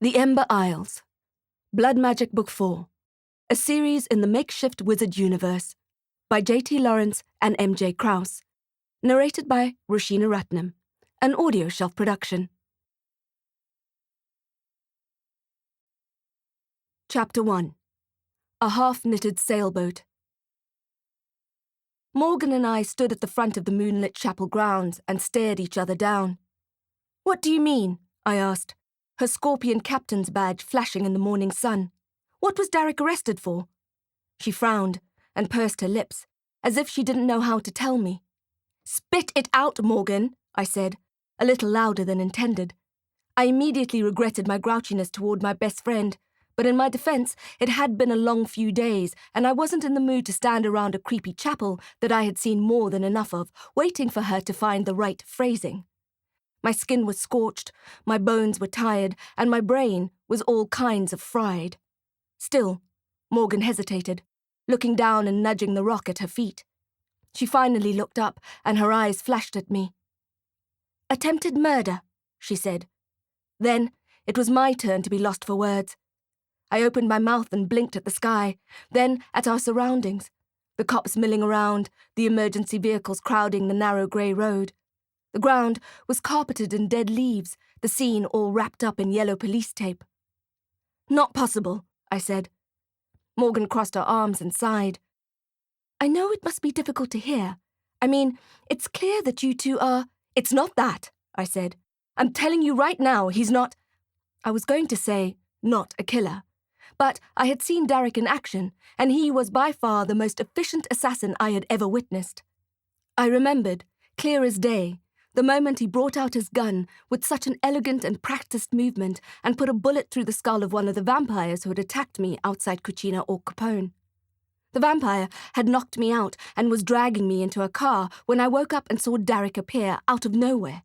The Ember Isles. Blood Magic Book 4. A series in the Makeshift Wizard universe. By J.T. Lawrence and M.J. Krause. Narrated by Roshina Ratnam. An Audio Shelf production. Chapter 1. A Half-Knitted Sailboat. Morgan and I stood at the front of the moonlit chapel grounds and stared each other down. "What do you mean?" I asked, her scorpion captain's badge flashing in the morning sun. "What was Darick arrested for?" She frowned and pursed her lips, as if she didn't know how to tell me. "Spit it out, Morgan," I said, a little louder than intended. I immediately regretted my grouchiness toward my best friend, but in my defense, it had been a long few days, and I wasn't in the mood to stand around a creepy chapel that I had seen more than enough of, waiting for her to find the right phrasing. My skin was scorched, my bones were tired, and my brain was all kinds of fried. Still, Morgan hesitated, looking down and nudging the rock at her feet. She finally looked up, and her eyes flashed at me. "Attempted murder," she said. Then it was my turn to be lost for words. I opened my mouth and blinked at the sky, then at our surroundings, the cops milling around, the emergency vehicles crowding the narrow grey road. The ground was carpeted in dead leaves, the scene all wrapped up in yellow police tape. "Not possible," I said. Morgan crossed her arms and sighed. "I know it must be difficult to hear. I mean, it's clear that you two are—" "It's not that," I said. "I'm telling you right now, he's not—" I was going to say, not a killer. But I had seen Darick in action, and he was by far the most efficient assassin I had ever witnessed. I remembered, clear as day, the moment he brought out his gun with such an elegant and practiced movement and put a bullet through the skull of one of the vampires who had attacked me outside Cucina or Capone. The vampire had knocked me out and was dragging me into a car when I woke up and saw Darick appear out of nowhere.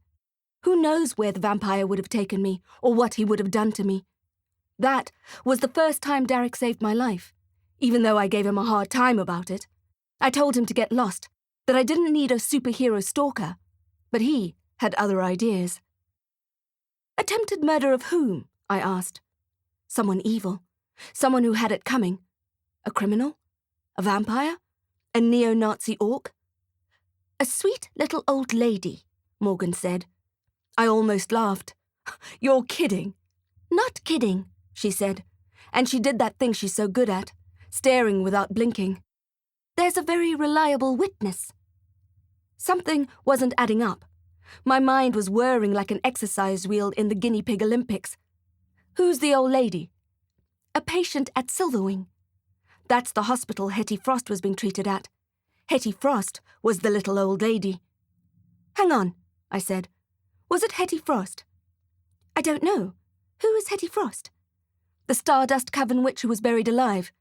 Who knows where the vampire would have taken me or what he would have done to me? That was the first time Darick saved my life, even though I gave him a hard time about it. I told him to get lost, that I didn't need a superhero stalker. But he had other ideas. "Attempted murder of whom?" I asked. "Someone evil. Someone who had it coming. A criminal? A vampire? A neo-Nazi orc?" "A sweet little old lady," Morgan said. I almost laughed. "You're kidding." "Not kidding," she said, and she did that thing she's so good at, staring without blinking. "There's a very reliable witness." Something wasn't adding up. My mind was whirring like an exercise wheel in the guinea pig Olympics. "Who's the old lady?" "A patient at Silverwing." That's the hospital Hetty Frost was being treated at. Hetty Frost was the little old lady. "Hang on," I said. "Was it Hetty Frost?" "I don't know. Who is Hetty Frost?" "The Stardust Coven witch who was buried alive."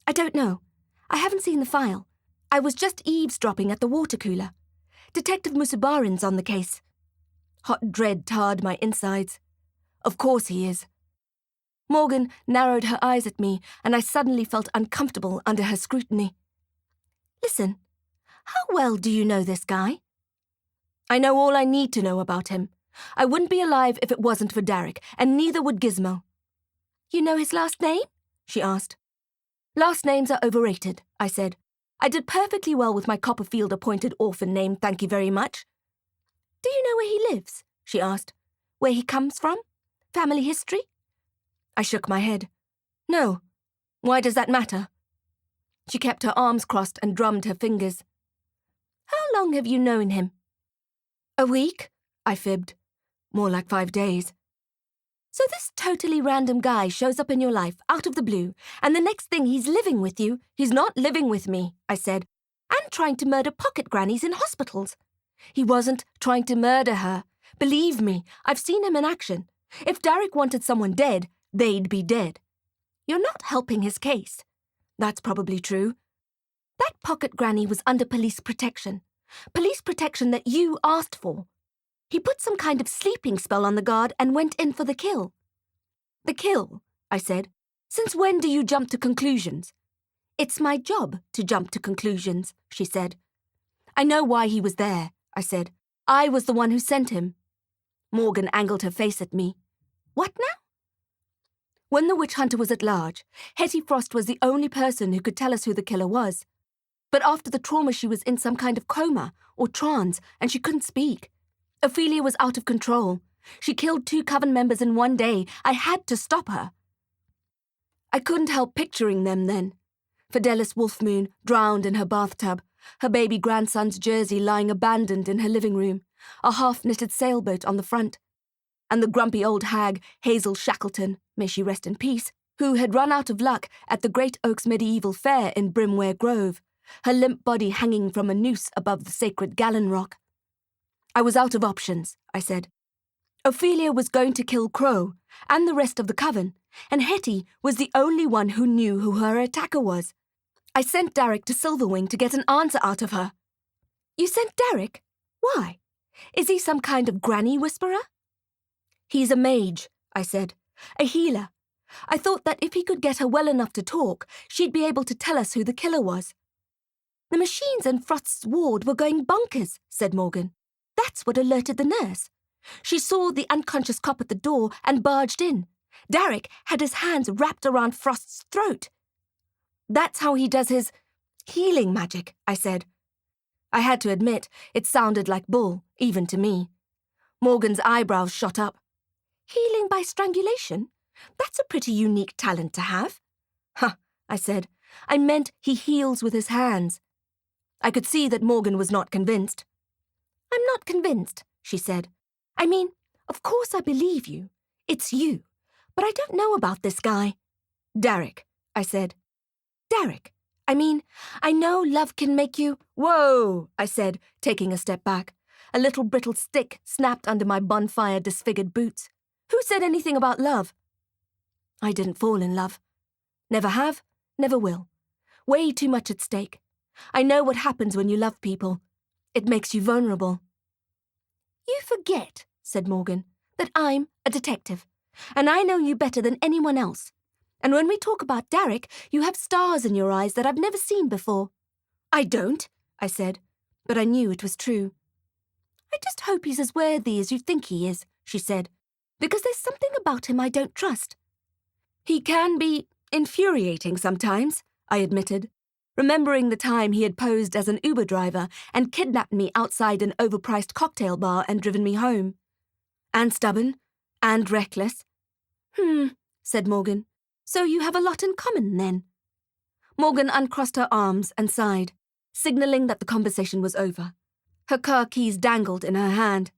"I don't know. I haven't seen the file. I was just eavesdropping at the water cooler. Detective Musabarin's on the case." Hot dread tarred my insides. Of course he is. Morgan narrowed her eyes at me, and I suddenly felt uncomfortable under her scrutiny. "Listen, how well do you know this guy?" "I know all I need to know about him. I wouldn't be alive if it wasn't for Darick, and neither would Gizmo." "You know his last name?" she asked. "Last names are overrated," I said. "I did perfectly well with my Copperfield-appointed orphan name, thank you very much." "Do you know where he lives?" she asked. "Where he comes from? Family history?" I shook my head. "No. Why does that matter?" She kept her arms crossed and drummed her fingers. "How long have you known him?" "A week," I fibbed. More like 5 days. "So this totally random guy shows up in your life out of the blue, and the next thing he's living with you—" "He's not living with me," I said, "and trying to murder pocket grannies in hospitals." "He wasn't trying to murder her. Believe me, I've seen him in action. If Darick wanted someone dead, they'd be dead." "You're not helping his case." "That's probably true." "That pocket granny was under police protection. Police protection that you asked for. He put some kind of sleeping spell on the guard and went in for the kill." "The kill?" I said. "Since when do you jump to conclusions?" "It's my job to jump to conclusions," she said. "I know why he was there," I said. "I was the one who sent him." Morgan angled her face at me. "What now?" When the witch hunter was at large, Hetty Frost was the only person who could tell us who the killer was. But after the trauma, she was in some kind of coma or trance, and she couldn't speak. Ophelia was out of control. She killed 2 coven members in one day. I had to stop her. I couldn't help picturing them then. Fidelis Wolfmoon drowned in her bathtub, her baby grandson's jersey lying abandoned in her living room, a half-knitted sailboat on the front, and the grumpy old hag, Hazel Shackleton, may she rest in peace, who had run out of luck at the Great Oaks Medieval Fair in Brimware Grove, her limp body hanging from a noose above the sacred Gallon Rock. I was out of options, I said. Ophelia was going to kill Crow and the rest of the coven, and Hetty was the only one who knew who her attacker was. I sent Darick to Silverwing to get an answer out of her. You sent Darick? Why? Is he some kind of granny whisperer? He's a mage, I said. A healer. I thought that if he could get her well enough to talk, she'd be able to tell us who the killer was. The machines in Frost's ward were going bonkers, said Morgan. That's what alerted the nurse. She saw the unconscious cop at the door and barged in. Darick had his hands wrapped around Frost's throat. That's how he does his healing magic, I said. I had to admit, it sounded like bull, even to me. Morgan's eyebrows shot up. Healing by strangulation? That's a pretty unique talent to have. Huh, I said. I meant he heals with his hands. I could see that Morgan was not convinced. I'm not convinced, she said. I mean, of course I believe you. It's you. But I don't know about this guy. Darick, I said. Darick. I mean, I know love can make you... Whoa, I said, taking a step back. A little brittle stick snapped under my bonfire-disfigured boots. Who said anything about love? I didn't fall in love. Never have, never will. Way too much at stake. I know what happens when you love people. It makes you vulnerable. You forget, said Morgan, that I'm a detective, and I know you better than anyone else. And when we talk about Darick, you have stars in your eyes that I've never seen before. I don't, I said, but I knew it was true. I just hope he's as worthy as you think he is, she said, because there's something about him I don't trust. He can be infuriating sometimes, I admitted, remembering the time he had posed as an Uber driver and kidnapped me outside an overpriced cocktail bar and driven me home. And stubborn, and reckless. Said Morgan. So you have a lot in common, then? Morgan uncrossed her arms and sighed, signalling that the conversation was over. Her car keys dangled in her hand.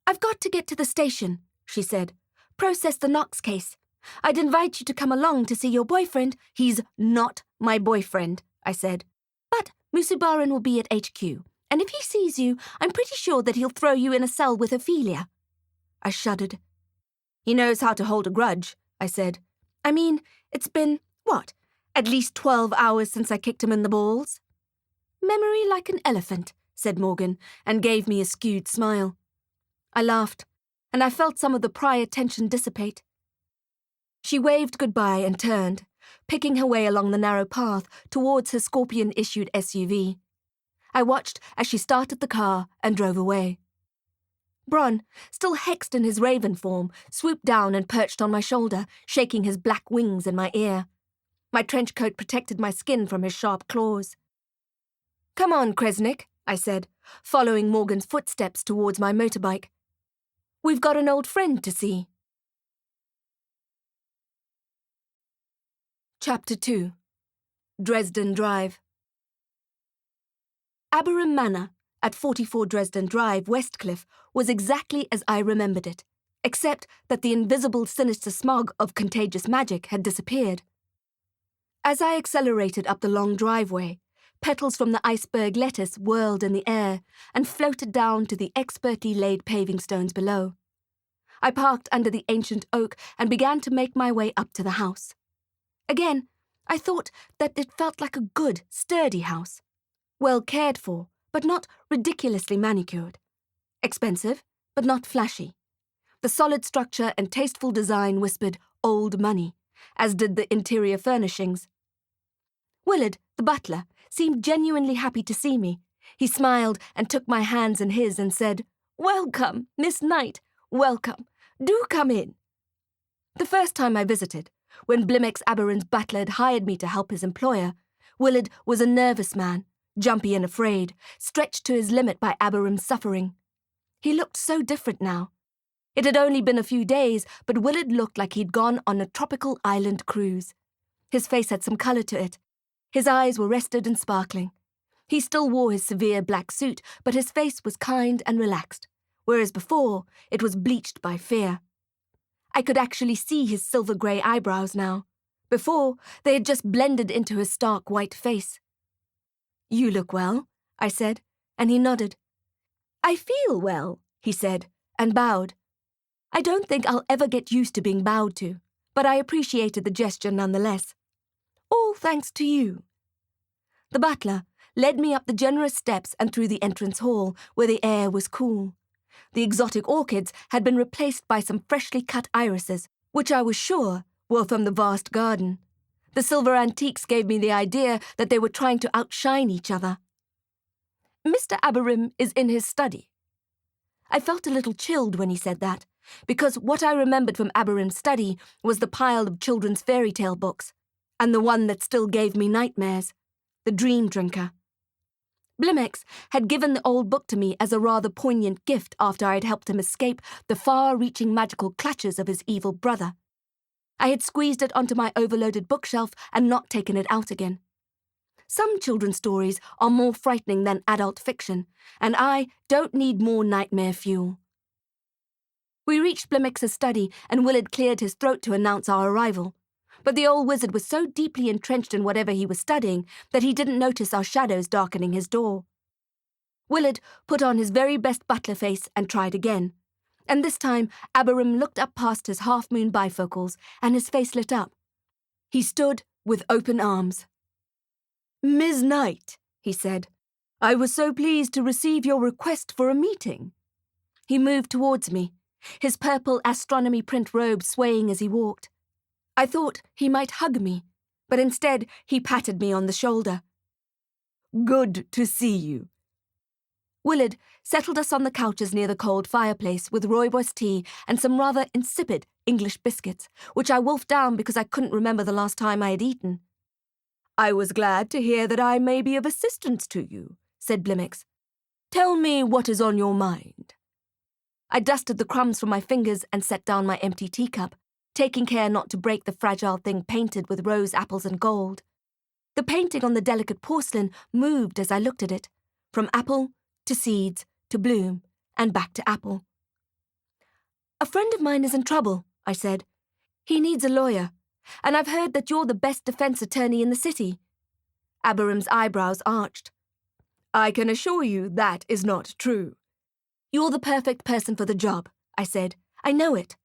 I've got to get to the station, she said. Process the Knox case. I'd invite you to come along to see your boyfriend. He's not my boyfriend, I said. But Musubaran will be at HQ, and if he sees you, I'm pretty sure that he'll throw you in a cell with Ophelia. I shuddered. He knows how to hold a grudge, I said. I mean, it's been, at least 12 hours since I kicked him in the balls? Memory like an elephant, said Morgan, and gave me a skewed smile. I laughed, and I felt some of the prior tension dissipate. She waved goodbye and turned, picking her way along the narrow path towards her Scorpion-issued SUV. I watched as she started the car and drove away. Bronn, still hexed in his raven form, swooped down and perched on my shoulder, shaking his black wings in my ear. My trench coat protected my skin from his sharp claws. Come on, Kresnik, I said, following Morgan's footsteps towards my motorbike. We've got an old friend to see. Chapter 2. Dresden Drive. Aberam Manor, at 44 Dresden Drive, Westcliff, was exactly as I remembered it, except that the invisible sinister smog of contagious magic had disappeared. As I accelerated up the long driveway, petals from the iceberg lettuce whirled in the air and floated down to the expertly laid paving stones below. I parked under the ancient oak and began to make my way up to the house. Again, I thought that it felt like a good, sturdy house, well cared for, but not ridiculously manicured. Expensive, but not flashy. The solid structure and tasteful design whispered old money, as did the interior furnishings. Willard, the butler, seemed genuinely happy to see me. He smiled and took my hands in his and said, "Welcome, Miss Knight, welcome. Do come in." The first time I visited, when Blimix Aberon's butler had hired me to help his employer, Willard was a nervous man, jumpy and afraid, stretched to his limit by Aberon's suffering. He looked so different now. It had only been a few days, but Willard looked like he'd gone on a tropical island cruise. His face had some colour to it. His eyes were rested and sparkling. He still wore his severe black suit, but his face was kind and relaxed, whereas before it was bleached by fear. I could actually see his silver-grey eyebrows now. Before, they had just blended into his stark white face. "You look well," I said, and he nodded. "I feel well," he said, and bowed. I don't think I'll ever get used to being bowed to, but I appreciated the gesture nonetheless. "All thanks to you." The butler led me up the generous steps and through the entrance hall, where the air was cool. The exotic orchids had been replaced by some freshly cut irises, which I was sure were from the vast garden. The silver antiques gave me the idea that they were trying to outshine each other. "Mr. Aberim is in his study." I felt a little chilled when he said that, because what I remembered from Aberim's study was the pile of children's fairy tale books, and the one that still gave me nightmares, the Dream Drinker. Blimix had given the old book to me as a rather poignant gift after I had helped him escape the far-reaching magical clutches of his evil brother. I had squeezed it onto my overloaded bookshelf and not taken it out again. Some children's stories are more frightening than adult fiction, and I don't need more nightmare fuel. We reached Blimix's study, and Willard cleared his throat to announce our arrival. But the old wizard was so deeply entrenched in whatever he was studying that he didn't notice our shadows darkening his door. Willard put on his very best butler face and tried again, and this time Aberim looked up past his half-moon bifocals, and his face lit up. He stood with open arms. "Ms. Knight," he said, "I was so pleased to receive your request for a meeting." He moved towards me, his purple astronomy print robe swaying as he walked. I thought he might hug me, but instead he patted me on the shoulder. "Good to see you." Willard settled us on the couches near the cold fireplace with rooibos tea and some rather insipid English biscuits, which I wolfed down because I couldn't remember the last time I had eaten. "I was glad to hear that I may be of assistance to you," said Blimix. "Tell me what is on your mind." I dusted the crumbs from my fingers and set down my empty teacup, taking care not to break the fragile thing painted with rose apples and gold. The painting on the delicate porcelain moved as I looked at it, from apple to seeds to bloom and back to apple. "A friend of mine is in trouble," I said. "He needs a lawyer, and I've heard that you're the best defense attorney in the city." Aberim's eyebrows arched. "I can assure you that is not true." "You're the perfect person for the job," I said. "I know it."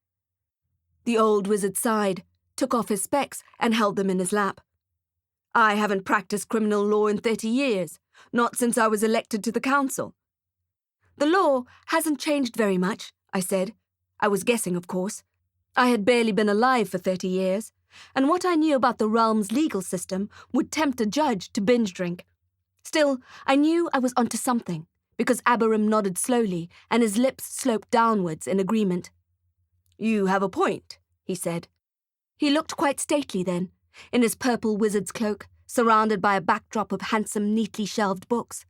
The old wizard sighed, took off his specs, and held them in his lap. "I haven't practiced criminal law in 30 years, not since I was elected to the council." "The law hasn't changed very much," I said. I was guessing, of course. I had barely been alive for 30 years, and what I knew about the realm's legal system would tempt a judge to binge drink. Still, I knew I was onto something, because Aberim nodded slowly, and his lips sloped downwards in agreement. "You have a point," he said. He looked quite stately then, in his purple wizard's cloak, surrounded by a backdrop of handsome, neatly shelved books.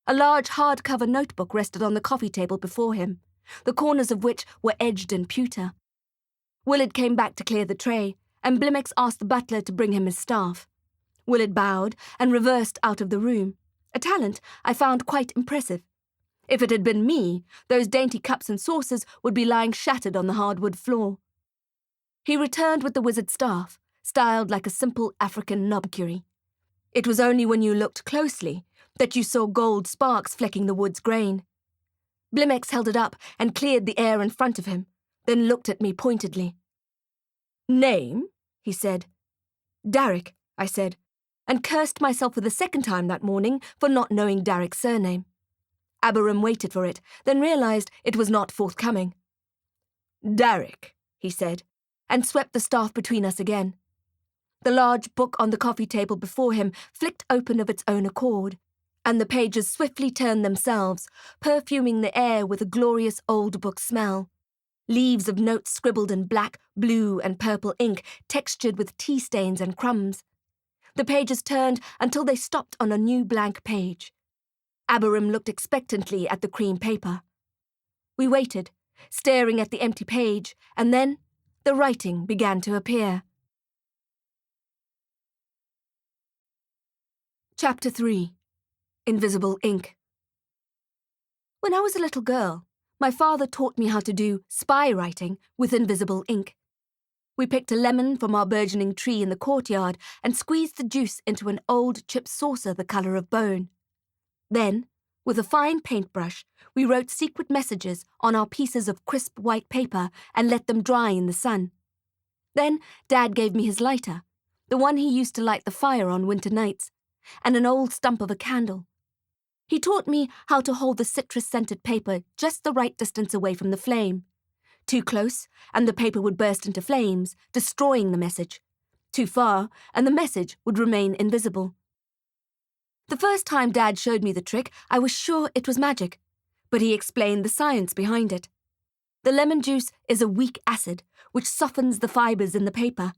A large hardcover notebook rested on the coffee table before him, the corners of which were edged in pewter. Willard came back to clear the tray, and Blimix asked the butler to bring him his staff. Willard bowed and reversed out of the room, a talent I found quite impressive. If it had been me, those dainty cups and saucers would be lying shattered on the hardwood floor. He returned with the wizard's staff, styled like a simple African knobkerrie. It was only when you looked closely that you saw gold sparks flecking the wood's grain. Blimix held it up and cleared the air in front of him, then looked at me pointedly. "Name?" he said. "Darick," I said, and cursed myself for the second time that morning for not knowing Darick's surname. Aberim waited for it, then realized it was not forthcoming. "Darick," he said, and swept the staff between us again. The large book on the coffee table before him flicked open of its own accord, and the pages swiftly turned themselves, perfuming the air with a glorious old book smell. leaves of notes scribbled in black, blue, and purple ink, textured with tea stains and crumbs. The pages turned until they stopped on a new blank page. Aberim looked expectantly at the cream paper. We waited, staring at the empty page, and then the writing began to appear. Chapter 3. Invisible Ink. When I was a little girl, my father taught me how to do spy writing with invisible ink. We picked a lemon from our burgeoning tree in the courtyard and squeezed the juice into an old chip saucer the colour of bone. Then, with a fine paintbrush, we wrote secret messages on our pieces of crisp white paper and let them dry in the sun. Then Dad gave me his lighter, the one he used to light the fire on winter nights, and an old stump of a candle. He taught me how to hold the citrus-scented paper just the right distance away from the flame. Too close, and the paper would burst into flames, destroying the message. Too far, and the message would remain invisible. The first time Dad showed me the trick, I was sure it was magic, but he explained the science behind it. The lemon juice is a weak acid, which softens the fibres in the paper.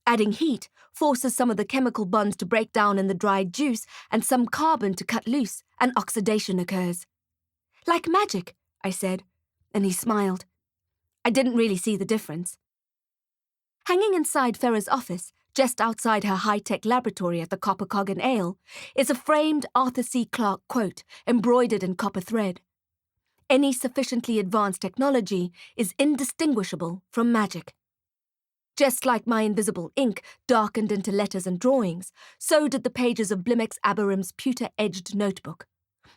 Adding heat forces some of the chemical bonds to break down in the dried juice and some carbon to cut loose, and oxidation occurs. Like magic, I said, and he smiled. I didn't really see the difference. Hanging inside Farah's office, just outside her high-tech laboratory at the Copper Cog and Ale, is a framed Arthur C. Clarke quote embroidered in copper thread. Any sufficiently advanced technology is indistinguishable from magic. Just like my invisible ink darkened into letters and drawings, so did the pages of Blimex Aberim's pewter-edged notebook,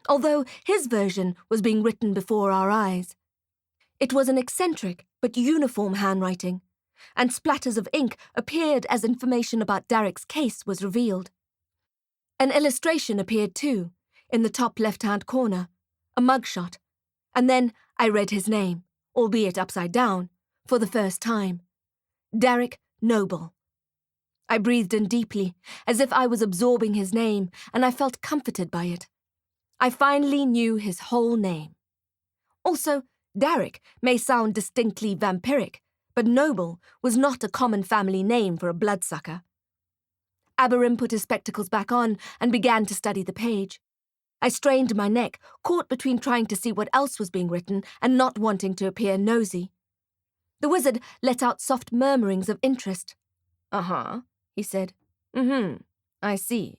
although his version was being written before our eyes. It was an eccentric but uniform handwriting, and splatters of ink appeared as information about Darick's case was revealed. An illustration appeared too, in the top left-hand corner, a mugshot, and then I read his name, albeit upside down, for the first time. Darick Noble. I breathed in deeply, as if I was absorbing his name, and I felt comforted by it. I finally knew his whole name. Also, Darick may sound distinctly vampiric, but Noble was not a common family name for a bloodsucker. Aberim put his spectacles back on and began to study the page. I strained my neck, caught between trying to see what else was being written and not wanting to appear nosy. The wizard let out soft murmurings of interest. "Uh-huh," he said. I see."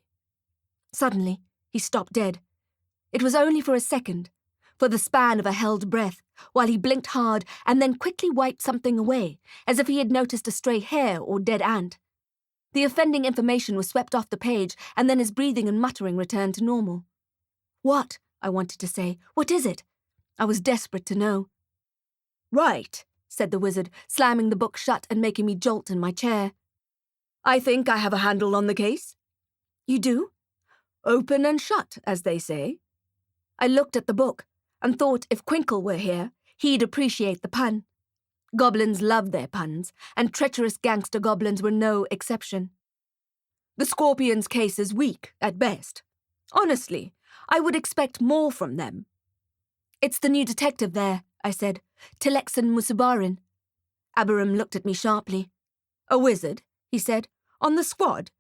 Suddenly, he stopped dead. It was only for a second, for the span of a held breath, while he blinked hard and then quickly wiped something away, as if he had noticed a stray hair or dead ant. The offending information was swept off the page, and then his breathing and muttering returned to normal. "What?" I wanted to say. "What is it?" I was desperate to know. "Right," said the wizard, slamming the book shut and making me jolt in my chair. "I think I have a handle on the case." "You do?" "Open and shut, as they say." I looked at the book and thought if Quinkle were here, he'd appreciate the pun. Goblins love their puns, and treacherous gangster goblins were no exception. "The Scorpion's case is weak, at best. Honestly, I would expect more from them." "It's the new detective there," I said. "Tilexan Musubarin." Aberim looked at me sharply. "A wizard," he said. "On the squad?"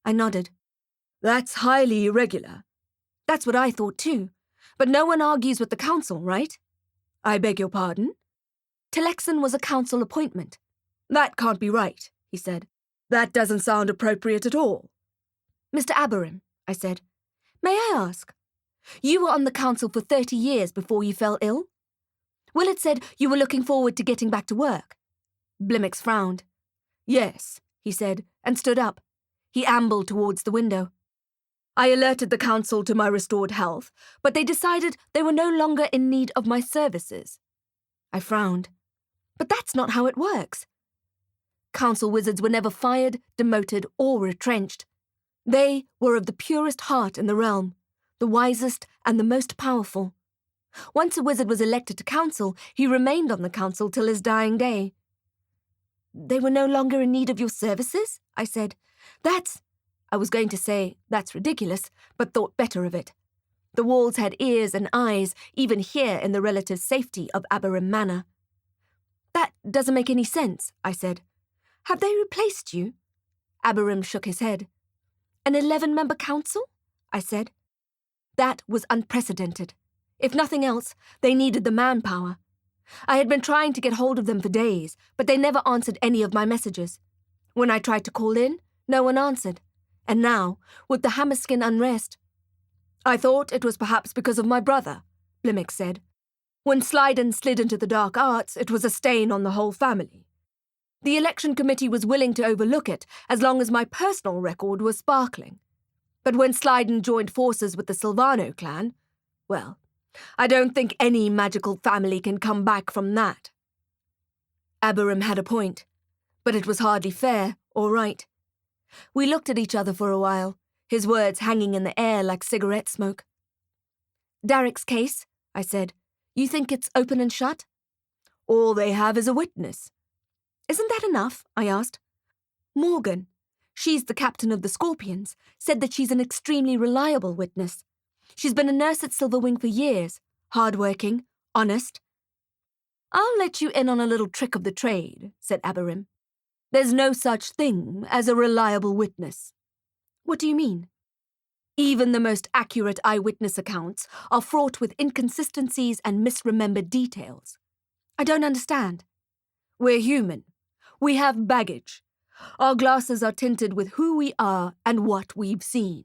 I nodded. "That's highly irregular." "That's what I thought too. But no one argues with the council, right?" "I beg your pardon?" "Tilexan was a council appointment." "That can't be right," he said. "That doesn't sound appropriate at all." "Mr. Aberim," I said, "may I ask? You were on the council for 30 years before you fell ill? Willett said you were looking forward to getting back to work." Blimex frowned. "Yes," he said, and stood up. He ambled towards the window. "I alerted the council to my restored health, but they decided they were no longer in need of my services." I frowned. "But that's not how it works." Council wizards were never fired, demoted, or retrenched. They were of the purest heart in the realm, the wisest and the most powerful. Once a wizard was elected to council, he remained on the council till his dying day. "They were no longer in need of your services?" I said. I was going to say, "That's ridiculous," but thought better of it. The walls had ears and eyes, even here in the relative safety of Aberim Manor. That doesn't make any sense, I said. Have they replaced you? Abiram shook his head. An 11-member council? I said. That was unprecedented. If nothing else, they needed the manpower. I had been trying to get hold of them for days, but they never answered any of my messages. When I tried to call in, no one answered. And now, with the Hammerskin unrest... I thought it was perhaps because of my brother, Blimmick said. When Slyden slid into the dark arts, it was a stain on the whole family. The election committee was willing to overlook it as long as my personal record was sparkling. But when Slyden joined forces with the Silvano clan, well, I don't think any magical family can come back from that. Abiram had a point, but it was hardly fair or right. We looked at each other for a while, his words hanging in the air like cigarette smoke. Darick's case, I said. You think it's open and shut? All they have is a witness. Isn't that enough? I asked. Morgan, she's the captain of the Scorpions, said that she's an extremely reliable witness. She's been a nurse at Silverwing for years, hard-working, honest. I'll let you in on a little trick of the trade, said Abiram. There's no such thing as a reliable witness. What do you mean? Even the most accurate eyewitness accounts are fraught with inconsistencies and misremembered details. I don't understand. We're human. We have baggage. Our glasses are tinted with who we are and what we've seen.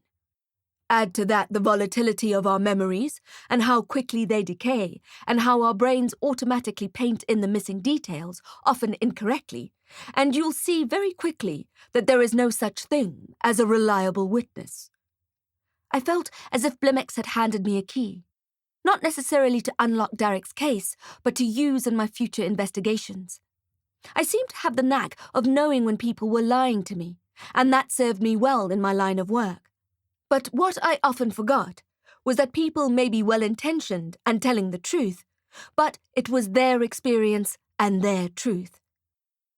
Add to that the volatility of our memories and how quickly they decay and how our brains automatically paint in the missing details, often incorrectly, and you'll see very quickly that there is no such thing as a reliable witness. I felt as if Blimmex had handed me a key, not necessarily to unlock Darick's case, but to use in my future investigations. I seemed to have the knack of knowing when people were lying to me, and that served me well in my line of work. But what I often forgot was that people may be well-intentioned and telling the truth, but it was their experience and their truth.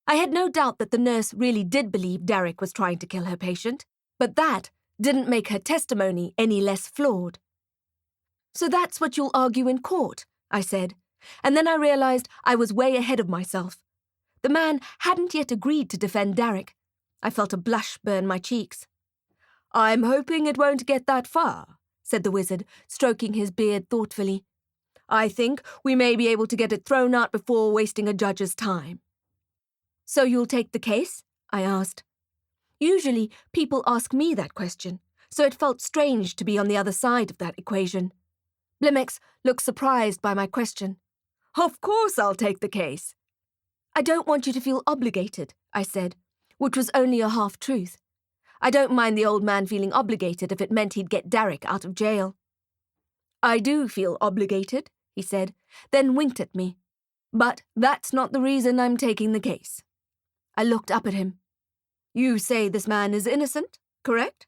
I had no doubt that the nurse really did believe Darick was trying to kill her patient, but that didn't make her testimony any less flawed. So that's what you'll argue in court, I said, and then I realized I was way ahead of myself. The man hadn't yet agreed to defend Darick. I felt a blush burn my cheeks. I'm hoping it won't get that far, said the wizard, stroking his beard thoughtfully. I think we may be able to get it thrown out before wasting a judge's time. So you'll take the case? I asked. Usually people ask me that question, so it felt strange to be on the other side of that equation. Blimmex looked surprised by my question. Of course I'll take the case. I don't want you to feel obligated, I said, which was only a half-truth. I don't mind the old man feeling obligated if it meant he'd get Darick out of jail. I do feel obligated, he said, then winked at me. But that's not the reason I'm taking the case. I looked up at him. You say this man is innocent, correct?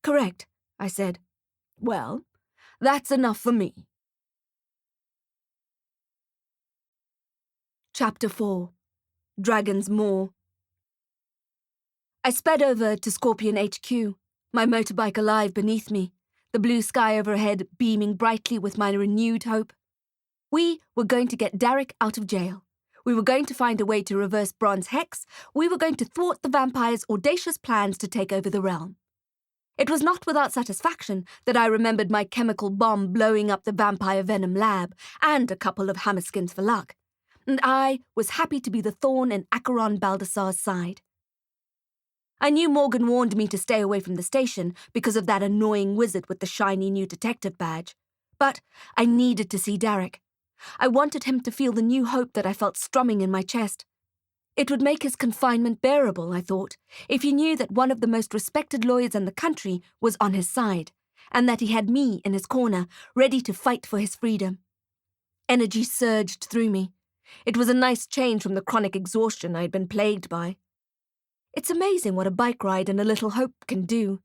Correct, I said. Well, that's enough for me. Chapter 4. Dragon's Maw. I sped over to Scorpion HQ, my motorbike alive beneath me, the blue sky overhead beaming brightly with my renewed hope. We were going to get Darick out of jail. We were going to find a way to reverse Bron's hex. We were going to thwart the vampire's audacious plans to take over the realm. It was not without satisfaction that I remembered my chemical bomb blowing up the vampire venom lab and a couple of hammerskins for luck, and I was happy to be the thorn in Acheron Baldassar's side. I knew Morgan warned me to stay away from the station because of that annoying wizard with the shiny new detective badge, but I needed to see Darick. I wanted him to feel the new hope that I felt strumming in my chest. It would make his confinement bearable, I thought, if he knew that one of the most respected lawyers in the country was on his side, and that he had me in his corner, ready to fight for his freedom. Energy surged through me. It was a nice change from the chronic exhaustion I had been plagued by. It's amazing what a bike ride and a little hope can do.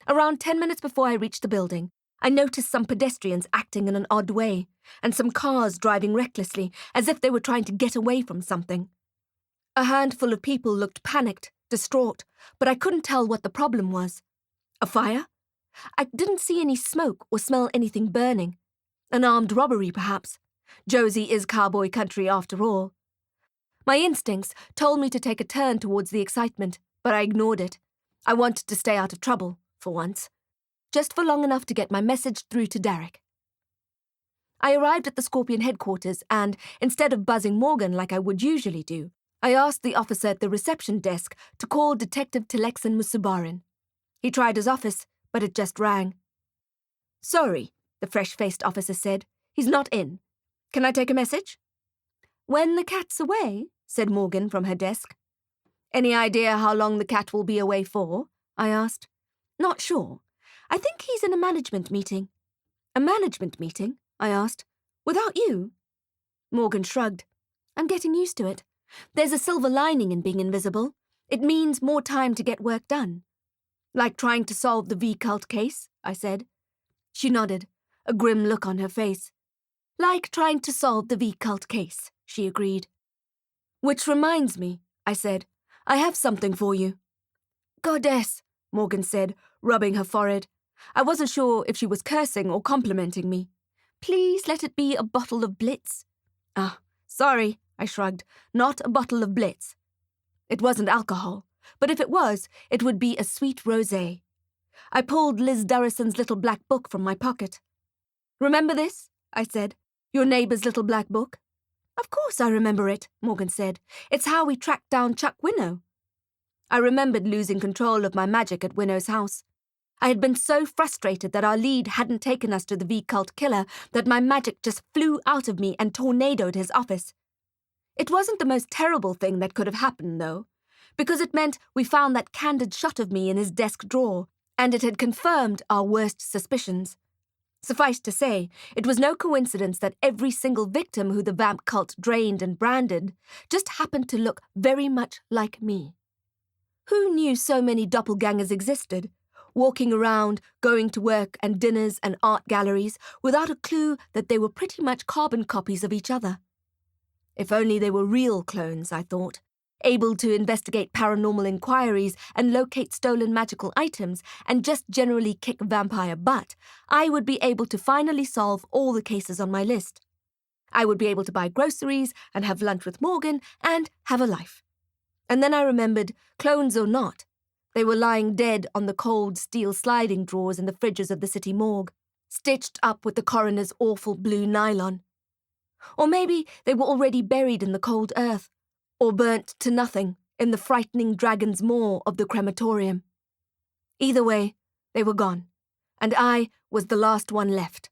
Around 10 minutes before I reached the building, I noticed some pedestrians acting in an odd way, and some cars driving recklessly, as if they were trying to get away from something. A handful of people looked panicked, distraught, but I couldn't tell what the problem was. A fire? I didn't see any smoke or smell anything burning. An armed robbery, perhaps. Josie is cowboy country after all. My instincts told me to take a turn towards the excitement, but I ignored it. I wanted to stay out of trouble, for once. Just for long enough to get my message through to Darick. I arrived at the Scorpion headquarters and, instead of buzzing Morgan like I would usually do, I asked the officer at the reception desk to call Detective Telexan Musubarin. He tried his office, but it just rang. "Sorry," the fresh-faced officer said. "He's not in. Can I take a message?" "When the cat's away," said Morgan from her desk. "Any idea how long the cat will be away for?" I asked. "Not sure. I think he's in a management meeting." "A management meeting?" I asked. "Without you?" Morgan shrugged. "I'm getting used to it. There's a silver lining in being invisible. It means more time to get work done." "Like trying to solve the V-cult case?" I said. She nodded, a grim look on her face. "Like trying to solve the V-cult case," she agreed. "Which reminds me," I said, "I have something for you." "Goddess," Morgan said, rubbing her forehead. I wasn't sure if she was cursing or complimenting me. "Please let it be a bottle of Blitz." "Ah, sorry," I shrugged, "not a bottle of Blitz." It wasn't alcohol, but if it was, it would be a sweet rosé. I pulled Liz Durrison's little black book from my pocket. "Remember this?" I said. "Your neighbour's little black book?" "Of course I remember it," Morgan said. "It's how we tracked down Chuck Winnow." I remembered losing control of my magic at Winnow's house. I had been so frustrated that our lead hadn't taken us to the V-cult killer that my magic just flew out of me and tornadoed his office. It wasn't the most terrible thing that could have happened, though, because it meant we found that candid shot of me in his desk drawer, and it had confirmed our worst suspicions. Suffice to say, it was no coincidence that every single victim who the vamp cult drained and branded just happened to look very much like me. Who knew so many doppelgangers existed, walking around, going to work and dinners and art galleries without a clue that they were pretty much carbon copies of each other? If only they were real clones, I thought, able to investigate paranormal inquiries and locate stolen magical items and just generally kick vampire butt, I would be able to finally solve all the cases on my list. I would be able to buy groceries and have lunch with Morgan and have a life. And then I remembered, clones or not, they were lying dead on the cold steel sliding drawers in the fridges of the city morgue, stitched up with the coroner's awful blue nylon. Or maybe they were already buried in the cold earth, or burnt to nothing in the frightening dragon's maw of the crematorium. Either way, they were gone, and I was the last one left.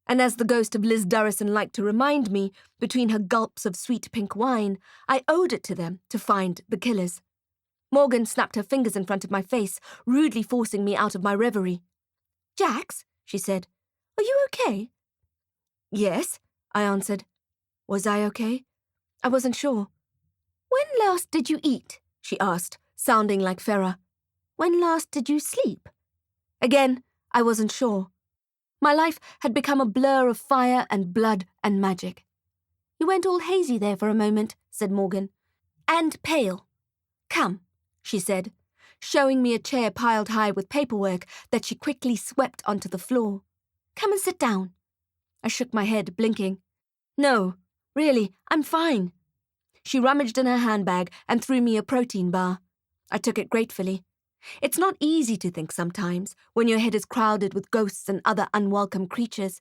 And as the ghost of Liz Durrison liked to remind me, between her gulps of sweet pink wine, I owed it to them to find the killers. Morgan snapped her fingers in front of my face, rudely forcing me out of my reverie. "Jax," she said, "are you okay?" "Yes," I answered. Was I okay? I wasn't sure. "When last did you eat?" she asked, sounding like Farah. "When last did you sleep?" Again, I wasn't sure. My life had become a blur of fire and blood and magic. "You went all hazy there for a moment," said Morgan. "And pale. Come," she said, showing me a chair piled high with paperwork that she quickly swept onto the floor. "Come and sit down." I shook my head, blinking. "No, really, I'm fine." She rummaged in her handbag and threw me a protein bar. I took it gratefully. It's not easy to think sometimes, when your head is crowded with ghosts and other unwelcome creatures.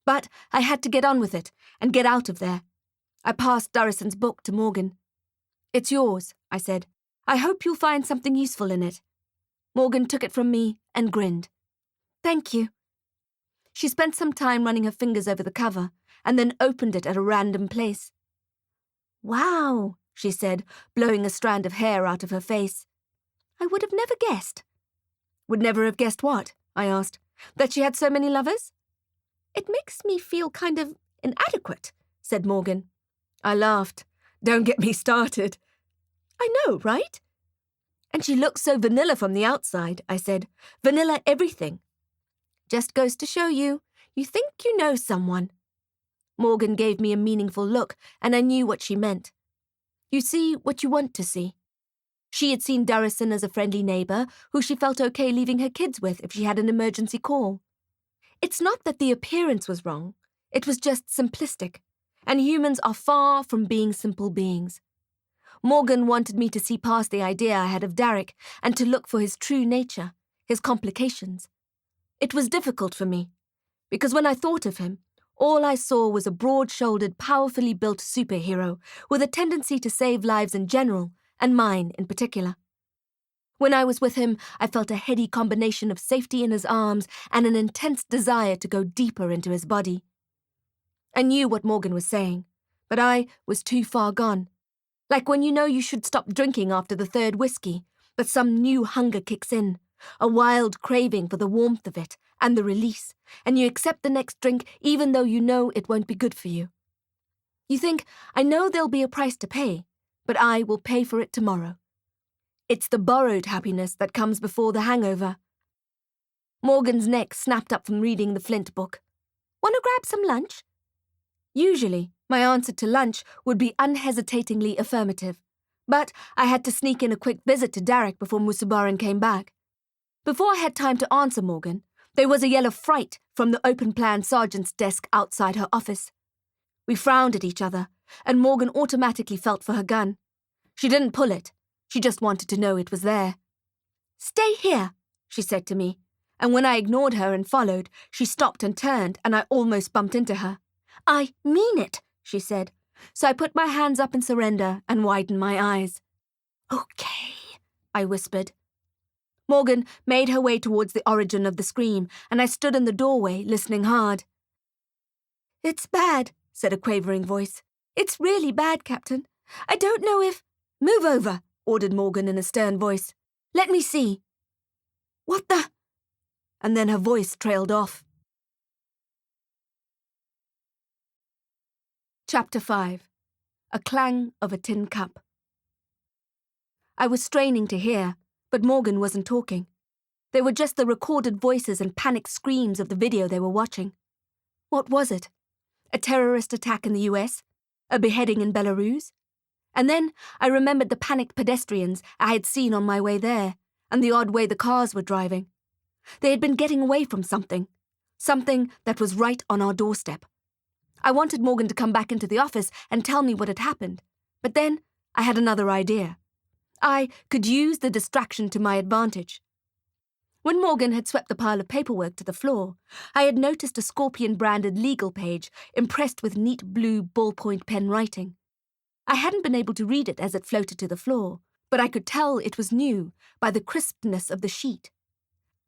But I had to get on with it and get out of there. I passed Durrison's book to Morgan. "It's yours," I said. "I hope you'll find something useful in it." Morgan took it from me and grinned. "Thank you." She spent some time running her fingers over the cover and then opened it at a random place. "Wow," she said, blowing a strand of hair out of her face. "I would have never guessed." "Would never have guessed what?" I asked. "That she had so many lovers?" "It makes me feel kind of inadequate," said Morgan. I laughed. "Don't get me started." "I know, right?" "And she looks so vanilla from the outside," I said. "Vanilla everything." "Just goes to show you, you think you know someone." Morgan gave me a meaningful look, and I knew what she meant. You see what you want to see. She had seen Durrison as a friendly neighbour who she felt okay leaving her kids with if she had an emergency call. It's not that the appearance was wrong, it was just simplistic, and humans are far from being simple beings. Morgan wanted me to see past the idea I had of Darick and to look for his true nature, his complications. It was difficult for me, because when I thought of him, all I saw was a broad-shouldered, powerfully built superhero with a tendency to save lives in general, and mine in particular. When I was with him, I felt a heady combination of safety in his arms and an intense desire to go deeper into his body. I knew what Morgan was saying, but I was too far gone. Like when you know you should stop drinking after the third whiskey, but some new hunger kicks in, a wild craving for the warmth of it and the release, and you accept the next drink even though you know it won't be good for you. You think, I know there'll be a price to pay, but I will pay for it tomorrow. It's the borrowed happiness that comes before the hangover. Morgan's neck snapped up from reading the Flint book. Want to grab some lunch? Usually, my answer to lunch would be unhesitatingly affirmative, but I had to sneak in a quick visit to Darick before Musabaran came back. Before I had time to answer Morgan, there was a yell of fright from the open-plan sergeant's desk outside her office. We frowned at each other, and Morgan automatically felt for her gun. She didn't pull it. She just wanted to know it was there. "Stay here," she said to me, and when I ignored her and followed, she stopped and turned, and I almost bumped into her. "I mean it," she said, so I put my hands up in surrender and widened my eyes. "Okay," I whispered. Morgan made her way towards the origin of the scream, and I stood in the doorway, listening hard. "It's bad," said a quavering voice. "It's really bad, Captain. I don't know if—" "Move over," ordered Morgan in a stern voice. "Let me see." "What the—" And then her voice trailed off. Chapter 5. A Clang of a Tin Cup. I was straining to hear, but Morgan wasn't talking. They were just the recorded voices and panicked screams of the video they were watching. What was it? A terrorist attack in the US? A beheading in Belarus? And then I remembered the panicked pedestrians I had seen on my way there, and the odd way the cars were driving. They had been getting away from something that was right on our doorstep. I wanted Morgan to come back into the office and tell me what had happened, but then I had another idea. I could use the distraction to my advantage. When Morgan had swept the pile of paperwork to the floor, I had noticed a Scorpion-branded legal page impressed with neat blue ballpoint pen writing. I hadn't been able to read it as it floated to the floor, but I could tell it was new by the crispness of the sheet.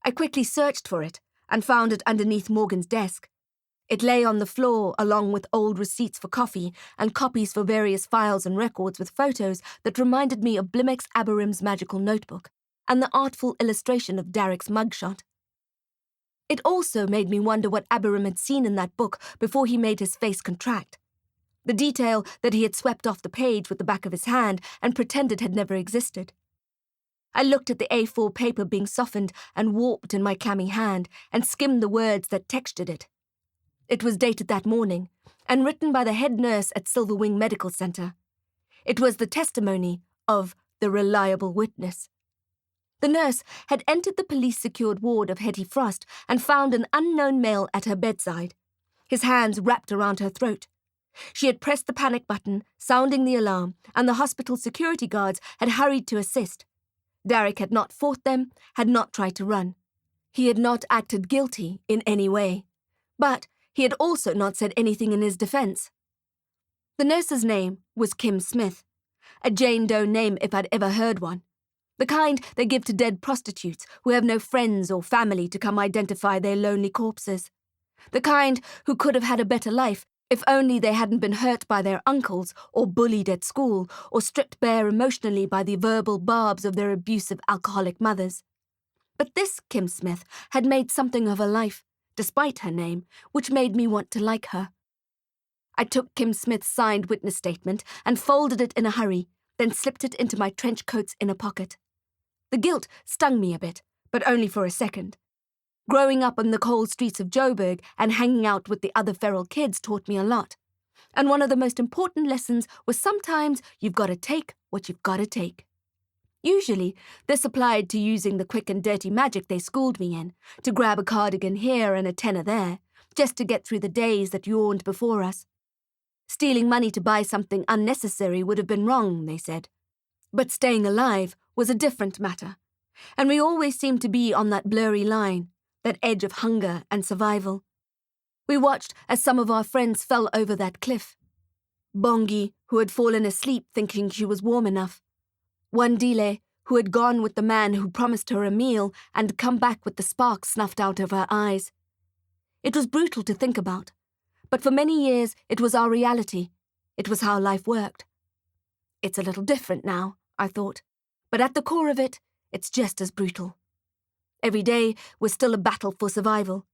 I quickly searched for it and found it underneath Morgan's desk. It lay on the floor along with old receipts for coffee and copies for various files and records with photos that reminded me of Blimex Aberim's magical notebook and the artful illustration of Darick's mugshot. It also made me wonder what Aberim had seen in that book before he made his face contract. The detail that he had swept off the page with the back of his hand and pretended had never existed. I looked at the A4 paper being softened and warped in my clammy hand and skimmed the words that textured it. It was dated that morning and written by the head nurse at Silverwing Medical Center. It was the testimony of the reliable witness. The nurse had entered the police-secured ward of Hetty Frost and found an unknown male at her bedside, his hands wrapped around her throat. She had pressed the panic button, sounding the alarm, and the hospital security guards had hurried to assist. Darick had not fought them, had not tried to run. He had not acted guilty in any way, but he had also not said anything in his defense. The nurse's name was Kim Smith, a Jane Doe name if I'd ever heard one. The kind they give to dead prostitutes who have no friends or family to come identify their lonely corpses. The kind who could have had a better life if only they hadn't been hurt by their uncles or bullied at school or stripped bare emotionally by the verbal barbs of their abusive alcoholic mothers. But this Kim Smith had made something of her life, despite her name, which made me want to like her. I took Kim Smith's signed witness statement and folded it in a hurry, then slipped it into my trench coat's inner pocket. The guilt stung me a bit, but only for a second. Growing up on the cold streets of Joburg and hanging out with the other feral kids taught me a lot. And one of the most important lessons was sometimes you've got to take what you've got to take. Usually, this applied to using the quick and dirty magic they schooled me in, to grab a cardigan here and a tenner there, just to get through the days that yawned before us. Stealing money to buy something unnecessary would have been wrong, they said, But staying alive was a different matter, and we always seemed to be on that blurry line, that edge of hunger and survival. We watched as some of our friends fell over that cliff. Bongi, who had fallen asleep thinking she was warm enough. Wandile, who had gone with the man who promised her a meal and come back with the spark snuffed out of her eyes. It was brutal to think about, but for many years it was our reality. It was how life worked. It's a little different now, I thought, but at the core of it, it's just as brutal. Every day was still a battle for survival.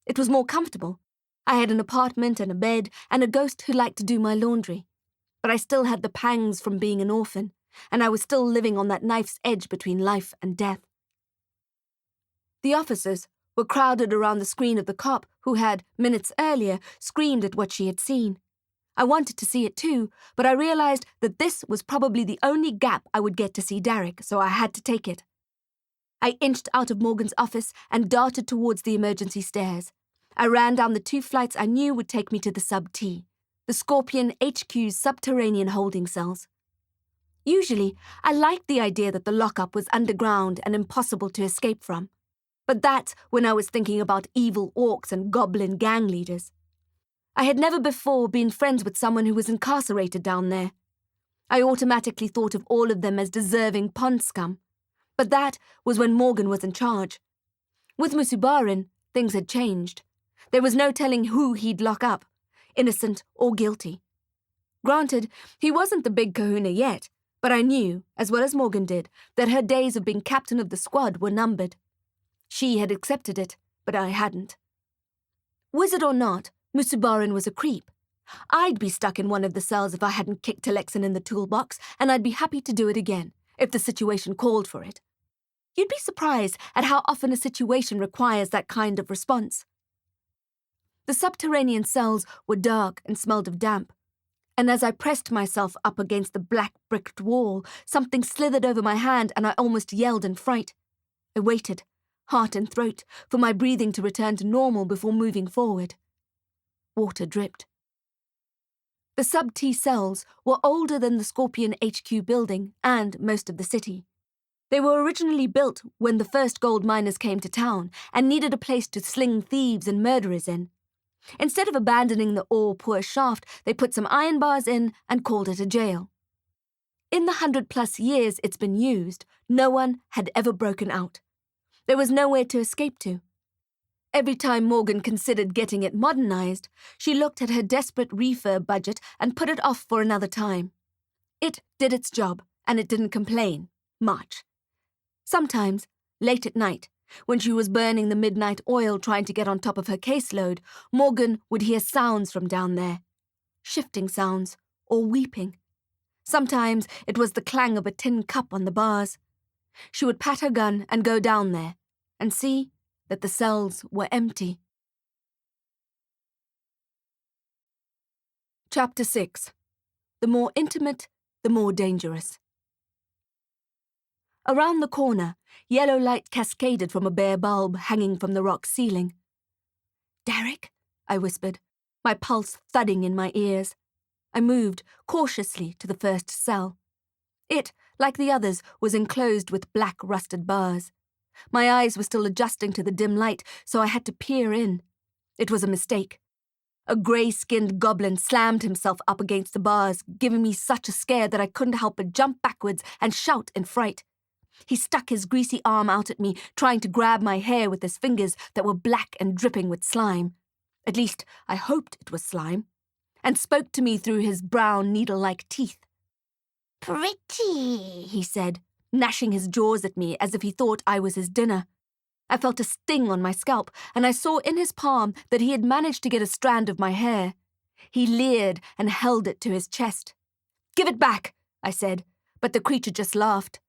It was more comfortable. I had an apartment and a bed and a ghost who liked to do my laundry. But I still had the pangs from being an orphan, and I was still living on that knife's edge between life and death. The officers were crowded around the screen of the cop who had, minutes earlier, screamed at what she had seen. I wanted to see it too, but I realized that this was probably the only gap I would get to see Darick, so I had to take it. I inched out of Morgan's office and darted towards the emergency stairs. I ran down the 2 flights I knew would take me to the Sub-T, the Scorpion HQ's subterranean holding cells. Usually, I liked the idea that the lockup was underground and impossible to escape from. But that's when I was thinking about evil orcs and goblin gang leaders. I had never before been friends with someone who was incarcerated down there. I automatically thought of all of them as deserving pond scum. But that was when Morgan was in charge. With Musubarin, things had changed. There was no telling who he'd lock up, innocent or guilty. Granted, he wasn't the big kahuna yet, but I knew, as well as Morgan did, that her days of being captain of the squad were numbered. She had accepted it, but I hadn't. Wizard or not, Musubarin was a creep. I'd be stuck in one of the cells if I hadn't kicked Alexin in the toolbox, and I'd be happy to do it again, if the situation called for it. You'd be surprised at how often a situation requires that kind of response. The subterranean cells were dark and smelled of damp, and as I pressed myself up against the black bricked wall, something slithered over my hand and I almost yelled in fright. I waited, heart and throat, for my breathing to return to normal before moving forward. Water dripped. The Sub-T cells were older than the Scorpion HQ building and most of the city. They were originally built when the first gold miners came to town and needed a place to sling thieves and murderers in. Instead of abandoning the ore-poor shaft, they put some iron bars in and called it a jail. In the 100+ years it's been used, no one had ever broken out. There was nowhere to escape to. Every time Morgan considered getting it modernized, she looked at her desperate refurb budget and put it off for another time. It did its job, and it didn't complain much. Sometimes, late at night, when she was burning the midnight oil trying to get on top of her caseload, Morgan would hear sounds from down there. Shifting sounds, or weeping. Sometimes it was the clang of a tin cup on the bars. She would pat her gun and go down there, and see that the cells were empty. Chapter 6. The more intimate, the more dangerous. Around the corner, yellow light cascaded from a bare bulb hanging from the rock ceiling. "Darick?" I whispered, my pulse thudding in my ears. I moved cautiously to the first cell. It, like the others, was enclosed with black rusted bars. My eyes were still adjusting to the dim light, so I had to peer in. It was a mistake. A grey-skinned goblin slammed himself up against the bars, giving me such a scare that I couldn't help but jump backwards and shout in fright. He stuck his greasy arm out at me, trying to grab my hair with his fingers that were black and dripping with slime. At least, I hoped it was slime. And spoke to me through his brown, needle-like teeth. "Pretty," he said, gnashing his jaws at me as if he thought I was his dinner. I felt a sting on my scalp, and I saw in his palm that he had managed to get a strand of my hair. He leered and held it to his chest. "Give it back," I said, but the creature just laughed.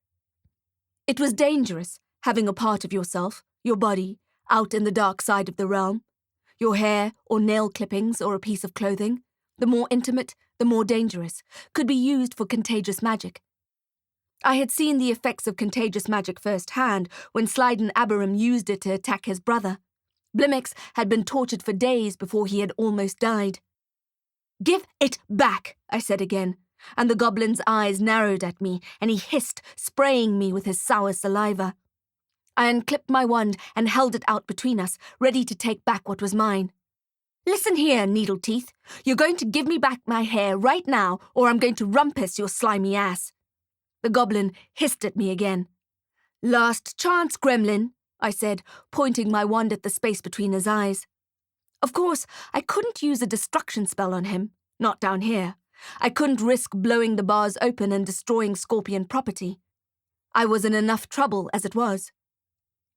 It was dangerous, having a part of yourself, your body, out in the dark side of the realm. Your hair, or nail clippings, or a piece of clothing, the more intimate, the more dangerous, could be used for contagious magic. I had seen the effects of contagious magic firsthand when Slyden Aberam used it to attack his brother. Blimix had been tortured for days before he had almost died. "Give it back," I said again, and the goblin's eyes narrowed at me, and he hissed, spraying me with his sour saliva. I unclipped my wand and held it out between us, ready to take back what was mine. "Listen here, Needleteeth. You're going to give me back my hair right now, or I'm going to rumpus your slimy ass." The goblin hissed at me again. "Last chance, gremlin," I said, pointing my wand at the space between his eyes. Of course, I couldn't use a destruction spell on him, not down here. I couldn't risk blowing the bars open and destroying scorpion property. I was in enough trouble as it was.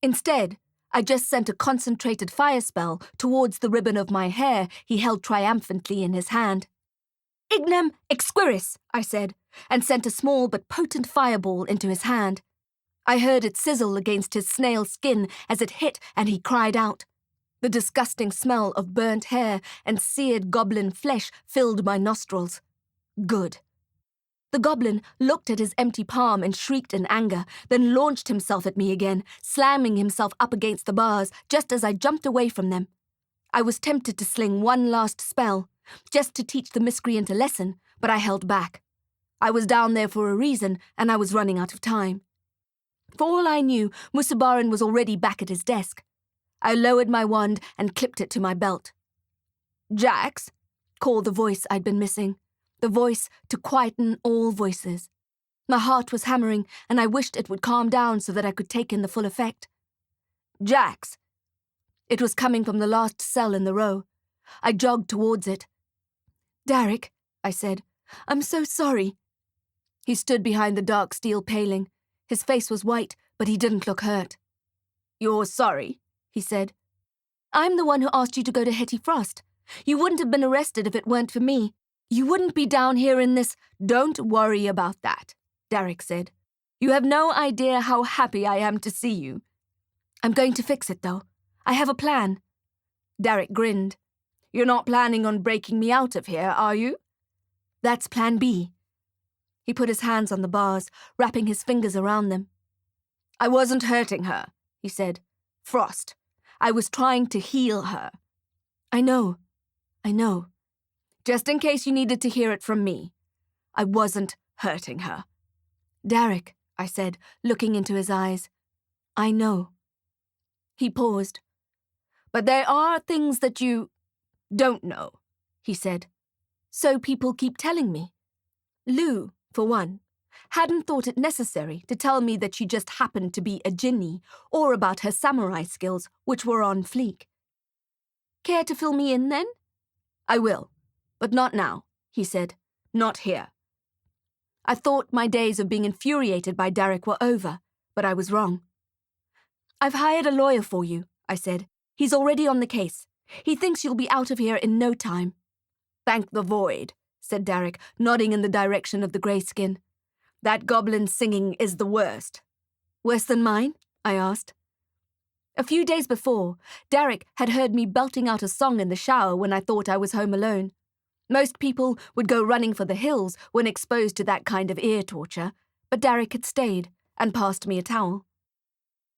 Instead, I just sent a concentrated fire spell towards the ribbon of my hair he held triumphantly in his hand. "Ignem exquiris," I said, and sent a small but potent fireball into his hand. I heard it sizzle against his snail skin as it hit, and he cried out. The disgusting smell of burnt hair and seared goblin flesh filled my nostrils. Good. The goblin looked at his empty palm and shrieked in anger, then launched himself at me again, slamming himself up against the bars just as I jumped away from them. I was tempted to sling one last spell, just to teach the miscreant a lesson, but I held back. I was down there for a reason, and I was running out of time. For all I knew, Musabaran was already back at his desk. I lowered my wand and clipped it to my belt. "Jax," called the voice I'd been missing, the voice to quieten all voices. My heart was hammering, and I wished it would calm down so that I could take in the full effect. "Jax." It was coming from the last cell in the row. I jogged towards it. "Darick," I said, "I'm so sorry." He stood behind the dark steel paling. His face was white, but he didn't look hurt. "You're sorry?" he said. "I'm the one who asked you to go to Hetty Frost. You wouldn't have been arrested if it weren't for me. You wouldn't be down here in this—" "Don't worry about that," Darick said. "You have no idea how happy I am to see you." "I'm going to fix it, though. I have a plan." Darick grinned. "You're not planning on breaking me out of here, are you?" "That's plan B." He put his hands on the bars, wrapping his fingers around them. "I wasn't hurting her," he said. "Frost. I was trying to heal her." I know. Just in case you needed to hear it from me. I wasn't hurting her." "Darick," I said, looking into his eyes. "I know." He paused. "But there are things that you don't know," he said. "So people keep telling me. Lou, for one, hadn't thought it necessary to tell me that she just happened to be a Djinni, or about her samurai skills, which were on fleek. Care to fill me in, then?" "I will, but not now," he said. "Not here." I thought my days of being infuriated by Darick were over, but I was wrong. "I've hired a lawyer for you," I said. "He's already on the case. He thinks you'll be out of here in no time." "Thank the void," said Darick, nodding in the direction of the greyskin. "That goblin singing is the worst." "Worse than mine?" I asked. A few days before, Darick had heard me belting out a song in the shower when I thought I was home alone. Most people would go running for the hills when exposed to that kind of ear torture, but Darick had stayed and passed me a towel.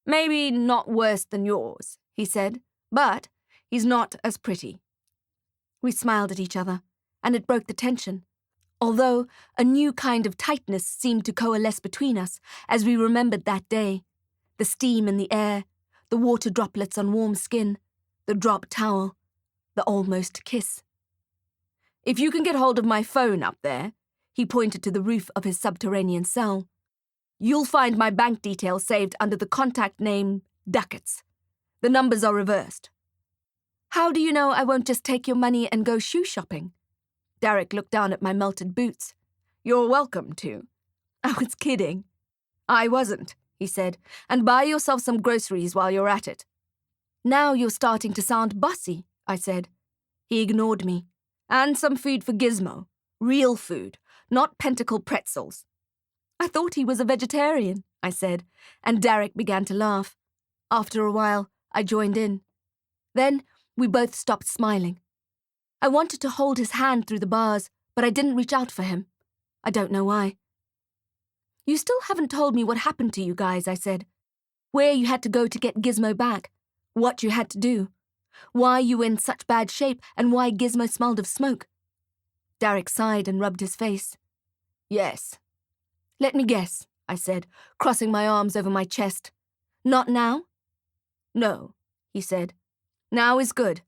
"Maybe not worse than yours," he said, "but he's not as pretty." We smiled at each other, and it broke the tension, although a new kind of tightness seemed to coalesce between us as we remembered that day, the steam in the air, the water droplets on warm skin, the drop towel, the almost kiss. "If you can get hold of my phone up there," he pointed to the roof of his subterranean cell, "you'll find my bank details saved under the contact name Ducats. The numbers are reversed." "How do you know I won't just take your money and go shoe shopping?" Darick looked down at my melted boots. "You're welcome to." I was kidding. "I wasn't," he said, "and buy yourself some groceries while you're at it." "Now you're starting to sound bossy," I said. He ignored me. "And some food for Gizmo. Real food, not pentacle pretzels." "I thought he was a vegetarian," I said, and Darick began to laugh. After a while, I joined in. Then we both stopped smiling. I wanted to hold his hand through the bars, but I didn't reach out for him. I don't know why. "You still haven't told me what happened to you guys," I said. "Where you had to go to get Gizmo back, what you had to do, why you were in such bad shape, and why Gizmo smelled of smoke." Darick sighed and rubbed his face. Yes. Let me guess, I said, crossing my arms over my chest. Not now? No, he said. Now is good.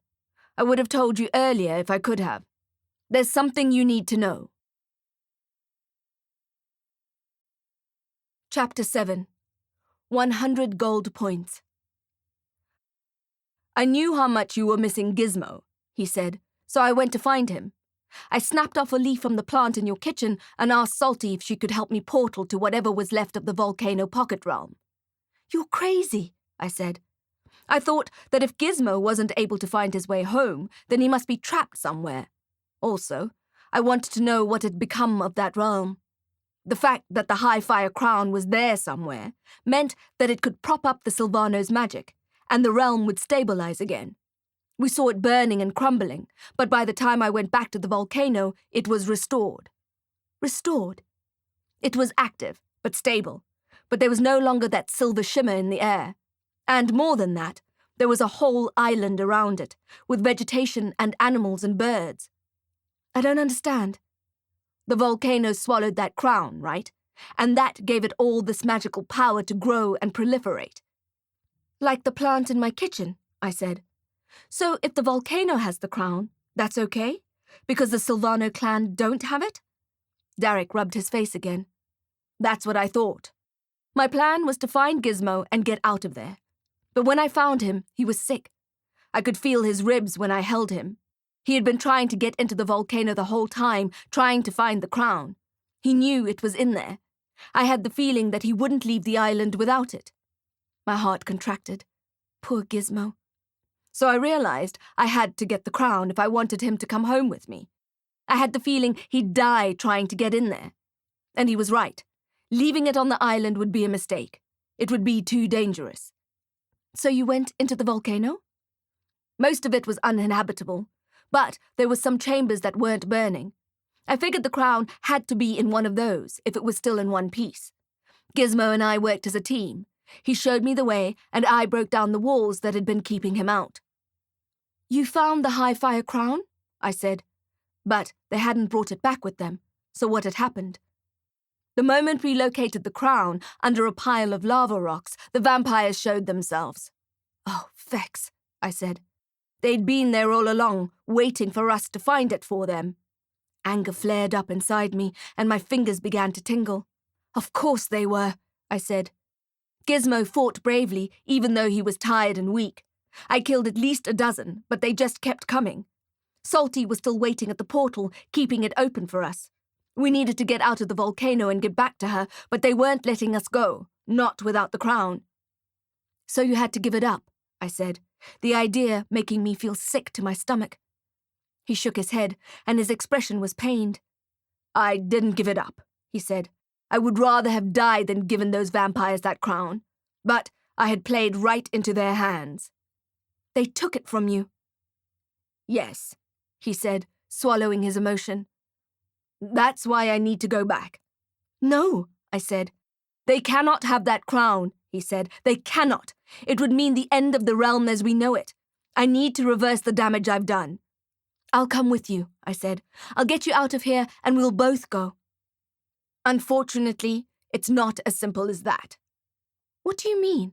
I would have told you earlier if I could have. There's something you need to know. Chapter 7. 100 gold points. I knew how much you were missing Gizmo, he said, so I went to find him. I snapped off a leaf from the plant in your kitchen and asked Salty if she could help me portal to whatever was left of the volcano pocket realm. You're crazy, I said. I thought that if Gizmo wasn't able to find his way home, then he must be trapped somewhere. Also, I wanted to know what had become of that realm. The fact that the high fire crown was there somewhere meant that it could prop up the Silvano's magic, and the realm would stabilize again. We saw it burning and crumbling, but by the time I went back to the volcano, it was restored. Restored? It was active, but stable, but there was no longer that silver shimmer in the air. And more than that, there was a whole island around it, with vegetation and animals and birds. I don't understand. The volcano swallowed that crown, right? And that gave it all this magical power to grow and proliferate. Like the plant in my kitchen, I said. So if the volcano has the crown, that's okay? Because the Silvano clan don't have it? Darick rubbed his face again. That's what I thought. My plan was to find Gizmo and get out of there. But when I found him, he was sick. I could feel his ribs when I held him. He had been trying to get into the volcano the whole time, trying to find the crown. He knew it was in there. I had the feeling that he wouldn't leave the island without it. My heart contracted. Poor Gizmo. So I realized I had to get the crown if I wanted him to come home with me. I had the feeling he'd die trying to get in there. And he was right. Leaving it on the island would be a mistake. It would be too dangerous. So you went into the volcano? Most of it was uninhabitable, but there were some chambers that weren't burning. I figured the crown had to be in one of those if it was still in one piece. Gizmo and I worked as a team. He showed me the way, and I broke down the walls that had been keeping him out. You found the high fire crown? I said. But they hadn't brought it back with them, so what had happened? The moment we located the crown under a pile of lava rocks, the vampires showed themselves. Oh, fex, I said. They'd been there all along, waiting for us to find it for them. Anger flared up inside me, and my fingers began to tingle. Of course they were, I said. Gizmo fought bravely, even though he was tired and weak. I killed at least a dozen, but they just kept coming. Salty was still waiting at the portal, keeping it open for us. We needed to get out of the volcano and get back to her, but they weren't letting us go, not without the crown. So you had to give it up, I said, the idea making me feel sick to my stomach. He shook his head, and his expression was pained. I didn't give it up, he said. I would rather have died than given those vampires that crown. But I had played right into their hands. They took it from you. Yes, he said, swallowing his emotion. That's why I need to go back. No, I said. They cannot have that crown, he said. They cannot. It would mean the end of the realm as we know it. I need to reverse the damage I've done. I'll come with you, I said. I'll get you out of here and we'll both go. Unfortunately, it's not as simple as that. What do you mean?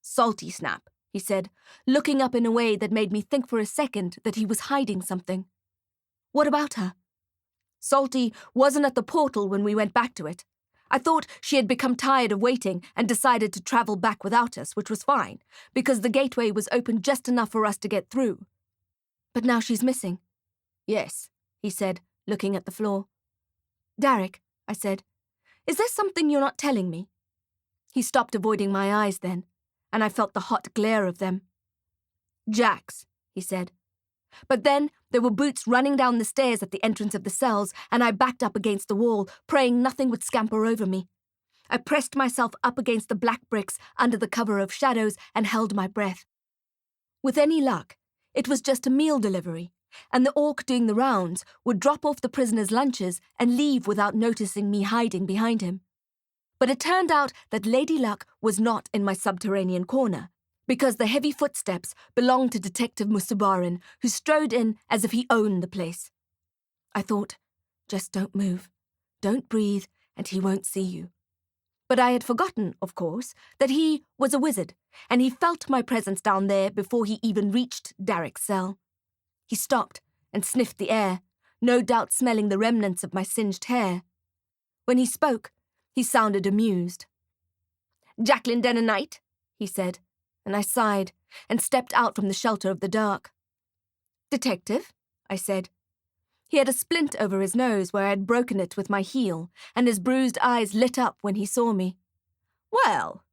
Salty snap, he said, looking up in a way that made me think for a second that he was hiding something. What about her? Salty wasn't at the portal when we went back to it. I thought she had become tired of waiting and decided to travel back without us, which was fine, because the gateway was open just enough for us to get through. But now she's missing. Yes, he said, looking at the floor. Darick, I said, is there something you're not telling me? He stopped avoiding my eyes then, and I felt the hot glare of them. Jax, he said. But then there were boots running down the stairs at the entrance of the cells, and I backed up against the wall, praying nothing would scamper over me. I pressed myself up against the black bricks under the cover of shadows and held my breath. With any luck, it was just a meal delivery, and the orc doing the rounds would drop off the prisoners' lunches and leave without noticing me hiding behind him. But it turned out that Lady Luck was not in my subterranean corner, because the heavy footsteps belonged to Detective Musabarin, who strode in as if he owned the place. I thought, just don't move. Don't breathe, and he won't see you. But I had forgotten, of course, that he was a wizard, and he felt my presence down there before he even reached Darick's cell. He stopped and sniffed the air, no doubt smelling the remnants of my singed hair. When he spoke, he sounded amused. "Jacqueline Dynamite," he said, and I sighed and stepped out from the shelter of the dark. "Detective?" I said. He had a splint over his nose where I had broken it with my heel, and his bruised eyes lit up when he saw me. "Well,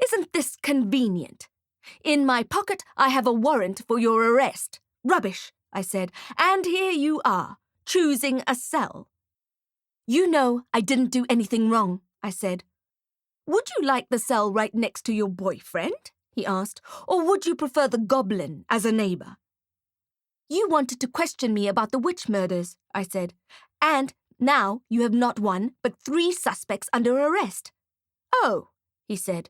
isn't this convenient? In my pocket I have a warrant for your arrest." "Rubbish," I said, "and here you are, choosing a cell." "You know I didn't do anything wrong," I said. "Would you like the cell right next to your boyfriend?" he asked, "or would you prefer the goblin as a neighbour?" "You wanted to question me about the witch murders," I said, "and now you have not one, but 3 suspects under arrest." "Oh," he said,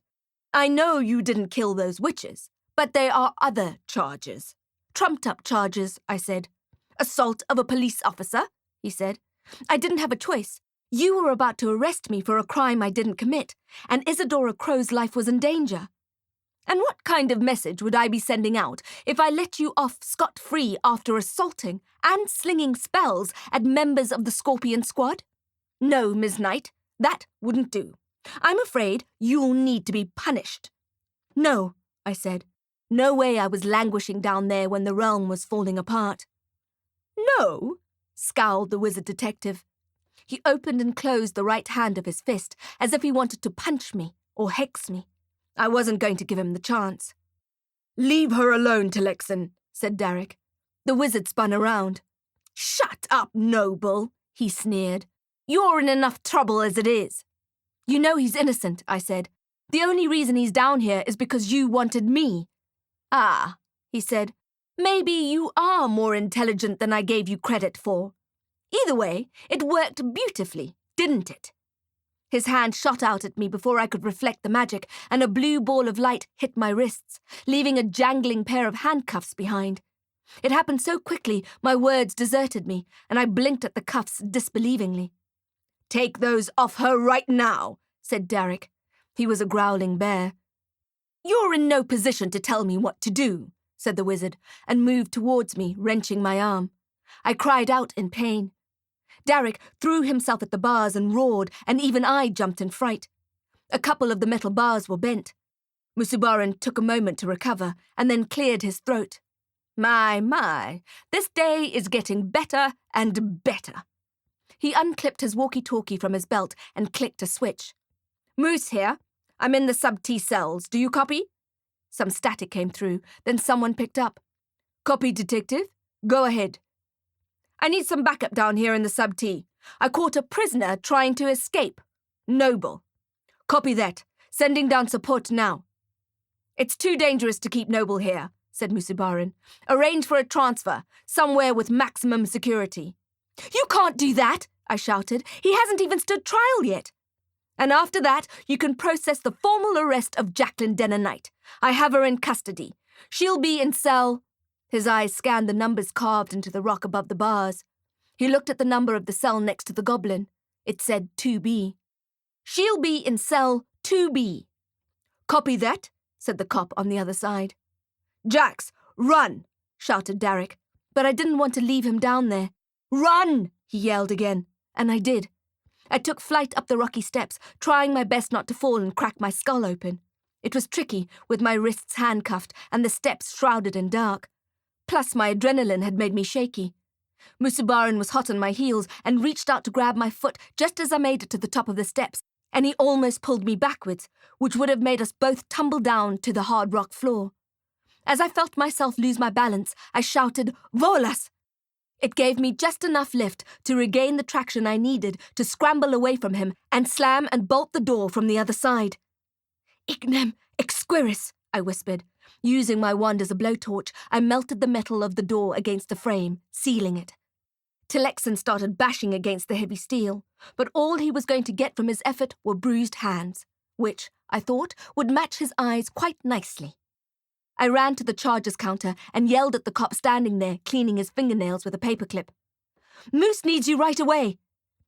"I know you didn't kill those witches, but there are other charges." "Trumped-up charges," I said. "Assault of a police officer," he said. "I didn't have a choice. You were about to arrest me for a crime I didn't commit, and Isadora Crow's life was in danger. And what kind of message would I be sending out if I let you off scot-free after assaulting and slinging spells at members of the Scorpion Squad? No, Ms. Knight, that wouldn't do. I'm afraid you'll need to be punished." "No," I said. No way I was languishing down there when the realm was falling apart. "No?" scowled the wizard detective. He opened and closed the right hand of his fist as if he wanted to punch me or hex me. I wasn't going to give him the chance. "Leave her alone, Telexan," said Darick. The wizard spun around. "Shut up, noble," he sneered. "You're in enough trouble as it is." "You know he's innocent," I said. "The only reason he's down here is because you wanted me." "Ah," he said, "maybe you are more intelligent than I gave you credit for. Either way, it worked beautifully, didn't it?" His hand shot out at me before I could reflect the magic, and a blue ball of light hit my wrists, leaving a jangling pair of handcuffs behind. It happened so quickly, my words deserted me, and I blinked at the cuffs disbelievingly. "Take those off her right now," said Darick. He was a growling bear. "You're in no position to tell me what to do," said the wizard, and moved towards me, wrenching my arm. I cried out in pain. Darick threw himself at the bars and roared, and even I jumped in fright. A couple of the metal bars were bent. Musubaran took a moment to recover, and then cleared his throat. My, this day is getting better and better." He unclipped his walkie-talkie from his belt and clicked a switch. "Moose here. I'm in the sub-T cells. Do you copy?" Some static came through, then someone picked up. "Copy, detective. Go ahead." "I need some backup down here in the sub-T. I caught a prisoner trying to escape. Noble." "Copy that. Sending down support now." "It's too dangerous to keep Noble here," said Musubaran. "Arrange for a transfer, somewhere with maximum security." "You can't do that," I shouted. "He hasn't even stood trial yet." "And after that, you can process the formal arrest of Jacqueline Dynamite. I have her in custody. She'll be in cell—" His eyes scanned the numbers carved into the rock above the bars. He looked at the number of the cell next to the goblin. It said 2B. "She'll be in cell 2B. "Copy that," said the cop on the other side. "Jax, run!" shouted Darick, but I didn't want to leave him down there. "Run!" he yelled again, and I did. I took flight up the rocky steps, trying my best not to fall and crack my skull open. It was tricky, with my wrists handcuffed and the steps shrouded in dark. Plus, my adrenaline had made me shaky. Musubaran was hot on my heels and reached out to grab my foot just as I made it to the top of the steps, and he almost pulled me backwards, which would have made us both tumble down to the hard rock floor. As I felt myself lose my balance, I shouted, "Volas!" It gave me just enough lift to regain the traction I needed to scramble away from him and slam and bolt the door from the other side. "Ignem exquiris," I whispered. Using my wand as a blowtorch, I melted the metal of the door against the frame, sealing it. Telexan started bashing against the heavy steel, but all he was going to get from his effort were bruised hands, which, I thought, would match his eyes quite nicely. I ran to the charges counter and yelled at the cop standing there, cleaning his fingernails with a paperclip. "Moose needs you right away."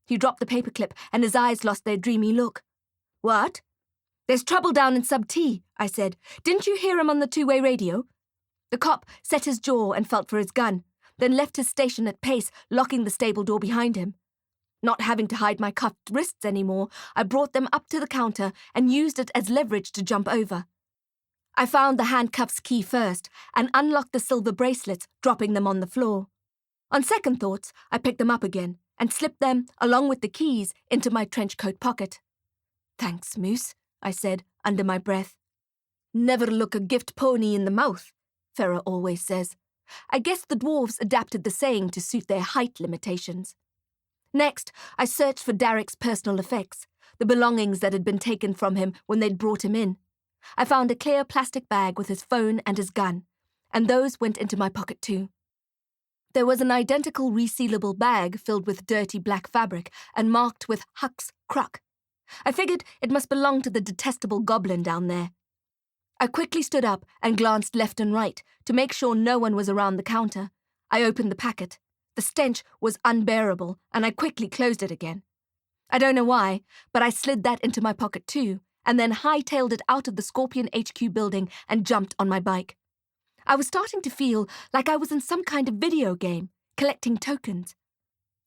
He dropped the paperclip and his eyes lost their dreamy look. What? There's trouble down in Sub T, I said. Didn't you hear him on the two-way radio? The cop set his jaw and felt for his gun, then left his station at pace, locking the stable door behind him. Not having to hide my cuffed wrists anymore, I brought them up to the counter and used it as leverage to jump over. I found the handcuffs key first and unlocked the silver bracelets, dropping them on the floor. On second thoughts, I picked them up again and slipped them, along with the keys, into my trench coat pocket. Thanks, Moose, I said, under my breath. Never look a gift pony in the mouth, Ferret always says. I guess the dwarves adapted the saying to suit their height limitations. Next, I searched for Darick's personal effects, the belongings that had been taken from him when they'd brought him in. I found a clear plastic bag with his phone and his gun, and those went into my pocket too. There was an identical resealable bag filled with dirty black fabric and marked with Huck's Crock. I figured it must belong to the detestable goblin down there. I quickly stood up and glanced left and right to make sure no one was around the counter. I opened the packet. The stench was unbearable, and I quickly closed it again. I don't know why, but I slid that into my pocket too, and then hightailed it out of the Scorpion HQ building and jumped on my bike. I was starting to feel like I was in some kind of video game, collecting tokens.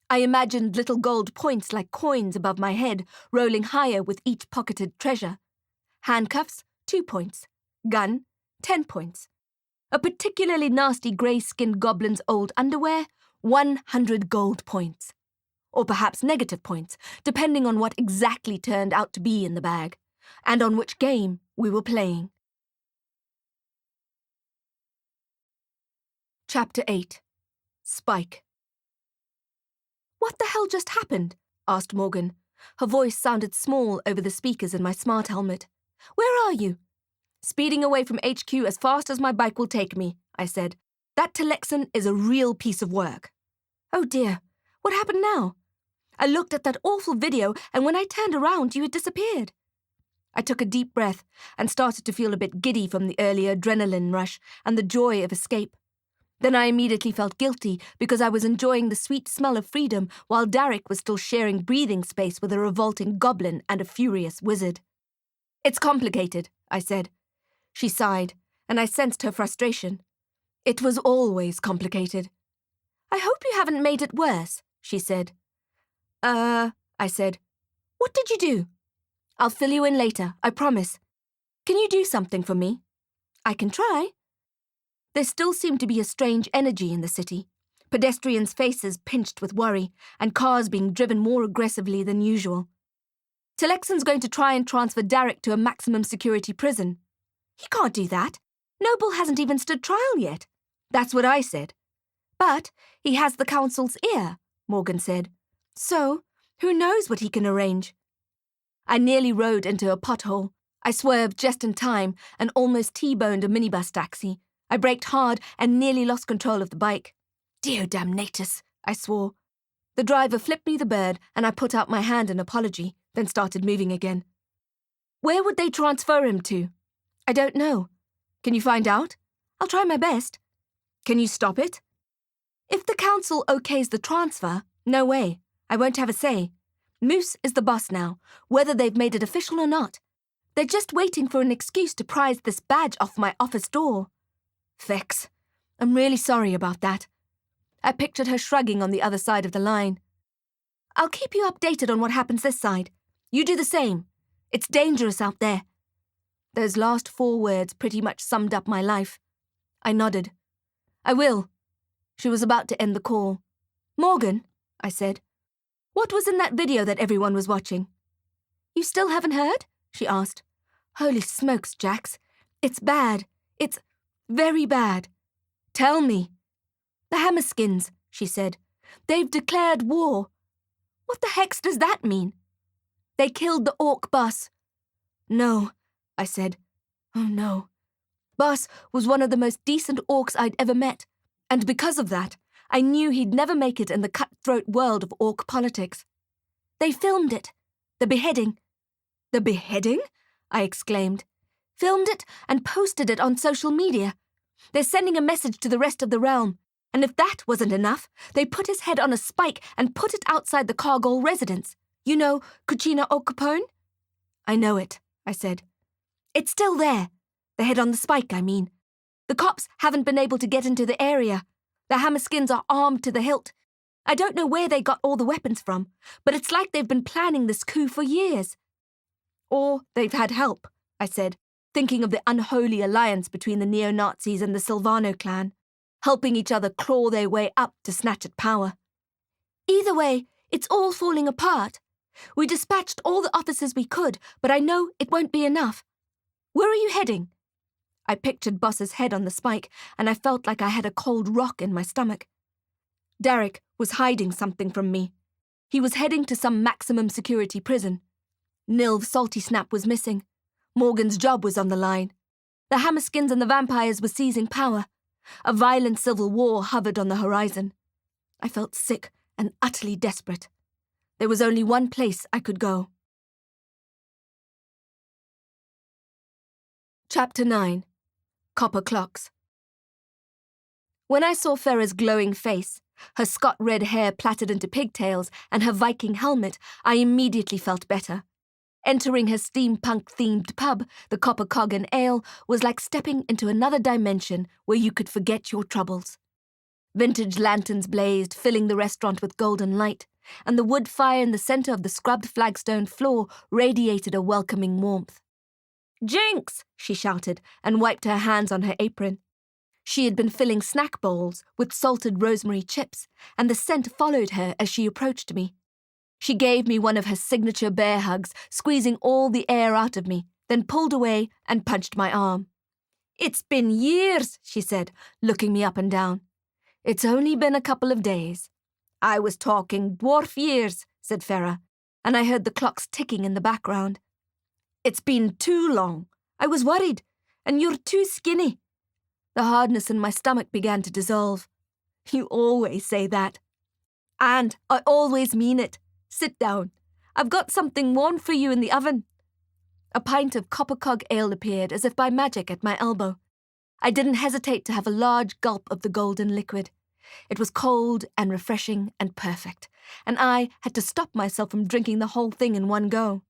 I imagined little gold points like coins above my head, rolling higher with each pocketed treasure. Handcuffs, 2 points. Gun, 10 points. A particularly nasty grey-skinned goblin's old underwear, 100 gold points. Or perhaps negative points, depending on what exactly turned out to be in the bag, and on which game we were playing. Chapter 8. Spike. What the hell just happened? Asked Morgan. Her voice sounded small over the speakers in my smart helmet. Where are you? Speeding away from HQ as fast as my bike will take me, I said. That Telexan is a real piece of work. Oh dear, what happened now? I looked at that awful video, and when I turned around, you had disappeared. I took a deep breath and started to feel a bit giddy from the early adrenaline rush and the joy of escape. Then I immediately felt guilty because I was enjoying the sweet smell of freedom while Darick was still sharing breathing space with a revolting goblin and a furious wizard. It's complicated, I said. She sighed, and I sensed her frustration. It was always complicated. I hope you haven't made it worse, she said. I said. What did you do? I'll fill you in later, I promise. Can you do something for me? I can try. There still seemed to be a strange energy in the city, pedestrians' faces pinched with worry, and cars being driven more aggressively than usual. Telexan's going to try and transfer Darick to a maximum security prison. He can't do that. Noble hasn't even stood trial yet. That's what I said. But he has the council's ear, Morgan said. So, who knows what he can arrange? I nearly rode into a pothole. I swerved just in time and almost T-boned a minibus taxi. I braked hard and nearly lost control of the bike. Dear damnatus, I swore. The driver flipped me the bird and I put out my hand in apology, then started moving again. Where would they transfer him to? I don't know. Can you find out? I'll try my best. Can you stop it? If the council okays the transfer, no way. I won't have a say. Moose is the boss now, whether they've made it official or not. They're just waiting for an excuse to prise this badge off my office door. Fex. I'm really sorry about that. I pictured her shrugging on the other side of the line. I'll keep you updated on what happens this side. You do the same. It's dangerous out there. Those last 4 words pretty much summed up my life. I nodded. I will. She was about to end the call. Morgan, I said. What was in that video that everyone was watching? You still haven't heard? She asked. Holy smokes, Jax. It's bad. It's very bad. Tell me. The Hammerskins, she said. They've declared war. What the heck does that mean? They killed the orc boss. No, I said. Oh no. Boss was one of the most decent orcs I'd ever met, and because of that, I knew he'd never make it in the cutthroat world of orc politics. They filmed it. The beheading. The beheading? I exclaimed. Filmed it and posted it on social media. They're sending a message to the rest of the realm. And if that wasn't enough, they put his head on a spike and put it outside the Cargol residence. You know, Cucina o Capone? I know it, I said. It's still there. The head on the spike, I mean. The cops haven't been able to get into the area. The Hammerskins are armed to the hilt. I don't know where they got all the weapons from, but it's like they've been planning this coup for years. Or they've had help, I said, thinking of the unholy alliance between the neo-Nazis and the Silvano clan, helping each other claw their way up to snatch at power. Either way, it's all falling apart. We dispatched all the officers we could, but I know it won't be enough. Where are you heading? I pictured Boss's head on the spike, and I felt like I had a cold rock in my stomach. Darick was hiding something from me. He was heading to some maximum security prison. Nilv's salty snap was missing. Morgan's job was on the line. The Hammerskins and the vampires were seizing power. A violent civil war hovered on the horizon. I felt sick and utterly desperate. There was only one place I could go. Chapter 9. Copper Clocks. When I saw Farah's glowing face, her Scot-red hair plaited into pigtails, and her Viking helmet, I immediately felt better. Entering her steampunk-themed pub, the Copper Cog and Ale, was like stepping into another dimension where you could forget your troubles. Vintage lanterns blazed, filling the restaurant with golden light, and the wood fire in the centre of the scrubbed flagstone floor radiated a welcoming warmth. "Jinx!" she shouted, and wiped her hands on her apron. She had been filling snack bowls with salted rosemary chips, and the scent followed her as she approached me. She gave me one of her signature bear hugs, squeezing all the air out of me, then pulled away and punched my arm. "It's been years," she said, looking me up and down. "It's only been a couple of days." "I was talking dwarf years," said Farah, and I heard the clocks ticking in the background. "It's been too long. I was worried, and you're too skinny." The hardness in my stomach began to dissolve. "You always say that." "And I always mean it. Sit down. I've got something warm for you in the oven." A pint of Copper Cog ale appeared as if by magic at my elbow. I didn't hesitate to have a large gulp of the golden liquid. It was cold and refreshing and perfect, and I had to stop myself from drinking the whole thing in one go.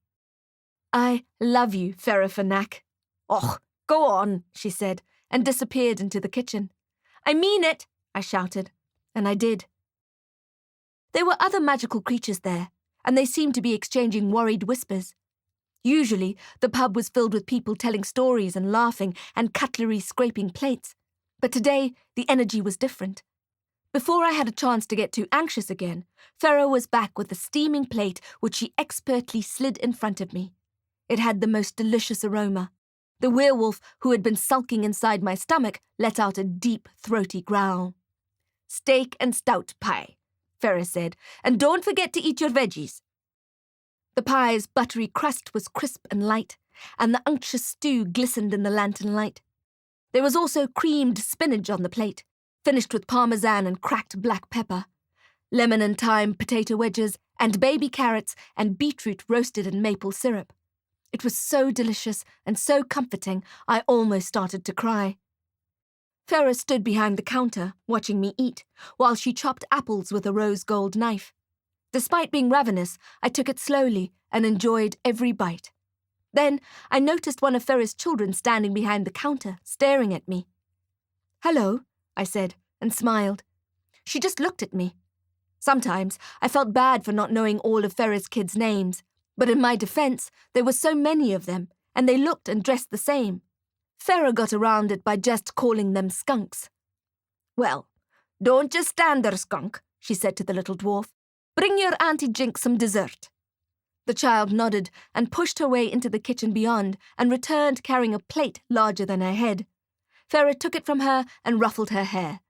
"I love you, Farah Fanak." "Och, go on," she said, and disappeared into the kitchen. "I mean it," I shouted, and I did. There were other magical creatures there, and they seemed to be exchanging worried whispers. Usually, the pub was filled with people telling stories and laughing and cutlery scraping plates, but today the energy was different. Before I had a chance to get too anxious again, Farah was back with a steaming plate which she expertly slid in front of me. It had the most delicious aroma. The werewolf who had been sulking inside my stomach let out a deep, throaty growl. "Steak and stout pie," Farah said, "and don't forget to eat your veggies." The pie's buttery crust was crisp and light, and the unctuous stew glistened in the lantern light. There was also creamed spinach on the plate, finished with parmesan and cracked black pepper, lemon and thyme potato wedges, and baby carrots and beetroot roasted in maple syrup. It was so delicious and so comforting, I almost started to cry. Farah stood behind the counter, watching me eat, while she chopped apples with a rose gold knife. Despite being ravenous, I took it slowly and enjoyed every bite. Then I noticed one of Farah's children standing behind the counter, staring at me. "Hello," I said, and smiled. She just looked at me. Sometimes I felt bad for not knowing all of Farah's kids' names, but in my defense, there were so many of them, and they looked and dressed the same. Farah got around it by just calling them skunks. "Well, don't just stand there, skunk," she said to the little dwarf. "Bring your Auntie Jinx some dessert." The child nodded and pushed her way into the kitchen beyond and returned carrying a plate larger than her head. Farah took it from her and ruffled her hair.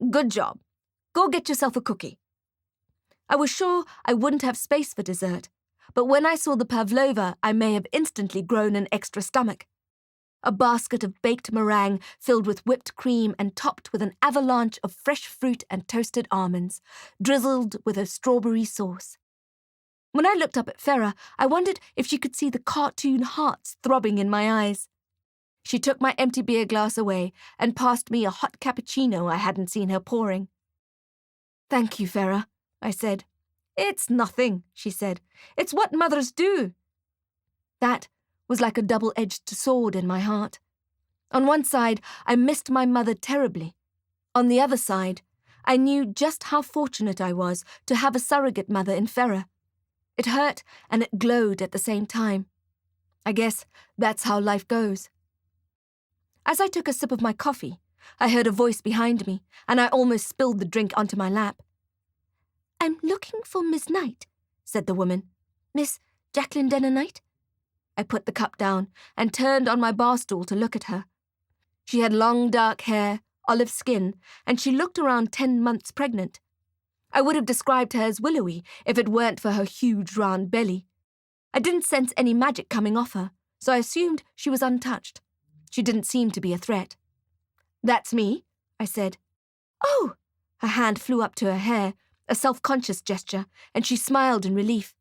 "Good job. Go get yourself a cookie." I was sure I wouldn't have space for dessert, but when I saw the pavlova, I may have instantly grown an extra stomach. A basket of baked meringue filled with whipped cream and topped with an avalanche of fresh fruit and toasted almonds, drizzled with a strawberry sauce. When I looked up at Farah, I wondered if she could see the cartoon hearts throbbing in my eyes. She took my empty beer glass away and passed me a hot cappuccino I hadn't seen her pouring. "Thank you, Farah," I said. "It's nothing," she said. "It's what mothers do." That was like a double-edged sword in my heart. On one side, I missed my mother terribly. On the other side, I knew just how fortunate I was to have a surrogate mother in Farah. It hurt and it glowed at the same time. I guess that's how life goes. As I took a sip of my coffee, I heard a voice behind me, and I almost spilled the drink onto my lap. "I'm looking for Miss Knight," said the woman. "Miss Jacqueline Denner Knight?" I put the cup down and turned on my bar stool to look at her. She had long dark hair, olive skin, and she looked around 10 months pregnant. I would have described her as willowy if it weren't for her huge round belly. I didn't sense any magic coming off her, so I assumed she was untouched. She didn't seem to be a threat. "That's me," I said. "Oh!" Her hand flew up to her hair, a self-conscious gesture, and she smiled in relief.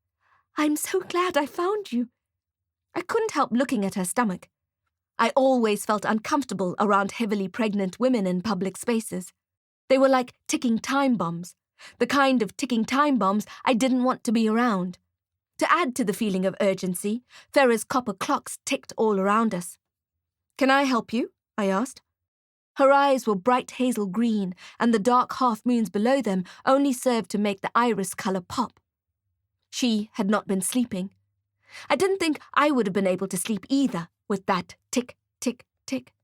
"I'm so glad I found you." I couldn't help looking at her stomach. I always felt uncomfortable around heavily pregnant women in public spaces. They were like ticking time bombs, the kind of ticking time bombs I didn't want to be around. To add to the feeling of urgency, Farah's copper clocks ticked all around us. "Can I help you?" I asked. Her eyes were bright hazel green, and the dark half-moons below them only served to make the iris colour pop. She had not been sleeping. I didn't think I would have been able to sleep either, with that tick, tick, tick.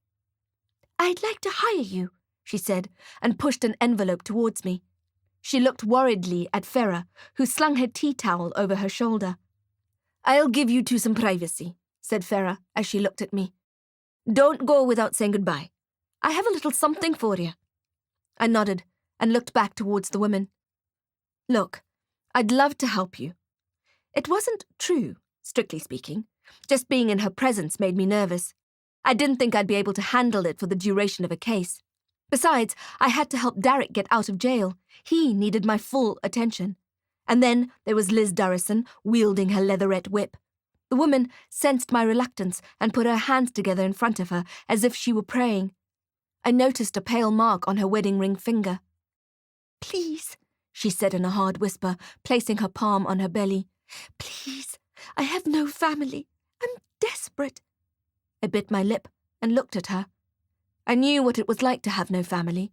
"I'd like to hire you," she said, and pushed an envelope towards me. She looked worriedly at Farah, who slung her tea towel over her shoulder. "I'll give you two some privacy," said Farah as she looked at me. "Don't go without saying goodbye. I have a little something for you." I nodded and looked back towards the woman. "Look, I'd love to help you." It wasn't true, strictly speaking. Just being in her presence made me nervous. I didn't think I'd be able to handle it for the duration of a case. Besides, I had to help Darick get out of jail. He needed my full attention. And then there was Liz Durrison, wielding her leatherette whip. The woman sensed my reluctance and put her hands together in front of her as if she were praying. I noticed a pale mark on her wedding ring finger. "Please," she said in a hard whisper, placing her palm on her belly. "Please, I have no family. I'm desperate." I bit my lip and looked at her. I knew what it was like to have no family.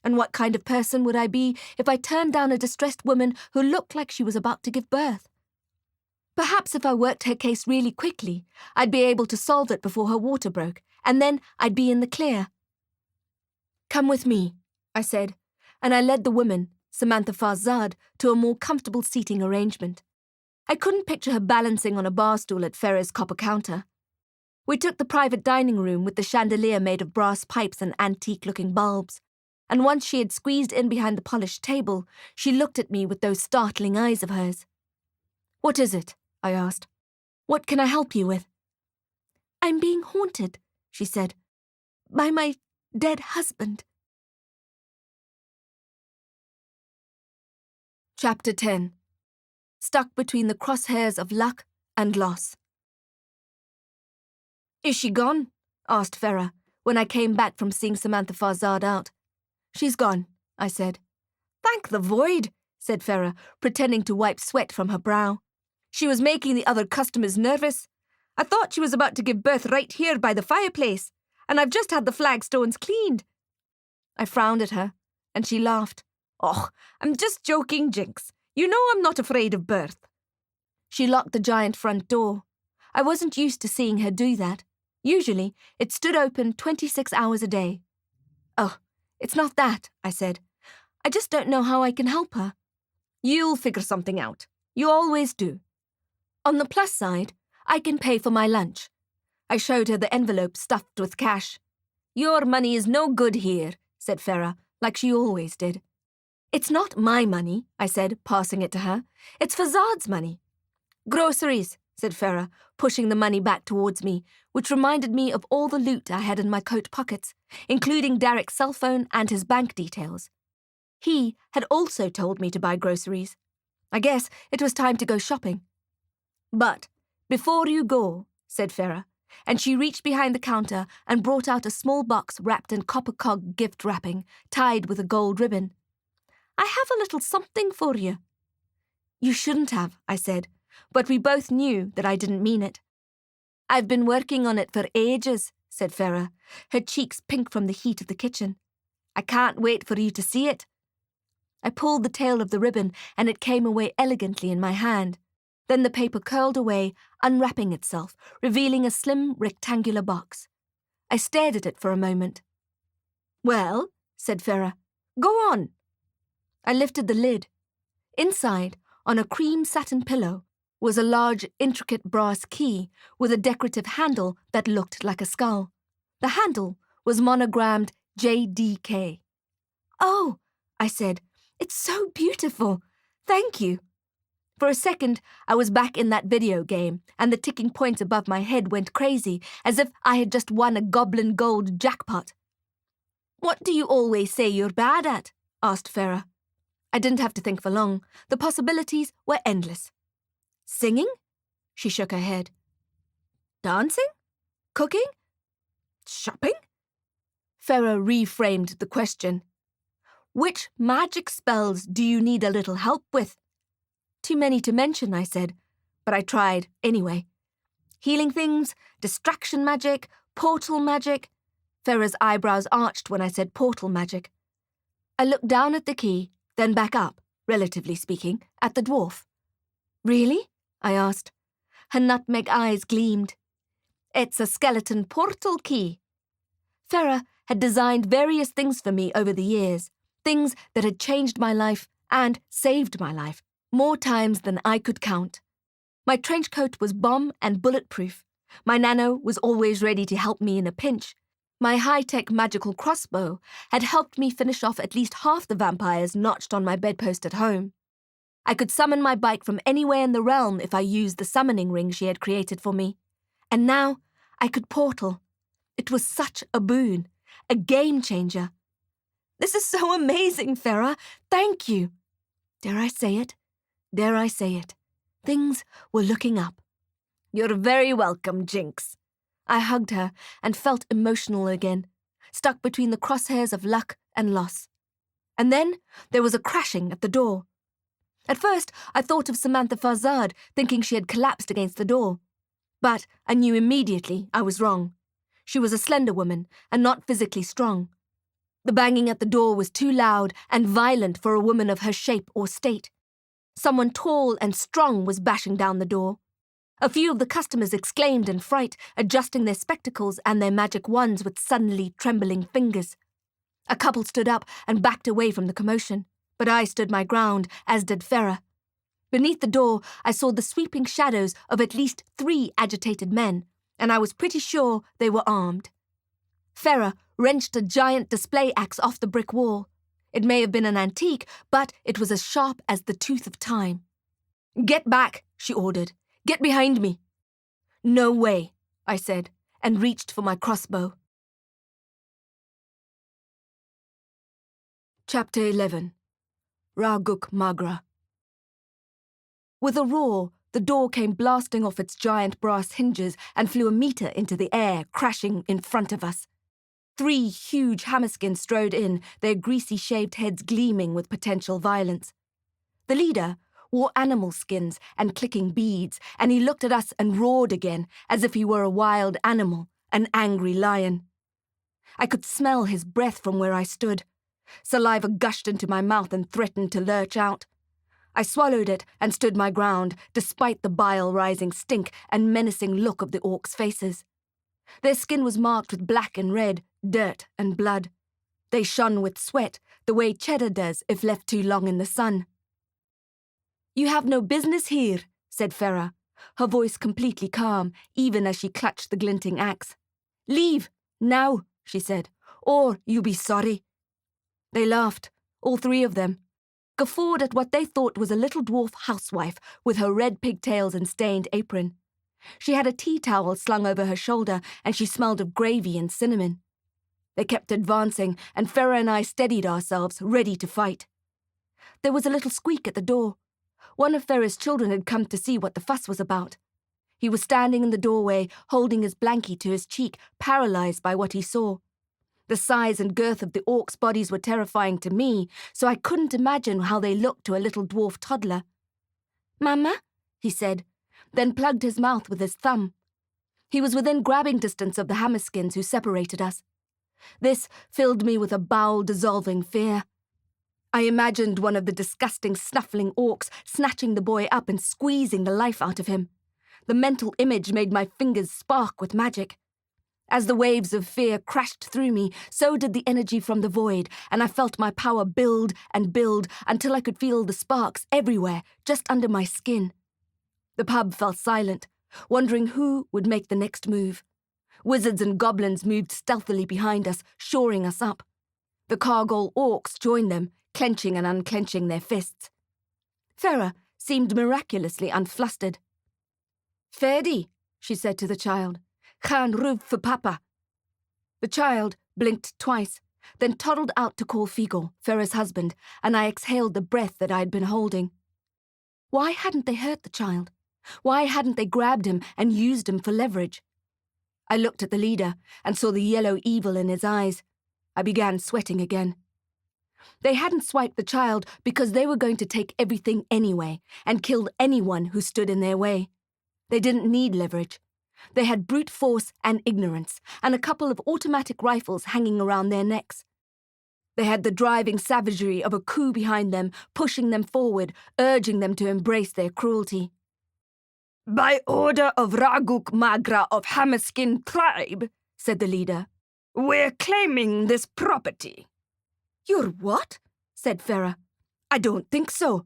And what kind of person would I be if I turned down a distressed woman who looked like she was about to give birth? Perhaps if I worked her case really quickly, I'd be able to solve it before her water broke, and then I'd be in the clear. "Come with me," I said, and I led the woman, Samantha Farzad, to a more comfortable seating arrangement. I couldn't picture her balancing on a bar stool at Farah's copper counter. We took the private dining room with the chandelier made of brass pipes and antique-looking bulbs, and once she had squeezed in behind the polished table, she looked at me with those startling eyes of hers. "What is it?" I asked. "What can I help you with?" "I'm being haunted," she said, "by my dead husband." Chapter 10. Stuck between the crosshairs of luck and loss. "Is she gone?" asked Farah, when I came back from seeing Samantha Farzad out. "She's gone," I said. "Thank the void," said Farah, pretending to wipe sweat from her brow. "She was making the other customers nervous. I thought she was about to give birth right here by the fireplace, and I've just had the flagstones cleaned." I frowned at her, and she laughed. "Oh, I'm just joking, Jinx. You know I'm not afraid of birth." She locked the giant front door. I wasn't used to seeing her do that. Usually, it stood open 26 hours a day. "Oh, it's not that," I said. "I just don't know how I can help her." "You'll figure something out. You always do. On the plus side, I can pay for my lunch." I showed her the envelope stuffed with cash. "Your money is no good here," said Farah, like she always did. "It's not my money," I said, passing it to her. "It's Fazad's money." "Groceries," said Farah, pushing the money back towards me, which reminded me of all the loot I had in my coat pockets, including Darick's cell phone and his bank details. He had also told me to buy groceries. I guess it was time to go shopping. "But before you go," said Farah, and she reached behind the counter and brought out a small box wrapped in copper cog gift wrapping, tied with a gold ribbon. "I have a little something for you." "You shouldn't have," I said, but we both knew that I didn't mean it. "I've been working on it for ages," said Farah, her cheeks pink from the heat of the kitchen. "I can't wait for you to see it." I pulled the tail of the ribbon and it came away elegantly in my hand. Then the paper curled away, unwrapping itself, revealing a slim rectangular box. I stared at it for a moment. "Well," said Farah, "go on." I lifted the lid. Inside, on a cream satin pillow, was a large, intricate brass key with a decorative handle that looked like a skull. The handle was monogrammed JDK. "Oh," I said, "it's so beautiful. Thank you." For a second, I was back in that video game, and the ticking points above my head went crazy, as if I had just won a goblin gold jackpot. "What do you always say you're bad at?" asked Farah. I didn't have to think for long. The possibilities were endless. "Singing?" She shook her head. "Dancing? Cooking? Shopping?" Farah reframed the question. "Which magic spells do you need a little help with?" "Too many to mention," I said, but I tried anyway. "Healing things, distraction magic, portal magic." Farah's eyebrows arched when I said portal magic. I looked down at the key, then back up, relatively speaking, at the dwarf. "Really?" I asked. Her nutmeg eyes gleamed. "It's a skeleton portal key." Farah had designed various things for me over the years, things that had changed my life and saved my life, more times than I could count. My trench coat was bomb and bulletproof. My nano was always ready to help me in a pinch. My high-tech magical crossbow had helped me finish off at least half the vampires notched on my bedpost at home. I could summon my bike from anywhere in the realm if I used the summoning ring she had created for me. And now I could portal. It was such a boon, a game-changer. "This is so amazing, Farah. Thank you." Dare I say it? Dare I say it? Things were looking up. "You're very welcome, Jinx." I hugged her and felt emotional again, stuck between the crosshairs of luck and loss. And then there was a crashing at the door. At first, I thought of Samantha Farzad, thinking she had collapsed against the door. But I knew immediately I was wrong. She was a slender woman and not physically strong. The banging at the door was too loud and violent for a woman of her shape or state. Someone tall and strong was bashing down the door. A few of the customers exclaimed in fright, adjusting their spectacles and their magic wands with suddenly trembling fingers. A couple stood up and backed away from the commotion, but I stood my ground, as did Farah. Beneath the door, I saw the sweeping shadows of at least 3 agitated men, and I was pretty sure they were armed. Farah wrenched a giant display axe off the brick wall. It may have been an antique, but it was as sharp as the tooth of time. "Get back," she ordered. "Get behind me." "No way," I said, and reached for my crossbow. Chapter 11. Raguk Magra. With a roar, the door came blasting off its giant brass hinges and flew a meter into the air, crashing in front of us. 3 huge hammerskins strode in, their greasy shaved heads gleaming with potential violence. The leader wore animal skins and clicking beads, and he looked at us and roared again, as if he were a wild animal, an angry lion. I could smell his breath from where I stood. Saliva gushed into my mouth and threatened to lurch out. I swallowed it and stood my ground, despite the bile-rising stink and menacing look of the orcs' faces. Their skin was marked with black and red, dirt and blood. They shone with sweat, the way cheddar does if left too long in the sun. "You have no business here," said Farah, her voice completely calm, even as she clutched the glinting axe. "Leave, now," she said, "or you be sorry." They laughed, all 3 of them, guffawed at what they thought was a little dwarf housewife with her red pigtails and stained apron. She had a tea towel slung over her shoulder, and she smelled of gravy and cinnamon. They kept advancing, and Farah and I steadied ourselves, ready to fight. There was a little squeak at the door. One of Farah's children had come to see what the fuss was about. He was standing in the doorway, holding his blankie to his cheek, paralyzed by what he saw. The size and girth of the orcs' bodies were terrifying to me, so I couldn't imagine how they looked to a little dwarf toddler. "Mama?" he said, then plugged his mouth with his thumb. He was within grabbing distance of the hammerskins who separated us. This filled me with a bowel-dissolving fear. I imagined one of the disgusting, snuffling orcs snatching the boy up and squeezing the life out of him. The mental image made my fingers spark with magic. As the waves of fear crashed through me, so did the energy from the void, and I felt my power build and build until I could feel the sparks everywhere, just under my skin. The pub fell silent, wondering who would make the next move. Wizards and goblins moved stealthily behind us, shoring us up. The Cargol orcs joined them, clenching and unclenching their fists. Farah seemed miraculously unflustered. "Ferdy," she said to the child. "Gaan roep for Papa." The child blinked twice, then toddled out to call Fiegel, Farah's husband, and I exhaled the breath that I had been holding. Why hadn't they hurt the child? Why hadn't they grabbed him and used him for leverage? I looked at the leader and saw the yellow evil in his eyes. I began sweating again. They hadn't swiped the child because they were going to take everything anyway and kill anyone who stood in their way. They didn't need leverage. They had brute force and ignorance, and a couple of automatic rifles hanging around their necks. They had the driving savagery of a coup behind them, pushing them forward, urging them to embrace their cruelty. "By order of Raguk Magra of Hammerskin tribe," said the leader, "we're claiming this property." "You're what?" said Farah. "I don't think so."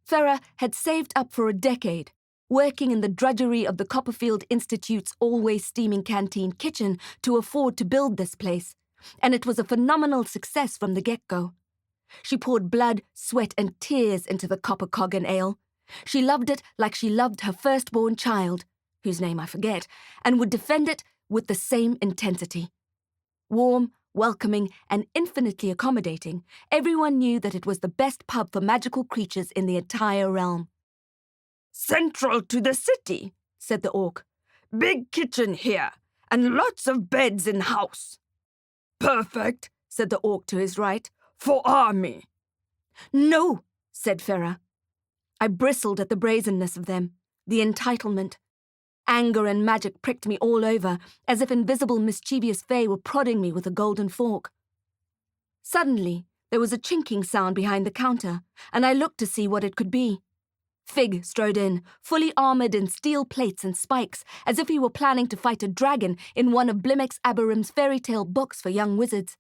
Farah had saved up for a decade, working in the drudgery of the Copperfield Institute's always steaming canteen kitchen to afford to build this place, and it was a phenomenal success from the get-go. She poured blood, sweat, and tears into the copper cog and ale. She loved it like she loved her firstborn child, whose name I forget, and would defend it with the same intensity. Warm, welcoming, and infinitely accommodating, everyone knew that it was the best pub for magical creatures in the entire realm. "Central to the city," said the orc. "Big kitchen here, and lots of beds in house." "Perfect," said the orc to his right, "for army." "No," said Farah. I bristled at the brazenness of them, the entitlement. Anger and magic pricked me all over, as if invisible mischievous fae were prodding me with a golden fork. Suddenly, there was a chinking sound behind the counter, and I looked to see what it could be. Fig strode in, fully armoured in steel plates and spikes, as if he were planning to fight a dragon in one of Blimex Aberim's fairy tale books for young wizards.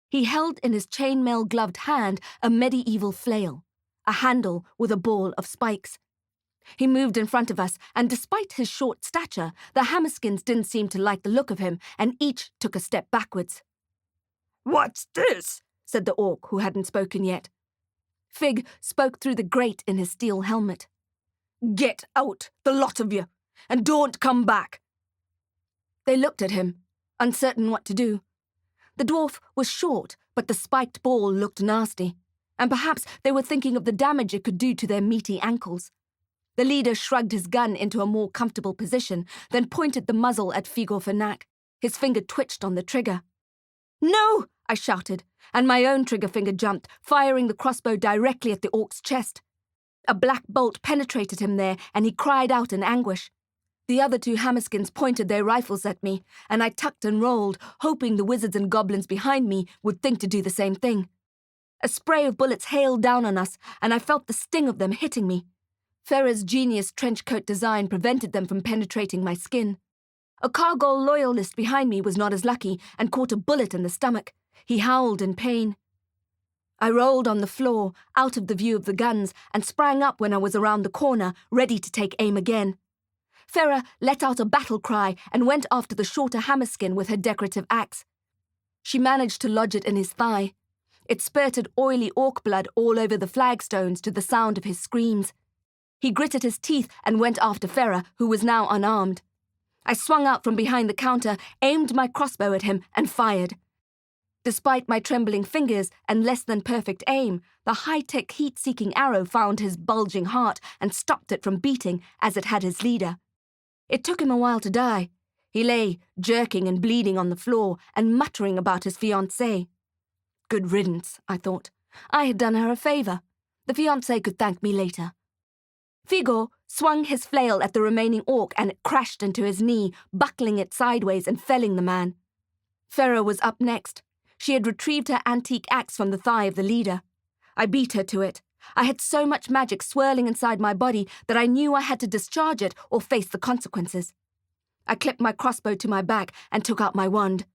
He held in his chainmail-gloved hand a medieval flail, a handle with a ball of spikes. He moved in front of us, and despite his short stature, the Hammerskins didn't seem to like the look of him, and each took a step backwards. "What's this?" said the orc, who hadn't spoken yet. Fig spoke through the grate in his steel helmet. "Get out, the lot of you, and don't come back." They looked at him, uncertain what to do. The dwarf was short, but the spiked ball looked nasty, and perhaps they were thinking of the damage it could do to their meaty ankles. The leader shrugged his gun into a more comfortable position, then pointed the muzzle at Figo Fernac. His finger twitched on the trigger. "No!" I shouted, and my own trigger finger jumped, firing the crossbow directly at the orc's chest. A black bolt penetrated him there, and he cried out in anguish. The other two Hammerskins pointed their rifles at me, and I tucked and rolled, hoping the wizards and goblins behind me would think to do the same thing. A spray of bullets hailed down on us, and I felt the sting of them hitting me. Farah's genius trenchcoat design prevented them from penetrating my skin. A Cargol loyalist behind me was not as lucky and caught a bullet in the stomach. He howled in pain. I rolled on the floor, out of the view of the guns, and sprang up when I was around the corner, ready to take aim again. Farah let out a battle cry and went after the shorter Hammerskin with her decorative axe. She managed to lodge it in his thigh. It spurted oily orc blood all over the flagstones to the sound of his screams. He gritted his teeth and went after Farah, who was now unarmed. I swung out from behind the counter, aimed my crossbow at him, and fired. Despite my trembling fingers and less than perfect aim, the high-tech heat-seeking arrow found his bulging heart and stopped it from beating as it had his leader. It took him a while to die. He lay, jerking and bleeding on the floor and muttering about his fiancée. Good riddance, I thought. I had done her a favour. The fiancé could thank me later. Figo swung his flail at the remaining orc and it crashed into his knee, buckling it sideways and felling the man. Ferret was up next. She had retrieved her antique axe from the thigh of the leader. I beat her to it. I had so much magic swirling inside my body that I knew I had to discharge it or face the consequences. I clipped my crossbow to my back and took out my wand.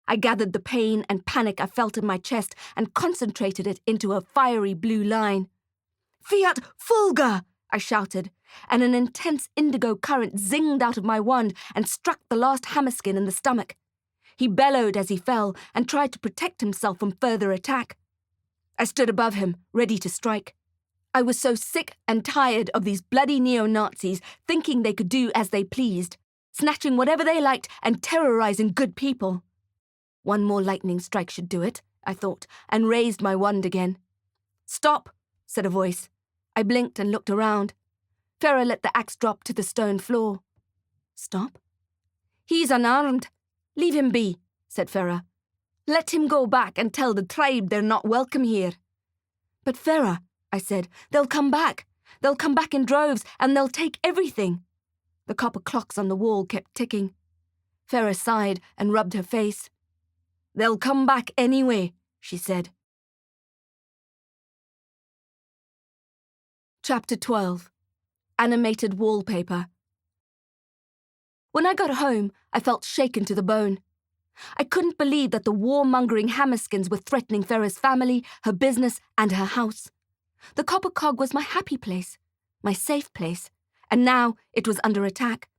I gathered the pain and panic I felt in my chest and concentrated it into a fiery blue line. "Fiat Fulgur!" I shouted, and an intense indigo current zinged out of my wand and struck the last hammerskin in the stomach. He bellowed as he fell and tried to protect himself from further attack. I stood above him, ready to strike. I was so sick and tired of these bloody neo-Nazis thinking they could do as they pleased, snatching whatever they liked and terrorizing good people. One more lightning strike should do it, I thought, and raised my wand again. "Stop," said a voice. I blinked and looked around. Ferret let the axe drop to the stone floor. Stop? "He's unarmed. Leave him be," said Ferret. "Let him go back and tell the tribe they're not welcome here." "But Ferret," I said, "they'll come back. They'll come back in droves and they'll take everything." The copper clocks on the wall kept ticking. Ferret sighed and rubbed her face. "They'll come back anyway," she said. Chapter 12. Animated Wallpaper. When I got home, I felt shaken to the bone. I couldn't believe that the warmongering Hammerskins were threatening Ferret's family, her business, and her house. The copper cog was my happy place, my safe place, and now it was under attack.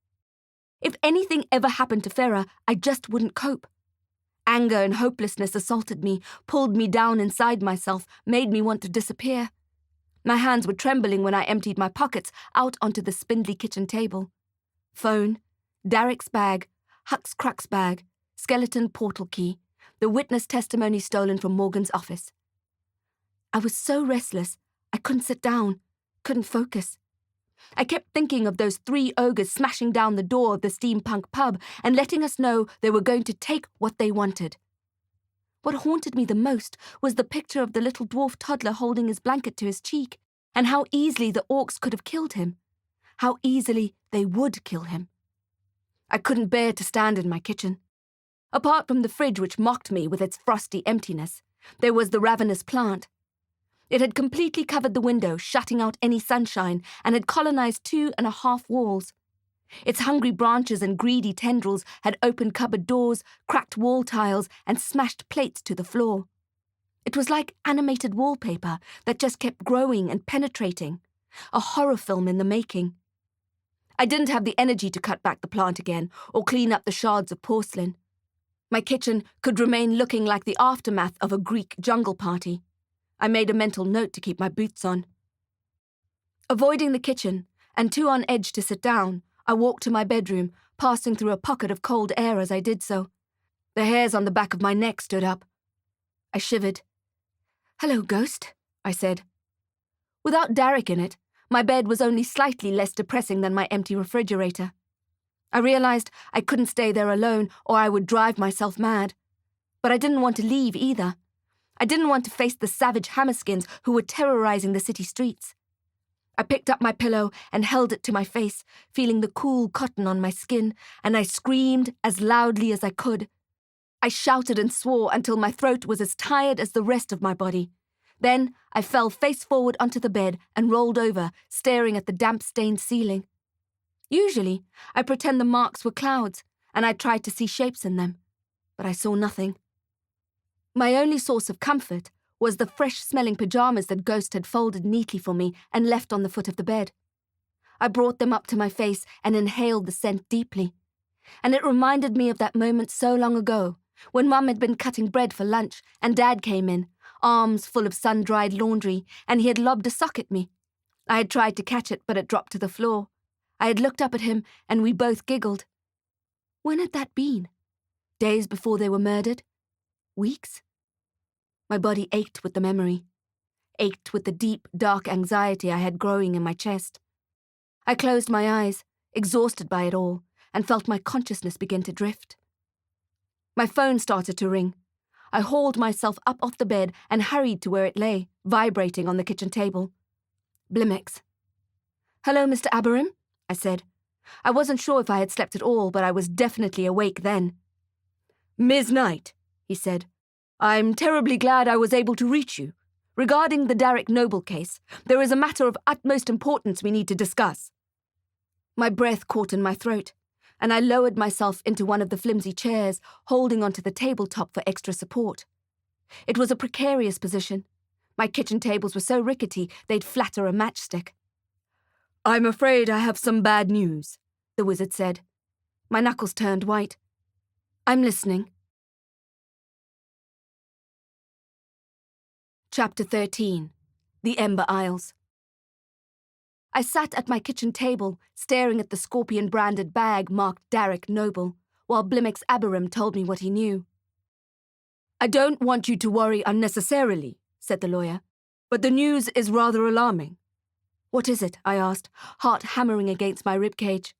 If anything ever happened to Ferret, I just wouldn't cope. Anger and hopelessness assaulted me, pulled me down inside myself, made me want to disappear. My hands were trembling when I emptied my pockets out onto the spindly kitchen table. Phone, Darick's bag, Huck's Crux bag, skeleton portal key, the witness testimony stolen from Morgan's office. I was so restless, I couldn't sit down, couldn't focus. I kept thinking of those 3 ogres smashing down the door of the steampunk pub and letting us know they were going to take what they wanted. What haunted me the most was the picture of the little dwarf toddler holding his blanket to his cheek, and how easily the orcs could have killed him. How easily they would kill him. I couldn't bear to stand in my kitchen. Apart from the fridge which mocked me with its frosty emptiness, there was the ravenous plant. It had completely covered the window, shutting out any sunshine, and had colonized 2.5 walls. Its hungry branches and greedy tendrils had opened cupboard doors, cracked wall tiles, and smashed plates to the floor. It was like animated wallpaper that just kept growing and penetrating, a horror film in the making. I didn't have the energy to cut back the plant again or clean up the shards of porcelain. My kitchen could remain looking like the aftermath of a Greek jungle party. I made a mental note to keep my boots on. Avoiding the kitchen, and too on edge to sit down, I walked to my bedroom, passing through a pocket of cold air as I did so. The hairs on the back of my neck stood up. I shivered. "Hello, ghost," I said. Without Darick in it, my bed was only slightly less depressing than my empty refrigerator. I realized I couldn't stay there alone or I would drive myself mad. But I didn't want to leave either. I didn't want to face the savage Hammerskins who were terrorizing the city streets. I picked up my pillow and held it to my face, feeling the cool cotton on my skin, and I screamed as loudly as I could. I shouted and swore until my throat was as tired as the rest of my body. Then I fell face forward onto the bed and rolled over, staring at the damp-stained ceiling. Usually, I pretend the marks were clouds, and I tried to see shapes in them, but I saw nothing. My only source of comfort was the fresh-smelling pajamas that Ghost had folded neatly for me and left on the foot of the bed. I brought them up to my face and inhaled the scent deeply. And it reminded me of that moment so long ago, when Mum had been cutting bread for lunch and Dad came in, arms full of sun-dried laundry, and he had lobbed a sock at me. I had tried to catch it, but it dropped to the floor. I had looked up at him, and we both giggled. When had that been? Days before they were murdered? Weeks? My body ached with the memory, ached with the deep, dark anxiety I had growing in my chest. I closed my eyes, exhausted by it all, and felt my consciousness begin to drift. My phone started to ring. I hauled myself up off the bed and hurried to where it lay, vibrating on the kitchen table. Blimix. "Hello, Mr. Aberim," I said. I wasn't sure if I had slept at all, but I was definitely awake then. "Ms. Knight," he said, "I'm terribly glad I was able to reach you. Regarding the Darick Noble case, there is a matter of utmost importance we need to discuss." My breath caught in my throat, and I lowered myself into one of the flimsy chairs, holding onto the tabletop for extra support. It was a precarious position. My kitchen tables were so rickety they'd flatter a matchstick. "I'm afraid I have some bad news," the wizard said. My knuckles turned white. "I'm listening." Chapter 13. The Ember Isles. I sat at my kitchen table, staring at the scorpion-branded bag marked Darick Noble, while Blimix Aberim told me what he knew. "I don't want you to worry unnecessarily," said the lawyer, "but the news is rather alarming." "What is it?" I asked, heart hammering against my ribcage.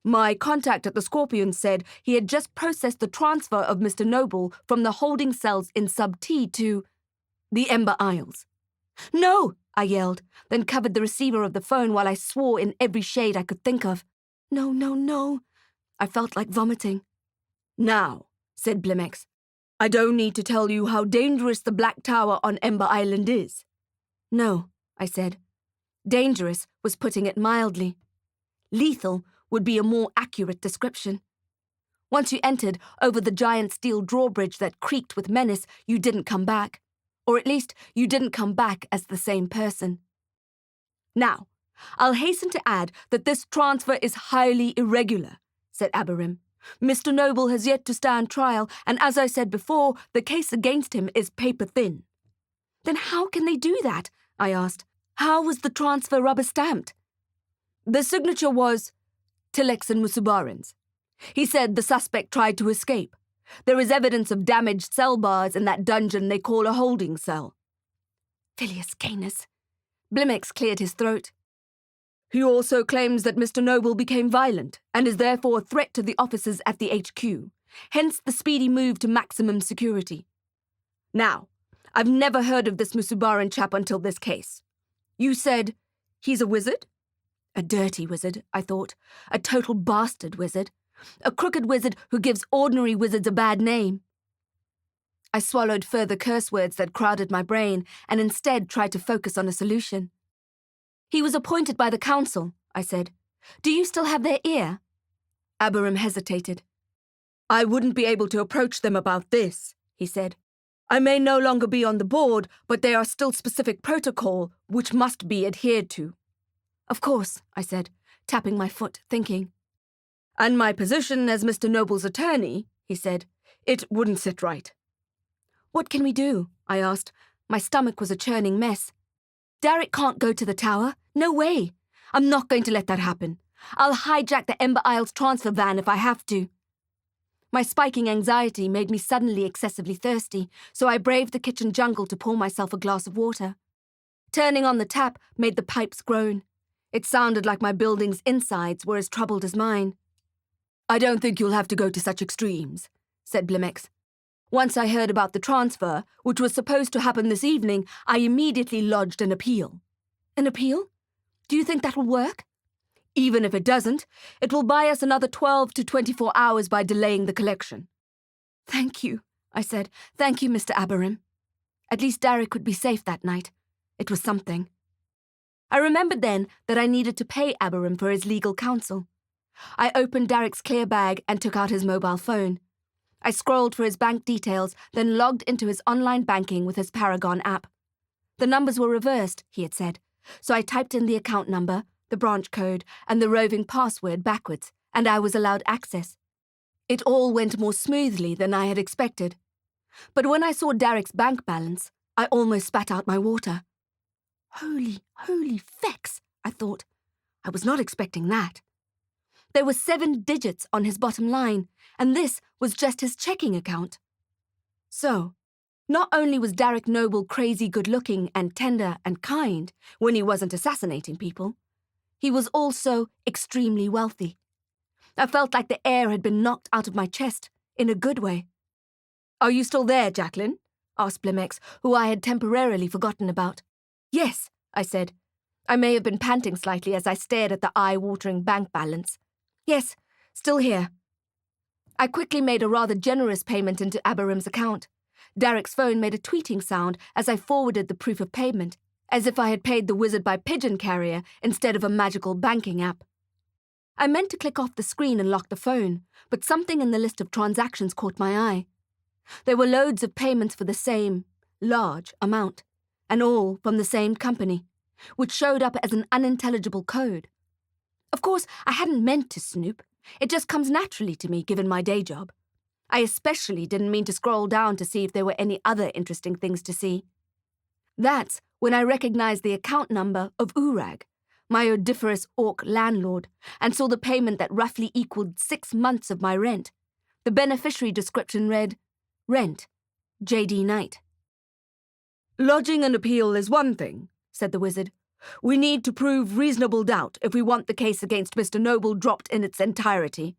"My contact at the Scorpion said he had just processed the transfer of Mr. Noble from the holding cells in Sub-T to the Ember Isles." "No!" I yelled, then covered the receiver of the phone while I swore in every shade I could think of. "No, no, no." I felt like vomiting. "Now," said Blimix, "I don't need to tell you how dangerous the Black Tower on Ember Island is." "No," I said. Dangerous was putting it mildly. Lethal would be a more accurate description. Once you entered over the giant steel drawbridge that creaked with menace, you didn't come back. Or at least, you didn't come back as the same person. "Now, I'll hasten to add that this transfer is highly irregular," said Aberim. "Mr. Noble has yet to stand trial, and as I said before, the case against him is paper-thin." "Then how can they do that?" I asked. "How was the transfer rubber-stamped?" "The signature was Tilex and Musubarin's. He said the suspect tried to escape. There is evidence of damaged cell bars in that dungeon they call a holding cell." Filius Canis. Blimix cleared his throat. "He also claims that Mr. Noble became violent and is therefore a threat to the officers at the HQ, hence the speedy move to maximum security. Now, I've never heard of this Musubarin chap until this case. You said he's a wizard?" A dirty wizard, I thought. A total bastard wizard. A crooked wizard who gives ordinary wizards a bad name. I swallowed further curse words that crowded my brain and instead tried to focus on a solution. "He was appointed by the council," I said. "Do you still have their ear?" Aberim hesitated. "I wouldn't be able to approach them about this," he said. "I may no longer be on the board, but there are still specific protocol which must be adhered to." "Of course," I said, tapping my foot, thinking. "And my position as Mr. Noble's attorney," he said, "it wouldn't sit right." "What can we do?" I asked. My stomach was a churning mess. "Darick can't go to the tower. No way. I'm not going to let that happen. I'll hijack the Ember Isles transfer van if I have to." My spiking anxiety made me suddenly excessively thirsty, so I braved the kitchen jungle to pour myself a glass of water. Turning on the tap made the pipes groan. It sounded like my building's insides were as troubled as mine. "I don't think you'll have to go to such extremes," said Blimix. "Once I heard about the transfer, which was supposed to happen this evening, I immediately lodged an appeal." "An appeal? Do you think that will work?" "Even if it doesn't, it will buy us another 12 to 24 hours by delaying the collection." "Thank you," I said. "Thank you, Mr. Aberim." At least Darick would be safe that night. It was something. I remembered then that I needed to pay Aberim for his legal counsel. I opened Darick's clear bag and took out his mobile phone. I scrolled for his bank details, then logged into his online banking with his Paragon app. The numbers were reversed, he had said, so I typed in the account number, the branch code, and the roving password backwards, and I was allowed access. It all went more smoothly than I had expected. But when I saw Darick's bank balance, I almost spat out my water. Holy fex, I thought. I was not expecting that. There were 7 digits on his bottom line, and this was just his checking account. So, not only was Darick Noble crazy good-looking and tender and kind when he wasn't assassinating people, He was also extremely wealthy. I felt like the air had been knocked out of my chest, in a good way. "Are you still there, Jacqueline?" asked Blimex, who I had temporarily forgotten about. "Yes," I said. I may have been panting slightly as I stared at the eye-watering bank balance. "Yes, still here." I quickly made a rather generous payment into Abarim's account. Darick's phone made a tweeting sound as I forwarded the proof of payment, as if I had paid the wizard by pigeon carrier instead of a magical banking app. I meant to click off the screen and lock the phone, but something in the list of transactions caught my eye. There were loads of payments for the same, large amount, and all from the same company, which showed up as an unintelligible code. Of course, I hadn't meant to snoop. It just comes naturally to me, given my day job. I especially didn't mean to scroll down to see if there were any other interesting things to see. That's when I recognized the account number of Urag, my odiferous orc landlord, and saw the payment that roughly equaled 6 months of my rent. The beneficiary description read, "Rent, J.D. Knight." "Lodging an appeal is one thing," said the wizard. "We need to prove reasonable doubt if we want the case against Mr. Noble dropped in its entirety.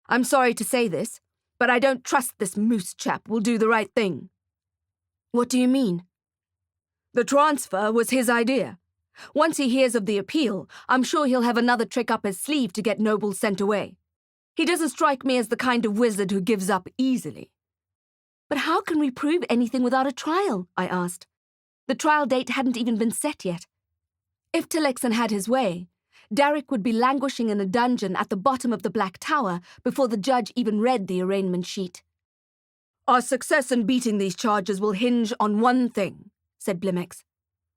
I'm sorry to say this, but I don't trust this moose chap will do the right thing." "What do you mean?" "The transfer was his idea. Once he hears of the appeal, I'm sure he'll have another trick up his sleeve to get Noble sent away. He doesn't strike me as the kind of wizard who gives up easily." "But how can we prove anything without a trial?" I asked. The trial date hadn't even been set yet. If Tillexen had his way, Darick would be languishing in a dungeon at the bottom of the Black Tower before the judge even read the arraignment sheet. "Our success in beating these charges will hinge on one thing," said Blimex.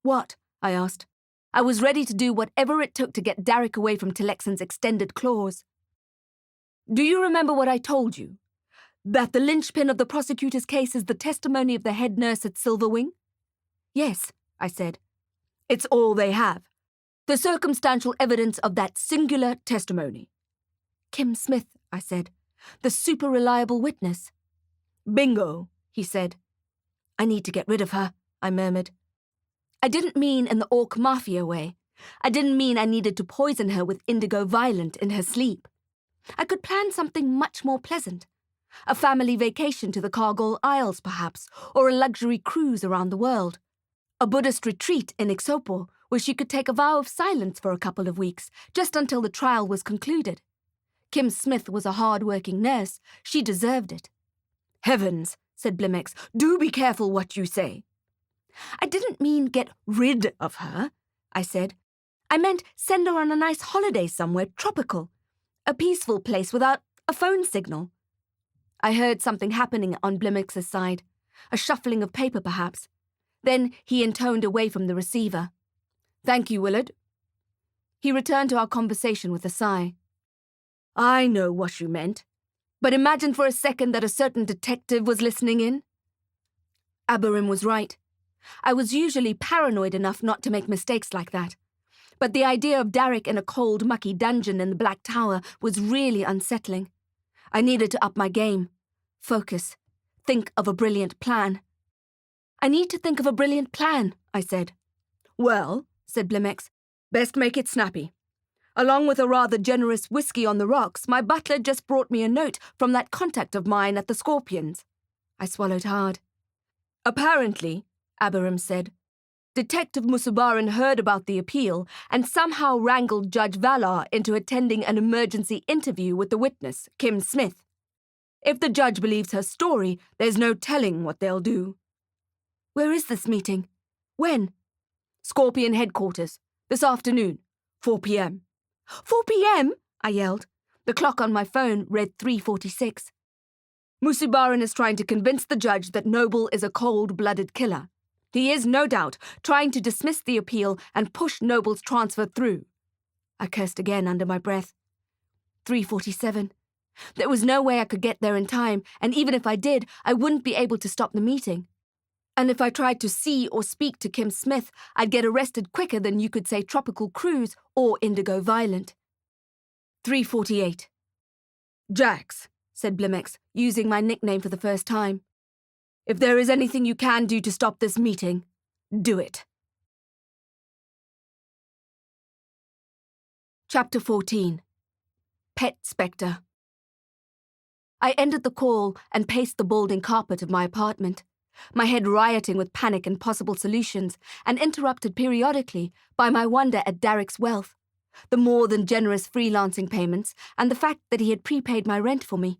"What?" I asked. I was ready to do whatever it took to get Darick away from Tillexen's extended claws. "Do you remember what I told you? That the linchpin of the prosecutor's case is the testimony of the head nurse at Silverwing?" "Yes," I said. "It's all they have. The circumstantial evidence of that singular testimony." "Kim Smith," I said. "The super-reliable witness." "Bingo," he said. "I need to get rid of her," I murmured. I didn't mean in the orc mafia way. I didn't mean I needed to poison her with indigo violent in her sleep. I could plan something much more pleasant. A family vacation to the Kargol Isles, perhaps, or a luxury cruise around the world. A Buddhist retreat in Ixopor, where she could take a vow of silence for a couple of weeks, just until the trial was concluded. Kim Smith was a hard-working nurse. She deserved it. "Heavens," said Blimex, "do be careful what you say." "I didn't mean get rid of her," I said. "I meant send her on a nice holiday somewhere tropical. A peaceful place without a phone signal." I heard something happening on Blimex's side. A shuffling of paper, perhaps. Then he intoned away from the receiver. "Thank you, Willard." He returned to our conversation with a sigh. "I know what you meant. But imagine for a second that a certain detective was listening in." Abarim was right. I was usually paranoid enough not to make mistakes like that. But the idea of Darick in a cold, mucky dungeon in the Black Tower was really unsettling. I needed to up my game. Focus. Think of a brilliant plan. "I need to think of a brilliant plan," I said. "Well," said Blimex, "best make it snappy. Along with a rather generous whiskey on the rocks, my butler just brought me a note from that contact of mine at the Scorpions." I swallowed hard. "Apparently," Abarim said, "Detective Musabaran heard about the appeal and somehow wrangled Judge Valar into attending an emergency interview with the witness, Kim Smith. If the judge believes her story, there's no telling what they'll do." "Where is this meeting? When?" "Scorpion headquarters. This afternoon. 4 p.m. 4 p.m.? I yelled. The clock on my phone read 3:46. "Musabaran is trying to convince the judge that Noble is a cold-blooded killer. He is, no doubt, trying to dismiss the appeal and push Noble's transfer through." I cursed again under my breath. 3:47. There was no way I could get there in time, and even if I did, I wouldn't be able to stop the meeting. And if I tried to see or speak to Kim Smith, I'd get arrested quicker than you could say Tropical Cruise or Indigo Violent. 3:48. "Jax," said Blimex, using my nickname for the first time. "If there is anything you can do to stop this meeting, do it." Chapter 14. Pet Specter. I ended the call and paced the balding carpet of my apartment, my head rioting with panic and possible solutions, and interrupted periodically by my wonder at Darick's wealth, the more than generous freelancing payments, and the fact that he had prepaid my rent for me.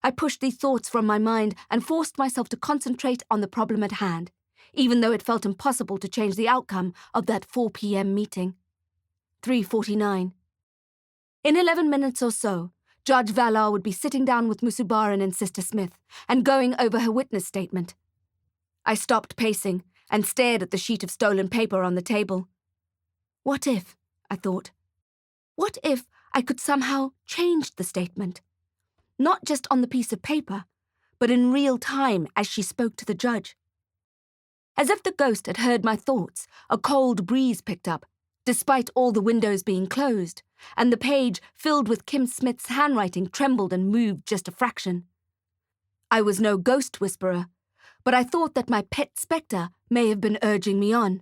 I pushed these thoughts from my mind and forced myself to concentrate on the problem at hand, even though it felt impossible to change the outcome of that 4 p.m. meeting. 3:49. In 11 minutes or so, Judge Valar would be sitting down with Musubaran and Sister Smith and going over her witness statement. I stopped pacing and stared at the sheet of stolen paper on the table. What if, I thought, what if I could somehow change the statement? Not just on the piece of paper, but in real time as she spoke to the judge. As if the ghost had heard my thoughts, a cold breeze picked up, despite all the windows being closed, and the page filled with Kim Smith's handwriting trembled and moved just a fraction. I was no ghost whisperer, but I thought that my pet spectre may have been urging me on.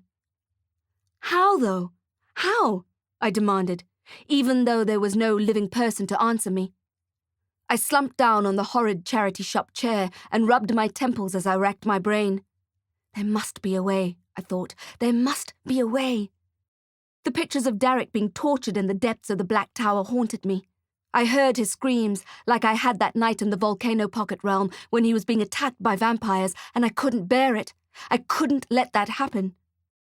How, though? How? I demanded, even though there was no living person to answer me. I slumped down on the horrid charity shop chair and rubbed my temples as I racked my brain. There must be a way, I thought. There must be a way. The pictures of Darick being tortured in the depths of the Black Tower haunted me. I heard his screams, like I had that night in the Volcano Pocket Realm when he was being attacked by vampires, and I couldn't bear it. I couldn't let that happen.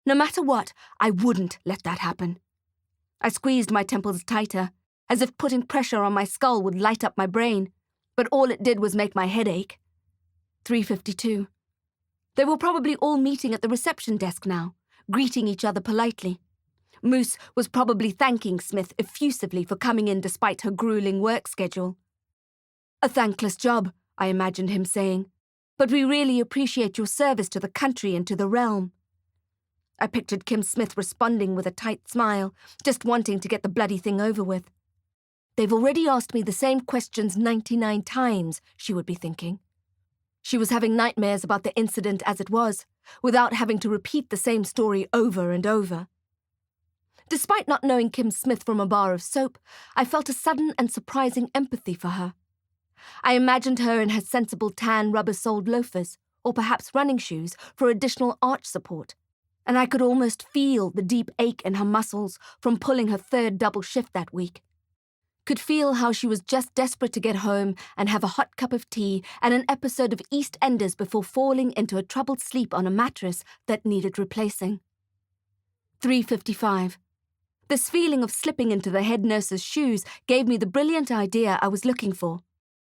No matter what, I wouldn't let that happen. I squeezed my temples tighter, as if putting pressure on my skull would light up my brain, but all it did was make my head ache. 3:52. They were probably all meeting at the reception desk now, greeting each other politely. Moose was probably thanking Smith effusively for coming in despite her grueling work schedule. A thankless job, I imagined him saying, but we really appreciate your service to the country and to the realm. I pictured Kim Smith responding with a tight smile, just wanting to get the bloody thing over with. They've already asked me the same questions 99 times, she would be thinking. She was having nightmares about the incident as it was, without having to repeat the same story over and over. Despite not knowing Kim Smith from a bar of soap, I felt a sudden and surprising empathy for her. I imagined her in her sensible tan rubber-soled loafers, or perhaps running shoes, for additional arch support, and I could almost feel the deep ache in her muscles from pulling her third double shift that week. Could feel how she was just desperate to get home and have a hot cup of tea and an episode of EastEnders before falling into a troubled sleep on a mattress that needed replacing. 3:55. This feeling of slipping into the head nurse's shoes gave me the brilliant idea I was looking for,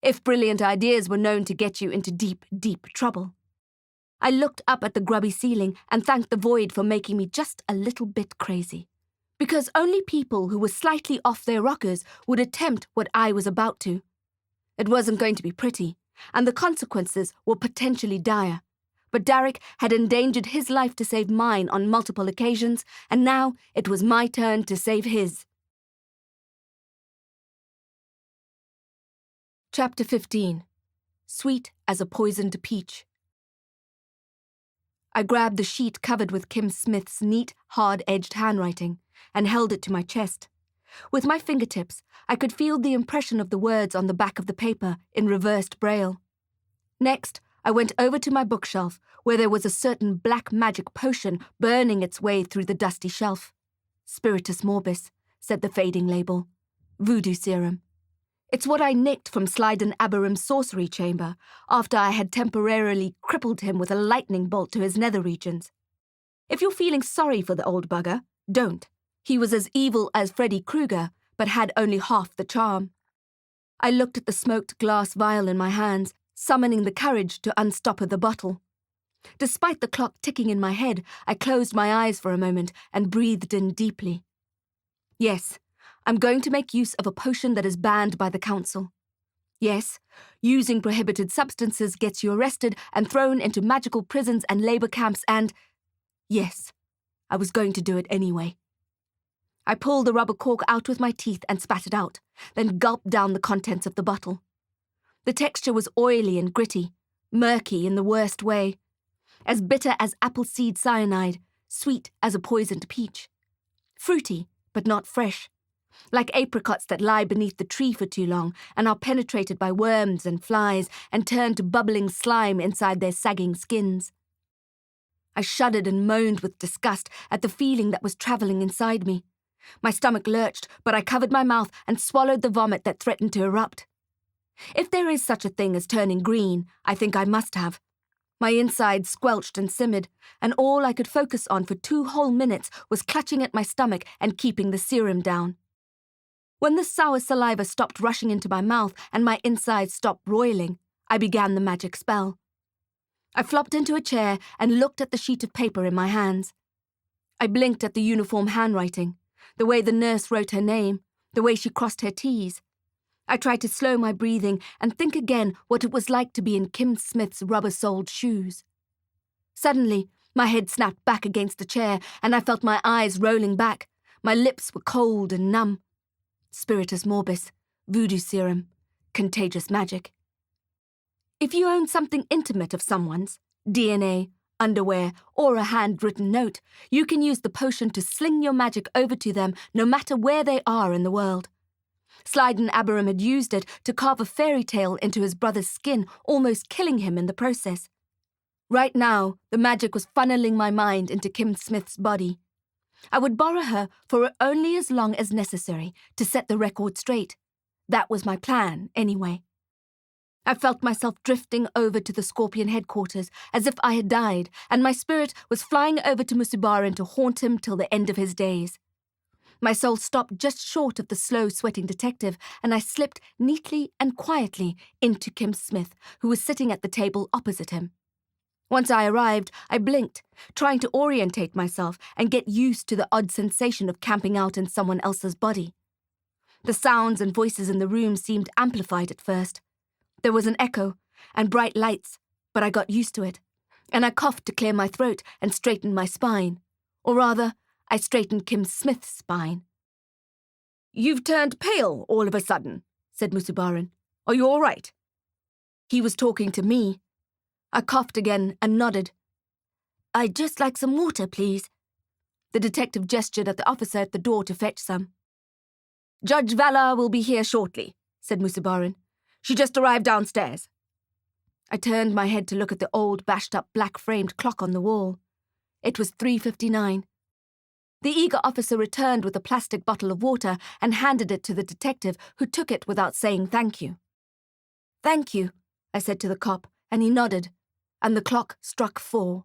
if brilliant ideas were known to get you into deep, deep trouble. I looked up at the grubby ceiling and thanked the void for making me just a little bit crazy, because only people who were slightly off their rockers would attempt what I was about to. It wasn't going to be pretty, and the consequences were potentially dire. But Darick had endangered his life to save mine on multiple occasions, and now it was my turn to save his. Chapter 15. Sweet as a Poisoned Peach. I grabbed the sheet covered with Kim Smith's neat, hard-edged handwriting and held it to my chest. With my fingertips, I could feel the impression of the words on the back of the paper in reversed braille. Next, I went over to my bookshelf, where there was a certain black magic potion burning its way through the dusty shelf. Spiritus morbis, said the fading label. Voodoo serum. It's what I nicked from Slyden Aberim's sorcery chamber, after I had temporarily crippled him with a lightning bolt to his nether regions. If you're feeling sorry for the old bugger, don't. He was as evil as Freddy Krueger, but had only half the charm. I looked at the smoked glass vial in my hands, summoning the courage to unstopper the bottle. Despite the clock ticking in my head, I closed my eyes for a moment and breathed in deeply. Yes, I'm going to make use of a potion that is banned by the council. Yes, using prohibited substances gets you arrested and thrown into magical prisons and labor camps and... Yes, I was going to do it anyway. I pulled the rubber cork out with my teeth and spat it out, then gulped down the contents of the bottle. The texture was oily and gritty, murky in the worst way, as bitter as apple seed cyanide, sweet as a poisoned peach. Fruity, but not fresh. like apricots that lie beneath the tree for too long and are penetrated by worms and flies and turn to bubbling slime inside their sagging skins. I shuddered and moaned with disgust at the feeling that was travelling inside me. My stomach lurched, but I covered my mouth and swallowed the vomit that threatened to erupt. If there is such a thing as turning green, I think I must have. My insides squelched and simmered, and all I could focus on for 2 whole minutes was clutching at my stomach and keeping the serum down. When the sour saliva stopped rushing into my mouth and my insides stopped roiling, I began the magic spell. I flopped into a chair and looked at the sheet of paper in my hands. I blinked at the uniform handwriting, the way the nurse wrote her name, the way she crossed her T's. I tried to slow my breathing and think again what it was like to be in Kim Smith's rubber-soled shoes. Suddenly, my head snapped back against the chair and I felt my eyes rolling back. My lips were cold and numb. Spiritus morbis, voodoo serum, contagious magic. If you own something intimate of someone's, DNA, underwear, or a handwritten note, you can use the potion to sling your magic over to them no matter where they are in the world. Slyden Aberam had used it to carve a fairy tale into his brother's skin, almost killing him in the process. Right now, the magic was funneling my mind into Kim Smith's body. I would borrow her for only as long as necessary to set the record straight. That was my plan, anyway. I felt myself drifting over to the Scorpion headquarters as if I had died, and my spirit was flying over to Musubaran to haunt him till the end of his days. My soul stopped just short of the slow-sweating detective, and I slipped neatly and quietly into Kim Smith, who was sitting at the table opposite him. Once I arrived, I blinked, trying to orientate myself and get used to the odd sensation of camping out in someone else's body. The sounds and voices in the room seemed amplified at first. There was an echo and bright lights, but I got used to it, and I coughed to clear my throat and straighten my spine. Or rather, I straightened Kim Smith's spine. "You've turned pale all of a sudden," said Musubaran. "Are you all right?" He was talking to me. I coughed again and nodded. "I'd just like some water, please." The detective gestured at the officer at the door to fetch some. "Judge Vala will be here shortly," said Musubaran. "She just arrived downstairs." I turned my head to look at the old, bashed-up, black-framed clock on the wall. It was 3:59. The eager officer returned with a plastic bottle of water and handed it to the detective, who took it without saying thank you. "Thank you," I said to the cop, and he nodded, and the clock struck 4.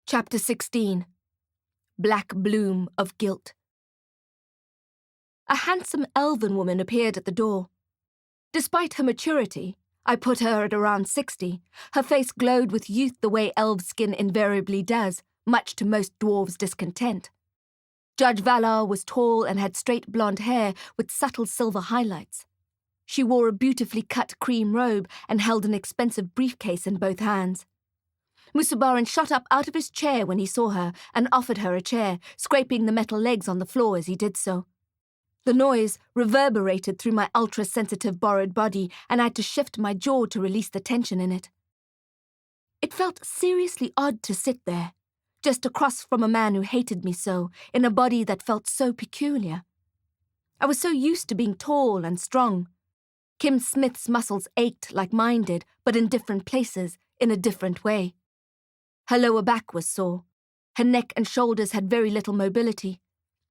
Chapter 16. Black Bloom of Guilt. A handsome elven woman appeared at the door. Despite her maturity, I put her at around 60. Her face glowed with youth the way elf skin invariably does, much to most dwarves' discontent. Judge Valar was tall and had straight blonde hair with subtle silver highlights. She wore a beautifully cut cream robe and held an expensive briefcase in both hands. Musubaran shot up out of his chair when he saw her and offered her a chair, scraping the metal legs on the floor as he did so. The noise reverberated through my ultra-sensitive borrowed body, and I had to shift my jaw to release the tension in it. It felt seriously odd to sit there, just across from a man who hated me so, in a body that felt so peculiar. I was so used to being tall and strong. Kim Smith's muscles ached like mine did, but in different places, in a different way. Her lower back was sore. Her neck and shoulders had very little mobility.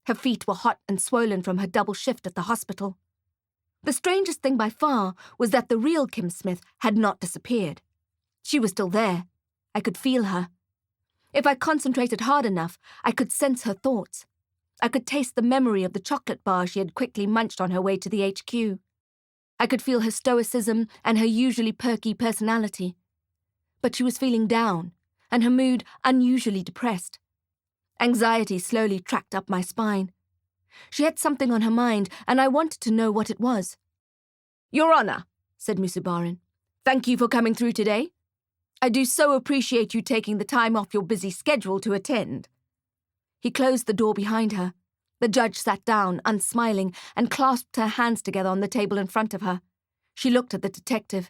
Her feet were hot and swollen from her double shift at the hospital. The strangest thing by far was that the real Kim Smith had not disappeared. She was still there. I could feel her. If I concentrated hard enough, I could sense her thoughts. I could taste the memory of the chocolate bar she had quickly munched on her way to the HQ. I could feel her stoicism and her usually perky personality. But she was feeling down, and her mood unusually depressed. Anxiety slowly tracked up my spine. She had something on her mind, and I wanted to know what it was. "Your Honor," said Musubaran, "thank you for coming through today. I do so appreciate you taking the time off your busy schedule to attend." He closed the door behind her. The judge sat down, unsmiling, and clasped her hands together on the table in front of her. She looked at the detective.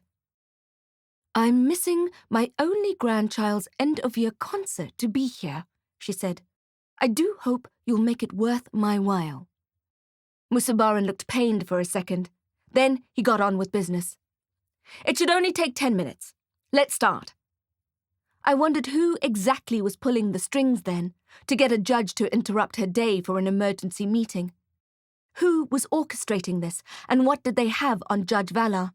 "I'm missing my only grandchild's end-of-year concert to be here," she said. I do hope you'll make it worth my while." Musabaran looked pained for a second. Then he got on with business. "It should only take 10 minutes. Let's start." I wondered who exactly was pulling the strings then, to get a judge to interrupt her day for an emergency meeting. Who was orchestrating this, and what did they have on Judge Valar?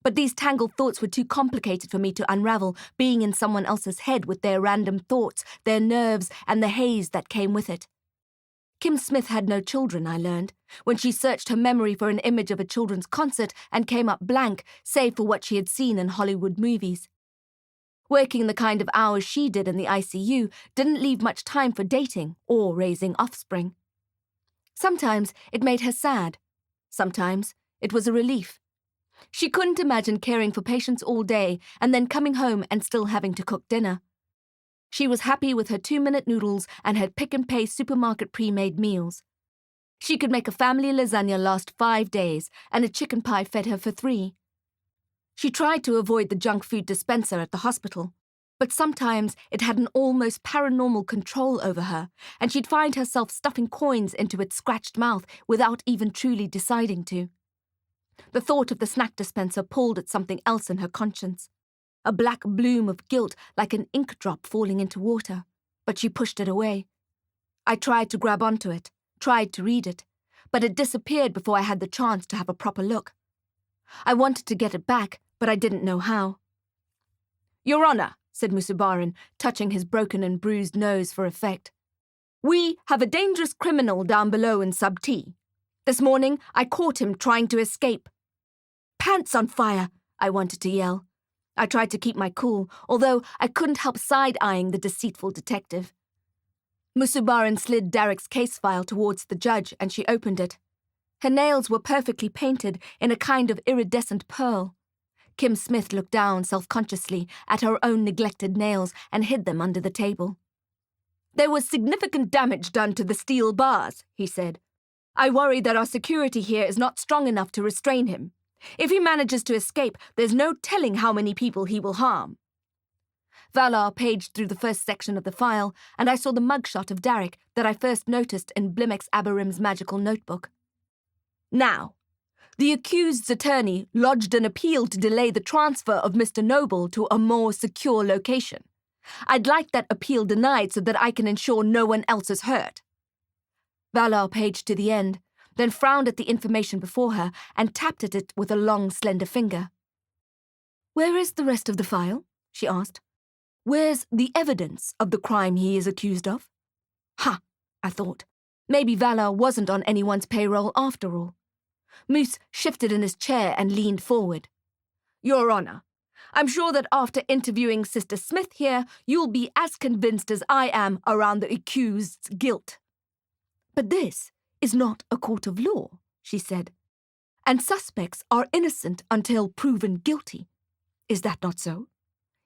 But these tangled thoughts were too complicated for me to unravel, being in someone else's head with their random thoughts, their nerves, and the haze that came with it. Kim Smith had no children, I learned, when she searched her memory for an image of a children's concert and came up blank, save for what she had seen in Hollywood movies. Working the kind of hours she did in the ICU didn't leave much time for dating or raising offspring. Sometimes it made her sad. Sometimes it was a relief. She couldn't imagine caring for patients all day and then coming home and still having to cook dinner. She was happy with her 2-minute noodles and her pick-and-pay supermarket pre-made meals. She could make a family lasagna last 5 days, and a chicken pie fed her for 3. She tried to avoid the junk food dispenser at the hospital, but sometimes it had an almost paranormal control over her, and she'd find herself stuffing coins into its scratched mouth without even truly deciding to. The thought of the snack dispenser pulled at something else in her conscience. A black bloom of guilt like an ink drop falling into water, but she pushed it away. I tried to grab onto it, tried to read it, but it disappeared before I had the chance to have a proper look. I wanted to get it back, but I didn't know how. "Your Honor," said Musabaran, touching his broken and bruised nose for effect. "We have a dangerous criminal down below in Sub T. This morning, I caught him trying to escape." "Pants on fire!" I wanted to yell. I tried to keep my cool, although I couldn't help side-eyeing the deceitful detective. Musabaran slid Darick's case file towards the judge, and she opened it. Her nails were perfectly painted in a kind of iridescent pearl. Kim Smith looked down self-consciously at her own neglected nails and hid them under the table. "There was significant damage done to the steel bars," he said. "I worry that our security here is not strong enough to restrain him. If he manages to escape, there's no telling how many people he will harm." Valar paged through the first section of the file, and I saw the mugshot of Darick that I first noticed in Blimex Abarim's magical notebook. "Now, the accused's attorney lodged an appeal to delay the transfer of Mr. Noble to a more secure location. I'd like that appeal denied so that I can ensure no one else is hurt." Valar paged to the end, then frowned at the information before her and tapped at it with a long, slender finger. "Where is the rest of the file?" she asked. "Where's the evidence of the crime he is accused of?" Ha, I thought. Maybe Valar wasn't on anyone's payroll after all. Moose shifted in his chair and leaned forward. "Your Honor, I'm sure that after interviewing Sister Smith here, you'll be as convinced as I am around the accused's guilt." "But this is not a court of law," she said, "and suspects are innocent until proven guilty. Is that not so?"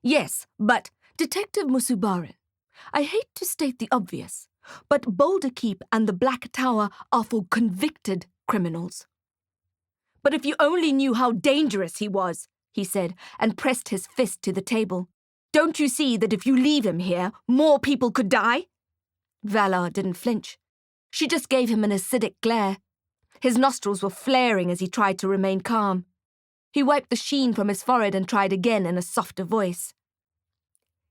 "Yes, but—" "Detective Musabaran, I hate to state the obvious, but Boulder Keep and the Black Tower are for convicted criminals." "But if you only knew how dangerous he was," he said, and pressed his fist to the table. "Don't you see that if you leave him here, more people could die?" Valar didn't flinch. She just gave him an acidic glare. His nostrils were flaring as he tried to remain calm. He wiped the sheen from his forehead and tried again in a softer voice.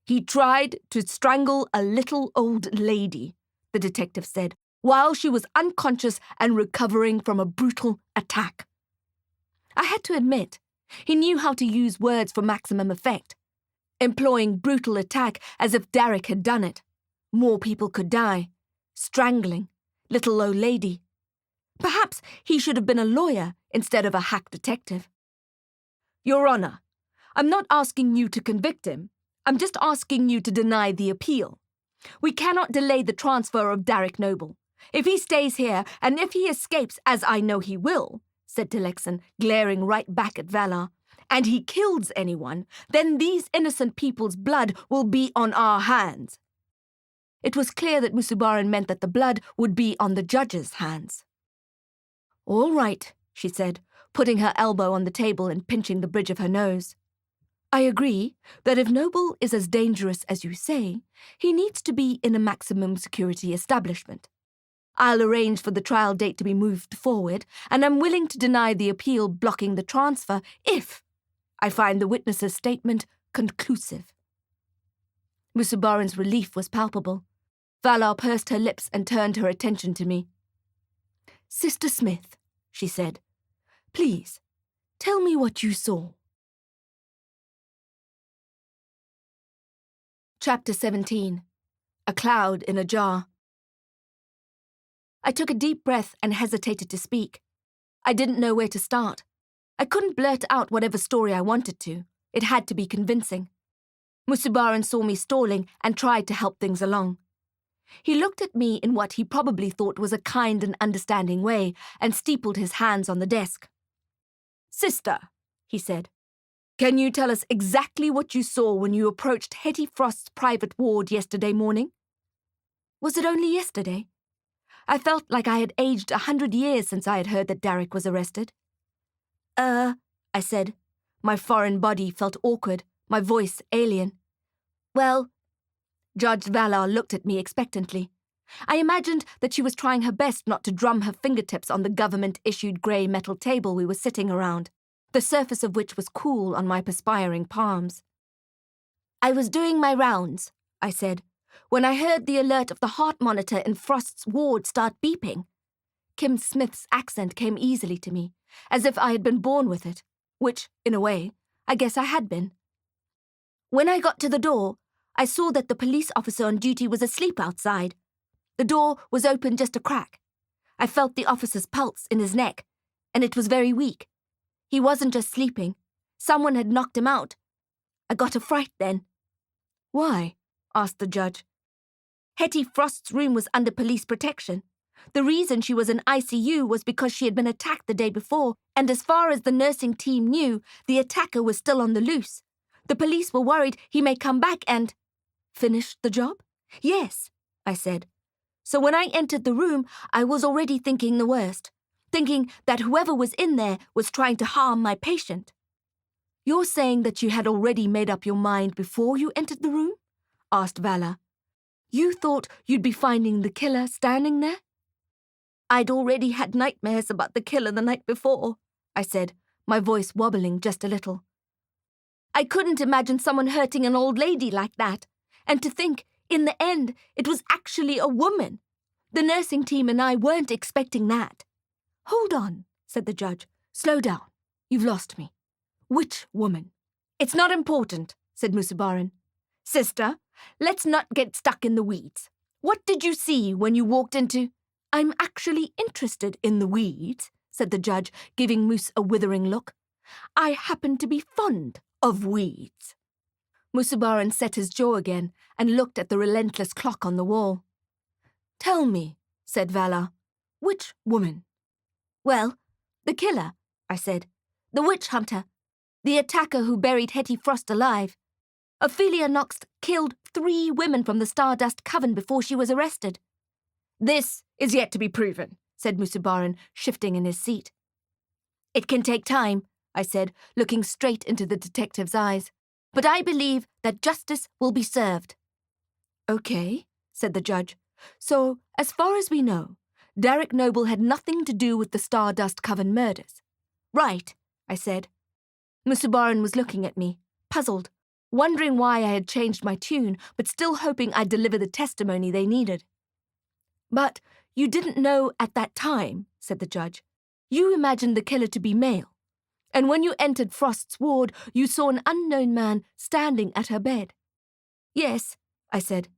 "He tried to strangle a little old lady," the detective said, "while she was unconscious and recovering from a brutal attack." I had to admit, he knew how to use words for maximum effect, employing brutal attack as if Darick had done it. More people could die. Strangling. Little old lady. Perhaps he should have been a lawyer instead of a hack detective. "Your Honor, I'm not asking you to convict him. I'm just asking you to deny the appeal. We cannot delay the transfer of Darick Noble. If he stays here, and if he escapes, as I know he will," said Telexan, glaring right back at Valar, "and he kills anyone, then these innocent people's blood will be on our hands." It was clear that Musabaran meant that the blood would be on the judge's hands. "All right," she said, putting her elbow on the table and pinching the bridge of her nose. I agree that if Noble is as dangerous as you say, he needs to be in a maximum security establishment. I'll arrange for the trial date to be moved forward, and I'm willing to deny the appeal blocking the transfer if I find the witness's statement conclusive. Musubaran's relief was palpable. Valar pursed her lips and turned her attention to me. Sister Smith, she said, please, tell me what you saw. Chapter 17. A Cloud in a Jar. I took a deep breath and hesitated to speak. I didn't know where to start. I couldn't blurt out whatever story I wanted to. It had to be convincing. Musubaran saw me stalling and tried to help things along. He looked at me in what he probably thought was a kind and understanding way and steepled his hands on the desk. Sister, he said, can you tell us exactly what you saw when you approached Hetty Frost's private ward yesterday morning? Was it only yesterday? I felt like I had aged 100 years since I had heard that Darick was arrested. I said. My foreign body felt awkward, my voice alien. Well, Judge Valar looked at me expectantly. I imagined that she was trying her best not to drum her fingertips on the government-issued grey metal table we were sitting around, the surface of which was cool on my perspiring palms. I was doing my rounds, I said, when I heard the alert of the heart monitor in Frost's ward start beeping. Kim Smith's accent came easily to me, as if I had been born with it, which, in a way, I guess I had been. When I got to the door, I saw that the police officer on duty was asleep outside. The door was open just a crack. I felt the officer's pulse in his neck, and it was very weak. He wasn't just sleeping. Someone had knocked him out. I got a fright then. Why? Asked the judge. Hetty Frost's room was under police protection. The reason she was in ICU was because she had been attacked the day before, and as far as the nursing team knew, the attacker was still on the loose. The police were worried he may come back and... Finish the job? Yes, I said. So when I entered the room, I was already thinking the worst, thinking that whoever was in there was trying to harm my patient. You're saying that you had already made up your mind before you entered the room? Asked Valar. You thought you'd be finding the killer standing there? I'd already had nightmares about the killer the night before, I said, my voice wobbling just a little. I couldn't imagine someone hurting an old lady like that, and to think, in the end, it was actually a woman. The nursing team and I weren't expecting that. Hold on, said the judge. Slow down. You've lost me. Which woman? It's not important, said Musubaran. Sister, let's not get stuck in the weeds. What did you see when you walked into... I'm actually interested in the weeds, said the judge, giving Moose a withering look. I happen to be fond of weeds. Musubaran set his jaw again and looked at the relentless clock on the wall. Tell me, said Valar, which woman? Well, the killer, I said. The witch hunter. The attacker who buried Hetty Frost alive. Ophelia Nox killed 3 women from the Stardust Coven before she was arrested. This is yet to be proven, said Musubaran, shifting in his seat. It can take time, I said, looking straight into the detective's eyes. But I believe that justice will be served. Okay, said the judge. So, as far as we know, Darick Noble had nothing to do with the Stardust Coven murders. Right, I said. Musubaran was looking at me, puzzled, wondering why I had changed my tune, but still hoping I'd deliver the testimony they needed. But you didn't know at that time, said the judge. You imagined the killer to be male. And when you entered Frost's ward, you saw an unknown man standing at her bed. Yes, I said.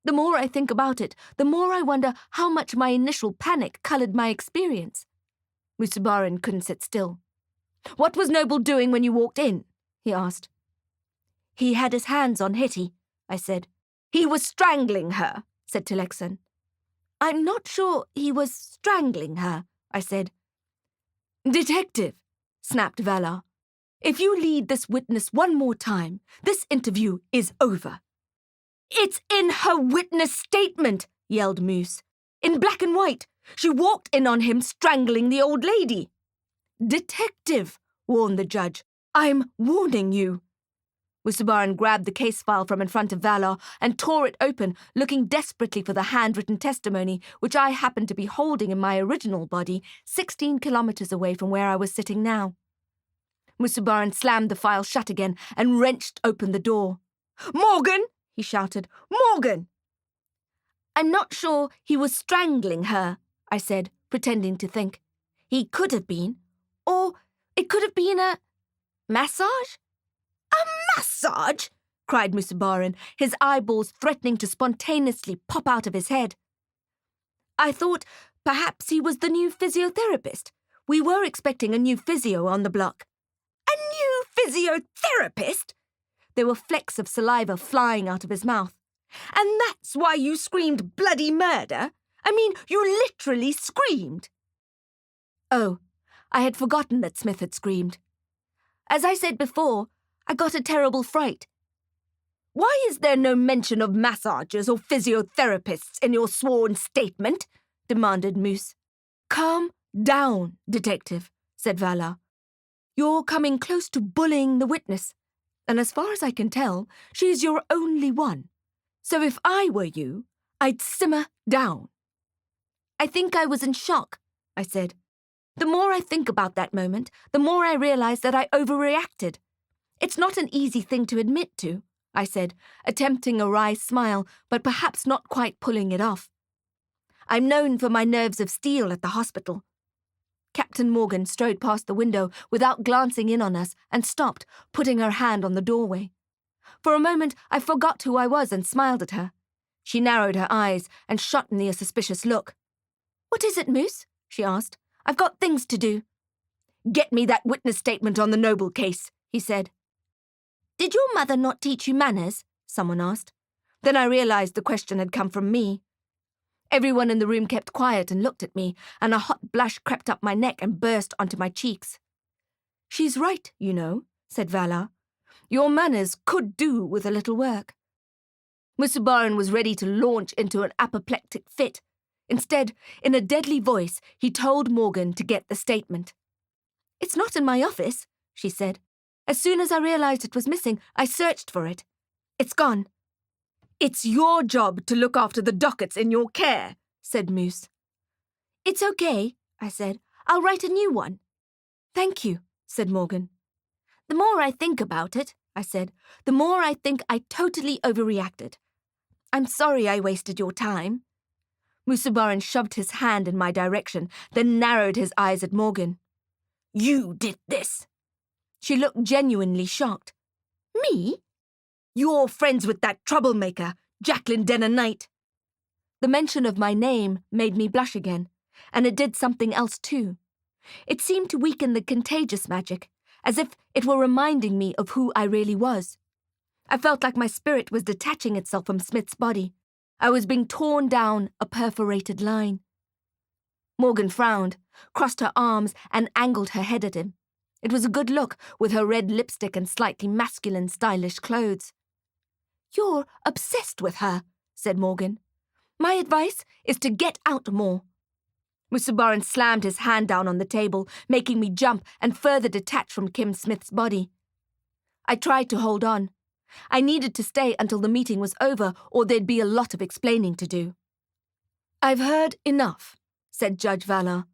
The more I think about it, the more I wonder how much my initial panic coloured my experience. Musubaran couldn't sit still. What was Noble doing when you walked in? He asked. He had his hands on Hetty, I said. He was strangling her, said Tilexon. I'm not sure he was strangling her, I said. Detective, snapped Valar. If you lead this witness one more time, this interview is over. It's in her witness statement, yelled Moose. In black and white, she walked in on him strangling the old lady. Detective, warned the judge. I'm warning you. Musabaran grabbed the case file from in front of Valar and tore it open, looking desperately for the handwritten testimony, which I happened to be holding in my original body, 16 kilometers away from where I was sitting now. Musabaran slammed the file shut again and wrenched open the door. "Morgan!" he shouted. "Morgan!" "I'm not sure he was strangling her," I said, pretending to think. "He could have been. Or it could have been a massage?" "A massage?" cried Musabaran, his eyeballs threatening to spontaneously pop out of his head. "I thought perhaps he was the new physiotherapist. We were expecting a new physio on the block." "A new physiotherapist?" There were flecks of saliva flying out of his mouth. "And that's why you screamed bloody murder? I mean, you literally screamed." Oh, I had forgotten that Smith had screamed. As I said before, I got a terrible fright. "Why is there no mention of massagers or physiotherapists in your sworn statement?" demanded Moose. "Calm down, detective," said Valar. "You're coming close to bullying the witness, and as far as I can tell, she's your only one. So if I were you, I'd simmer down." "I think I was in shock," I said. "The more I think about that moment, the more I realize that I overreacted. It's not an easy thing to admit to," I said, attempting a wry smile, but perhaps not quite pulling it off. "I'm known for my nerves of steel at the hospital." Captain Morgan strode past the window without glancing in on us and stopped, putting her hand on the doorway. For a moment, I forgot who I was and smiled at her. She narrowed her eyes and shot me a suspicious look. "What is it, Moose?" she asked. "I've got things to do." "Get me that witness statement on the Noble case," he said. "Did your mother not teach you manners?" someone asked. Then I realized the question had come from me. Everyone in the room kept quiet and looked at me, and a hot blush crept up my neck and burst onto my cheeks. "She's right, you know," said Valar. "Your manners could do with a little work." Musabaran was ready to launch into an apoplectic fit. Instead, in a deadly voice, he told Morgan to get the statement. "It's not in my office," she said. "As soon as I realized it was missing, I searched for it. It's gone." "It's your job to look after the dockets in your care," said Moose. "It's okay," I said. "I'll write a new one." "Thank you," said Morgan. "The more I think about it," I said, "the more I think I totally overreacted. I'm sorry I wasted your time." Musabaran shoved his hand in my direction, then narrowed his eyes at Morgan. "You did this." She looked genuinely shocked. "Me?" "You're friends with that troublemaker, Jacqueline Denner Knight." The mention of my name made me blush again, and it did something else too. It seemed to weaken the contagious magic, as if it were reminding me of who I really was. I felt like my spirit was detaching itself from Smith's body. I was being torn down a perforated line. Morgan frowned, crossed her arms, and angled her head at him. It was a good look, with her red lipstick and slightly masculine, stylish clothes. "You're obsessed with her," said Morgan. "My advice is to get out more." Musabaran slammed his hand down on the table, making me jump and further detach from Kim Smith's body. I tried to hold on. I needed to stay until the meeting was over, or there'd be a lot of explaining to do. "I've heard enough," said Judge Valar.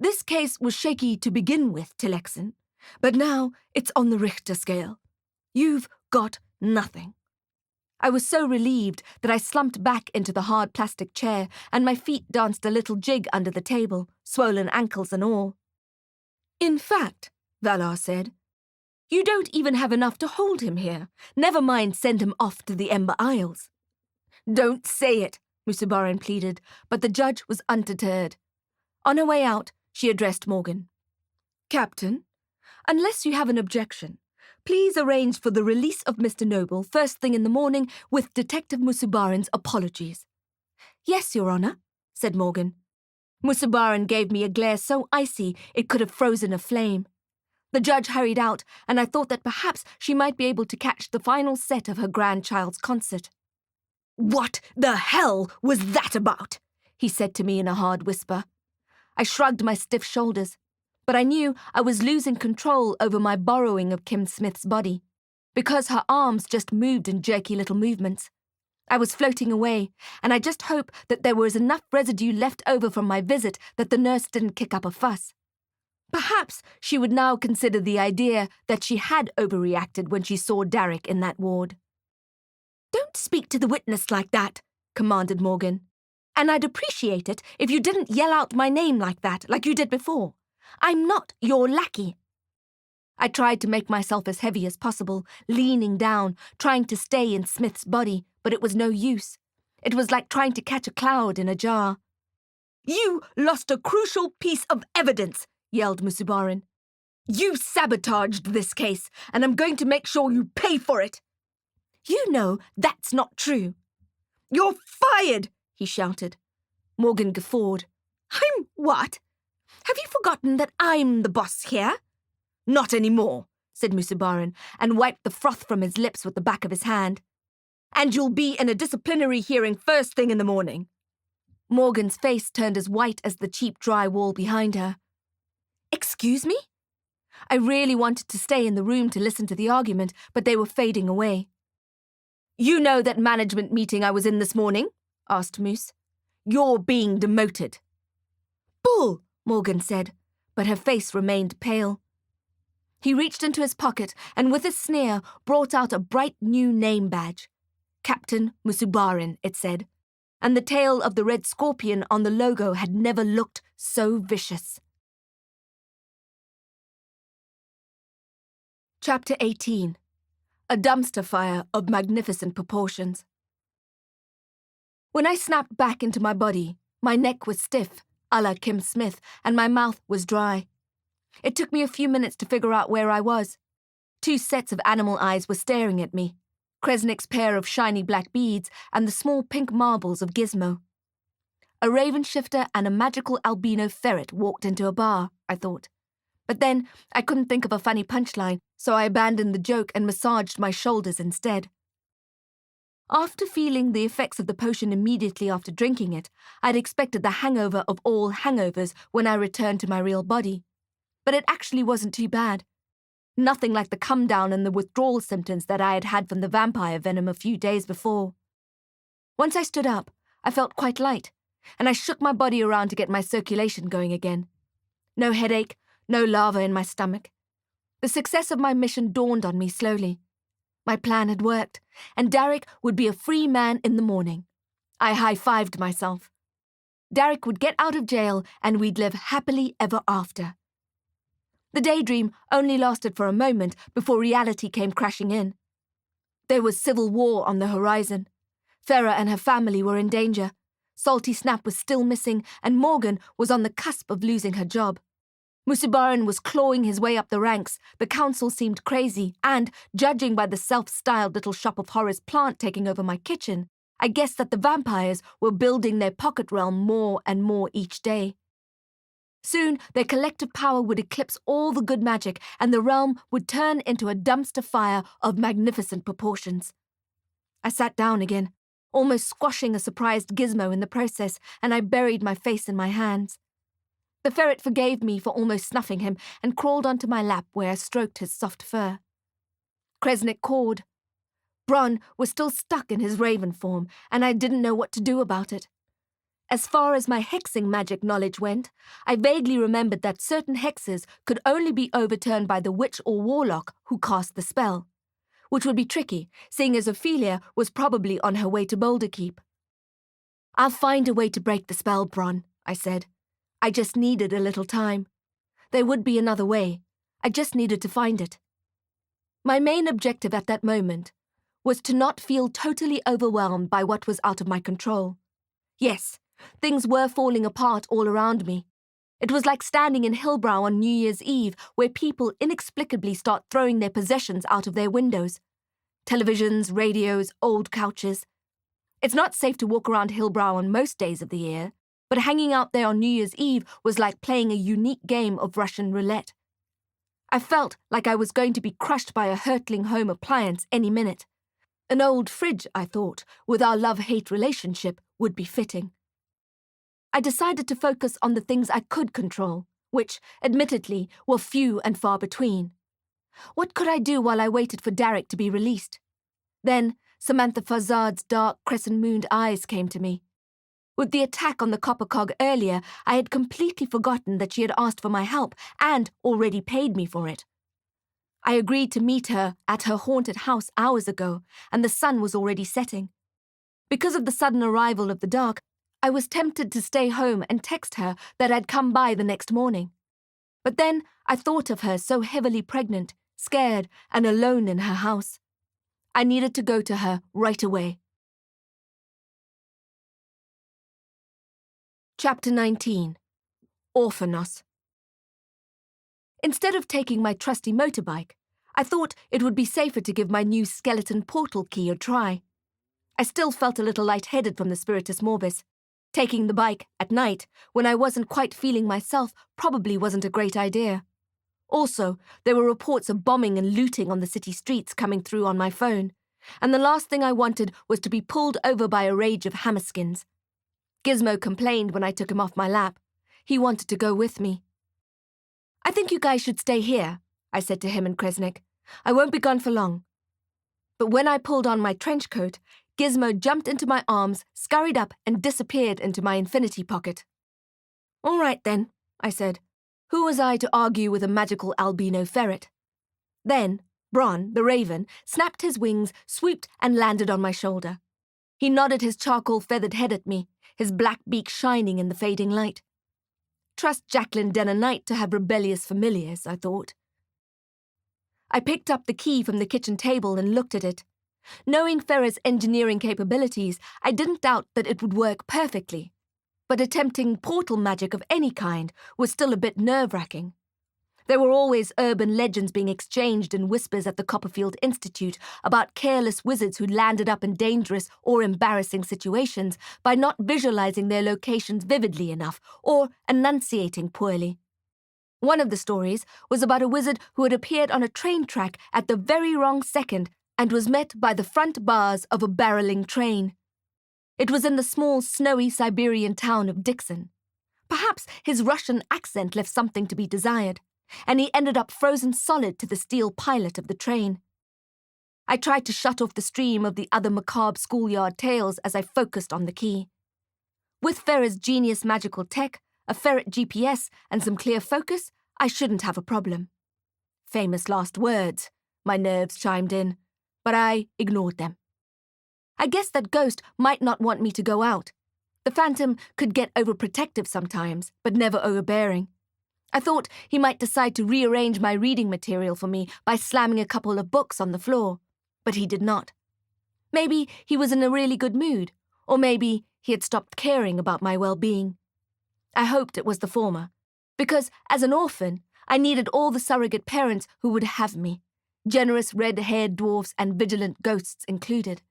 "This case was shaky to begin with, Tilexen, but now it's on the Richter scale. You've got nothing." I was so relieved that I slumped back into the hard plastic chair, and my feet danced a little jig under the table, swollen ankles and all. "In fact," Valar said, "you don't even have enough to hold him here. Never mind send him off to the Ember Isles." "Don't say it," Musabaran pleaded, but the judge was undeterred. On her way out, she addressed Morgan. "Captain, unless you have an objection, please arrange for the release of Mr. Noble first thing in the morning with Detective Musabaran's apologies." "Yes, Your Honor," said Morgan. Musabaran gave me a glare so icy it could have frozen a flame. The judge hurried out, and I thought that perhaps she might be able to catch the final set of her grandchild's concert. "What the hell was that about?" he said to me in a hard whisper. I shrugged my stiff shoulders, but I knew I was losing control over my borrowing of Kim Smith's body. because her arms just moved in jerky little movements. I was floating away, and I just hoped that there was enough residue left over from my visit that the nurse didn't kick up a fuss. Perhaps she would now consider the idea that she had overreacted when she saw Darick in that ward. "Don't speak to the witness like that," commanded Morgan. "And I'd appreciate it if you didn't yell out my name like that, like you did before. I'm not your lackey." I tried to make myself as heavy as possible, leaning down, trying to stay in Smith's body, but it was no use. It was like trying to catch a cloud in a jar. "You lost a crucial piece of evidence," yelled Musubarin. "You sabotaged this case, and I'm going to make sure you pay for it." "You know that's not true." "You're fired," he shouted. Morgan guffawed. "I'm what? Have you forgotten that I'm the boss here?" "Not anymore," said Musubarin, and wiped the froth from his lips with the back of his hand. "And you'll be in a disciplinary hearing first thing in the morning." Morgan's face turned as white as the cheap dry wall behind her. "Excuse me?" I really wanted to stay in the room to listen to the argument, but they were fading away. "You know that management meeting I was in this morning?" asked Moose. "You're being demoted." "Bull," Morgan said, but her face remained pale. He reached into his pocket and with a sneer brought out a bright new name badge. Captain Musubarin, it said, and the tail of the red scorpion on the logo had never looked so vicious. Chapter 18. A dumpster fire of magnificent proportions. When I snapped back into my body, my neck was stiff, a la Kim Smith, and my mouth was dry. It took me a few minutes to figure out where I was. 2 sets of animal eyes were staring at me, Kresnik's pair of shiny black beads and the small pink marbles of Gizmo. A raven shifter and a magical albino ferret walked into a bar, I thought. But then I couldn't think of a funny punchline, so I abandoned the joke and massaged my shoulders instead. After feeling the effects of the potion immediately after drinking it, I'd expected the hangover of all hangovers when I returned to my real body. But it actually wasn't too bad. Nothing like the come-down and the withdrawal symptoms that I had had from the vampire venom a few days before. Once I stood up, I felt quite light, and I shook my body around to get my circulation going again. No headache, no lava in my stomach. The success of my mission dawned on me slowly. My plan had worked, and Darick would be a free man in the morning. I high-fived myself. Darick would get out of jail, and we'd live happily ever after. The daydream only lasted for a moment before reality came crashing in. There was civil war on the horizon. Farah and her family were in danger. Salty Snap was still missing, and Morgan was on the cusp of losing her job. Musubarin was clawing his way up the ranks, the council seemed crazy, and, judging by the self-styled little shop of horrors plant taking over my kitchen, I guessed that the vampires were building their pocket realm more and more each day. Soon, their collective power would eclipse all the good magic, and the realm would turn into a dumpster fire of magnificent proportions. I sat down again, almost squashing a surprised Gizmo in the process, and I buried my face in my hands. The ferret forgave me for almost snuffing him and crawled onto my lap where I stroked his soft fur. Kresnik cawed. Bronn was still stuck in his raven form, and I didn't know what to do about it. As far as my hexing magic knowledge went, I vaguely remembered that certain hexes could only be overturned by the witch or warlock who cast the spell, which would be tricky, seeing as Ophelia was probably on her way to Boulder Keep. "I'll find a way to break the spell, Bronn," I said. I just needed a little time. There would be another way. I just needed to find it. My main objective at that moment was to not feel totally overwhelmed by what was out of my control. Yes, things were falling apart all around me. It was like standing in Hillbrow on New Year's Eve, where people inexplicably start throwing their possessions out of their windows. Televisions, radios, old couches. It's not safe to walk around Hillbrow on most days of the year, but hanging out there on New Year's Eve was like playing a unique game of Russian roulette. I felt like I was going to be crushed by a hurtling home appliance any minute. An old fridge, I thought, with our love-hate relationship, would be fitting. I decided to focus on the things I could control, which, admittedly, were few and far between. What could I do while I waited for Darick to be released? Then Samantha Fazard's dark crescent-mooned eyes came to me. With the attack on the copper cog earlier, I had completely forgotten that she had asked for my help and already paid me for it. I agreed to meet her at her haunted house hours ago, and the sun was already setting. Because of the sudden arrival of the dark, I was tempted to stay home and text her that I'd come by the next morning. But then I thought of her so heavily pregnant, scared, and alone in her house. I needed to go to her right away. Chapter 19. Orphanos. Instead of taking my trusty motorbike, I thought it would be safer to give my new skeleton portal key a try. I still felt a little lightheaded from the spiritus morbis. Taking the bike at night, when I wasn't quite feeling myself, probably wasn't a great idea. Also, there were reports of bombing and looting on the city streets coming through on my phone, and the last thing I wanted was to be pulled over by a rage of hammerskins. Gizmo complained when I took him off my lap. He wanted to go with me. "I think you guys should stay here," I said to him and Kresnik. "I won't be gone for long." But when I pulled on my trench coat, Gizmo jumped into my arms, scurried up, and disappeared into my infinity pocket. "All right, then," I said. Who was I to argue with a magical albino ferret? Then, Bron, the raven, snapped his wings, swooped, and landed on my shoulder. He nodded his charcoal-feathered head at me, his black beak shining in the fading light. Trust Jacqueline Denner Knight to have rebellious familiars, I thought. I picked up the key from the kitchen table and looked at it. Knowing Ferret's engineering capabilities, I didn't doubt that it would work perfectly. But attempting portal magic of any kind was still a bit nerve-wracking. There were always urban legends being exchanged in whispers at the Copperfield Institute about careless wizards who landed up in dangerous or embarrassing situations by not visualizing their locations vividly enough or enunciating poorly. One of the stories was about a wizard who had appeared on a train track at the very wrong second and was met by the front bars of a barreling train. It was in the small, snowy Siberian town of Dixon. Perhaps his Russian accent left something to be desired, and he ended up frozen solid to the steel pilot of the train. I tried to shut off the stream of the other macabre schoolyard tales as I focused on the key. With Ferret's genius magical tech, a ferret GPS, and some clear focus, I shouldn't have a problem. Famous last words, my nerves chimed in, but I ignored them. I guess that ghost might not want me to go out. The phantom could get overprotective sometimes, but never overbearing. I thought he might decide to rearrange my reading material for me by slamming a couple of books on the floor, but he did not. Maybe he was in a really good mood, or maybe he had stopped caring about my well-being. I hoped it was the former, because as an orphan, I needed all the surrogate parents who would have me, generous red-haired dwarfs and vigilant ghosts included.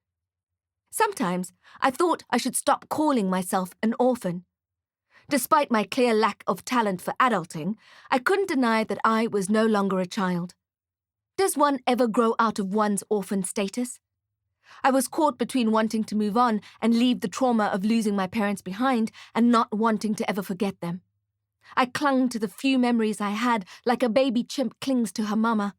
Sometimes I thought I should stop calling myself an orphan. Despite my clear lack of talent for adulting, I couldn't deny that I was no longer a child. Does one ever grow out of one's orphan status? I was caught between wanting to move on and leave the trauma of losing my parents behind and not wanting to ever forget them. I clung to the few memories I had like a baby chimp clings to her mama.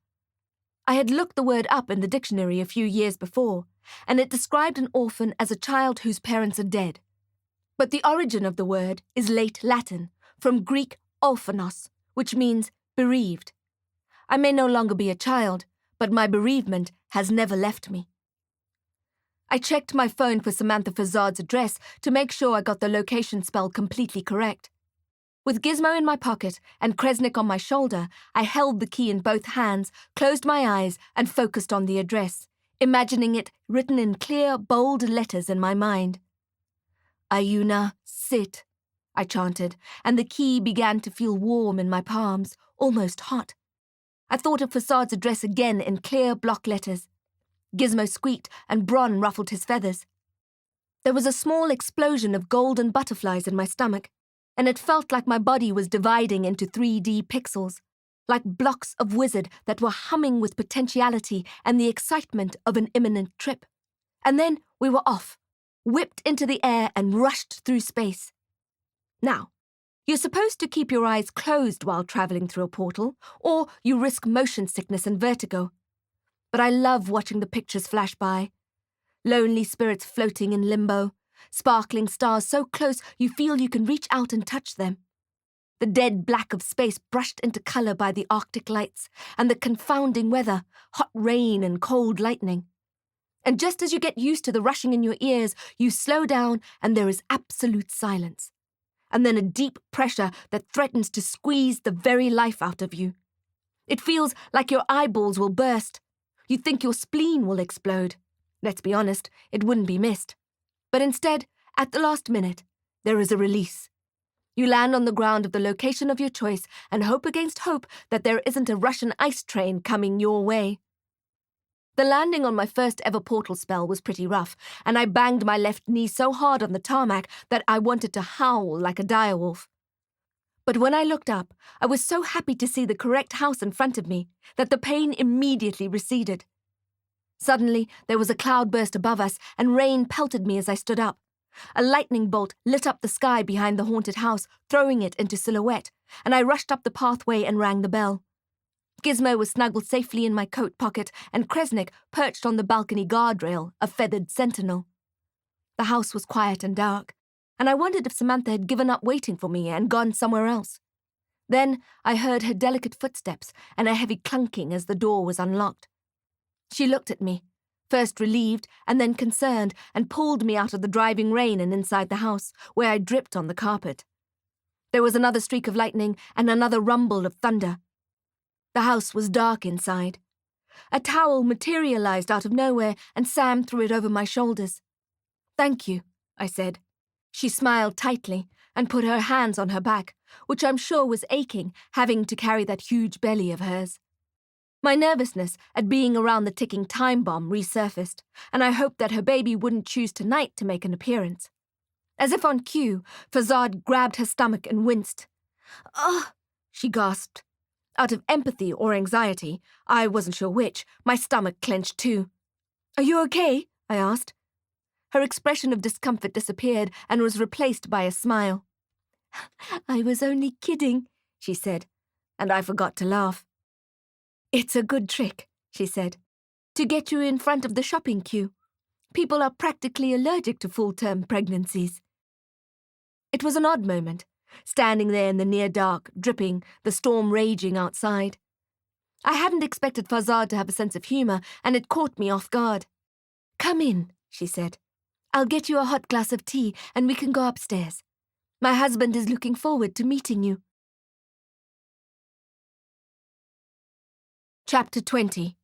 I had looked the word up in the dictionary a few years before, and it described an orphan as a child whose parents are dead. But the origin of the word is late Latin, from Greek Orphanos, which means bereaved. I may no longer be a child, but my bereavement has never left me. I checked my phone for Samantha Fazard's address to make sure I got the location spell completely correct. With Gizmo in my pocket and Kresnik on my shoulder, I held the key in both hands, closed my eyes, and focused on the address, imagining it written in clear, bold letters in my mind. Ayuna, sit, I chanted, and the key began to feel warm in my palms, almost hot. I thought of Fazard's address again in clear block letters. Gizmo squeaked and Bron ruffled his feathers. There was a small explosion of golden butterflies in my stomach, and it felt like my body was dividing into 3D pixels, like blocks of wizard that were humming with potentiality and the excitement of an imminent trip. And then we were off, whipped into the air and rushed through space. Now, You're supposed to keep your eyes closed while travelling through a portal, or you risk motion sickness and vertigo. But I love watching the pictures flash by. Lonely spirits floating in limbo, sparkling stars so close you feel you can reach out and touch them. The dead black of space brushed into colour by the Arctic lights, and the confounding weather, hot rain and cold lightning. And just as you get used to the rushing in your ears, you slow down and there is absolute silence. And then a deep pressure that threatens to squeeze the very life out of you. It feels like your eyeballs will burst. You think your spleen will explode. Let's be honest, it wouldn't be missed. But instead, at the last minute, there is a release. You land on the ground of the location of your choice and hope against hope that there isn't a Russian ice train coming your way. The landing on my first ever portal spell was pretty rough, and I banged my left knee so hard on the tarmac that I wanted to howl like a direwolf. But when I looked up, I was so happy to see the correct house in front of me that the pain immediately receded. Suddenly, there was a cloudburst above us, and rain pelted me as I stood up. A lightning bolt lit up the sky behind the haunted house, throwing it into silhouette, and I rushed up the pathway and rang the bell. Gizmo was snuggled safely in my coat pocket, and Kresnik perched on the balcony guardrail, a feathered sentinel. The house was quiet and dark, and I wondered if Samantha had given up waiting for me and gone somewhere else. Then I heard her delicate footsteps and a heavy clunking as the door was unlocked. She looked at me, first relieved and then concerned, and pulled me out of the driving rain and inside the house, where I dripped on the carpet. There was another streak of lightning and another rumble of thunder. The house was dark inside. A towel materialized out of nowhere, and Sam threw it over my shoulders. "Thank you," I said. She smiled tightly and put her hands on her back, which I'm sure was aching, having to carry that huge belly of hers. My nervousness at being around the ticking time bomb resurfaced, and I hoped that her baby wouldn't choose tonight to make an appearance. As if on cue, Fazard grabbed her stomach and winced. "Ugh," she gasped. Out of empathy or anxiety, I wasn't sure which, my stomach clenched too. "Are you okay?" I asked. Her expression of discomfort disappeared and was replaced by a smile. "I was only kidding," she said, and I forgot to laugh. "It's a good trick," she said, "to get you in front of the shopping queue. People are practically allergic to full-term pregnancies." It was an odd moment, standing there in the near dark, dripping, the storm raging outside. I hadn't expected Fazard to have a sense of humour, and it caught me off guard. "Come in," she said. "I'll get you a hot glass of tea, and we can go upstairs. My husband is looking forward to meeting you." Chapter 20.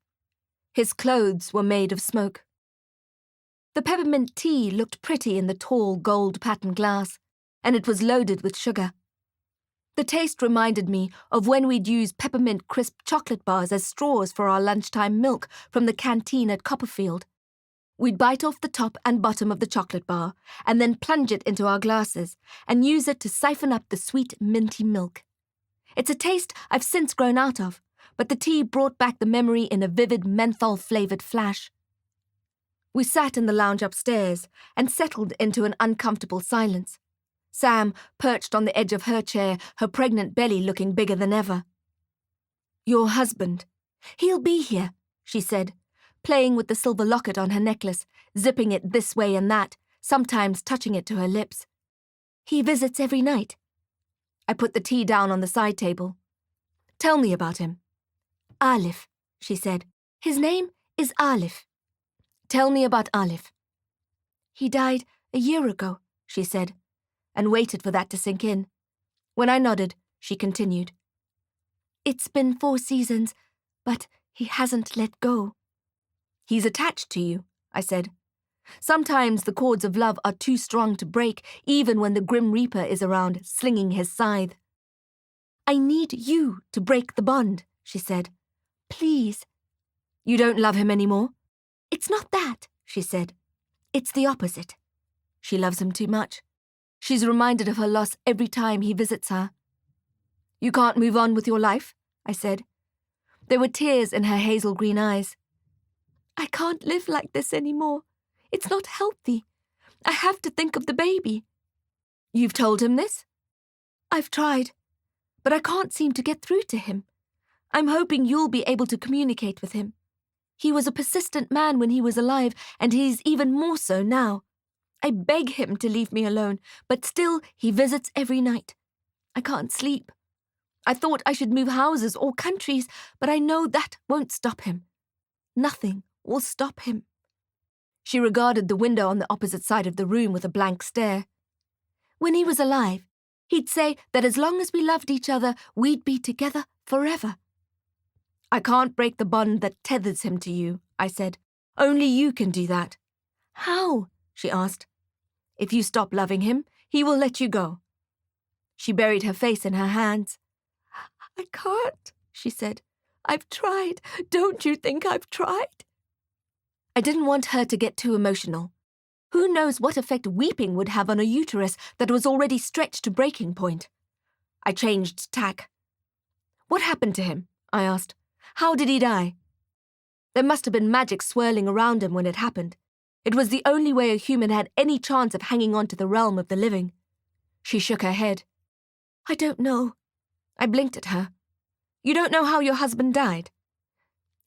His clothes were made of smoke. The peppermint tea looked pretty in the tall gold-patterned glass, and it was loaded with sugar. The taste reminded me of when we'd use peppermint crisp chocolate bars as straws for our lunchtime milk from the canteen at Copperfield. We'd bite off the top and bottom of the chocolate bar, and then plunge it into our glasses, and use it to siphon up the sweet, minty milk. It's a taste I've since grown out of, but the tea brought back the memory in a vivid menthol-flavoured flash. We sat in the lounge upstairs and settled into an uncomfortable silence. Sam perched on the edge of her chair, her pregnant belly looking bigger than ever. "Your husband. He'll be here," she said, playing with the silver locket on her necklace, zipping it this way and that, sometimes touching it to her lips. "He visits every night." I put the tea down on the side table. "Tell me about him." "Alif," she said. "His name is Alif." "Tell me about Alif." "He died a year ago," she said, and waited for that to sink in. When I nodded, she continued. "It's been 4 seasons, but he hasn't let go." "He's attached to you," I said. "Sometimes the cords of love are too strong to break, even when the Grim Reaper is around, slinging his scythe." "I need you to break the bond," she said. "Please." "You don't love him anymore?" "It's not that," she said. "It's the opposite. She loves him too much. She's reminded of her loss every time he visits her." "You can't move on with your life?" I said. There were tears in her hazel green eyes. "I can't live like this anymore. It's not healthy. I have to think of the baby." "You've told him this?" I've tried, but I can't seem to get through to him. I'm hoping you'll be able to communicate with him. He was a persistent man when he was alive, and he's even more so now. I beg him to leave me alone, but still he visits every night. I can't sleep. I thought I should move houses or countries, but I know that won't stop him. Nothing will stop him. She regarded the window on the opposite side of the room with a blank stare. When he was alive, he'd say that as long as we loved each other, we'd be together forever. I can't break the bond that tethers him to you, I said. Only you can do that. How? She asked. If you stop loving him, he will let you go. She buried her face in her hands. I can't, she said. I've tried. Don't you think I've tried? I didn't want her to get too emotional. Who knows what effect weeping would have on a uterus that was already stretched to breaking point? I changed tack. What happened to him? I asked. How did he die? There must have been magic swirling around him when it happened. It was the only way a human had any chance of hanging on to the realm of the living. She shook her head. I don't know. I blinked at her. You don't know how your husband died?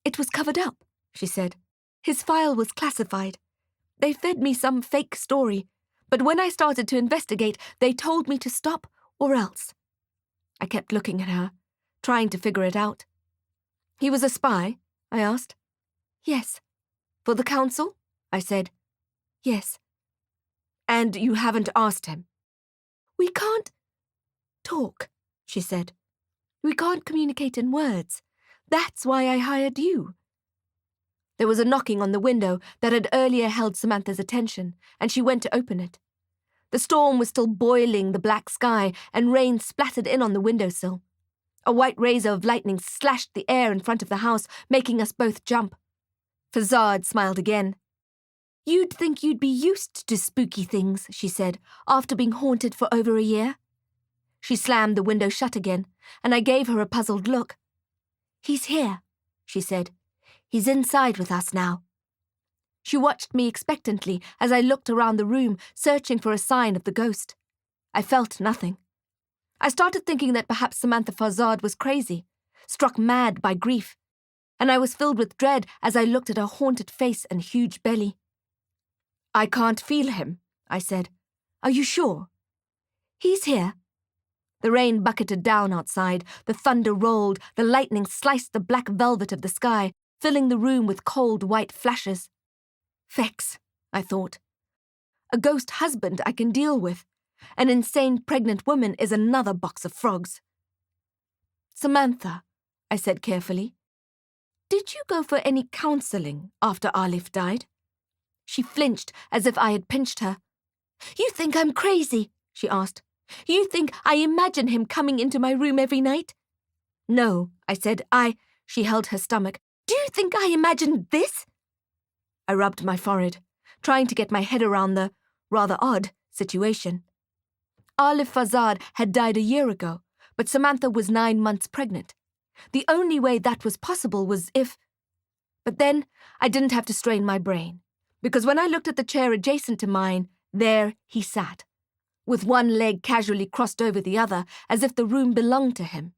It was covered up, she said. His file was classified. They fed me some fake story, but when I started to investigate, they told me to stop or else. I kept looking at her, trying to figure it out. He was a spy? I asked. Yes. For the council? I said. Yes. And you haven't asked him? We can't talk, she said. We can't communicate in words. That's why I hired you. There was a knocking on the window that had earlier held Samantha's attention, and she went to open it. The storm was still boiling the black sky, and rain splattered in on the windowsill. A white razor of lightning slashed the air in front of the house, making us both jump. Fazard smiled again. You'd think you'd be used to spooky things, she said, after being haunted for over a year. She slammed the window shut again, and I gave her a puzzled look. He's here, she said. He's inside with us now. She watched me expectantly as I looked around the room, searching for a sign of the ghost. I felt nothing. I started thinking that perhaps Samantha Fazard was crazy, struck mad by grief, and I was filled with dread as I looked at her haunted face and huge belly. I can't feel him, I said. Are you sure? He's here. The rain bucketed down outside, the thunder rolled, the lightning sliced the black velvet of the sky, filling the room with cold white flashes. Fex, I thought. A ghost husband I can deal with. An insane pregnant woman is another box of frogs. Samantha, I said carefully, did you go for any counselling after Arlif died? She flinched as if I had pinched her. You think I'm crazy? She asked. You think I imagine him coming into my room every night? No, I said. She held her stomach. Do you think I imagined this? I rubbed my forehead, trying to get my head around the, rather odd, situation. Arlif Fazard had died a year ago, but Samantha was 9 months pregnant. The only way that was possible was if... But then I didn't have to strain my brain, because when I looked at the chair adjacent to mine, there he sat, with one leg casually crossed over the other, as if the room belonged to him.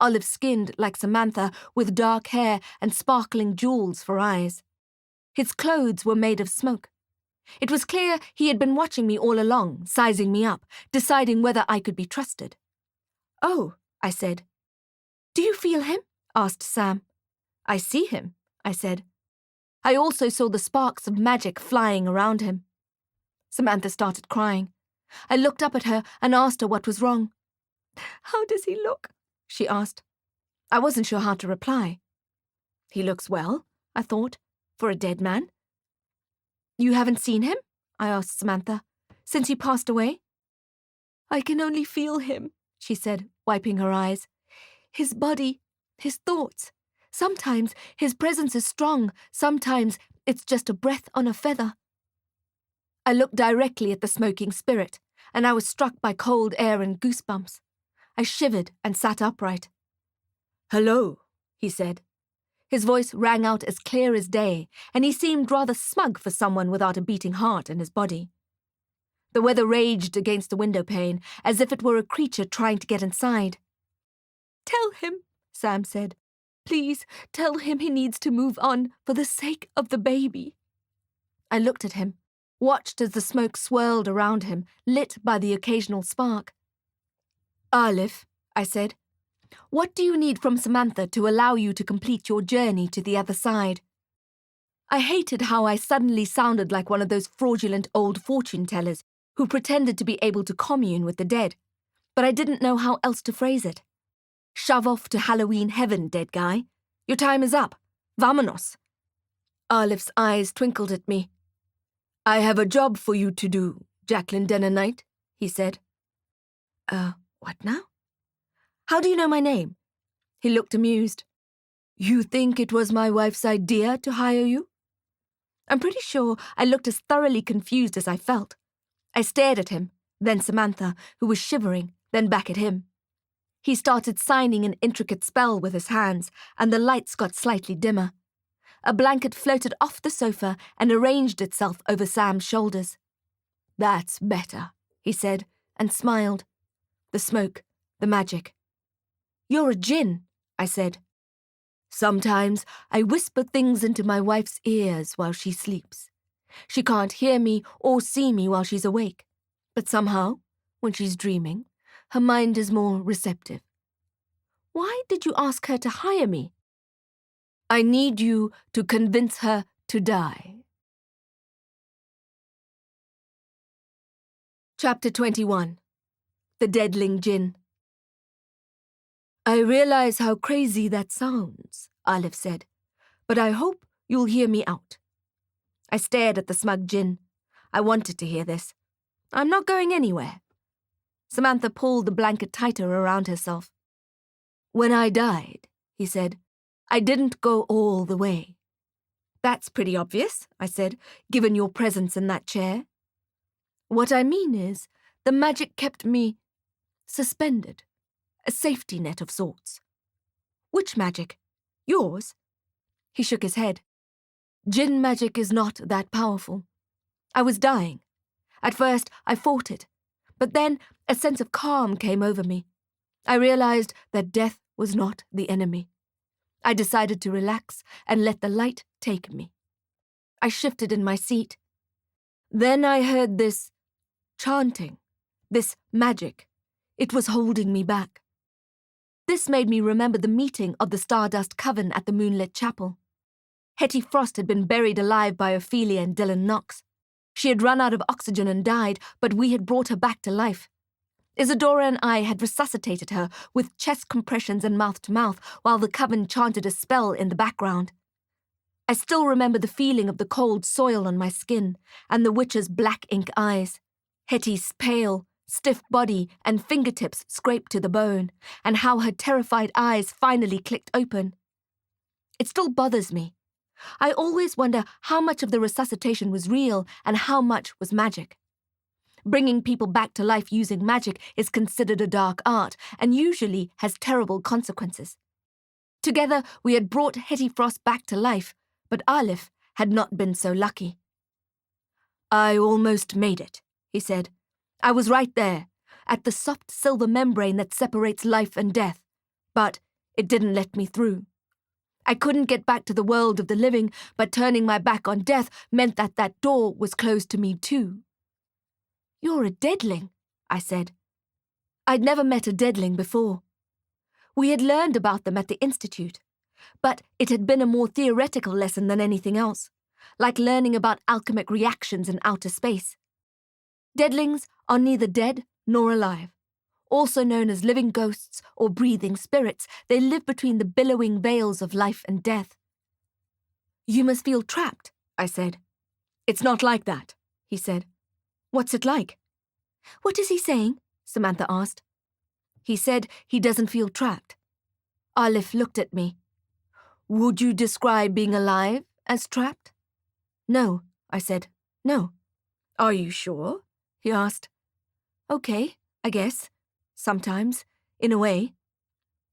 Olive-skinned like Samantha, with dark hair and sparkling jewels for eyes. His clothes were made of smoke. It was clear he had been watching me all along, sizing me up, deciding whether I could be trusted. Oh, I said. Do you feel him? Asked Sam. I see him, I said. I also saw the sparks of magic flying around him. Samantha started crying. I looked up at her and asked her what was wrong. How does he look? She asked. I wasn't sure how to reply. He looks well, I thought, for a dead man. You haven't seen him? I asked Samantha. Since he passed away? I can only feel him, she said, wiping her eyes. His body, his thoughts. Sometimes his presence is strong, sometimes it's just a breath on a feather. I looked directly at the smoking spirit, and I was struck by cold air and goosebumps. I shivered and sat upright. Hello, he said. His voice rang out as clear as day, and he seemed rather smug for someone without a beating heart in his body. The weather raged against the window pane, as if it were a creature trying to get inside. "Tell him," Sam said. "Please, tell him he needs to move on for the sake of the baby." I looked at him, watched as the smoke swirled around him, lit by the occasional spark. "Arlif," I said, "what do you need from Samantha to allow you to complete your journey to the other side?" I hated how I suddenly sounded like one of those fraudulent old fortune-tellers who pretended to be able to commune with the dead, but I didn't know how else to phrase it. "Shove off to Halloween heaven, dead guy. Your time is up. Vamonos." Arlif's eyes twinkled at me. "I have a job for you to do, Jacqueline Dynamite," he said. What now? How do you know my name?" He looked amused. "You think it was my wife's idea to hire you?" I'm pretty sure I looked as thoroughly confused as I felt. I stared at him, then Samantha, who was shivering, then back at him. He started signing an intricate spell with his hands, and the lights got slightly dimmer. A blanket floated off the sofa and arranged itself over Sam's shoulders. "That's better," he said, and smiled. The smoke, the magic. "You're a djinn," I said. "Sometimes I whisper things into my wife's ears while she sleeps. She can't hear me or see me while she's awake, but somehow, when she's dreaming, her mind is more receptive." "Why did you ask her to hire me?" "I need you to convince her to die." Chapter 21. The Deadling Djinn. "I realize how crazy that sounds," Arlif said, "but I hope you'll hear me out." I stared at the smug djinn. I wanted to hear this. "I'm not going anywhere." Samantha pulled the blanket tighter around herself. "When I died," he said, "I didn't go all the way." "That's pretty obvious," I said, "given your presence in that chair." "What I mean is, the magic kept me suspended. A safety net of sorts." "Which magic? Yours?" He shook his head. "Djinn magic is not that powerful. I was dying. At first, I fought it, but then a sense of calm came over me. I realized that death was not the enemy. I decided to relax and let the light take me. I shifted in my seat. Then I heard this chanting, this magic. It was holding me back. This made me remember the meeting of the Stardust Coven at the moonlit chapel. Hetty Frost had been buried alive by Ophelia and Dylan Knox. She had run out of oxygen and died, but we had brought her back to life. Isadora and I had resuscitated her with chest compressions and mouth-to-mouth while the coven chanted a spell in the background. I still remember the feeling of the cold soil on my skin and the witch's black ink eyes, Hetty's pale, stiff body and fingertips scraped to the bone, and how her terrified eyes finally clicked open. It still bothers me. I always wonder how much of the resuscitation was real and how much was magic. Bringing people back to life using magic is considered a dark art and usually has terrible consequences. Together, we had brought Hetty Frost back to life, but Arlif had not been so lucky. "I almost made it," he said. "I was right there, at the soft silver membrane that separates life and death, but it didn't let me through. I couldn't get back to the world of the living, but turning my back on death meant that that door was closed to me too." "You're a Deadling," I said. I'd never met a Deadling before. We had learned about them at the Institute, but it had been a more theoretical lesson than anything else, like learning about alchemic reactions in outer space. Deadlings are neither dead nor alive. Also known as living ghosts or breathing spirits, they live between the billowing veils of life and death. "You must feel trapped," I said. "It's not like that," he said. "What's it like?" "What is he saying?" Samantha asked. "He said he doesn't feel trapped." Arlif looked at me. "Would you describe being alive as trapped?" "No," I said. "No." "Are you sure?" he asked. "Okay, I guess. Sometimes, in a way."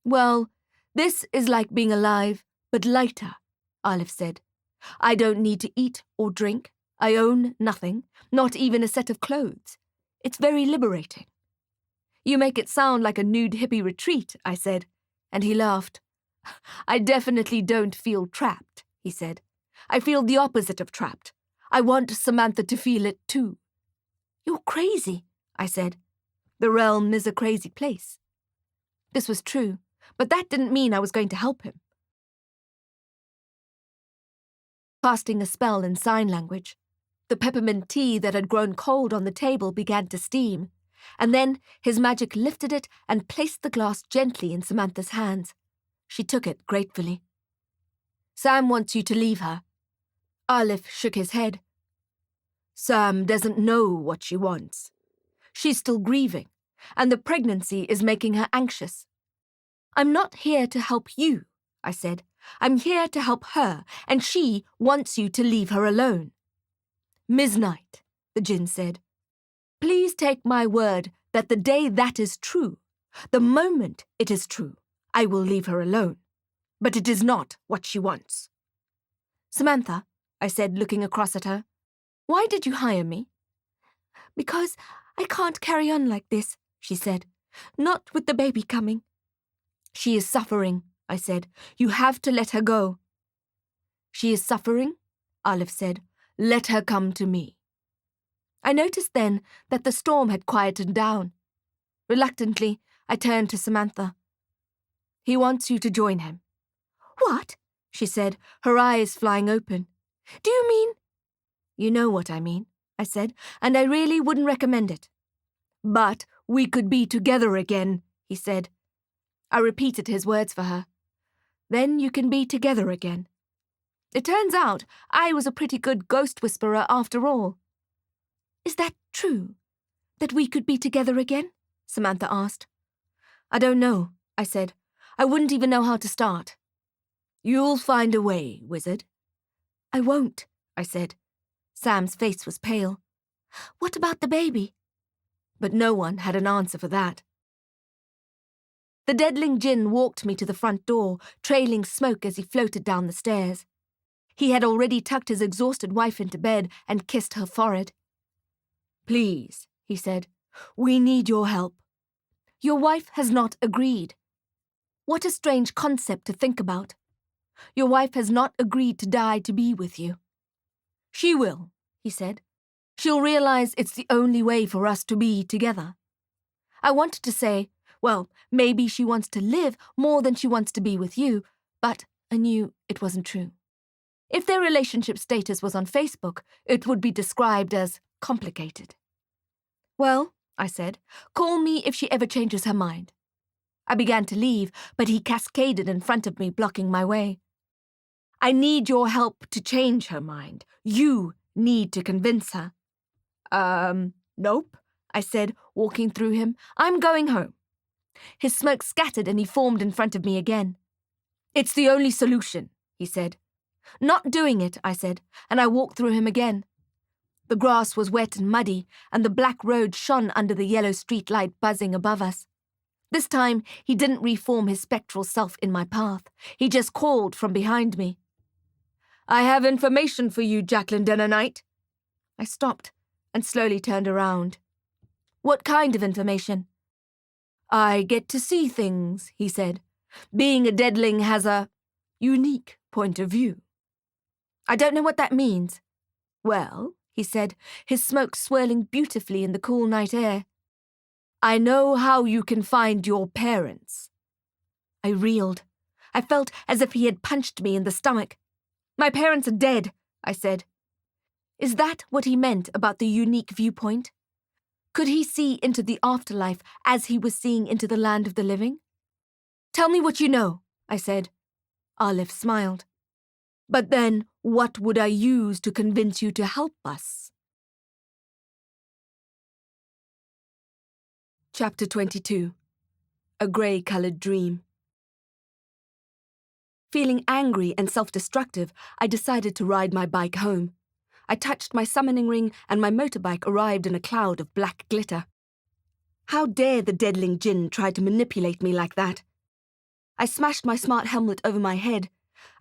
"Well, this is like being alive, but lighter," Arlif said. "I don't need to eat or drink. I own nothing, not even a set of clothes. It's very liberating. You make it sound like a nude hippie retreat, I said, and he laughed. I definitely don't feel trapped, he said. I feel the opposite of trapped. I want Samantha to feel it too. You're crazy, I said. The realm is a crazy place. This was true, but that didn't mean I was going to help him. Casting a spell in sign language, the peppermint tea that had grown cold on the table began to steam, and then his magic lifted it and placed the glass gently in Samantha's hands. She took it gratefully. Sam wants you to leave her. Aleph shook his head. Sam doesn't know what she wants. She's still grieving, and the pregnancy is making her anxious. I'm not here to help you, I said. I'm here to help her, and she wants you to leave her alone. Ms. Knight, the Djinn said, please take my word that the day that is true, the moment it is true, I will leave her alone. But it is not what she wants. Samantha, I said, looking across at her, why did you hire me? Because I can't carry on like this, she said. Not with the baby coming. She is suffering, I said. You have to let her go. She is suffering, Aleph said. Let her come to me. I noticed then that the storm had quietened down. Reluctantly, I turned to Samantha. He wants you to join him. What? She said, her eyes flying open. Do you mean? You know what I mean, I said, and I really wouldn't recommend it. But we could be together again, he said. I repeated his words for her. Then you can be together again. It turns out I was a pretty good ghost whisperer after all. Is that true? That we could be together again? Samantha asked. I don't know, I said. I wouldn't even know how to start. You'll find a way, wizard. I won't, I said. Sam's face was pale. What about the baby? But no one had an answer for that. The Deadling Djinn walked me to the front door, trailing smoke as he floated down the stairs. He had already tucked his exhausted wife into bed and kissed her forehead. Please, he said, we need your help. Your wife has not agreed. What a strange concept to think about. Your wife has not agreed to die to be with you. She will, he said. She'll realize it's the only way for us to be together. I wanted to say, well, maybe she wants to live more than she wants to be with you, but I knew it wasn't true. If their relationship status was on Facebook, it would be described as complicated. Well, I said, call me if she ever changes her mind. I began to leave, but he cascaded in front of me, blocking my way. I need your help to change her mind. You need to convince her. Nope, I said, walking through him. I'm going home. His smoke scattered and he formed in front of me again. It's the only solution, he said. Not doing it, I said, and I walked through him again. The grass was wet and muddy, and the black road shone under the yellow street light buzzing above us. This time, he didn't reform his spectral self in my path. He just called from behind me. I have information for you, Jacqueline Dynamite. I stopped and slowly turned around. What kind of information? I get to see things, he said. Being a Deadling has a unique point of view. I don't know what that means. Well, he said, his smoke swirling beautifully in the cool night air. I know how you can find your parents. I reeled. I felt as if he had punched me in the stomach. My parents are dead, I said. Is that what he meant about the unique viewpoint? Could he see into the afterlife as he was seeing into the land of the living? Tell me what you know, I said. Aleph smiled. But then, what would I use to convince you to help us? Chapter 22. A grey-coloured dream. Feeling angry and self-destructive, I decided to ride my bike home. I touched my summoning ring and my motorbike arrived in a cloud of black glitter. How dare the Deadling Djinn try to manipulate me like that? I smashed my smart helmet over my head.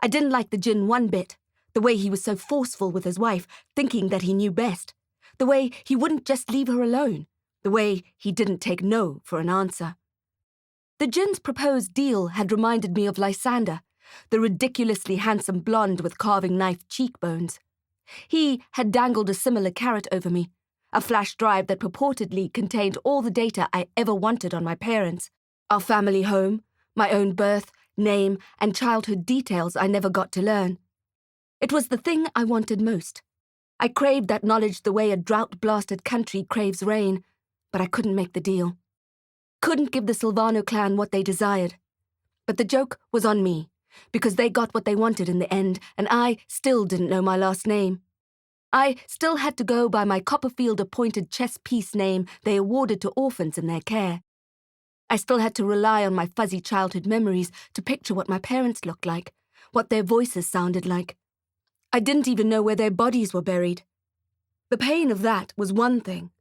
I didn't like the Djinn one bit. The way he was so forceful with his wife, thinking that he knew best. The way he wouldn't just leave her alone. The way he didn't take no for an answer. The Djinn's proposed deal had reminded me of Lysander, the ridiculously handsome blonde with carving knife cheekbones. He had dangled a similar carrot over me, a flash drive that purportedly contained all the data I ever wanted on my parents, our family home, my own birth, name, and childhood details I never got to learn. It was the thing I wanted most. I craved that knowledge the way a drought-blasted country craves rain, but I couldn't make the deal. Couldn't give the Silvano clan what they desired. But the joke was on me, because they got what they wanted in the end, and I still didn't know my last name. I still had to go by my Copperfield-appointed chess piece name they awarded to orphans in their care. I still had to rely on my fuzzy childhood memories to picture what my parents looked like, what their voices sounded like. I didn't even know where their bodies were buried. The pain of that was one thing,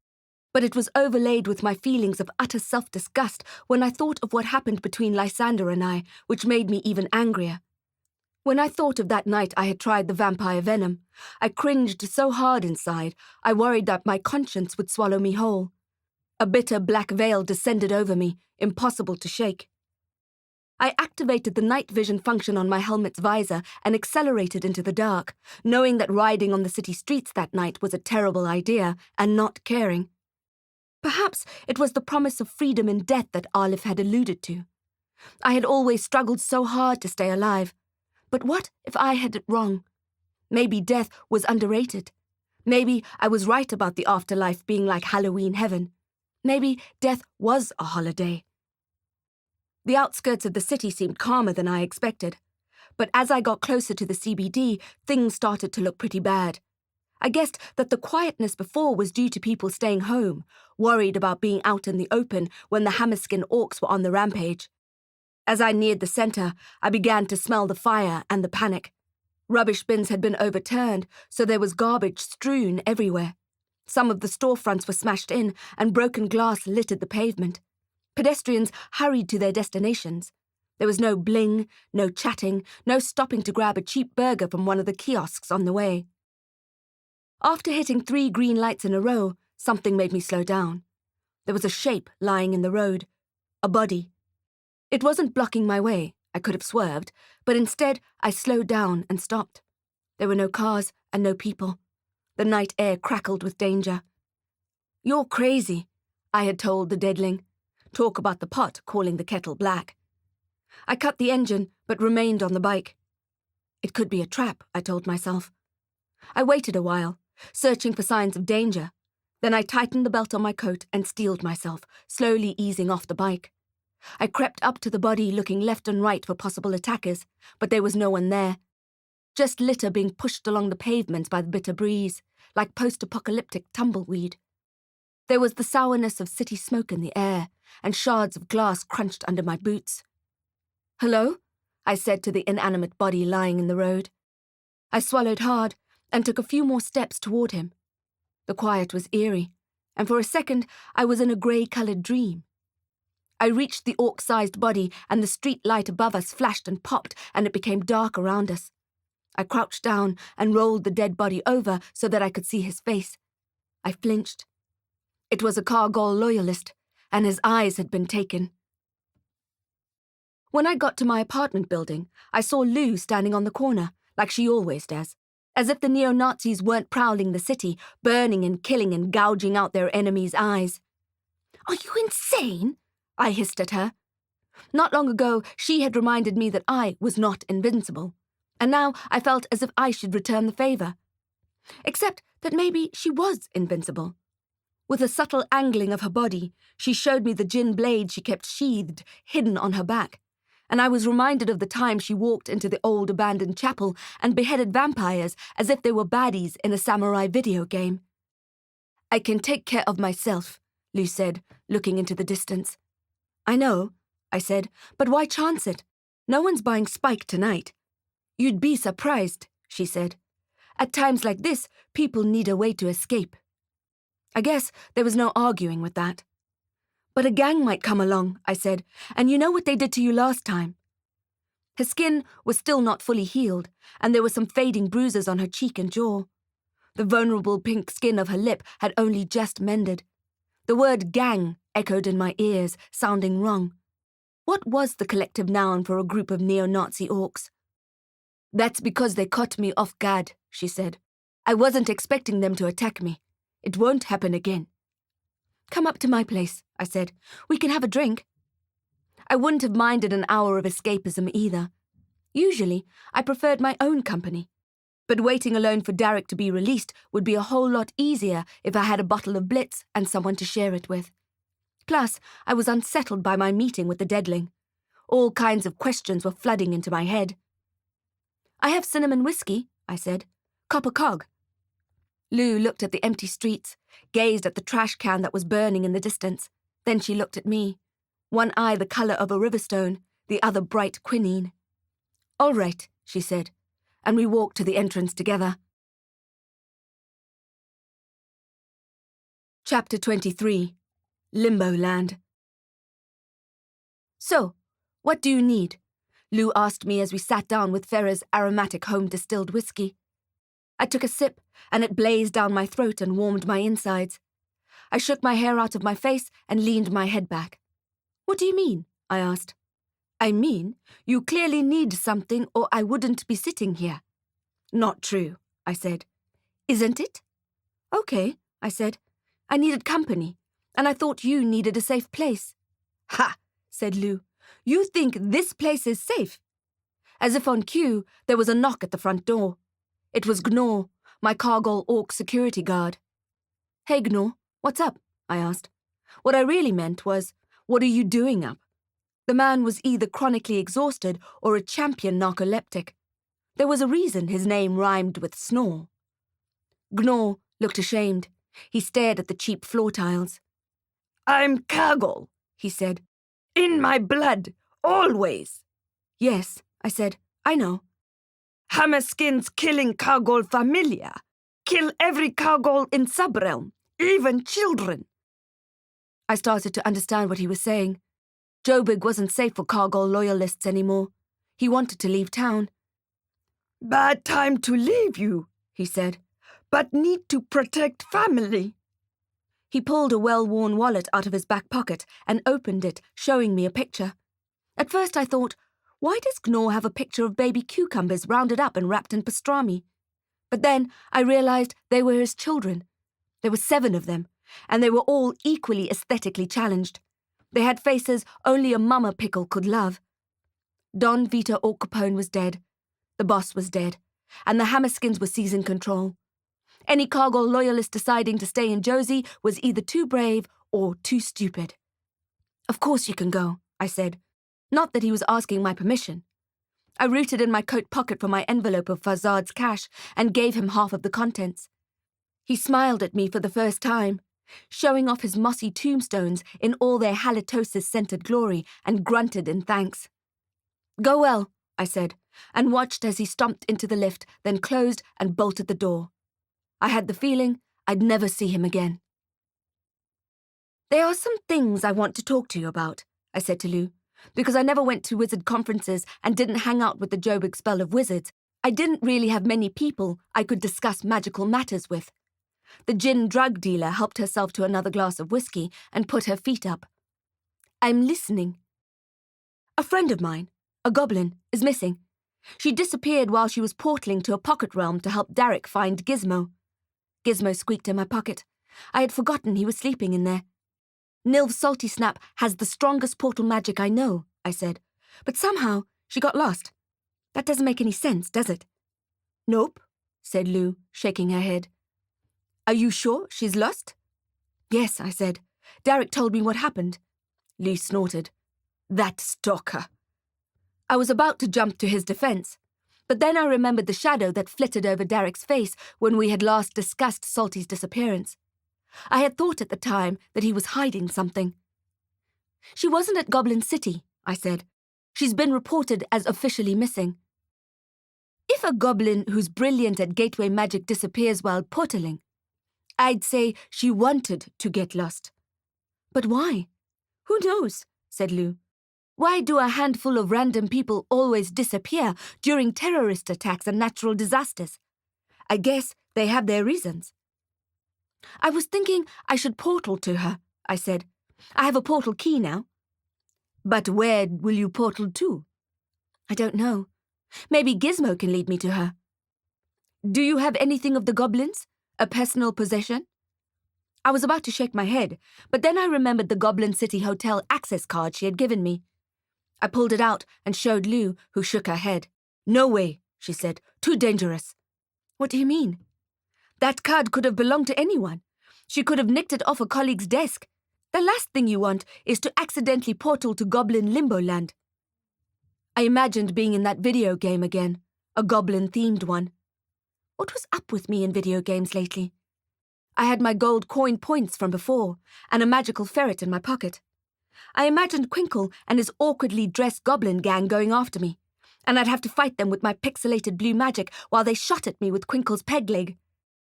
but it was overlaid with my feelings of utter self-disgust when I thought of what happened between Lysander and I, which made me even angrier. When I thought of that night I had tried the vampire venom, I cringed so hard inside, I worried that my conscience would swallow me whole. A bitter black veil descended over me, impossible to shake. I activated the night vision function on my helmet's visor and accelerated into the dark, knowing that riding on the city streets that night was a terrible idea, and not caring. Perhaps it was the promise of freedom in death that Arlif had alluded to. I had always struggled so hard to stay alive. But what if I had it wrong? Maybe death was underrated. Maybe I was right about the afterlife being like Halloween heaven. Maybe death was a holiday. The outskirts of the city seemed calmer than I expected. But as I got closer to the CBD, things started to look pretty bad. I guessed that the quietness before was due to people staying home, worried about being out in the open when the hammerskin orcs were on the rampage. As I neared the center, I began to smell the fire and the panic. Rubbish bins had been overturned, so there was garbage strewn everywhere. Some of the storefronts were smashed in, and broken glass littered the pavement. Pedestrians hurried to their destinations. There was no bling, no chatting, no stopping to grab a cheap burger from one of the kiosks on the way. After hitting 3 green lights in a row, something made me slow down. There was a shape lying in the road. A body. It wasn't blocking my way. I could have swerved, but instead I slowed down and stopped. There were no cars and no people. The night air crackled with danger. "You're crazy," I had told the Deadling. Talk about the pot calling the kettle black. I cut the engine, but remained on the bike. It could be a trap, I told myself. I waited a while, searching for signs of danger. Then I tightened the belt on my coat and steeled myself, slowly easing off the bike. I crept up to the body, looking left and right for possible attackers, but there was no one there. Just litter being pushed along the pavements by the bitter breeze, like post-apocalyptic tumbleweed. There was the sourness of city smoke in the air, and shards of glass crunched under my boots. "Hello?" I said to the inanimate body lying in the road. I swallowed hard and took a few more steps toward him. The quiet was eerie, and for a second I was in a grey-coloured dream. I reached the orc-sized body, and the street light above us flashed and popped, and it became dark around us. I crouched down and rolled the dead body over so that I could see his face. I flinched. It was a Kargol loyalist, and his eyes had been taken. When I got to my apartment building, I saw Lou standing on the corner, like she always does, as if the neo-Nazis weren't prowling the city, burning and killing and gouging out their enemies' eyes. "Are you insane?" I hissed at her. Not long ago, she had reminded me that I was not invincible, and now I felt as if I should return the favor. Except that maybe she was invincible. With a subtle angling of her body, she showed me the Djinn blade she kept sheathed, hidden on her back, and I was reminded of the time she walked into the old abandoned chapel and beheaded vampires as if they were baddies in a samurai video game. "I can take care of myself," Lou said, looking into the distance. "I know," I said, "but why chance it? No one's buying Spike tonight." "You'd be surprised," she said. "At times like this, people need a way to escape." I guess there was no arguing with that. "But a gang might come along," I said, "and you know what they did to you last time." Her skin was still not fully healed, and there were some fading bruises on her cheek and jaw. The vulnerable pink skin of her lip had only just mended. The word gang echoed in my ears, sounding wrong. What was the collective noun for a group of neo-Nazi orcs? That's because they caught me off guard, she said. I wasn't expecting them to attack me. It won't happen again. Come up to my place, I said. We can have a drink. I wouldn't have minded an hour of escapism either. Usually, I preferred my own company. But waiting alone for Darick to be released would be a whole lot easier if I had a bottle of Blitz and someone to share it with. Plus, I was unsettled by my meeting with the Deadling. All kinds of questions were flooding into my head. I have cinnamon whiskey, I said. Copper cog. Lou looked at the empty streets, gazed at the trash can that was burning in the distance. Then she looked at me, one eye the colour of a riverstone, the other bright quinine. All right, she said, and we walked to the entrance together. Chapter 23. Limbo Land. So, what do you need? Lou asked me as we sat down with Ferret's aromatic home-distilled whiskey. I took a sip, and it blazed down my throat and warmed my insides. I shook my hair out of my face and leaned my head back. What do you mean? I asked. I mean, you clearly need something or I wouldn't be sitting here. Not true, I said. Isn't it? Okay, I said. I needed company, and I thought you needed a safe place. Ha, said Lou. You think this place is safe? As if on cue, there was a knock at the front door. It was Gnaw, my Kargol orc security guard. Hey, Gnaw, what's up? I asked. What I really meant was, what are you doing up? The man was either chronically exhausted or a champion narcoleptic. There was a reason his name rhymed with snore. Gnaw looked ashamed. He stared at the cheap floor tiles. I'm Kargol, he said. In my blood, always. Yes, I said, I know. Hammerskins killing Kargol familia. Kill every Kargol in Subrealm, even children. I started to understand what he was saying. Joburg wasn't safe for Kargol loyalists anymore. He wanted to leave town. Bad time to leave you, he said, but need to protect family. He pulled a well-worn wallet out of his back pocket and opened it, showing me a picture. At first I thought, why does Gnaw have a picture of baby cucumbers rounded up and wrapped in pastrami? But then I realized they were his children. There were 7 of them, and they were all equally aesthetically challenged. They had faces only a mama pickle could love. Don Vito Orcapone was dead. The boss was dead, and the Hammerskins were seizing control. Any Kargol loyalist deciding to stay in Josie was either too brave or too stupid. Of course you can go, I said. Not that he was asking my permission. I rooted in my coat pocket for my envelope of Fazard's cash and gave him half of the contents. He smiled at me for the first time, showing off his mossy tombstones in all their halitosis-scented glory, and grunted in thanks. Go well, I said, and watched as he stomped into the lift, then closed and bolted the door. I had the feeling I'd never see him again. There are some things I want to talk to you about, I said to Lou. Because I never went to wizard conferences and didn't hang out with the Joburg spell of wizards, I didn't really have many people I could discuss magical matters with. The Djinn drug dealer helped herself to another glass of whiskey and put her feet up. I'm listening. A friend of mine, a goblin, is missing. She disappeared while she was portaling to a pocket realm to help Darick find Gizmo. Gizmo squeaked in my pocket. I had forgotten he was sleeping in there. Nilv's Salty Snap has the strongest portal magic I know, I said. But somehow she got lost. That doesn't make any sense, does it? Nope, said Lou, shaking her head. Are you sure she's lost? Yes, I said. Darick told me what happened. Lou snorted. That stalker. I was about to jump to his defense, but then I remembered the shadow that flitted over Darick's face when we had last discussed Salty's disappearance. I had thought at the time that he was hiding something. She wasn't at Goblin City, I said. She's been reported as officially missing. If a goblin who's brilliant at gateway magic disappears while portaling, I'd say she wanted to get lost. But why? Who knows, said Lou. Why do a handful of random people always disappear during terrorist attacks and natural disasters? I guess they have their reasons. I was thinking I should portal to her, I said. I have a portal key now. But where will you portal to? I don't know. Maybe Gizmo can lead me to her. Do you have anything of the goblins? A personal possession? I was about to shake my head, but then I remembered the Goblin City Hotel access card she had given me. I pulled it out and showed Lou, who shook her head. No way, she said. Too dangerous. What do you mean? That card could have belonged to anyone. She could have nicked it off a colleague's desk. The last thing you want is to accidentally portal to Goblin Limbo Land. I imagined being in that video game again, a goblin-themed one. What was up with me in video games lately? I had my gold coin points from before, and a magical ferret in my pocket. I imagined Quinkle and his awkwardly dressed goblin gang going after me, and I'd have to fight them with my pixelated blue magic while they shot at me with Quinkle's peg leg.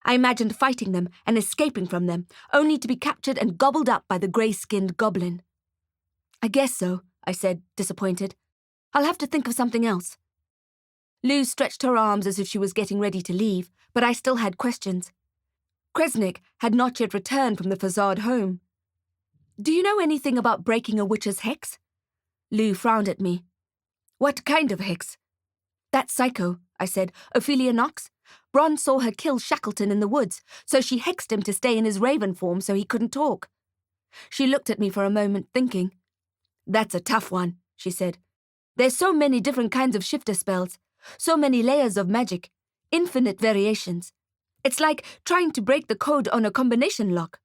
I imagined fighting them and escaping from them, only to be captured and gobbled up by the grey-skinned goblin. I guess so, I said, disappointed. I'll have to think of something else. Lou stretched her arms as if she was getting ready to leave, but I still had questions. Kresnik had not yet returned from the facade home. Do you know anything about breaking a witch's hex? Lou frowned at me. What kind of hex? That psycho, I said, Ophelia Knox. Bron saw her kill Shackleton in the woods, so she hexed him to stay in his raven form so he couldn't talk. She looked at me for a moment, thinking. That's a tough one, she said. There's so many different kinds of shifter spells, so many layers of magic, infinite variations. It's like trying to break the code on a combination lock.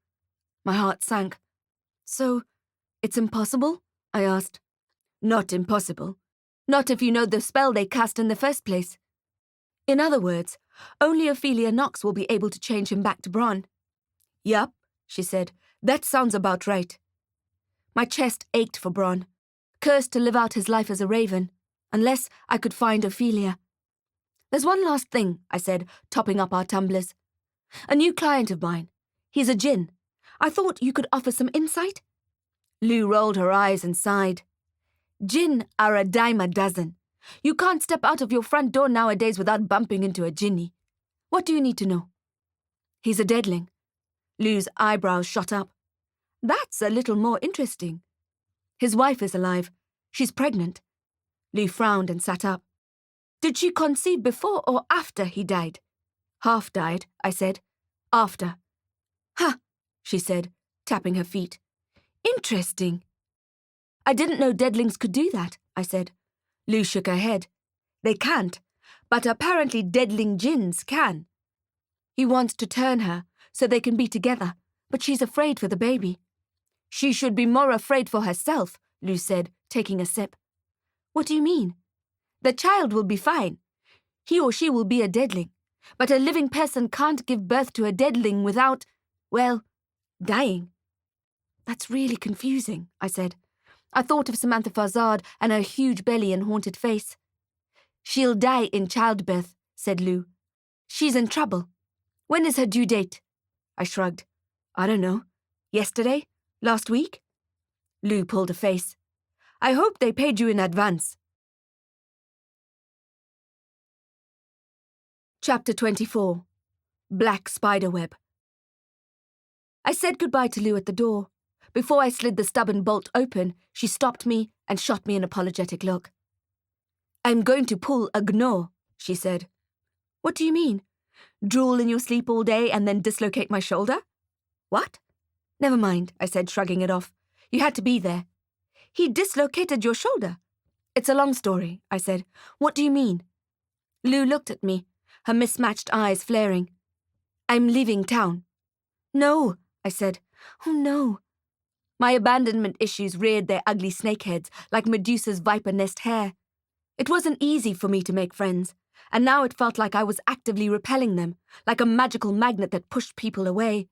My heart sank. So, it's impossible? I asked. Not impossible. Not if you know the spell they cast in the first place. In other words, only Ophelia Knox will be able to change him back to Bron. Yup, she said. That sounds about right. My chest ached for Bron, cursed to live out his life as a raven, unless I could find Ophelia. There's one last thing, I said, topping up our tumblers. A new client of mine. He's a Djinn. I thought you could offer some insight. Lou rolled her eyes and sighed. Djinn are a dime a dozen. You can't step out of your front door nowadays without bumping into a Djinni. What do you need to know? He's a Deadling. Lou's eyebrows shot up. That's a little more interesting. His wife is alive. She's pregnant. Lou frowned and sat up. Did she conceive before or after he died? Half died, I said. After. Huh, she said, tapping her feet. Interesting. I didn't know Deadlings could do that, I said. Lou shook her head. They can't, but apparently Deadling Djinns can. He wants to turn her so they can be together, but she's afraid for the baby. She should be more afraid for herself, Lou said, taking a sip. What do you mean? The child will be fine. He or she will be a Deadling, but a living person can't give birth to a Deadling without, well, dying. That's really confusing, I said. I thought of Samantha Farzad and her huge belly and haunted face. She'll die in childbirth, said Lou. She's in trouble. When is her due date? I shrugged. I don't know. Yesterday? Last week? Lou pulled a face. I hope they paid you in advance. Chapter 24. Black Spiderweb. I said goodbye to Lou at the door. Before I slid the stubborn bolt open, she stopped me and shot me an apologetic look. I'm going to pull a gnaw, she said. What do you mean? Drool in your sleep all day and then dislocate my shoulder? What? Never mind, I said, shrugging it off. You had to be there. He dislocated your shoulder. It's a long story, I said. What do you mean? Lou looked at me, her mismatched eyes flaring. I'm leaving town. No, I said. Oh, no. My abandonment issues reared their ugly snakeheads like Medusa's viper nest hair. It wasn't easy for me to make friends, and now it felt like I was actively repelling them, like a magical magnet that pushed people away.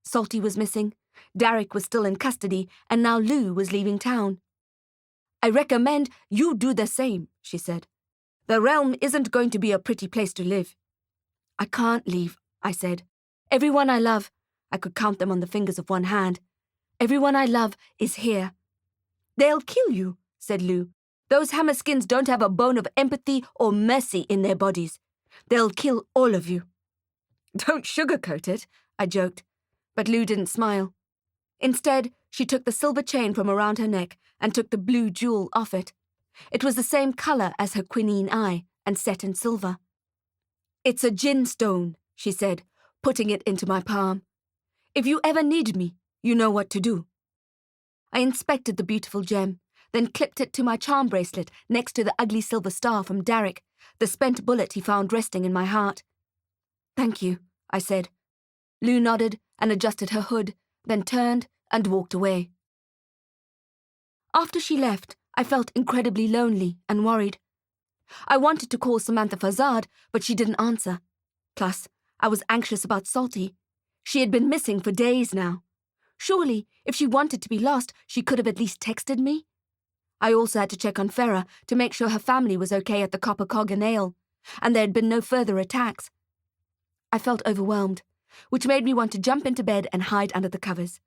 Salty was missing, Darick was still in custody, and now Lou was leaving town. I recommend you do the same, she said. The realm isn't going to be a pretty place to live. I can't leave, I said. Everyone I love, I could count them on the fingers of one hand. Everyone I love is here. They'll kill you, said Lou. Those hammerskins don't have a bone of empathy or mercy in their bodies. They'll kill all of you. Don't sugarcoat it, I joked, but Lou didn't smile. Instead, She took the silver chain from around her neck and took the blue jewel off it. It was the same colour as her quinine eye and set in silver. "It's a Djinn stone," she said, putting it into my palm. "If you ever need me, you know what to do." I inspected the beautiful gem, then clipped it to my charm bracelet next to the ugly silver star from Darick, the spent bullet he found resting in my heart. "Thank you," I said. Lou nodded and adjusted her hood, then turned and walked away. After she left, I felt incredibly lonely and worried. I wanted to call Samantha Fazard, but she didn't answer. Plus, I was anxious about Salty. She had been missing for days now. Surely, if she wanted to be lost, she could have at least texted me. I also had to check on Farah to make sure her family was okay at the Copper Cog and Ale, and there had been no further attacks. I felt overwhelmed, which made me want to jump into bed and hide under the covers.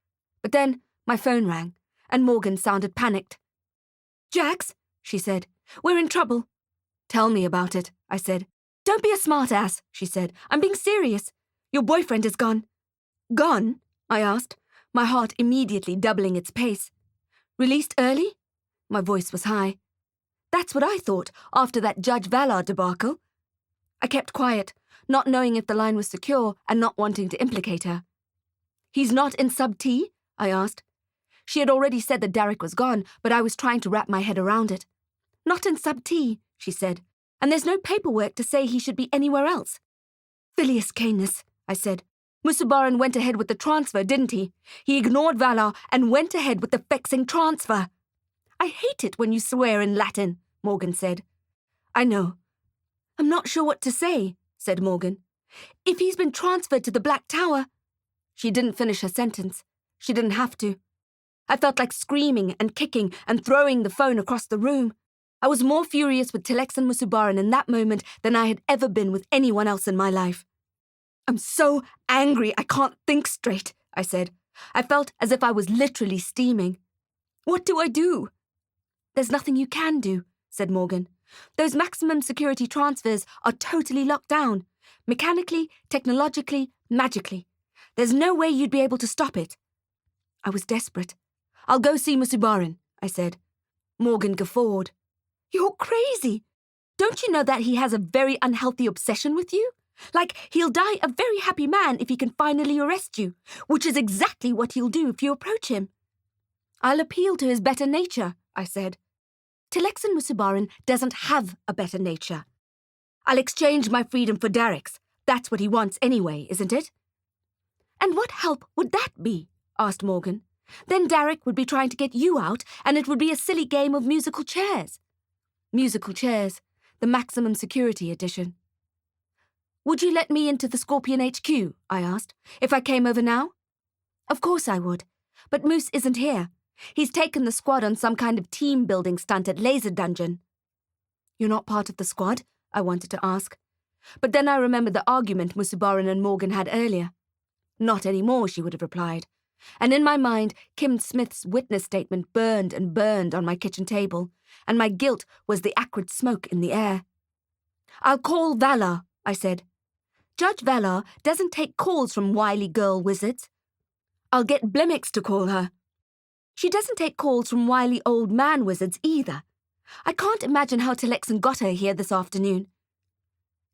But then my phone rang, and Morgan sounded panicked. "Jax," she said, "we're in trouble." "Tell me about it," I said. "Don't be a smartass," she said. "I'm being serious. Your boyfriend is gone." "Gone?" I asked, my heart immediately doubling its pace. "Released early?" My voice was high. "That's what I thought after that Judge Valar debacle." I kept quiet, not knowing if the line was secure and not wanting to implicate her. "He's not in Sub-T?" I asked. She had already said that Darick was gone, but I was trying to wrap my head around it. "Not in Sub-T," she said, "and there's no paperwork to say he should be anywhere else." "Filius Canis," I said. "Musubaran went ahead with the transfer, didn't he? He ignored Valar and went ahead with the vexing transfer." "I hate it when you swear in Latin," Morgan said. "I know." "I'm not sure what to say," said Morgan. "If he's been transferred to the Black Tower—" She didn't finish her sentence. She didn't have to. I felt like screaming and kicking and throwing the phone across the room. I was more furious with Telex and Musubaran in that moment than I had ever been with anyone else in my life. "I'm so angry I can't think straight," I said. I felt as if I was literally steaming. "What do I do?" "There's nothing you can do," said Morgan. "Those maximum security transfers are totally locked down. Mechanically, technologically, magically. There's no way you'd be able to stop it." I was desperate. "I'll go see Musubaran," I said. Morgan guffawed. "You're crazy. Don't you know that he has a very unhealthy obsession with you? Like, he'll die a very happy man if he can finally arrest you, which is exactly what he'll do if you approach him." "I'll appeal to his better nature," I said. "Telexan Musubaran doesn't have a better nature." "I'll exchange my freedom for Darick's. That's what he wants anyway, isn't it?" "And what help would that be?" asked Morgan. "Then Darick would be trying to get you out, and it would be a silly game of musical chairs." Musical chairs, the maximum security edition. "Would you let me into the Scorpion HQ?" I asked, "if I came over now?" "Of course I would. But Moose isn't here. He's taken the squad on some kind of team-building stunt at Laser Dungeon." "You're not part of the squad?" I wanted to ask. But then I remembered the argument Musubaran and Morgan had earlier. "Not anymore," she would have replied. And in my mind, Kim Smith's witness statement burned and burned on my kitchen table, and my guilt was the acrid smoke in the air. "I'll call Valar," I said. "Judge Valar doesn't take calls from wily girl wizards." "I'll get Blemix to call her." "She doesn't take calls from wily old man wizards either. I can't imagine how Telexan got her here this afternoon."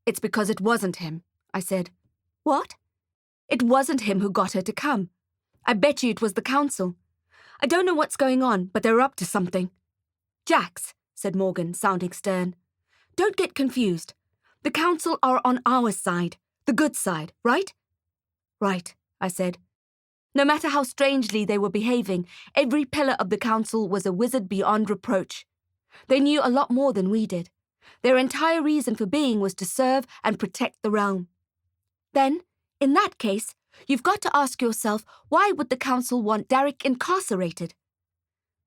"It's because it wasn't him," I said. "What?" "It wasn't him who got her to come. I bet you it was the council. I don't know what's going on, but they're up to something." "Jax," said Morgan, sounding stern. "Don't get confused. The council are on our side, the good side, right?" "Right," I said. No matter how strangely they were behaving, every pillar of the council was a wizard beyond reproach. They knew a lot more than we did. Their entire reason for being was to serve and protect the realm. Then, in that case, you've got to ask yourself, why would the council want Darick incarcerated?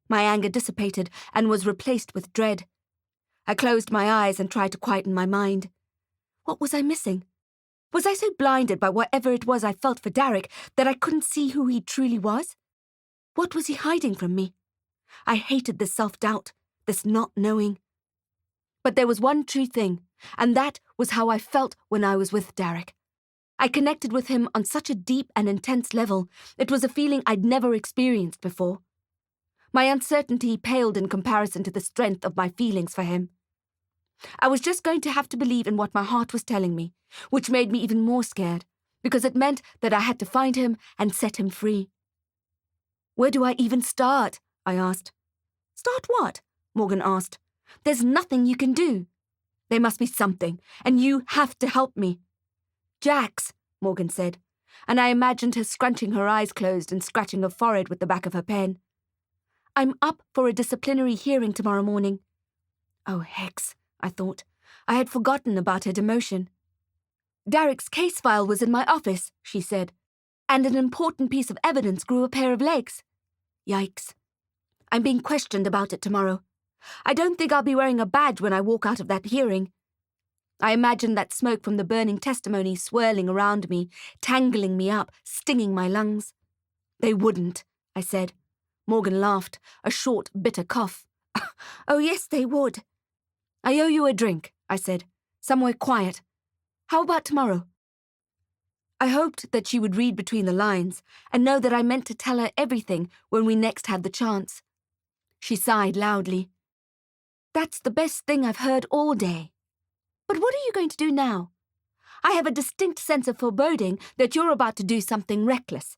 My anger dissipated and was replaced with dread. I closed my eyes and tried to quieten my mind. What was I missing? Was I so blinded by whatever it was I felt for Darick that I couldn't see who he truly was? What was he hiding from me? I hated this self-doubt, this not knowing. But there was one true thing, and that was how I felt when I was with Darick. I connected with him on such a deep and intense level, it was a feeling I'd never experienced before. My uncertainty paled in comparison to the strength of my feelings for him. I was just going to have to believe in what my heart was telling me, which made me even more scared, because it meant that I had to find him and set him free. "Where do I even start?" I asked. "Start what?" Morgan asked. "There's nothing you can do." "There must be something, and you have to help me." "Jax," Morgan said, and I imagined her scrunching her eyes closed and scratching her forehead with the back of her pen. "I'm up for a disciplinary hearing tomorrow morning." Oh, hex, I thought. I had forgotten about her demotion. "Darick's case file was in my office," she said, "and an important piece of evidence grew a pair of legs." Yikes. "I'm being questioned about it tomorrow. I don't think I'll be wearing a badge when I walk out of that hearing." I imagined that smoke from the burning testimony swirling around me, tangling me up, stinging my lungs. "They wouldn't," I said. Morgan laughed, a short, bitter cough. "Oh, yes, they would." "I owe you a drink," I said. "Somewhere quiet. How about tomorrow?" I hoped that she would read between the lines and know that I meant to tell her everything when we next had the chance. She sighed loudly. "That's the best thing I've heard all day. But what are you going to do now? I have a distinct sense of foreboding that you're about to do something reckless."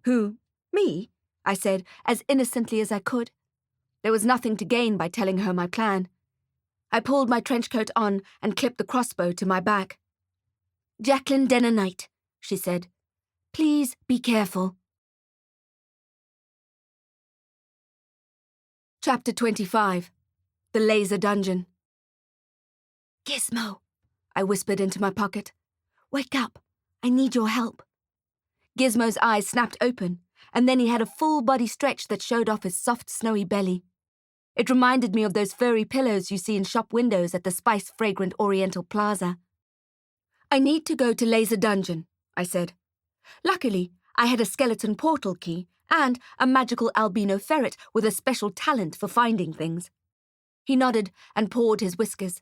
"Who? Me?" I said, as innocently as I could. There was nothing to gain by telling her my plan. I pulled my trench coat on and clipped the crossbow to my back. "Jacqueline Dynamite," she said. "Please be careful." Chapter 25. The Laser Dungeon. "Gizmo," I whispered into my pocket. "Wake up. I need your help." Gizmo's eyes snapped open, and then he had a full body stretch that showed off his soft, snowy belly. It reminded me of those furry pillows you see in shop windows at the spice-fragrant Oriental Plaza. "I need to go to Laser Dungeon," I said. Luckily, I had a skeleton portal key and a magical albino ferret with a special talent for finding things. He nodded and pawed his whiskers.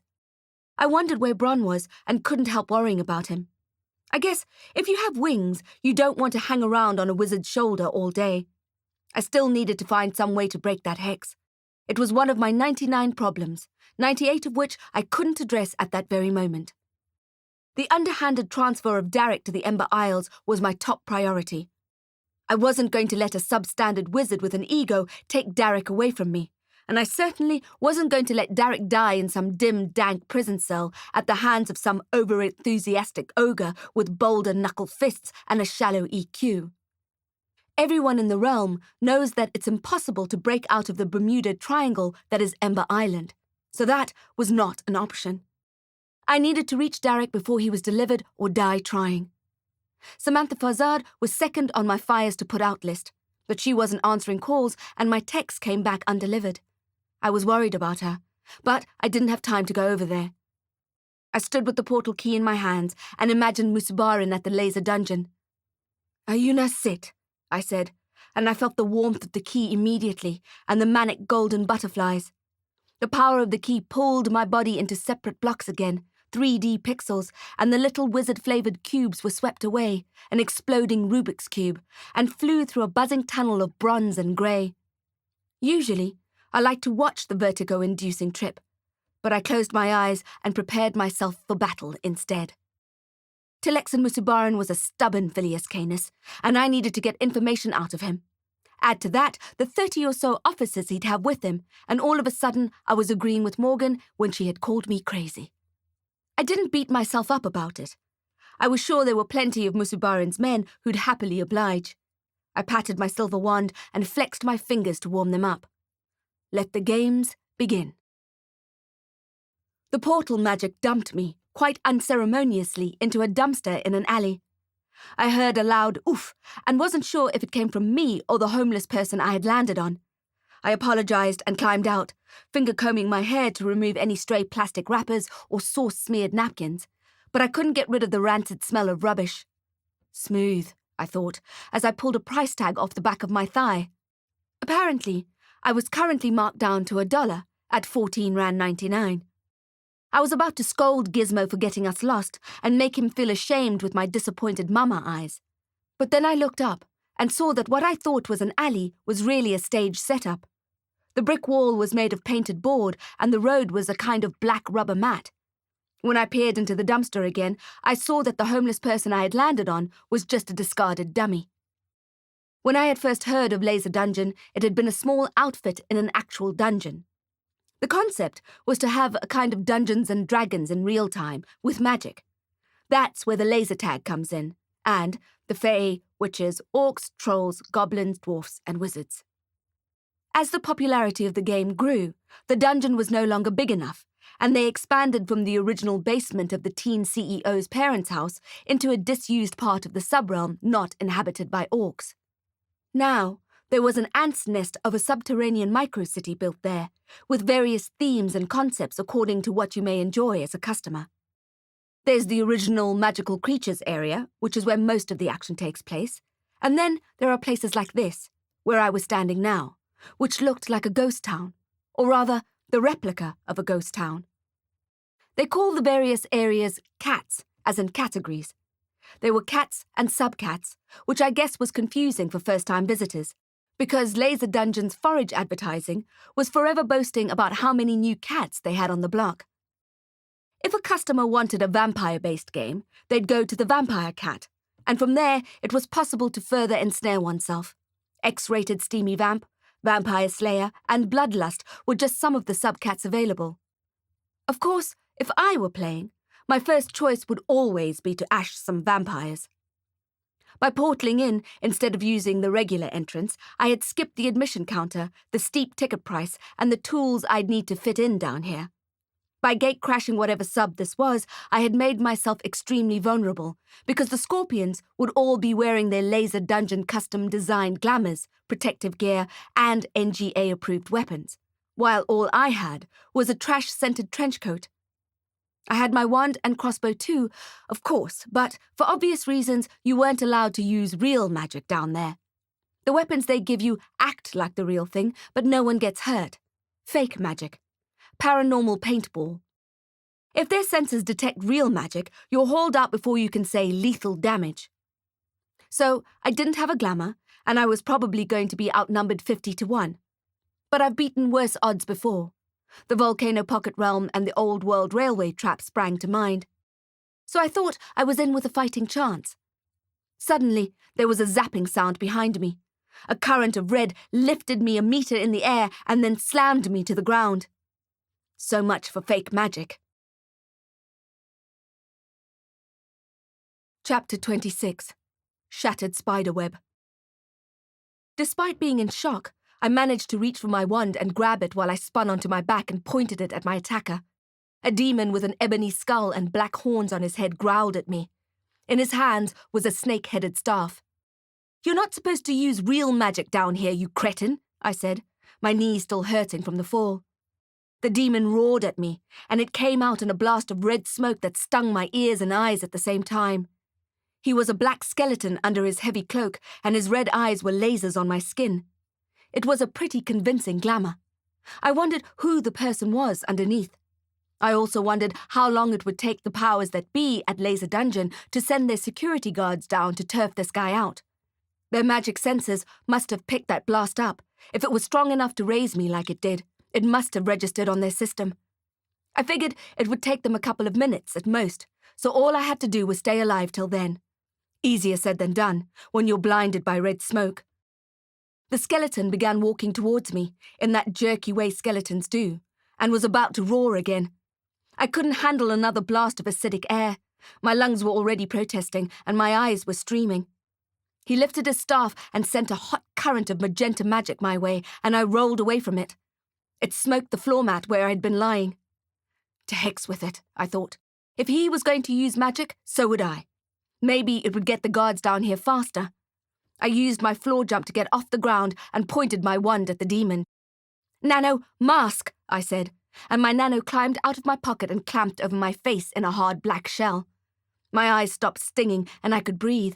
I wondered where Bron was and couldn't help worrying about him. I guess if you have wings, you don't want to hang around on a wizard's shoulder all day. I still needed to find some way to break that hex. It was one of my 99 problems, 98 of which I couldn't address at that very moment. The underhanded transfer of Darick to the Ember Isles was my top priority. I wasn't going to let a substandard wizard with an ego take Darick away from me, and I certainly wasn't going to let Darick die in some dim, dank prison cell at the hands of some over-enthusiastic ogre with boulder knuckle fists and a shallow EQ. Everyone in the realm knows that it's impossible to break out of the Bermuda Triangle that is Ember Island, so that was not an option. I needed to reach Darick before he was delivered or die trying. Samantha Farzad was second on my fires to put out list, but she wasn't answering calls and my texts came back undelivered. I was worried about her, but I didn't have time to go over there. I stood with the portal key in my hands and imagined Musubarin at the laser dungeon. "Ayuna, sit," I said, and I felt the warmth of the key immediately and the manic golden butterflies. The power of the key pulled my body into separate blocks again, 3D pixels, and the little wizard-flavoured cubes were swept away, an exploding Rubik's Cube, and flew through a buzzing tunnel of bronze and grey. Usually, I like to watch the vertigo-inducing trip, but I closed my eyes and prepared myself for battle instead. Tilexan Musubarin was a stubborn Phileas Canis, and I needed to get information out of him. Add to that the 30 or so officers he'd have with him, and all of a sudden I was agreeing with Morgan when she had called me crazy. I didn't beat myself up about it. I was sure there were plenty of Musubarin's men who'd happily oblige. I patted my silver wand and flexed my fingers to warm them up. Let the games begin. The portal magic dumped me, quite unceremoniously, into a dumpster in an alley. I heard a loud oof and wasn't sure if it came from me or the homeless person I had landed on. I apologized and climbed out, finger-combing my hair to remove any stray plastic wrappers or sauce-smeared napkins, but I couldn't get rid of the rancid smell of rubbish. Smooth, I thought, as I pulled a price tag off the back of my thigh. Apparently, I was currently marked down to $1 at 14.99 Rand. I was about to scold Gizmo for getting us lost and make him feel ashamed with my disappointed mama eyes. But then I looked up and saw that what I thought was an alley was really a stage setup. The brick wall was made of painted board and the road was a kind of black rubber mat. When I peered into the dumpster again, I saw that the homeless person I had landed on was just a discarded dummy. When I had first heard of Laser Dungeon, it had been a small outfit in an actual dungeon. The concept was to have a kind of Dungeons and Dragons in real time, with magic. That's where the laser tag comes in, and the fae, witches, orcs, trolls, goblins, dwarfs, and wizards. As the popularity of the game grew, the dungeon was no longer big enough, and they expanded from the original basement of the teen CEO's parents' house into a disused part of the subrealm not inhabited by orcs. Now, there was an ant's nest of a subterranean microcity built there, with various themes and concepts according to what you may enjoy as a customer. There's the original magical creatures area, which is where most of the action takes place, and then there are places like this, where I was standing now, which looked like a ghost town, or rather, the replica of a ghost town. They call the various areas cats, as in categories. There were cats and subcats, which I guess was confusing for first-time visitors, because Laser Dungeon's forage advertising was forever boasting about how many new cats they had on the block. If a customer wanted a vampire-based game, they'd go to the Vampire Cat, and from there it was possible to further ensnare oneself. X-rated Steamy Vamp, Vampire Slayer, and Bloodlust were just some of the subcats available. Of course, if I were playing, my first choice would always be to ash some vampires. By portaling in, instead of using the regular entrance, I had skipped the admission counter, the steep ticket price, and the tools I'd need to fit in down here. By gate-crashing whatever sub this was, I had made myself extremely vulnerable, because the Scorpions would all be wearing their Laser Dungeon custom-designed glamours, protective gear, and NGA-approved weapons, while all I had was a trash-scented trench coat. I had my wand and crossbow too, of course, but for obvious reasons, you weren't allowed to use real magic down there. The weapons they give you act like the real thing, but no one gets hurt. Fake magic. Paranormal paintball. If their sensors detect real magic, you're hauled out before you can say lethal damage. So, I didn't have a glamour, and I was probably going to be outnumbered 50-1. But I've beaten worse odds before. The Volcano Pocket Realm and the Old World Railway trap sprang to mind. So I thought I was in with a fighting chance. Suddenly, there was a zapping sound behind me. A current of red lifted me a meter in the air and then slammed me to the ground. So much for fake magic. Chapter 26. Shattered Spiderweb. Despite being in shock, I managed to reach for my wand and grab it while I spun onto my back and pointed it at my attacker. A demon with an ebony skull and black horns on his head growled at me. In his hands was a snake-headed staff. "You're not supposed to use real magic down here, you cretin," I said, my knees still hurting from the fall. The demon roared at me, and it came out in a blast of red smoke that stung my ears and eyes at the same time. He was a black skeleton under his heavy cloak, and his red eyes were lasers on my skin. It was a pretty convincing glamour. I wondered who the person was underneath. I also wondered how long it would take the powers that be at Laser Dungeon to send their security guards down to turf this guy out. Their magic sensors must have picked that blast up. If it was strong enough to raise me like it did, it must have registered on their system. I figured it would take them a couple of minutes at most, so all I had to do was stay alive till then. Easier said than done, when you're blinded by red smoke. The skeleton began walking towards me, in that jerky way skeletons do, and was about to roar again. I couldn't handle another blast of acidic air. My lungs were already protesting, and my eyes were streaming. He lifted his staff and sent a hot current of magenta magic my way, and I rolled away from it. It smoked the floor mat where I'd been lying. To hex with it, I thought. If he was going to use magic, so would I. Maybe it would get the guards down here faster. I used my floor jump to get off the ground and pointed my wand at the demon. "Nano, mask," I said, and my nano climbed out of my pocket and clamped over my face in a hard black shell. My eyes stopped stinging and I could breathe.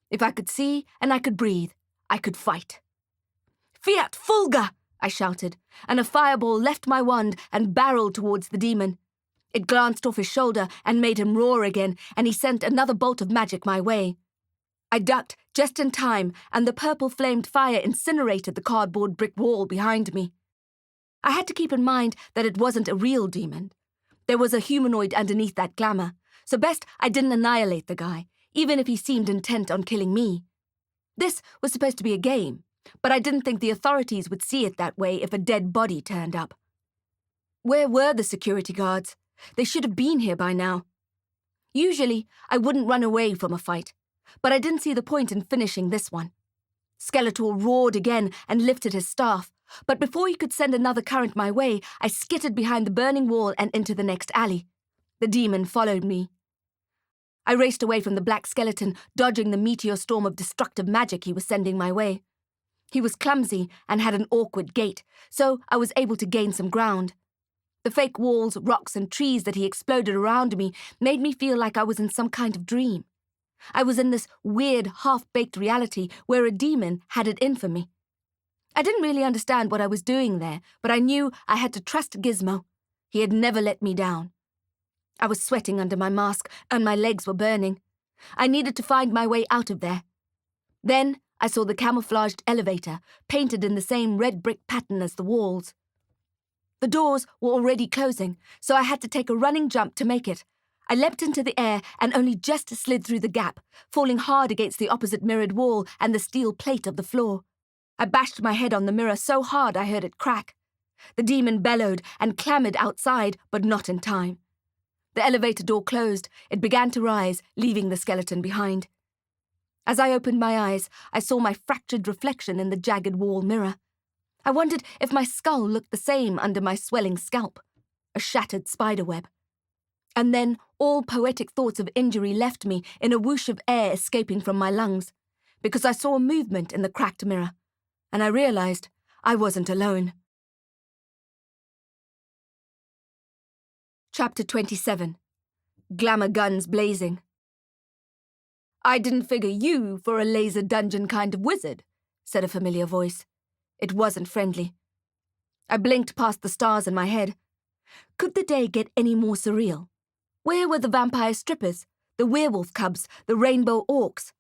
If I could see and I could breathe, I could fight. "Fiat Fulga!" I shouted, and a fireball left my wand and barreled towards the demon. It glanced off his shoulder and made him roar again, and he sent another bolt of magic my way. I ducked just in time, and the purple-flamed fire incinerated the cardboard brick wall behind me. I had to keep in mind that it wasn't a real demon. There was a humanoid underneath that glamour, so best I didn't annihilate the guy, even if he seemed intent on killing me. This was supposed to be a game, but I didn't think the authorities would see it that way if a dead body turned up. Where were the security guards? They should have been here by now. Usually, I wouldn't run away from a fight, but I didn't see the point in finishing this one. Skeletor roared again and lifted his staff, but before he could send another current my way, I skittered behind the burning wall and into the next alley. The demon followed me. I raced away from the black skeleton, dodging the meteor storm of destructive magic he was sending my way. He was clumsy and had an awkward gait, so I was able to gain some ground. The fake walls, rocks, and trees that he exploded around me made me feel like I was in some kind of dream. I was in this weird, half-baked reality where a demon had it in for me. I didn't really understand what I was doing there, but I knew I had to trust Gizmo. He had never let me down. I was sweating under my mask, and my legs were burning. I needed to find my way out of there. Then I saw the camouflaged elevator, painted in the same red brick pattern as the walls. The doors were already closing, so I had to take a running jump to make it. I leapt into the air and only just slid through the gap, falling hard against the opposite mirrored wall and the steel plate of the floor. I bashed my head on the mirror so hard I heard it crack. The demon bellowed and clamoured outside, but not in time. The elevator door closed. It began to rise, leaving the skeleton behind. As I opened my eyes, I saw my fractured reflection in the jagged wall mirror. I wondered if my skull looked the same under my swelling scalp, a shattered spiderweb. And then all poetic thoughts of injury left me in a whoosh of air escaping from my lungs, because I saw a movement in the cracked mirror, and I realized I wasn't alone. Chapter 27. Glamour guns blazing. "I didn't figure you for a laser dungeon kind of wizard," said a familiar voice. It wasn't friendly. I blinked past the stars in my head. Could the day get any more surreal? Where were the vampire strippers, the werewolf cubs, the rainbow orcs?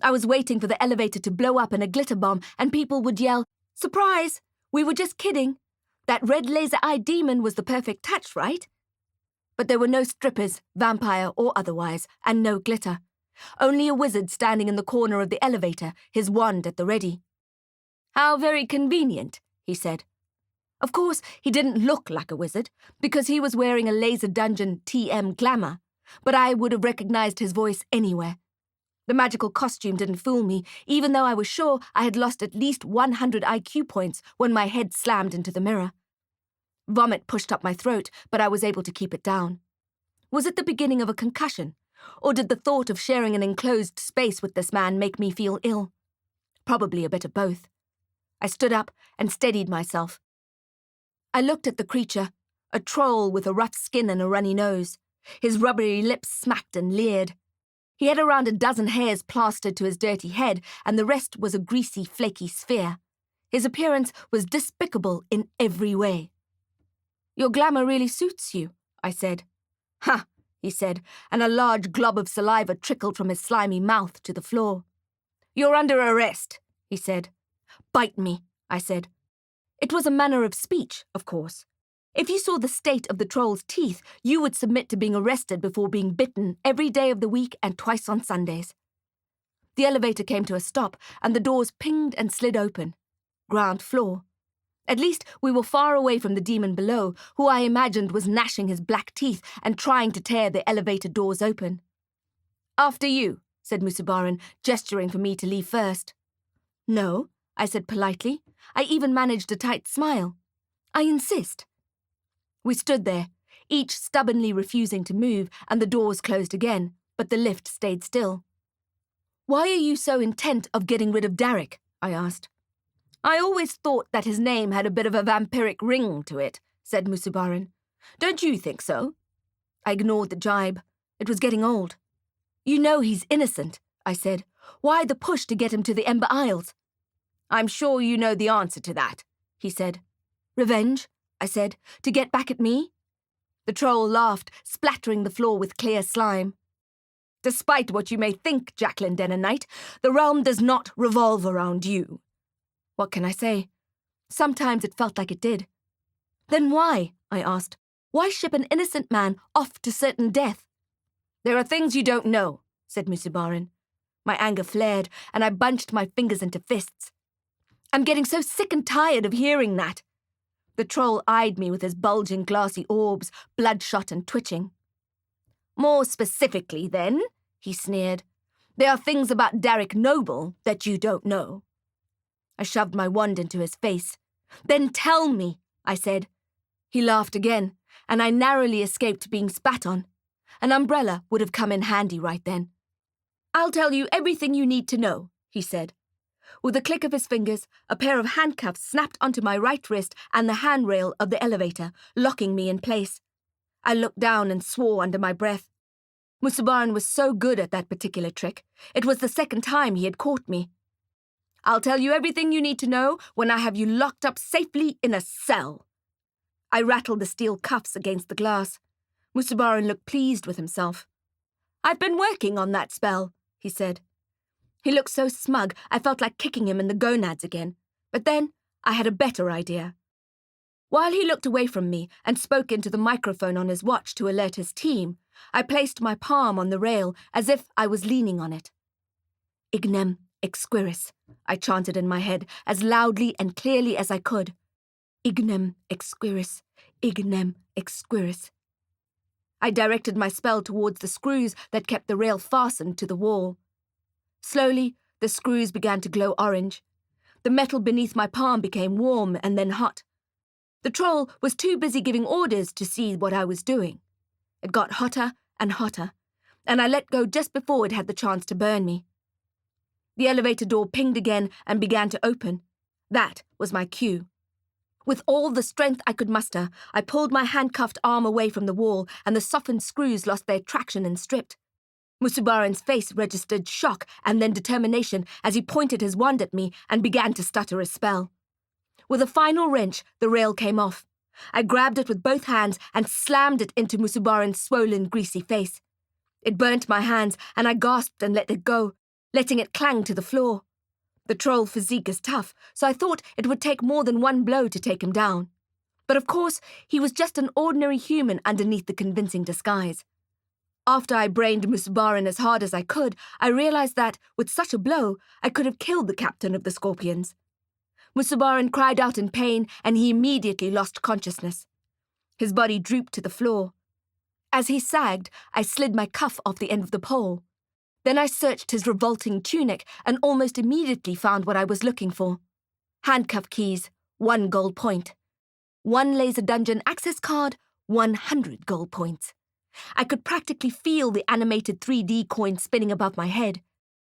I was waiting for the elevator to blow up in a glitter bomb and people would yell, "Surprise! We were just kidding. That red laser-eyed demon was the perfect touch, right?" But there were no strippers, vampire or otherwise, and no glitter. Only a wizard standing in the corner of the elevator, his wand at the ready. "How very convenient," he said. Of course, he didn't look like a wizard, because he was wearing a laser dungeon TM Glamour, but I would have recognized his voice anywhere. The magical costume didn't fool me, even though I was sure I had lost at least 100 IQ points when my head slammed into the mirror. Vomit pushed up my throat, but I was able to keep it down. Was it the beginning of a concussion, or did the thought of sharing an enclosed space with this man make me feel ill? Probably a bit of both. I stood up and steadied myself. I looked at the creature, a troll with a rough skin and a runny nose. His rubbery lips smacked and leered. He had around a dozen hairs plastered to his dirty head, and the rest was a greasy, flaky sphere. His appearance was despicable in every way. "Your glamour really suits you," I said. "Ha," he said, and a large glob of saliva trickled from his slimy mouth to the floor. "You're under arrest," he said. "Bite me," I said. It was a manner of speech, of course. If you saw the state of the troll's teeth, you would submit to being arrested before being bitten every day of the week and twice on Sundays. The elevator came to a stop, and the doors pinged and slid open. Ground floor. At least we were far away from the demon below, who I imagined was gnashing his black teeth and trying to tear the elevator doors open. "After you," said Musubaran, gesturing for me to leave first. "No," I said politely. I even managed a tight smile. "I insist." We stood there, each stubbornly refusing to move, and the doors closed again, but the lift stayed still. "Why are you so intent of getting rid of Darick?" I asked. "I always thought that his name had a bit of a vampiric ring to it," said Musubaran. "Don't you think so?" I ignored the jibe. It was getting old. "You know he's innocent," I said. "Why the push to get him to the Ember Isles?" "I'm sure you know the answer to that," he said. "Revenge?" I said. "To get back at me?" The troll laughed, splattering the floor with clear slime. Despite what you may think, Jacqueline Denner-Knight, the realm does not revolve around you. What can I say? Sometimes it felt like it did. Then why, I asked, why ship an innocent man off to certain death? There are things you don't know, said Musubarin. My anger flared, and I bunched my fingers into fists. I'm getting so sick and tired of hearing that. The troll eyed me with his bulging glassy orbs, bloodshot and twitching. More specifically, then, he sneered, there are things about Darick Noble that you don't know. I shoved my wand into his face. Then tell me, I said. He laughed again, and I narrowly escaped being spat on. An umbrella would have come in handy right then. I'll tell you everything you need to know, he said. With a click of his fingers, a pair of handcuffs snapped onto my right wrist and the handrail of the elevator, locking me in place. I looked down and swore under my breath. Musubarin was so good at that particular trick. It was the second time he had caught me. I'll tell you everything you need to know when I have you locked up safely in a cell. I rattled the steel cuffs against the glass. Musubarin looked pleased with himself. I've been working on that spell, he said. He looked so smug I felt like kicking him in the gonads again. But then I had a better idea. While he looked away from me and spoke into the microphone on his watch to alert his team, I placed my palm on the rail as if I was leaning on it. Ignem exquiris, I chanted in my head as loudly and clearly as I could. Ignem exquiris, ignem exquiris. I directed my spell towards the screws that kept the rail fastened to the wall. Slowly, the screws began to glow orange. The metal beneath my palm became warm and then hot. The troll was too busy giving orders to see what I was doing. It got hotter and hotter, and I let go just before it had the chance to burn me. The elevator door pinged again and began to open. That was my cue. With all the strength I could muster, I pulled my handcuffed arm away from the wall, and the softened screws lost their traction and stripped. Musubarin's face registered shock and then determination as he pointed his wand at me and began to stutter a spell. With a final wrench, the rail came off. I grabbed it with both hands and slammed it into Musubarin's swollen, greasy face. It burnt my hands, and I gasped and let it go, letting it clang to the floor. The troll physique is tough, so I thought it would take more than one blow to take him down. But of course, he was just an ordinary human underneath the convincing disguise. After I brained Musubarin as hard as I could, I realized that, with such a blow, I could have killed the captain of the Scorpions. Musubarin cried out in pain, and he immediately lost consciousness. His body drooped to the floor. As he sagged, I slid my cuff off the end of the pole. Then I searched his revolting tunic and almost immediately found what I was looking for. Handcuff keys, 1 gold point. 1 laser dungeon access card, 100 gold points. I could practically feel the animated 3D coin spinning above my head.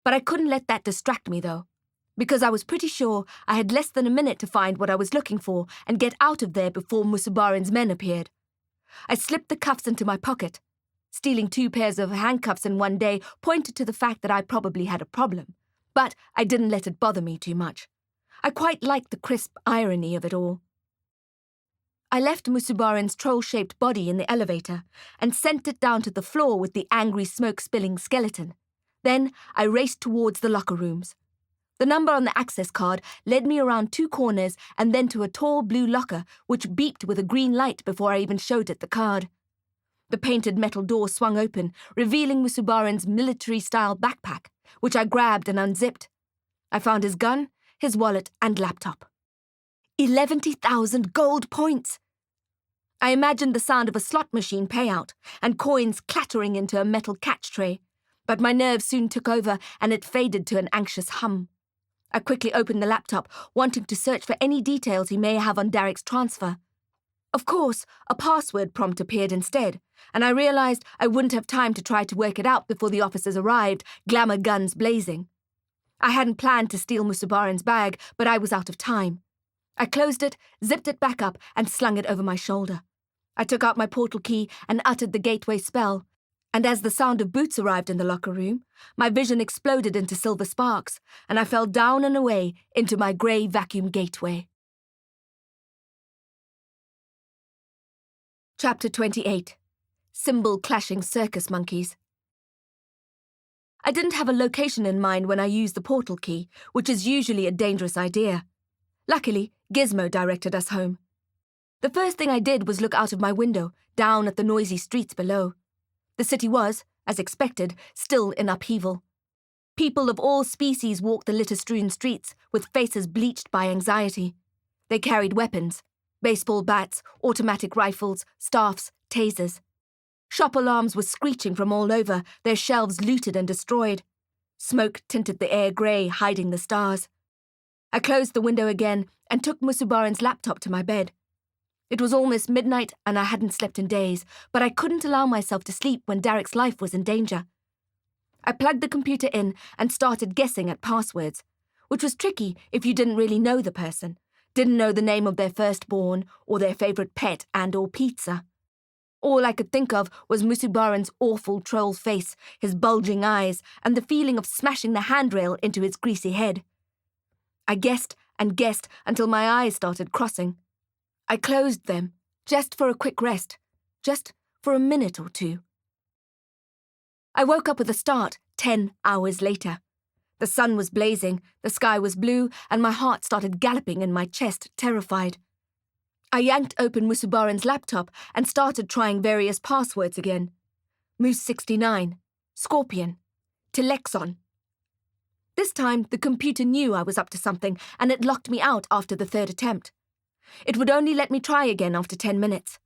But I couldn't let that distract me, though, because I was pretty sure I had less than a minute to find what I was looking for and get out of there before Musubarin's men appeared. I slipped the cuffs into my pocket. Stealing 2 pairs of handcuffs in one day pointed to the fact that I probably had a problem, but I didn't let it bother me too much. I quite liked the crisp irony of it all. I left Musubarin's troll-shaped body in the elevator and sent it down to the floor with the angry smoke-spilling skeleton. Then I raced towards the locker rooms. The number on the access card led me around 2 corners and then to a tall blue locker which beeped with a green light before I even showed it the card. The painted metal door swung open, revealing Musubarin's military-style backpack, which I grabbed and unzipped. I found his gun, his wallet, and laptop. 11,000 gold points! I imagined the sound of a slot machine payout and coins clattering into a metal catch tray, but my nerves soon took over and it faded to an anxious hum. I quickly opened the laptop, wanting to search for any details he may have on Darick's transfer. Of course, a password prompt appeared instead, and I realized I wouldn't have time to try to work it out before the officers arrived, Glamour guns blazing. I hadn't planned to steal Musubarin's bag, but I was out of time. I closed it, zipped it back up, and slung it over my shoulder. I took out my portal key and uttered the gateway spell, and as the sound of boots arrived in the locker room, my vision exploded into silver sparks, and I fell down and away into my grey vacuum gateway. Chapter 28. Cymbal-Clashing circus monkeys. I didn't have a location in mind when I used the portal key, which is usually a dangerous idea. Luckily, Gizmo directed us home. The first thing I did was look out of my window, down at the noisy streets below. The city was, as expected, still in upheaval. People of all species walked the litter-strewn streets, with faces bleached by anxiety. They carried weapons: baseball bats, automatic rifles, staffs, tasers. Shop alarms were screeching from all over, their shelves looted and destroyed. Smoke tinted the air grey, hiding the stars. I closed the window again and took Musubaran's laptop to my bed. It was almost midnight and I hadn't slept in days, but I couldn't allow myself to sleep when Darick's life was in danger. I plugged the computer in and started guessing at passwords, which was tricky if you didn't really know the person, didn't know the name of their firstborn or their favourite pet and/or pizza. All I could think of was Musubaran's awful troll face, his bulging eyes, and the feeling of smashing the handrail into his greasy head. I guessed and guessed until my eyes started crossing. I closed them, just for a quick rest, just for a minute or two. I woke up with a start 10 hours later. The sun was blazing, the sky was blue, and my heart started galloping in my chest, terrified. I yanked open Musubaran's laptop and started trying various passwords again. Moose 69, Scorpion, Telexon. This time, the computer knew I was up to something, and it locked me out after the third attempt. It would only let me try again after 10 minutes.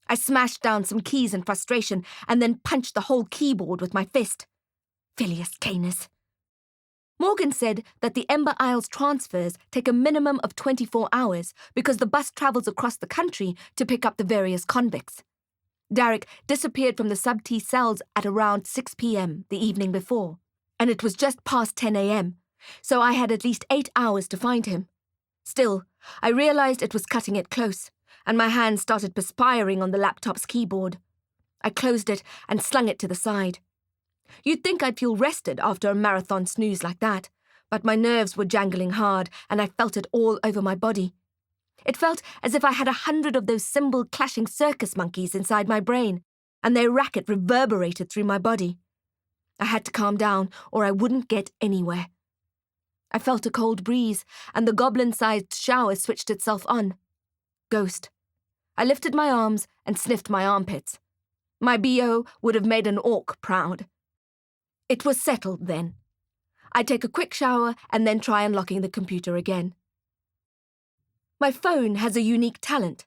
I smashed down some keys in frustration and then punched the whole keyboard with my fist. Phileas Canis. Morgan said that the Ember Isles transfers take a minimum of 24 hours because the bus travels across the country to pick up the various convicts. Darick disappeared from the sub-T cells at around 6 p.m. the evening before, and it was just past 10 a.m., so I had at least 8 hours to find him. Still, I realized it was cutting it close, and my hands started perspiring on the laptop's keyboard. I closed it and slung it to the side. You'd think I'd feel rested after a marathon snooze like that, but my nerves were jangling hard, and I felt it all over my body. It felt as if I had 100 of those cymbal-clashing circus monkeys inside my brain, and their racket reverberated through my body. I had to calm down, or I wouldn't get anywhere. I felt a cold breeze, and the goblin-sized shower switched itself on. Ghost. I lifted my arms and sniffed my armpits. My BO would have made an orc proud. It was settled then. I'd take a quick shower and then try unlocking the computer again. My phone has a unique talent.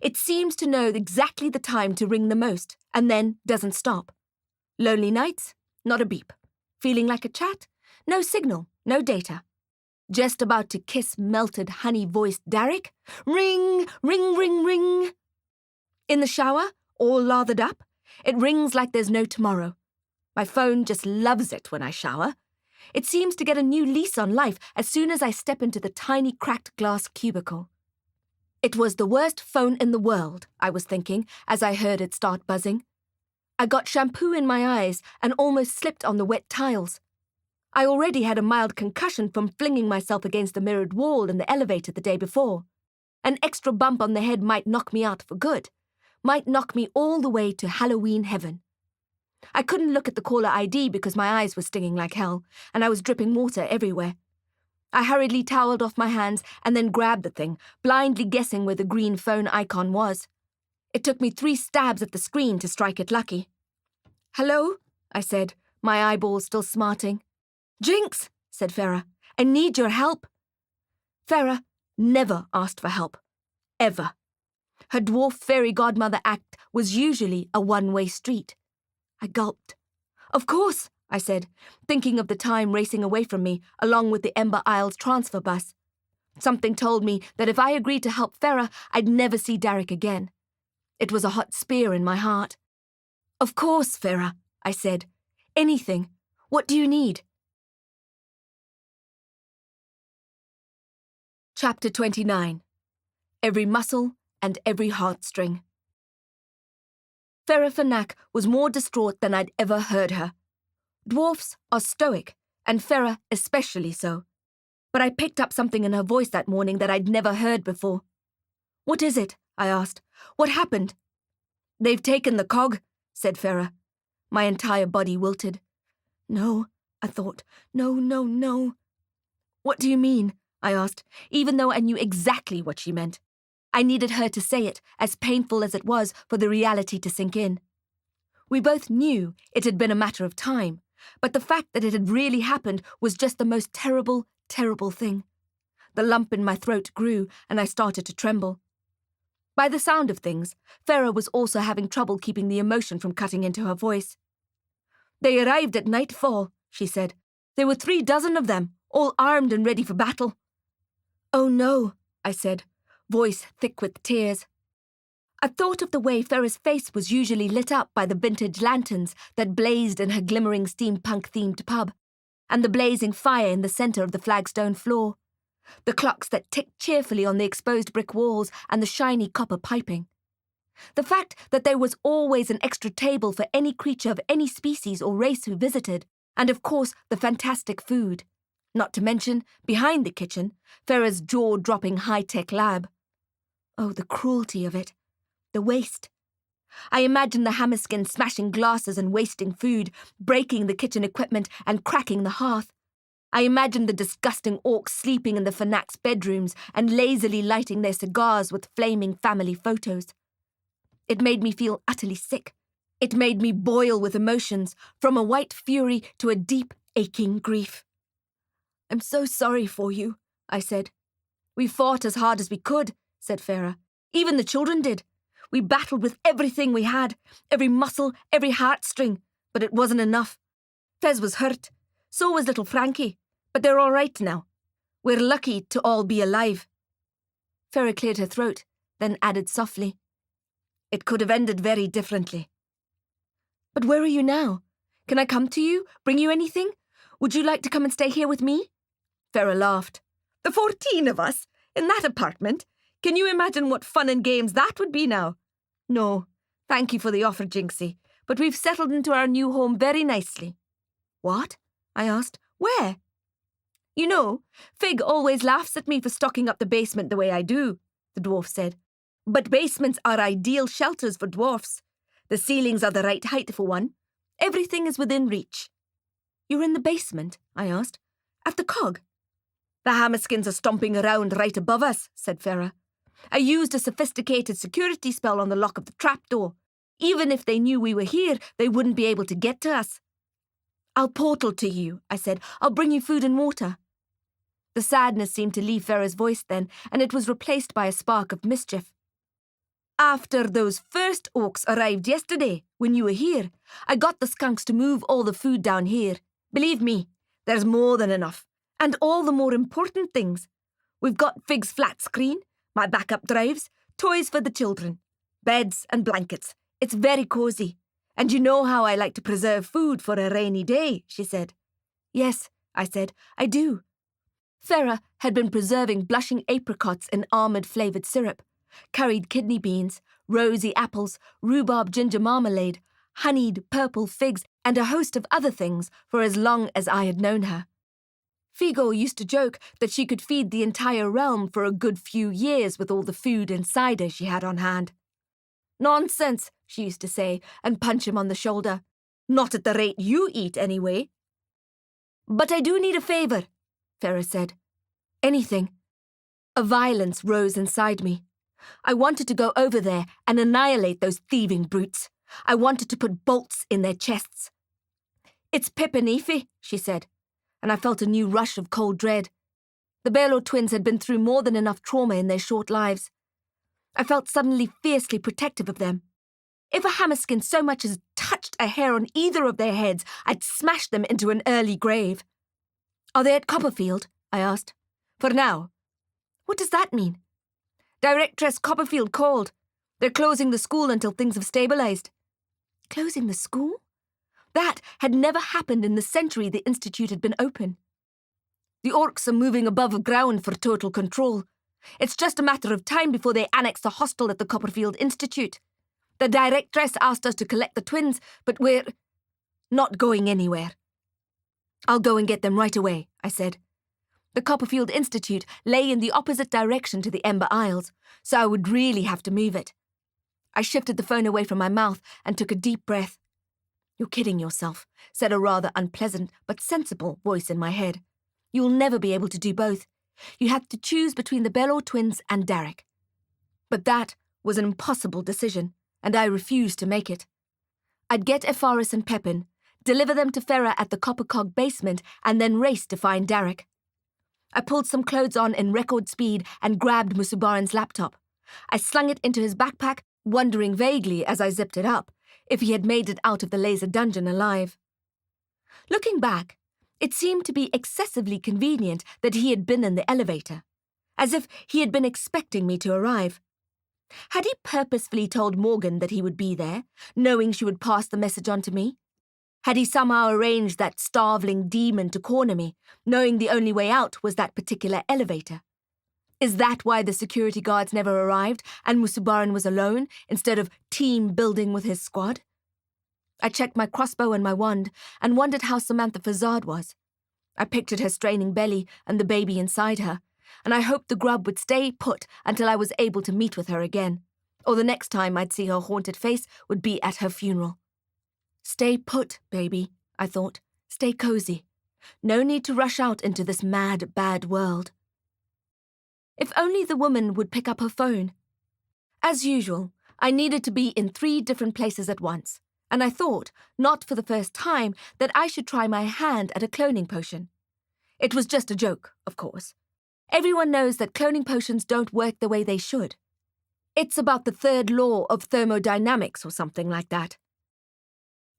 It seems to know exactly the time to ring the most, and then doesn't stop. Lonely nights? Not a beep. Feeling like a chat? No signal, no data. Just about to kiss melted honey-voiced Darick? Ring, ring, ring, ring. In the shower, all lathered up, it rings like there's no tomorrow. My phone just loves it when I shower. It seems to get a new lease on life as soon as I step into the tiny cracked glass cubicle. It was the worst phone in the world, I was thinking, as I heard it start buzzing. I got shampoo in my eyes and almost slipped on the wet tiles. I already had a mild concussion from flinging myself against the mirrored wall in the elevator the day before. An extra bump on the head might knock me out for good, might knock me all the way to Halloween heaven. I couldn't look at the caller ID because my eyes were stinging like hell, and I was dripping water everywhere. I hurriedly toweled off my hands and then grabbed the thing, blindly guessing where the green phone icon was. It took me 3 stabs at the screen to strike it lucky. "Hello?" I said, my eyeballs still smarting. "Jinx," said Farah, "I need your help." Farah never asked for help. Ever. Her dwarf fairy godmother act was usually a one-way street. I gulped. "Of course," I said, thinking of the time racing away from me, along with the Ember Isles transfer bus. Something told me that if I agreed to help Farah, I'd never see Darick again. It was a hot spear in my heart. "Of course, Farah," I said. "Anything. What do you need?" Chapter 29. Every muscle and every heartstring. Farah Fanak was more distraught than I'd ever heard her. Dwarfs are stoic, and Farah especially so. But I picked up something in her voice that morning that I'd never heard before. "What is it?" I asked. "What happened?" They've taken the cog, said Farah. My entire body wilted. No, I thought. No. What do you mean? I asked, even though I knew exactly what she meant. I needed her to say it, as painful as it was for the reality to sink in. We both knew it had been a matter of time, but the fact that it had really happened was just the most terrible, terrible thing. The lump in my throat grew, and I started to tremble. By the sound of things, Farah was also having trouble keeping the emotion from cutting into her voice. They arrived at nightfall, she said. There were 36 of them, all armed and ready for battle. Oh no, I said, voice thick with tears. I thought of the way Farah's face was usually lit up by the vintage lanterns that blazed in her glimmering steampunk-themed pub, and the blazing fire in the centre of the flagstone floor, the clocks that ticked cheerfully on the exposed brick walls and the shiny copper piping. The fact that there was always an extra table for any creature of any species or race who visited, and of course the fantastic food. Not to mention, behind the kitchen, Farah's jaw-dropping high-tech lab. Oh, the cruelty of it. The waste. I imagined the Hammerskins smashing glasses and wasting food, breaking the kitchen equipment and cracking the hearth. I imagined the disgusting orcs sleeping in the Fanac's bedrooms and lazily lighting their cigars with flaming family photos. It made me feel utterly sick. It made me boil with emotions, from a white fury to a deep, aching grief. I'm so sorry for you, I said. We fought as hard as we could, said Farah. Even the children did. We battled with everything we had, every muscle, every heartstring, but it wasn't enough. Fez was hurt. So was little Frankie, but they're all right now. We're lucky to all be alive. Farah cleared her throat, then added softly, It could have ended very differently. But where are you now? Can I come to you, bring you anything? Would you like to come and stay here with me? Farah laughed. The 14 of us, in that apartment? Can you imagine what fun and games that would be now? No, thank you for the offer, Jinxie, but we've settled into our new home very nicely. What? I asked. Where? You know, Fig always laughs at me for stocking up the basement the way I do, the dwarf said. But basements are ideal shelters for dwarfs. The ceilings are the right height for one. Everything is within reach. You're in the basement? I asked. At the cog? The Hammerskins are stomping around right above us, said Farah. I used a sophisticated security spell on the lock of the trapdoor. Even if they knew we were here, they wouldn't be able to get to us. I'll portal to you, I said. I'll bring you food and water. The sadness seemed to leave Farah's voice then, and it was replaced by a spark of mischief. After those first orcs arrived yesterday, when you were here, I got the skunks to move all the food down here. Believe me, there's more than enough. And all the more important things. We've got Fig's flat screen, my backup drives, toys for the children, beds and blankets. It's very cosy. And you know how I like to preserve food for a rainy day, she said. Yes, I said, I do. Farah had been preserving blushing apricots in almond-flavoured syrup, curried kidney beans, rosy apples, rhubarb ginger marmalade, honeyed purple figs, and a host of other things for as long as I had known her. Figo used to joke that she could feed the entire realm for a good few years with all the food and cider she had on hand. Nonsense, she used to say, and punch him on the shoulder. Not at the rate you eat, anyway. But I do need a favour, Farah said. Anything. A violence rose inside me. I wanted to go over there and annihilate those thieving brutes. I wanted to put bolts in their chests. It's Pip and Aoife, she said, and I felt a new rush of cold dread. The Belo twins had been through more than enough trauma in their short lives. I felt suddenly fiercely protective of them. If a Hammerskin so much as touched a hair on either of their heads, I'd smash them into an early grave. Are they at Copperfield? I asked. For now. What does that mean? Directress Copperfield called. They're closing the school until things have stabilised. Closing the school? That had never happened in the century the Institute had been open. The orcs are moving above ground for total control. It's just a matter of time before they annex the hostel at the Copperfield Institute. The directress asked us to collect the twins, but we're not going anywhere. I'll go and get them right away, I said. The Copperfield Institute lay in the opposite direction to the Ember Isles, so I would really have to move it. I shifted the phone away from my mouth and took a deep breath. "You're kidding yourself," said a rather unpleasant but sensible voice in my head. "You'll never be able to do both. You have to choose between the Bellor twins and Darick." But that was an impossible decision, and I refused to make it. I'd get Epharis and Pepin, deliver them to Ferret at the Coppercog basement, and then race to find Darick. I pulled some clothes on in record speed and grabbed Musubaran's laptop. I slung it into his backpack, wondering vaguely as I zipped it up if he had made it out of the laser dungeon alive. Looking back, it seemed to be excessively convenient that he had been in the elevator, as if he had been expecting me to arrive. Had he purposefully told Morgan that he would be there, knowing she would pass the message on to me? Had he somehow arranged that starveling demon to corner me, knowing the only way out was that particular elevator? Is that why the security guards never arrived and Musubaran was alone instead of team building with his squad? I checked my crossbow and my wand and wondered how Samantha Fazard was. I pictured her straining belly and the baby inside her, and I hoped the grub would stay put until I was able to meet with her again, or the next time I'd see her haunted face would be at her funeral. Stay put, baby, I thought. Stay cozy. No need to rush out into this mad, bad world. If only the woman would pick up her phone. As usual, I needed to be in 3 different places at once, and I thought, not for the first time, that I should try my hand at a cloning potion. It was just a joke, of course. Everyone knows that cloning potions don't work the way they should. It's about the 3rd law of thermodynamics or something like that.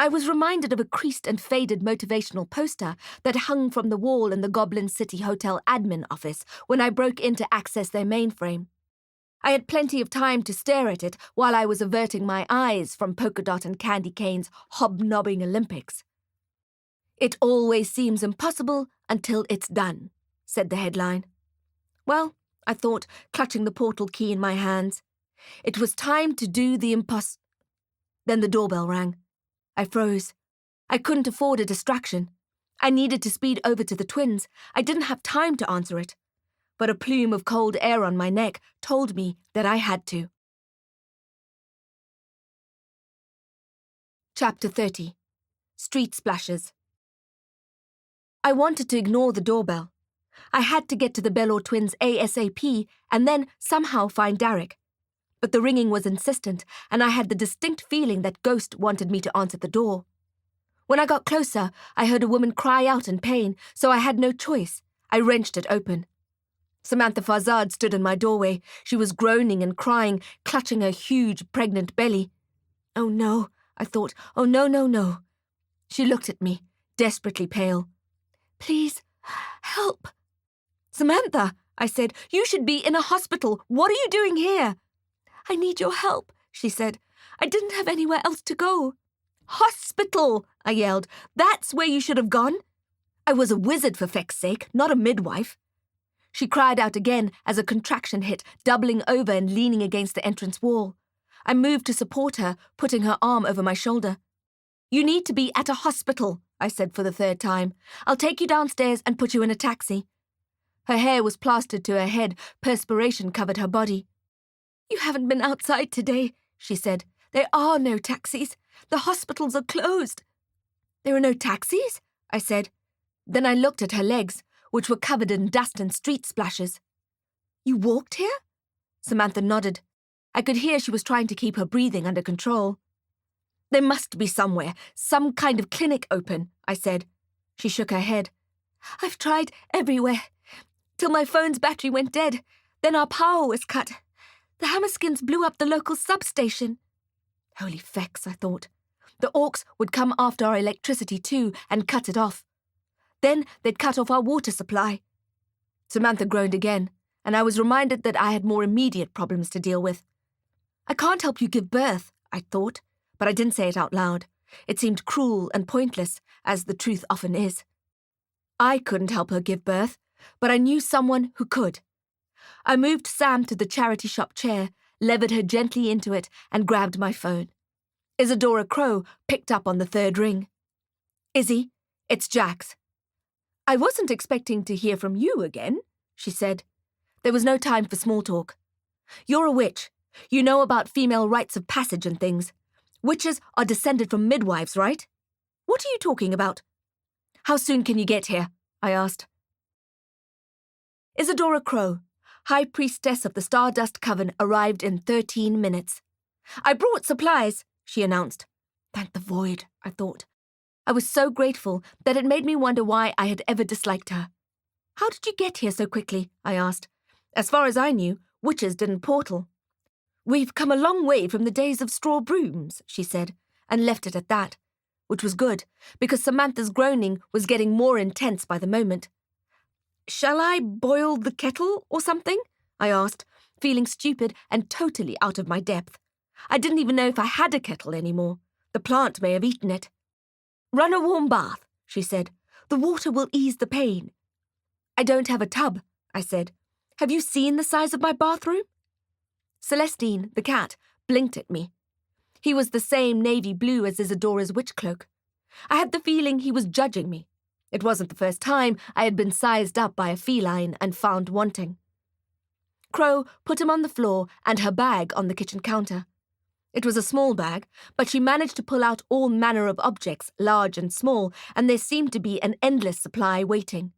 I was reminded of a creased and faded motivational poster that hung from the wall in the Goblin City Hotel admin office when I broke in to access their mainframe. I had plenty of time to stare at it while I was averting my eyes from Polka Dot and Candy Cane's hobnobbing Olympics. "It always seems impossible until it's done," said the headline. Well, I thought, clutching the portal key in my hands, it was time to do the Then the doorbell rang. I froze. I couldn't afford a distraction. I needed to speed over to the twins. I didn't have time to answer it. But a plume of cold air on my neck told me that I had to. Chapter 30. Street Splashes. I wanted to ignore the doorbell. I had to get to the Bellor twins ASAP and then somehow find Darick. But the ringing was insistent, and I had the distinct feeling that Ghost wanted me to answer the door. When I got closer, I heard a woman cry out in pain, so I had no choice. I wrenched it open. Samantha Fazard stood in my doorway. She was groaning and crying, clutching her huge, pregnant belly. "Oh no," I thought. "Oh no, no, no." She looked at me, desperately pale. "Please, help." "Samantha," I said, "you should be in a hospital. What are you doing here?" "I need your help," she said. "I didn't have anywhere else to go." "Hospital!" I yelled. "That's where you should have gone." I was a wizard, for feck's sake, not a midwife. She cried out again as a contraction hit, doubling over and leaning against the entrance wall. I moved to support her, putting her arm over my shoulder. "You need to be at a hospital," I said for the 3rd time. "I'll take you downstairs and put you in a taxi." Her hair was plastered to her head, perspiration covered her body. "You haven't been outside today," she said. "There are no taxis. The hospitals are closed." "There are no taxis?" I said. Then I looked at her legs, which were covered in dust and street splashes. "You walked here?" Samantha nodded. I could hear she was trying to keep her breathing under control. "There must be somewhere, some kind of clinic open," I said. She shook her head. "I've tried everywhere, till my phone's battery went dead. Then our power was cut. The Hammerskins blew up the local substation." Holy fecks, I thought. The orcs would come after our electricity too and cut it off. Then they'd cut off our water supply. Samantha groaned again, and I was reminded that I had more immediate problems to deal with. "I can't help you give birth," I thought, but I didn't say it out loud. It seemed cruel and pointless, as the truth often is. I couldn't help her give birth, but I knew someone who could. I moved Sam to the charity shop chair, levered her gently into it, and grabbed my phone. Isadora Crow picked up on the 3rd ring. "Izzy, it's Jax." "I wasn't expecting to hear from you again," she said. There was no time for small talk. "You're a witch. You know about female rites of passage and things. Witches are descended from midwives, right? What are you talking about? How soon can you get here? I asked. Isadora Crow, High Priestess of the Stardust Coven, arrived in 13 minutes. I brought supplies, she announced. Thank the void, I thought. I was so grateful that it made me wonder why I had ever disliked her. How did you get here so quickly? I asked. As far as I knew, witches didn't portal. We've come a long way from the days of straw brooms, she said, and left it at that, which was good, because Samantha's groaning was getting more intense by the moment. Shall I boil the kettle or something? I asked, feeling stupid and totally out of my depth. I didn't even know if I had a kettle anymore. The plant may have eaten it. Run a warm bath, she said. The water will ease the pain. I don't have a tub, I said. Have you seen the size of my bathroom? Celestine, the cat, blinked at me. He was the same navy blue as Isadora's witch cloak. I had the feeling he was judging me. It wasn't the first time I had been sized up by a feline and found wanting. Crow put him on the floor and her bag on the kitchen counter. It was a small bag, but she managed to pull out all manner of objects, large and small, and there seemed to be an endless supply waiting.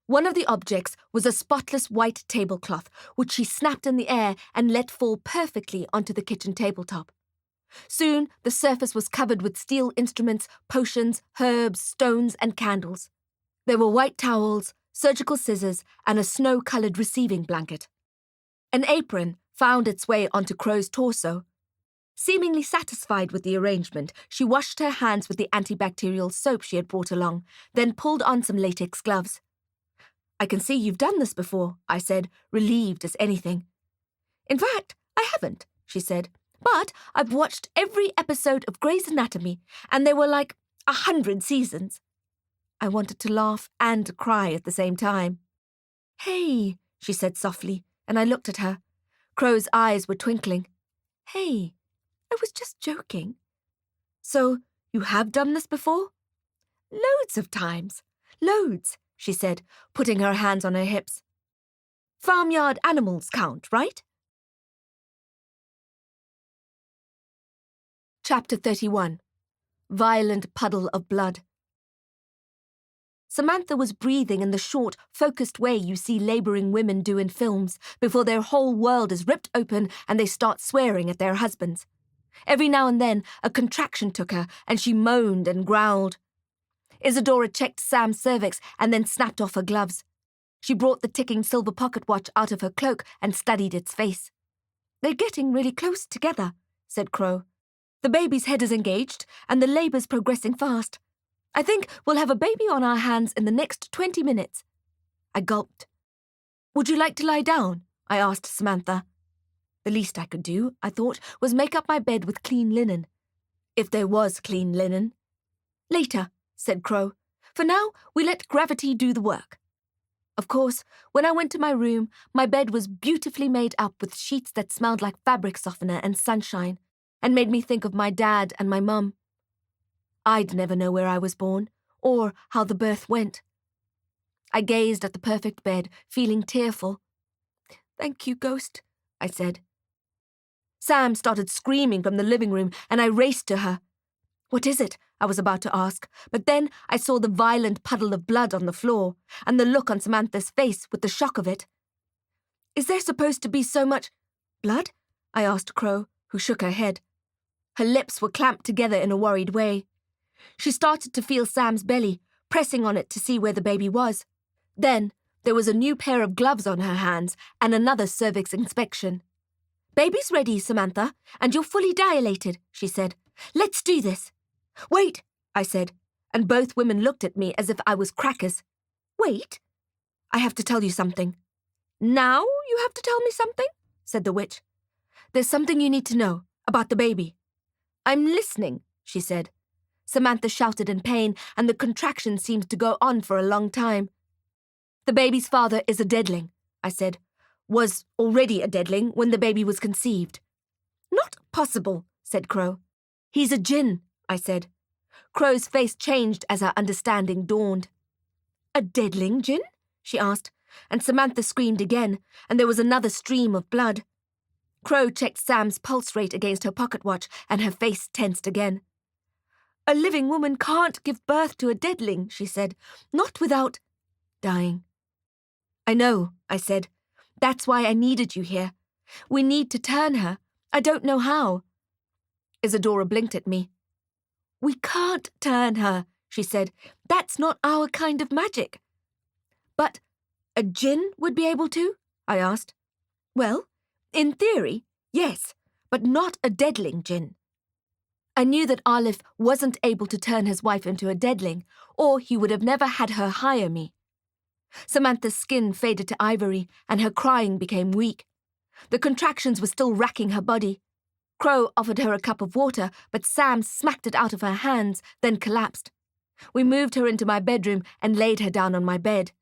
One of the objects was a spotless white tablecloth, which she snapped in the air and let fall perfectly onto the kitchen tabletop. Soon the surface was covered with steel instruments, potions, herbs, stones, and candles. There were white towels, surgical scissors, and a snow-coloured receiving blanket. An apron found its way onto Crow's torso. Seemingly satisfied with the arrangement, she washed her hands with the antibacterial soap she had brought along, then pulled on some latex gloves. I can see you've done this before, I said, relieved as anything. In fact, I haven't, she said, but I've watched every episode of Grey's Anatomy, and there were like 100 seasons. I wanted to laugh and cry at the same time. Hey, she said softly, and I looked at her. Crow's eyes were twinkling. Hey, I was just joking. So, you have done this before? Loads of times. Loads, she said, putting her hands on her hips. Farmyard animals count, right? Chapter 31. Violent Puddle of Blood. Samantha was breathing in the short, focused way you see labouring women do in films before their whole world is ripped open and they start swearing at their husbands. Every now and then, a contraction took her, and she moaned and growled. Isadora checked Sam's cervix and then snapped off her gloves. She brought the ticking silver pocket watch out of her cloak and studied its face. They're getting really close together, said Crow. The baby's head is engaged, and the labour's progressing fast. I think we'll have a baby on our hands in the next 20 minutes. I gulped. Would you like to lie down? I asked Samantha. The least I could do, I thought, was make up my bed with clean linen. If there was clean linen. Later, said Crow. For now, we let gravity do the work. Of course, when I went to my room, my bed was beautifully made up with sheets that smelled like fabric softener and sunshine, and made me think of my dad and my mum. I'd never know where I was born, or how the birth went. I gazed at the perfect bed, feeling tearful. Thank you, Ghost, I said. Sam started screaming from the living room, and I raced to her. What is it? I was about to ask, but then I saw the violent puddle of blood on the floor, and the look on Samantha's face with the shock of it. Is there supposed to be so much blood? I asked Crow, who shook her head. Her lips were clamped together in a worried way. She started to feel Sam's belly, pressing on it to see where the baby was. Then there was a new pair of gloves on her hands and another cervix inspection. Baby's ready, Samantha, and you're fully dilated, she said. Let's do this. Wait, I said, and both women looked at me as if I was crackers. Wait, I have to tell you something. Now you have to tell me something, said the witch. There's something you need to know about the baby. I'm listening, she said. Samantha shouted in pain, and the contraction seemed to go on for a long time. The baby's father is a deadling, I said. Was already a deadling when the baby was conceived. Not possible, said Crow. He's a Djinn, I said. Crow's face changed as her understanding dawned. A deadling Djinn? She asked, and Samantha screamed again, and there was another stream of blood. Crow checked Sam's pulse rate against her pocket watch, and her face tensed again. "A living woman can't give birth to a deadling," she said. "Not without dying." "I know," I said. "That's why I needed you here. We need to turn her. I don't know how." Isadora blinked at me. "We can't turn her," she said. "That's not our kind of magic." "But a Djinn would be able to?" I asked. "Well, in theory, yes, but not a Deadling Djinn." I knew that Arlif wasn't able to turn his wife into a Deadling, or he would have never had her hire me. Samantha's skin faded to ivory, and her crying became weak. The contractions were still racking her body. Crow offered her a cup of water, but Sam smacked it out of her hands, then collapsed. We moved her into my bedroom and laid her down on my bed.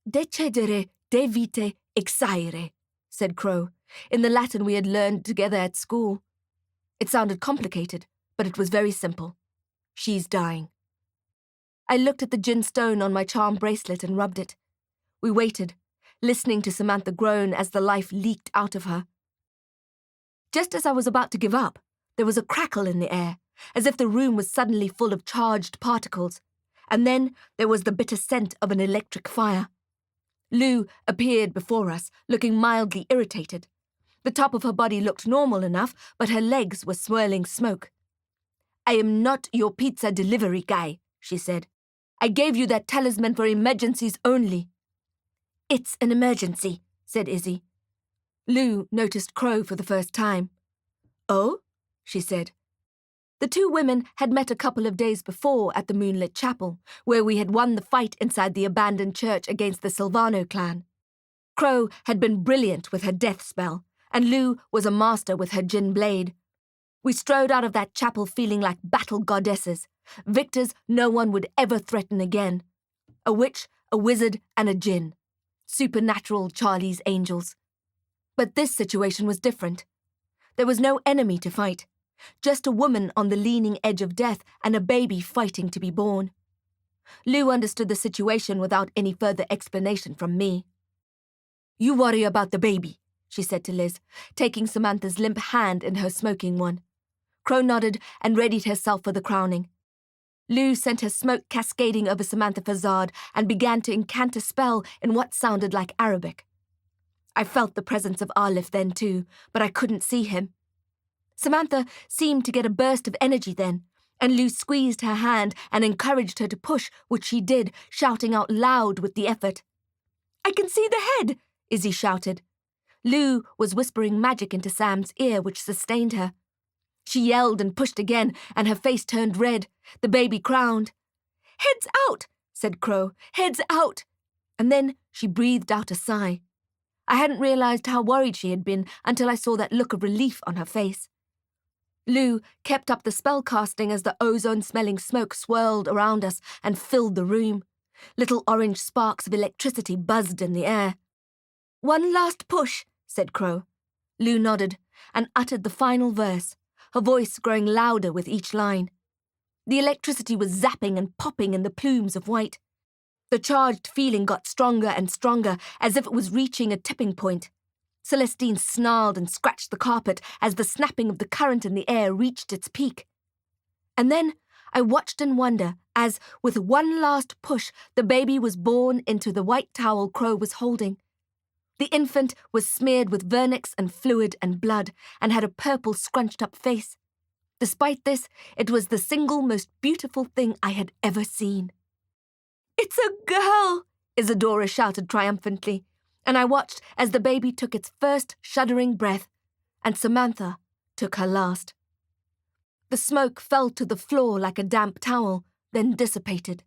"Decedere devite exaere," said Crow, in the Latin we had learned together at school. It sounded complicated, but it was very simple. She's dying. I looked at the Djinn stone on my charm bracelet and rubbed it. We waited, listening to Samantha groan as the life leaked out of her. Just as I was about to give up, there was a crackle in the air, as if the room was suddenly full of charged particles, and then there was the bitter scent of an electric fire. Lou appeared before us, looking mildly irritated. The top of her body looked normal enough, but her legs were swirling smoke. "I am not your pizza delivery guy," she said. "I gave you that talisman for emergencies only." "It's an emergency," said Izzy. Lou noticed Crow for the first time. "Oh?" she said. The two women had met a couple of days before at the moonlit chapel, where we had won the fight inside the abandoned church against the Silvano clan. Crow had been brilliant with her death spell, and Lou was a master with her Djinn blade. We strode out of that chapel feeling like battle goddesses, victors no one would ever threaten again. A witch, a wizard, and a Djinn. Supernatural Charlie's Angels. But this situation was different. There was no enemy to fight, just a woman on the leaning edge of death and a baby fighting to be born. Lou understood the situation without any further explanation from me. "You worry about the baby," she said to Liz, taking Samantha's limp hand in her smoking one. Crow nodded and readied herself for the crowning. Lou sent her smoke cascading over Samantha Fazard and began to incant a spell in what sounded like Arabic. I felt the presence of Arlif then too, but I couldn't see him. Samantha seemed to get a burst of energy then, and Lou squeezed her hand and encouraged her to push, which she did, shouting out loud with the effort. "I can see the head!" Izzy shouted. Lou was whispering magic into Sam's ear, which sustained her. She yelled and pushed again, and her face turned red. The baby crowned. "Heads out!" said Crow. "Heads out!" And then she breathed out a sigh. I hadn't realized how worried she had been until I saw that look of relief on her face. Lou kept up the spell casting as the ozone-smelling smoke swirled around us and filled the room. Little orange sparks of electricity buzzed in the air. "One last push," said Crow. Lou nodded and uttered the final verse, her voice growing louder with each line. The electricity was zapping and popping in the plumes of white. The charged feeling got stronger and stronger, as if it was reaching a tipping point. Celestine snarled and scratched the carpet as the snapping of the current in the air reached its peak. And then I watched in wonder as, with one last push, the baby was born into the white towel Crow was holding. The infant was smeared with vernix and fluid and blood, and had a purple scrunched-up face. Despite this, it was the single most beautiful thing I had ever seen. "It's a girl!" Isadora shouted triumphantly, and I watched as the baby took its first shuddering breath, and Samantha took her last. The smoke fell to the floor like a damp towel, then dissipated.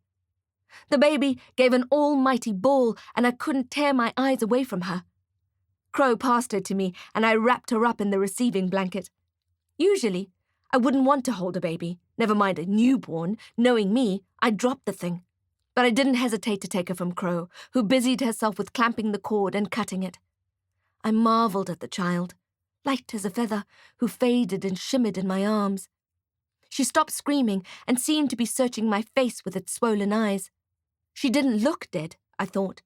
The baby gave an almighty bawl, and I couldn't tear my eyes away from her. Crow passed her to me, and I wrapped her up in the receiving blanket. Usually, I wouldn't want to hold a baby, never mind a newborn. Knowing me, I'd drop the thing. But I didn't hesitate to take her from Crow, who busied herself with clamping the cord and cutting it. I marveled at the child, light as a feather, who faded and shimmered in my arms. She stopped screaming and seemed to be searching my face with its swollen eyes. She didn't look dead, I thought,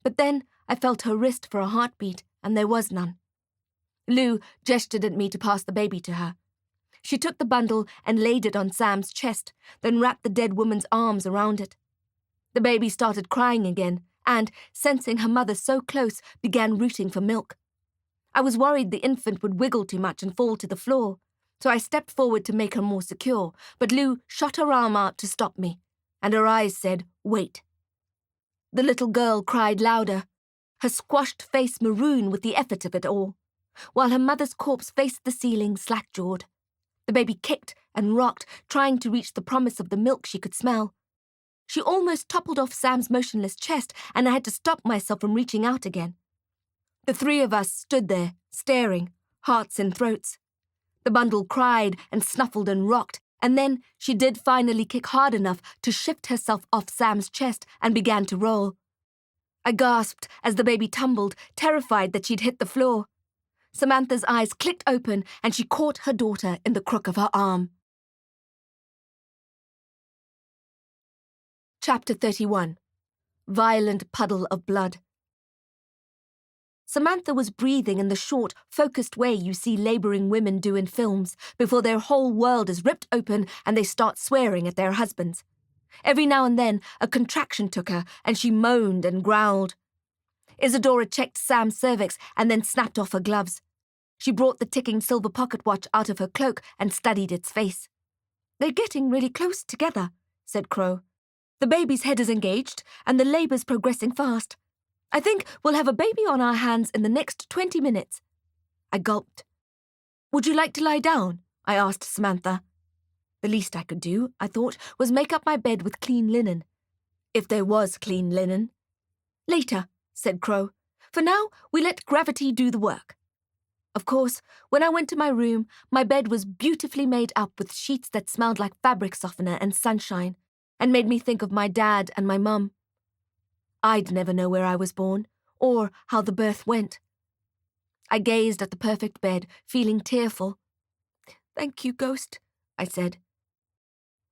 but then I felt her wrist for a heartbeat, and there was none. Lou gestured at me to pass the baby to her. She took the bundle and laid it on Sam's chest, then wrapped the dead woman's arms around it. The baby started crying again and, sensing her mother so close, began rooting for milk. I was worried the infant would wiggle too much and fall to the floor, so I stepped forward to make her more secure, but Lou shot her arm out to stop me, and her eyes said, "Wait." The little girl cried louder, her squashed face maroon with the effort of it all, while her mother's corpse faced the ceiling slack-jawed. The baby kicked and rocked, trying to reach the promise of the milk she could smell. She almost toppled off Sam's motionless chest, and I had to stop myself from reaching out again. The three of us stood there, staring, hearts in throats. The bundle cried and snuffled and rocked, and then she did finally kick hard enough to shift herself off Sam's chest and began to roll. I gasped as the baby tumbled, terrified that she'd hit the floor. Samantha's eyes clicked open and she caught her daughter in the crook of her arm. Chapter 31. Violent Puddle of Blood. Samantha was breathing in the short, focused way you see labouring women do in films before their whole world is ripped open and they start swearing at their husbands. Every now and then, a contraction took her and she moaned and growled. Isadora checked Sam's cervix and then snapped off her gloves. She brought the ticking silver pocket watch out of her cloak and studied its face. "They're getting really close together," said Crow. "The baby's head is engaged and the labour's progressing fast. I think we'll have a baby on our hands in the next 20 minutes. I gulped. "Would you like to lie down?" I asked Samantha. The least I could do, I thought, was make up my bed with clean linen. If there was clean linen. "Later," said Crow. "For now, we let gravity do the work." Of course, when I went to my room, my bed was beautifully made up with sheets that smelled like fabric softener and sunshine, and made me think of my dad and my mum. I'd never know where I was born, or how the birth went. I gazed at the perfect bed, feeling tearful. "Thank you, Ghost," I said.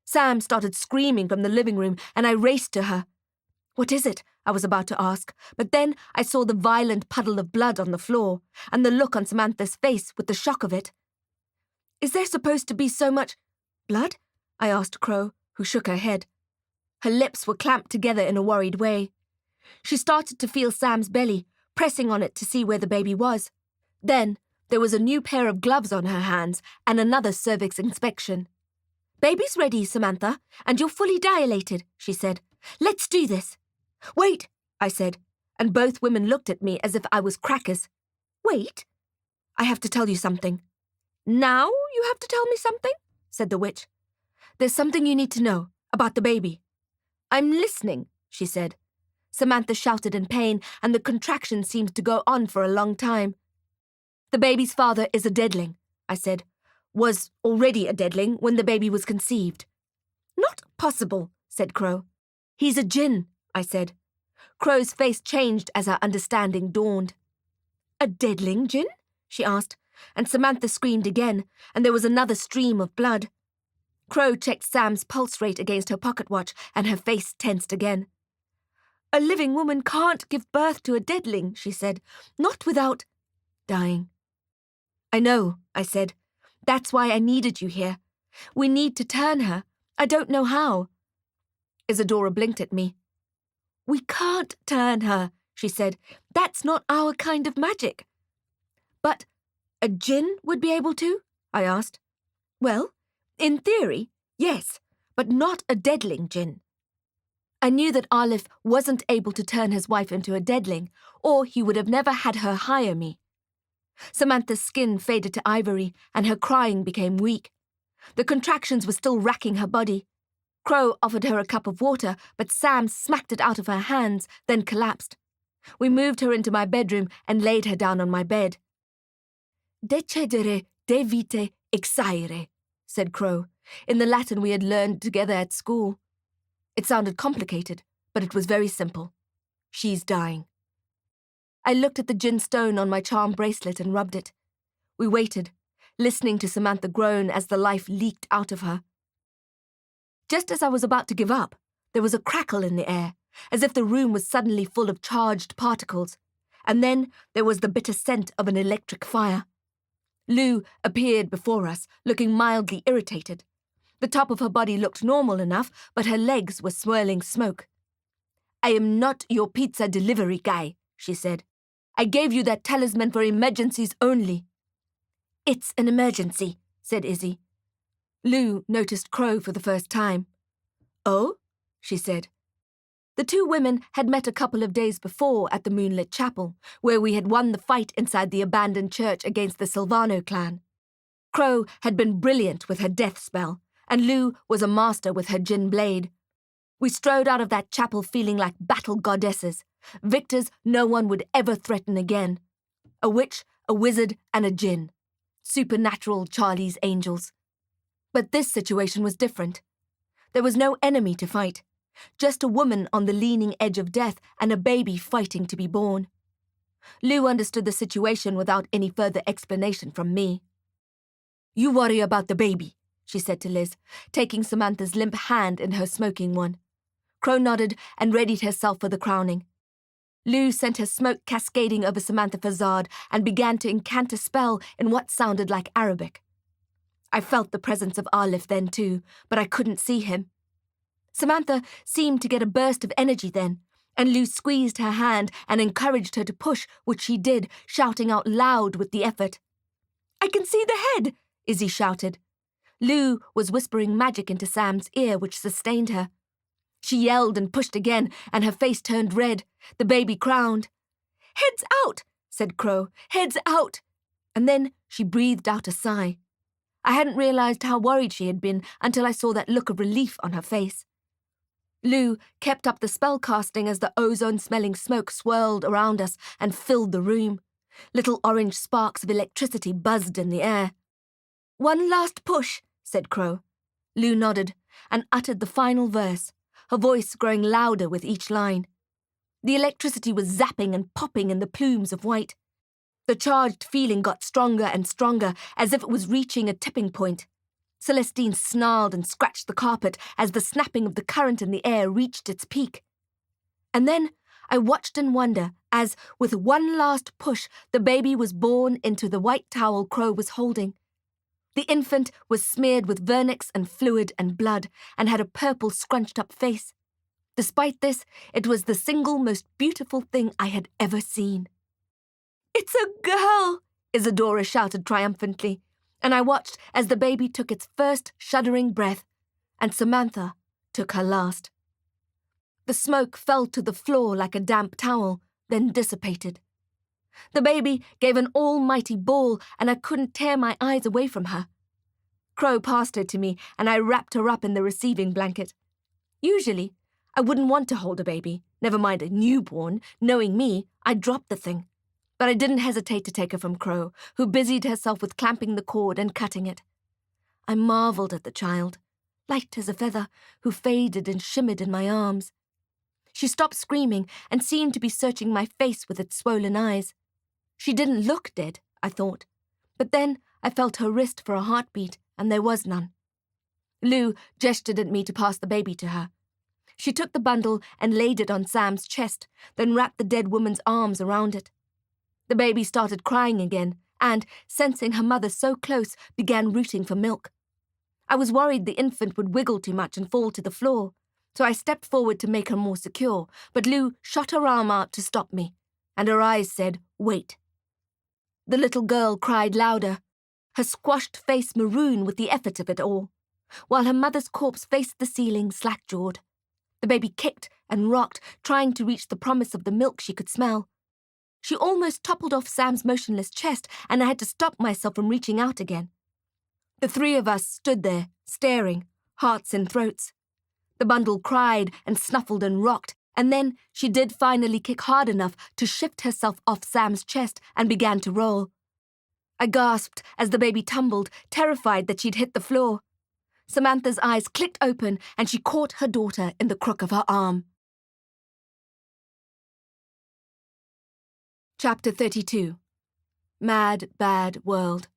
Sam started screaming from the living room, and I raced to her. "What is it?" I was about to ask, but then I saw the violent puddle of blood on the floor, and the look on Samantha's face with the shock of it. "Is there supposed to be so much blood?" I asked Crow, who shook her head. Her lips were clamped together in a worried way. She started to feel Sam's belly, pressing on it to see where the baby was. Then there was a new pair of gloves on her hands and another cervix inspection. "Baby's ready, Samantha, and you're fully dilated," she said. "Let's do this." "Wait," I said, and both women looked at me as if I was crackers. "Wait? I have to tell you something." "Now you have to tell me something?" said the witch. "There's something you need to know about the baby." "I'm listening," she said. Samantha shouted in pain, and the contraction seemed to go on for a long time. "The baby's father is a Deadling," I said. "Was already a Deadling when the baby was conceived." "Not possible," said Crow. "He's a Djinn," I said. Crow's face changed as her understanding dawned. "A Deadling Djinn?" she asked, and Samantha screamed again, and there was another stream of blood. Crow checked Sam's pulse rate against her pocket watch, and her face tensed again. "A living woman can't give birth to a Deadling," she said. "Not without dying." "I know," I said. "That's why I needed you here. We need to turn her. I don't know how." Isadora blinked at me. "We can't turn her," she said. "That's not our kind of magic." "But a Djinn would be able to?" I asked. "Well, in theory, yes, but not a Deadling Djinn." I knew that Arlif wasn't able to turn his wife into a Deadling, or he would have never had her hire me. Samantha's skin faded to ivory, and her crying became weak. The contractions were still racking her body. Crow offered her a cup of water, but Sam smacked it out of her hands, then collapsed. We moved her into my bedroom and laid her down on my bed. "Decedere, devite, exaire," said Crow, in the Latin we had learned together at school. It sounded complicated, but it was very simple. She's dying. I looked at the Djinn stone on my charm bracelet and rubbed it. We waited, listening to Samantha groan as the life leaked out of her. Just as I was about to give up, there was a crackle in the air, as if the room was suddenly full of charged particles, and then there was the bitter scent of an electric fire. Lou appeared before us, looking mildly irritated. The top of her body looked normal enough, but her legs were swirling smoke. "I am not your pizza delivery guy," she said. "I gave you that talisman for emergencies only." "It's an emergency," said Izzy. Lou noticed Crow for the first time. "Oh?" she said. The two women had met a couple of days before at the moonlit chapel, where we had won the fight inside the abandoned church against the Silvano clan. Crow had been brilliant with her death spell, and Lou was a master with her Djinn blade. We strode out of that chapel feeling like battle goddesses, victors no one would ever threaten again. A witch, a wizard, and a Djinn. Supernatural Charlie's Angels. But this situation was different. There was no enemy to fight, just a woman on the leaning edge of death and a baby fighting to be born. Lou understood the situation without any further explanation from me. "You worry about the baby," she said to Liz, taking Samantha's limp hand in her smoking one. Crow nodded and readied herself for the crowning. Lou sent her smoke cascading over Samantha Fazard and began to incant a spell in what sounded like Arabic. I felt the presence of Arlif then too, but I couldn't see him. Samantha seemed to get a burst of energy then, and Lou squeezed her hand and encouraged her to push, which she did, shouting out loud with the effort. "I can see the head!" Izzy shouted. Lou was whispering magic into Sam's ear, which sustained her. She yelled and pushed again, and her face turned red. The baby crowned. "Heads out!" said Crow. "Heads out!" And then she breathed out a sigh. I hadn't realized how worried she had been until I saw that look of relief on her face. Lou kept up the spell casting as the ozone-smelling smoke swirled around us and filled the room. Little orange sparks of electricity buzzed in the air. "One last push," said Crow. Lou nodded and uttered the final verse, her voice growing louder with each line. The electricity was zapping and popping in the plumes of white. The charged feeling got stronger and stronger, as if it was reaching a tipping point. Celestine snarled and scratched the carpet as the snapping of the current in the air reached its peak. And then I watched in wonder as, with one last push, the baby was born into the white towel Crow was holding. The infant was smeared with vernix and fluid and blood, and had a purple scrunched-up face. Despite this, it was the single most beautiful thing I had ever seen. "It's a girl!" Isadora shouted triumphantly, and I watched as the baby took its first shuddering breath, and Samantha took her last. The smoke fell to the floor like a damp towel, then dissipated. The baby gave an almighty bawl, and I couldn't tear my eyes away from her. Crow passed her to me, and I wrapped her up in the receiving blanket. Usually, I wouldn't want to hold a baby, never mind a newborn. Knowing me, I'd drop the thing. But I didn't hesitate to take her from Crow, who busied herself with clamping the cord and cutting it. I marveled at the child, light as a feather, who faded and shimmered in my arms. She stopped screaming and seemed to be searching my face with its swollen eyes. She didn't look dead, I thought, but then I felt her wrist for a heartbeat, and there was none. Lou gestured at me to pass the baby to her. She took the bundle and laid it on Sam's chest, then wrapped the dead woman's arms around it. The baby started crying again, and, sensing her mother so close, began rooting for milk. I was worried the infant would wiggle too much and fall to the floor, so I stepped forward to make her more secure, but Lou shot her arm out to stop me, and her eyes said, "Wait." The little girl cried louder, her squashed face maroon with the effort of it all, while her mother's corpse faced the ceiling slack-jawed. The baby kicked and rocked, trying to reach the promise of the milk she could smell. She almost toppled off Sam's motionless chest, and I had to stop myself from reaching out again. The three of us stood there, staring, hearts in throats. The bundle cried and snuffled and rocked, and then she did finally kick hard enough to shift herself off Sam's chest and began to roll. I gasped as the baby tumbled, terrified that she'd hit the floor. Samantha's eyes clicked open, and she caught her daughter in the crook of her arm. Chapter 32. Mad, Bad World.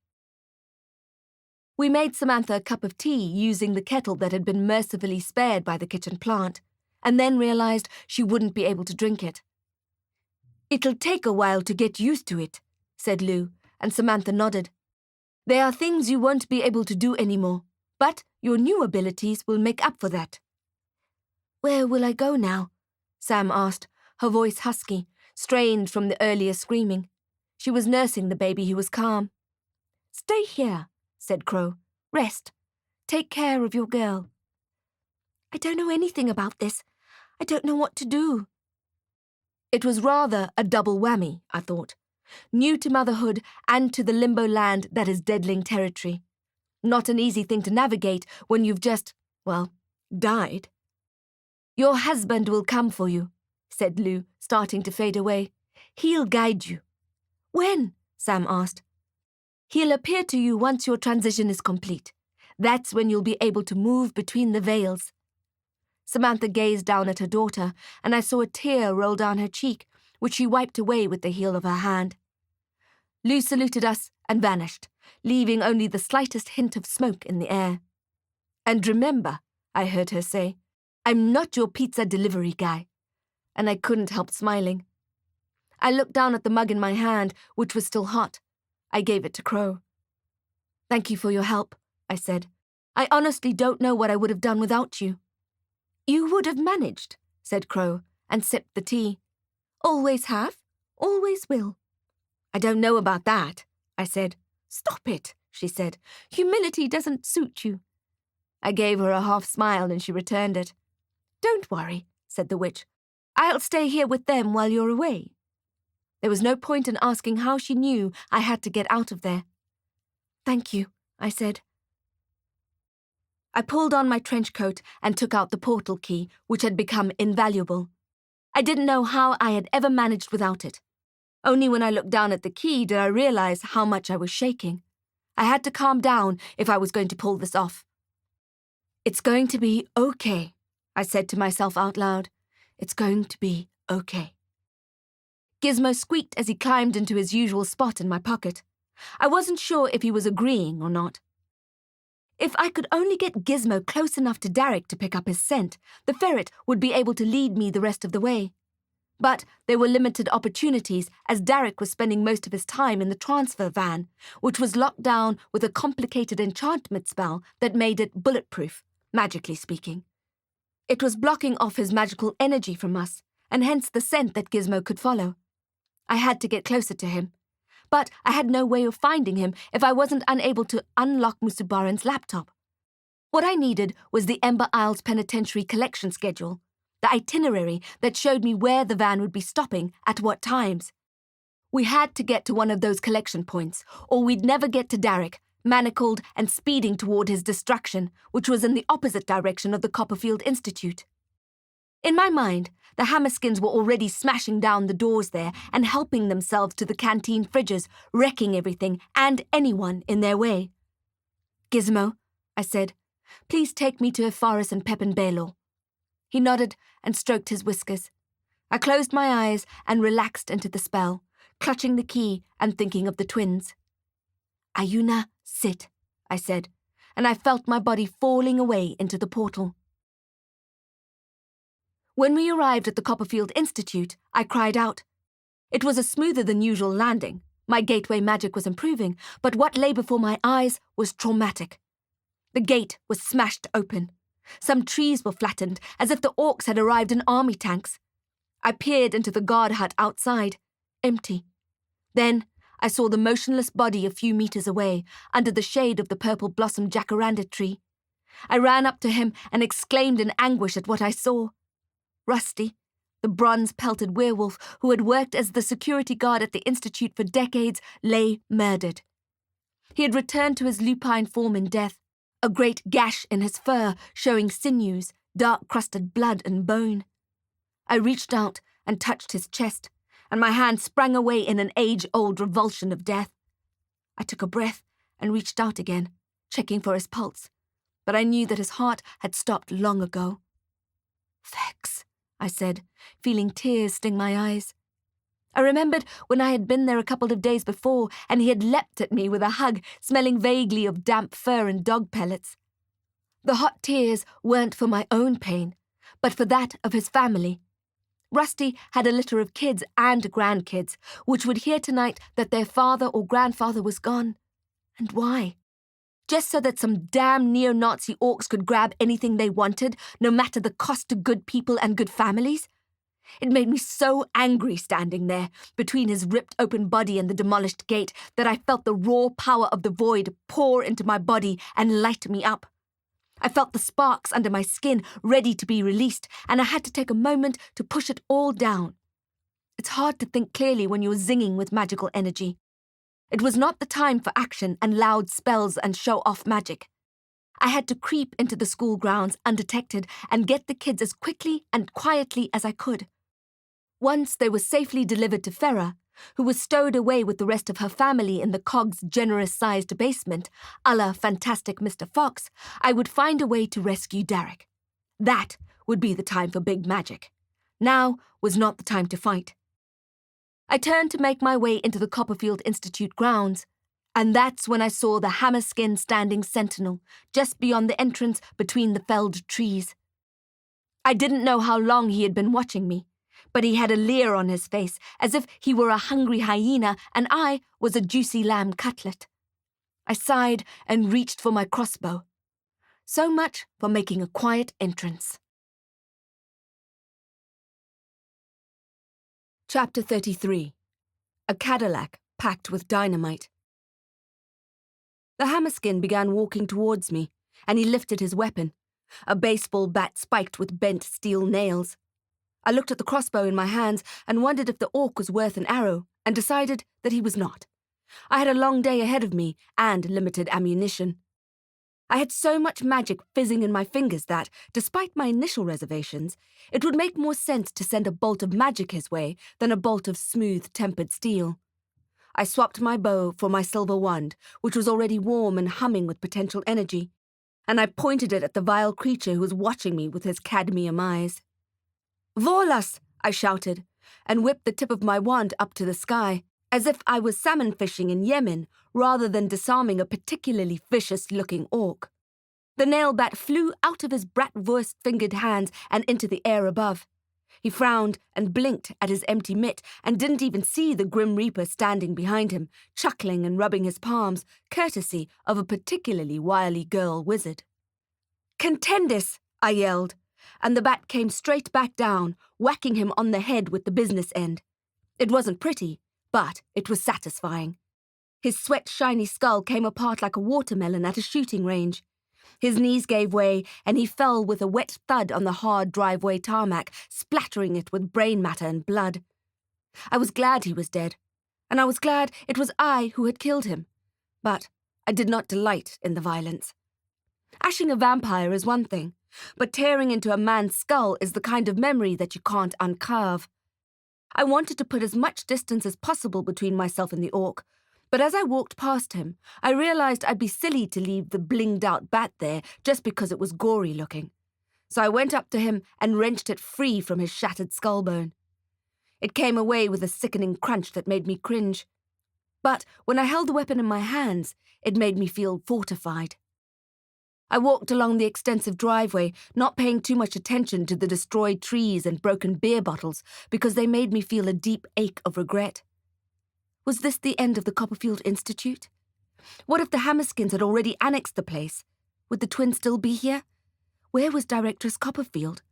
We made Samantha a cup of tea using the kettle that had been mercifully spared by the kitchen plant, and then realized she wouldn't be able to drink it. "It'll take a while to get used to it," said Lou, and Samantha nodded. There are things you won't be able to do anymore, but your new abilities will make up for that. Where will I go now? Sam asked, her voice husky, strained from the earlier screaming. She was nursing the baby who was calm. Stay here, said Crow. Rest. Take care of your girl. I don't know anything about this. I don't know what to do. It was rather a double whammy, I thought. New to motherhood and to the limbo land that is Deadling territory. Not an easy thing to navigate when you've just, died. Your husband will come for you, said Lou, starting to fade away. He'll guide you. When? Sam asked. He'll appear to you once your transition is complete. That's when you'll be able to move between the veils. Samantha gazed down at her daughter, and I saw a tear roll down her cheek, which she wiped away with the heel of her hand. Lou saluted us and vanished, leaving only the slightest hint of smoke in the air. And remember, I heard her say, I'm not your pizza delivery guy. And I couldn't help smiling. I looked down at the mug in my hand, which was still hot. I gave it to Crow. Thank you for your help, I said. I honestly don't know what I would have done without you. You would have managed, said Crow, and sipped the tea. Always have, always will. I don't know about that, I said. Stop it, she said. Humility doesn't suit you. I gave her a half smile and she returned it. Don't worry, said the witch. I'll stay here with them while you're away. There was no point in asking how she knew I had to get out of there. Thank you, I said. I pulled on my trench coat and took out the portal key, which had become invaluable. I didn't know how I had ever managed without it. Only when I looked down at the key did I realize how much I was shaking. I had to calm down if I was going to pull this off. It's going to be okay, I said to myself out loud. It's going to be okay. Gizmo squeaked as he climbed into his usual spot in my pocket. I wasn't sure if he was agreeing or not. If I could only get Gizmo close enough to Darick to pick up his scent, the ferret would be able to lead me the rest of the way. But there were limited opportunities as Darick was spending most of his time in the transfer van, which was locked down with a complicated enchantment spell that made it bulletproof, magically speaking. It was blocking off his magical energy from us, and hence the scent that Gizmo could follow. I had to get closer to him. But I had no way of finding him if I wasn't unable to unlock Musubaran's laptop. What I needed was the Ember Isles Penitentiary collection schedule, the itinerary that showed me where the van would be stopping at what times. We had to get to one of those collection points, or we'd never get to Darick, manacled and speeding toward his destruction, which was in the opposite direction of the Copperfield Institute. In my mind, the Hammerskins were already smashing down the doors there and helping themselves to the canteen fridges, wrecking everything and anyone in their way. Gizmo, I said, please take me to Efaris and Pepin Baylor. He nodded and stroked his whiskers. I closed my eyes and relaxed into the spell, clutching the key and thinking of the twins. Ayuna, sit, I said, and I felt my body falling away into the portal. When we arrived at the Copperfield Institute, I cried out. It was a smoother than usual landing. My gateway magic was improving, but what lay before my eyes was traumatic. The gate was smashed open. Some trees were flattened, as if the orcs had arrived in army tanks. I peered into the guard hut outside, empty. Then I saw the motionless body a few meters away, under the shade of the purple-blossomed jacaranda tree. I ran up to him and exclaimed in anguish at what I saw. Rusty, the bronze-pelted werewolf who had worked as the security guard at the Institute for decades, lay murdered. He had returned to his lupine form in death, a great gash in his fur showing sinews, dark-crusted blood and bone. I reached out and touched his chest, and my hand sprang away in an age-old revulsion of death. I took a breath and reached out again, checking for his pulse, but I knew that his heart had stopped long ago. Vex, I said, feeling tears sting my eyes. I remembered when I had been there a couple of days before and he had leapt at me with a hug, smelling vaguely of damp fur and dog pellets. The hot tears weren't for my own pain, but for that of his family. Rusty had a litter of kids and grandkids, which would hear tonight that their father or grandfather was gone. And why? Just so that some damn neo-Nazi orcs could grab anything they wanted, no matter the cost to good people and good families? It made me so angry standing there, between his ripped open body and the demolished gate, that I felt the raw power of the void pour into my body and light me up. I felt the sparks under my skin ready to be released, and I had to take a moment to push it all down. It's hard to think clearly when you're zinging with magical energy. It was not the time for action and loud spells and show-off magic. I had to creep into the school grounds undetected and get the kids as quickly and quietly as I could. Once they were safely delivered to Farah, who was stowed away with the rest of her family in the Cog's generous-sized basement, a la Fantastic Mr. Fox, I would find a way to rescue Darick. That would be the time for big magic. Now was not the time to fight. I turned to make my way into the Copperfield Institute grounds, and that's when I saw the hammer-skin standing sentinel just beyond the entrance between the felled trees. I didn't know how long he had been watching me, but he had a leer on his face, as if he were a hungry hyena and I was a juicy lamb cutlet. I sighed and reached for my crossbow. So much for making a quiet entrance. Chapter 33. A Cadillac packed with dynamite. The hammerskin began walking towards me, and he lifted his weapon, a baseball bat spiked with bent steel nails. I looked at the crossbow in my hands and wondered if the orc was worth an arrow, and decided that he was not. I had a long day ahead of me and limited ammunition. I had so much magic fizzing in my fingers that, despite my initial reservations, it would make more sense to send a bolt of magic his way than a bolt of smooth-tempered steel. I swapped my bow for my silver wand, which was already warm and humming with potential energy, and I pointed it at the vile creature who was watching me with his cadmium eyes. "Volas!" I shouted, and whipped the tip of my wand up to the sky, as if I was salmon fishing in Yemen rather than disarming a particularly vicious-looking orc. The nail bat flew out of his bratwurst-fingered hands and into the air above. He frowned and blinked at his empty mitt and didn't even see the Grim Reaper standing behind him, chuckling and rubbing his palms, courtesy of a particularly wily girl wizard. "Contendis!" I yelled, and the bat came straight back down, whacking him on the head with the business end. It wasn't pretty, but it was satisfying. His sweat-shiny skull came apart like a watermelon at a shooting range. His knees gave way, and he fell with a wet thud on the hard driveway tarmac, splattering it with brain matter and blood. I was glad he was dead, and I was glad it was I who had killed him. But I did not delight in the violence. Ashing a vampire is one thing, but tearing into a man's skull is the kind of memory that you can't uncarve. I wanted to put as much distance as possible between myself and the orc, but as I walked past him, I realized I'd be silly to leave the blinged-out bat there just because it was gory-looking. So I went up to him and wrenched it free from his shattered skullbone. It came away with a sickening crunch that made me cringe. But when I held the weapon in my hands, it made me feel fortified. I walked along the extensive driveway, not paying too much attention to the destroyed trees and broken beer bottles because they made me feel a deep ache of regret. Was this the end of the Copperfield Institute? What if the Hammerskins had already annexed the place? Would the twins still be here? Where was Directress Copperfield?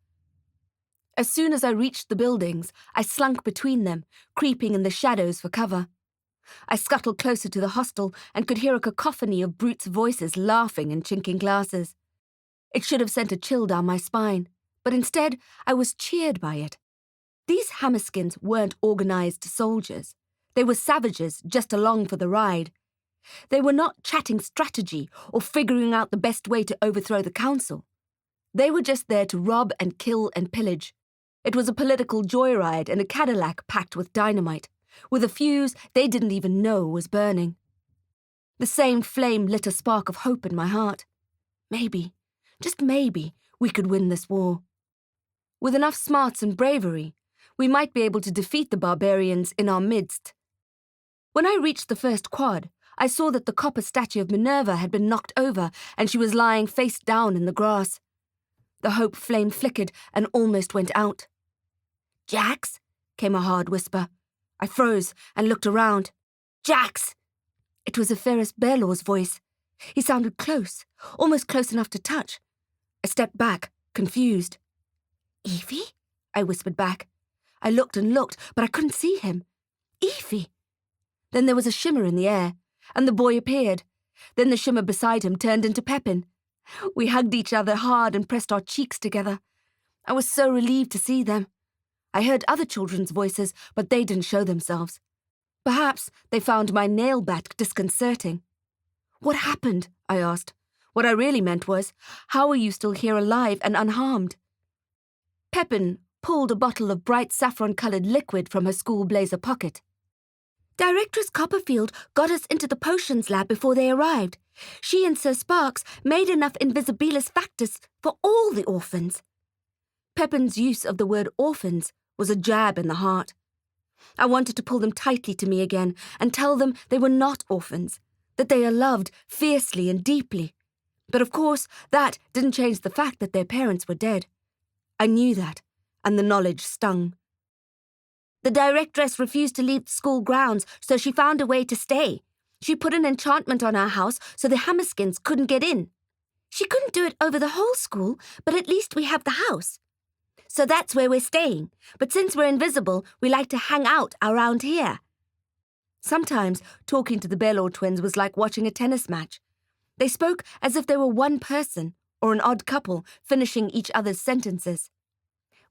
As soon as I reached the buildings, I slunk between them, creeping in the shadows for cover. I scuttled closer to the hostel and could hear a cacophony of brutes' voices laughing and chinking glasses. It should have sent a chill down my spine, but instead I was cheered by it. These Hammerskins weren't organized soldiers. They were savages just along for the ride. They were not chatting strategy or figuring out the best way to overthrow the council. They were just there to rob and kill and pillage. It was a political joyride in a Cadillac packed with dynamite, with a fuse they didn't even know was burning. The same flame lit a spark of hope in my heart. Maybe, just maybe, we could win this war. With enough smarts and bravery, we might be able to defeat the barbarians in our midst. When I reached the first quad, I saw that the copper statue of Minerva had been knocked over and she was lying face down in the grass. The hope flame flickered and almost went out. "Jax?" came a hard whisper. I froze and looked around. "Jax!" It was a Ferris Bearlaw's voice. He sounded close, almost close enough to touch. I stepped back, confused. "Evie?" I whispered back. I looked and looked, but I couldn't see him. Evie! Then there was a shimmer in the air, and the boy appeared. Then the shimmer beside him turned into Pepin. We hugged each other hard and pressed our cheeks together. I was so relieved to see them. I heard other children's voices, but they didn't show themselves. Perhaps they found my nail bat disconcerting. "What happened?" I asked. What I really meant was, how are you still here alive and unharmed? Pepin pulled a bottle of bright saffron-coloured liquid from her school blazer pocket. "Directress Copperfield got us into the potions lab before they arrived. She and Sir Sparks made enough invisibilis factus for all the orphans." Pepin's use of the word orphans was a jab in the heart. I wanted to pull them tightly to me again and tell them they were not orphans, that they are loved fiercely and deeply. But of course, that didn't change the fact that their parents were dead. I knew that, and the knowledge stung. "The directress refused to leave the school grounds, so she found a way to stay. She put an enchantment on our house so the Hammerskins couldn't get in. She couldn't do it over the whole school, but at least we have the house. So that's where we're staying, but since we're invisible, we like to hang out around here." Sometimes talking to the Bearlaw twins was like watching a tennis match. They spoke as if they were one person, or an odd couple, finishing each other's sentences.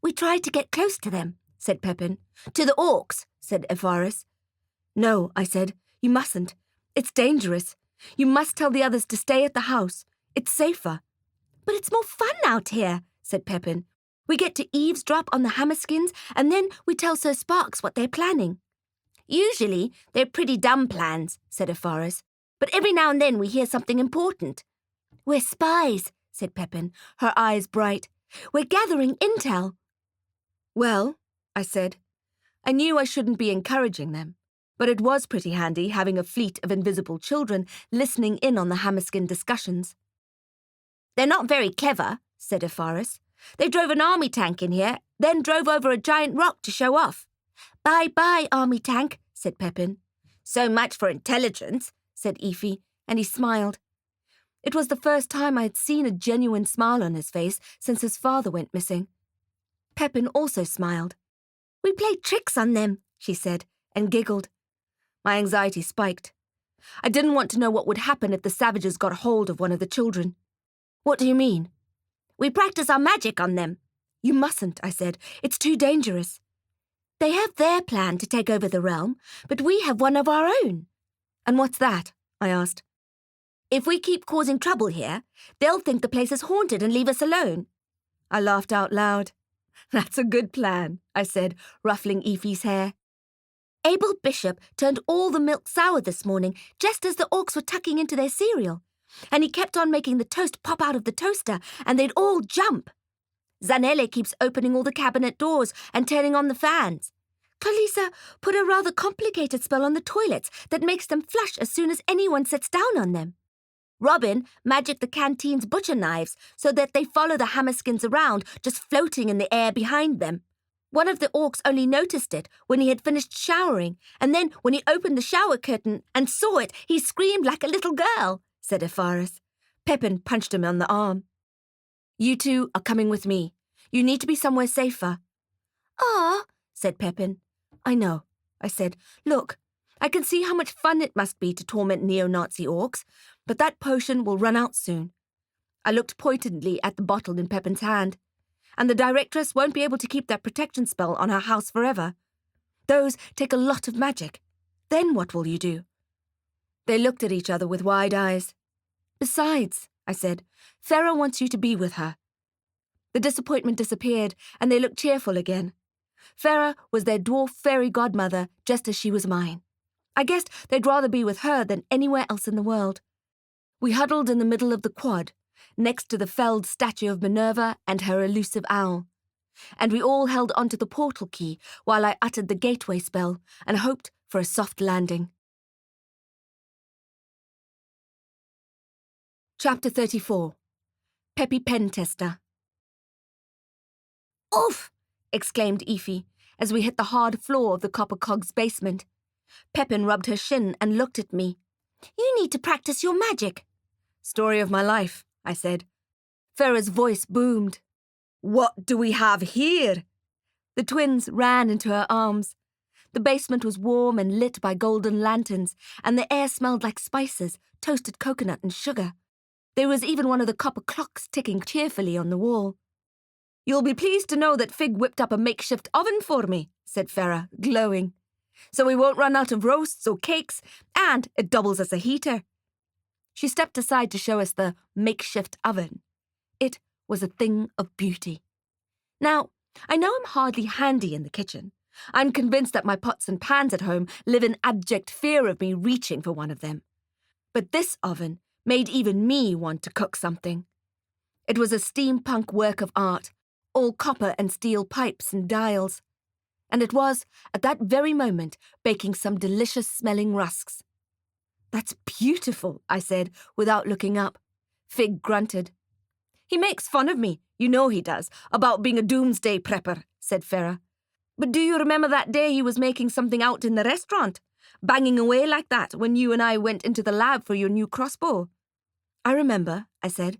"We tried to get close to them," said Pepin. "To the orcs," said Epharis. "No," I said, "you mustn't. It's dangerous. You must tell the others to stay at the house. It's safer." "But it's more fun out here," said Pepin. "We get to eavesdrop on the Hammerskins, and then we tell Sir Sparks what they're planning." "Usually, they're pretty dumb plans," said Epharis. "But every now and then we hear something important." "We're spies," said Pepin, her eyes bright. "We're gathering intel." "Well," I said, I knew I shouldn't be encouraging them, but it was pretty handy having a fleet of invisible children listening in on the Hammerskin discussions. "They're not very clever," said Epharis. "They drove an army tank in here, then drove over a giant rock to show off." "Bye-bye, army tank," said Pepin. "So much for intelligence," said Efi, and he smiled. It was the first time I had seen a genuine smile on his face since his father went missing. Pepin also smiled. "We played tricks on them," she said, and giggled. My anxiety spiked. I didn't want to know what would happen if the savages got hold of one of the children. "What do you mean?" "We practice our magic on them." "You mustn't," I said. "It's too dangerous." "They have their plan to take over the realm, but we have one of our own." "And what's that?" I asked. "If we keep causing trouble here, they'll think the place is haunted and leave us alone." I laughed out loud. "That's a good plan," I said, ruffling Efi's hair. "Abel Bishop turned all the milk sour this morning, just as the orcs were tucking into their cereal. And he kept on making the toast pop out of the toaster, and they'd all jump. Zanele keeps opening all the cabinet doors and turning on the fans. Clarissa put a rather complicated spell on the toilets that makes them flush as soon as anyone sits down on them. Robin magicked the canteen's butcher knives so that they follow the Hammerskins around, just floating in the air behind them. One of the orcs only noticed it when he had finished showering, and then when he opened the shower curtain and saw it, he screamed like a little girl," said Epharis. Pepin punched him on the arm. "You two are coming with me. You need to be somewhere safer." "Ah," said Pepin. "I know," I said. "Look, I can see how much fun it must be to torment neo-Nazi orcs, but that potion will run out soon." I looked pointedly at the bottle in Pepin's hand. "And the directress won't be able to keep that protection spell on her house forever. Those take a lot of magic. Then what will you do?" They looked at each other with wide eyes. "Besides," I said, "Farah wants you to be with her." The disappointment disappeared, and they looked cheerful again. Farah was their dwarf fairy godmother, just as she was mine. I guessed they'd rather be with her than anywhere else in the world. We huddled in the middle of the quad, next to the felled statue of Minerva and her elusive owl. And we all held onto the portal key while I uttered the gateway spell and hoped for a soft landing. Chapter 34. Peppy Pentester. "Oof!" exclaimed Efi as we hit the hard floor of the Copper Cog's basement. Pepin rubbed her shin and looked at me. You need to practice your magic. Story of my life, I said. Ferret's voice boomed. What do we have here? The twins ran into her arms. The basement was warm and lit by golden lanterns, and the air smelled like spices, toasted coconut and sugar. There was even one of the copper clocks ticking cheerfully on the wall. You'll be pleased to know that Fig whipped up a makeshift oven for me, said Ferret, glowing. So we won't run out of roasts or cakes, and it doubles as a heater. She stepped aside to show us the makeshift oven. It was a thing of beauty. Now, I know I'm hardly handy in the kitchen. I'm convinced that my pots and pans at home live in abject fear of me reaching for one of them. But this oven made even me want to cook something. It was a steampunk work of art, all copper and steel pipes and dials. And it was, at that very moment, baking some delicious-smelling rusks. That's beautiful, I said, without looking up. Fig grunted. He makes fun of me, you know he does, about being a doomsday prepper, said Ferret. But do you remember that day he was making something out in the restaurant, banging away like that when you and I went into the lab for your new crossbow? I remember, I said.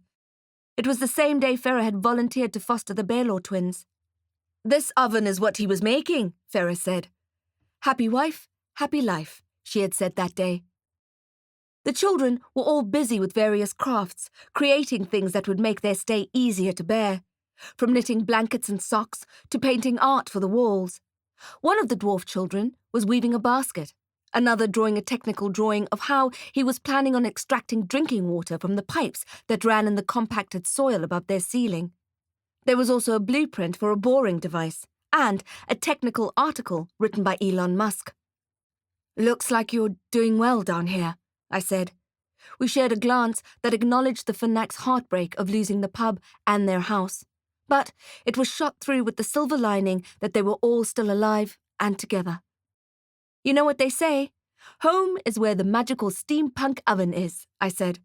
It was the same day Ferret had volunteered to foster the Baylor twins. This oven is what he was making, Ferret said. Happy wife, happy life, she had said that day. The children were all busy with various crafts, creating things that would make their stay easier to bear, from knitting blankets and socks to painting art for the walls. One of the dwarf children was weaving a basket, another drawing a technical drawing of how he was planning on extracting drinking water from the pipes that ran in the compacted soil above their ceiling. There was also a blueprint for a boring device, and a technical article written by Elon Musk. Looks like you're doing well down here, I said. We shared a glance that acknowledged the Fnacs' heartbreak of losing the pub and their house. But it was shot through with the silver lining that they were all still alive and together. You know what they say? Home is where the magical steampunk oven is, I said.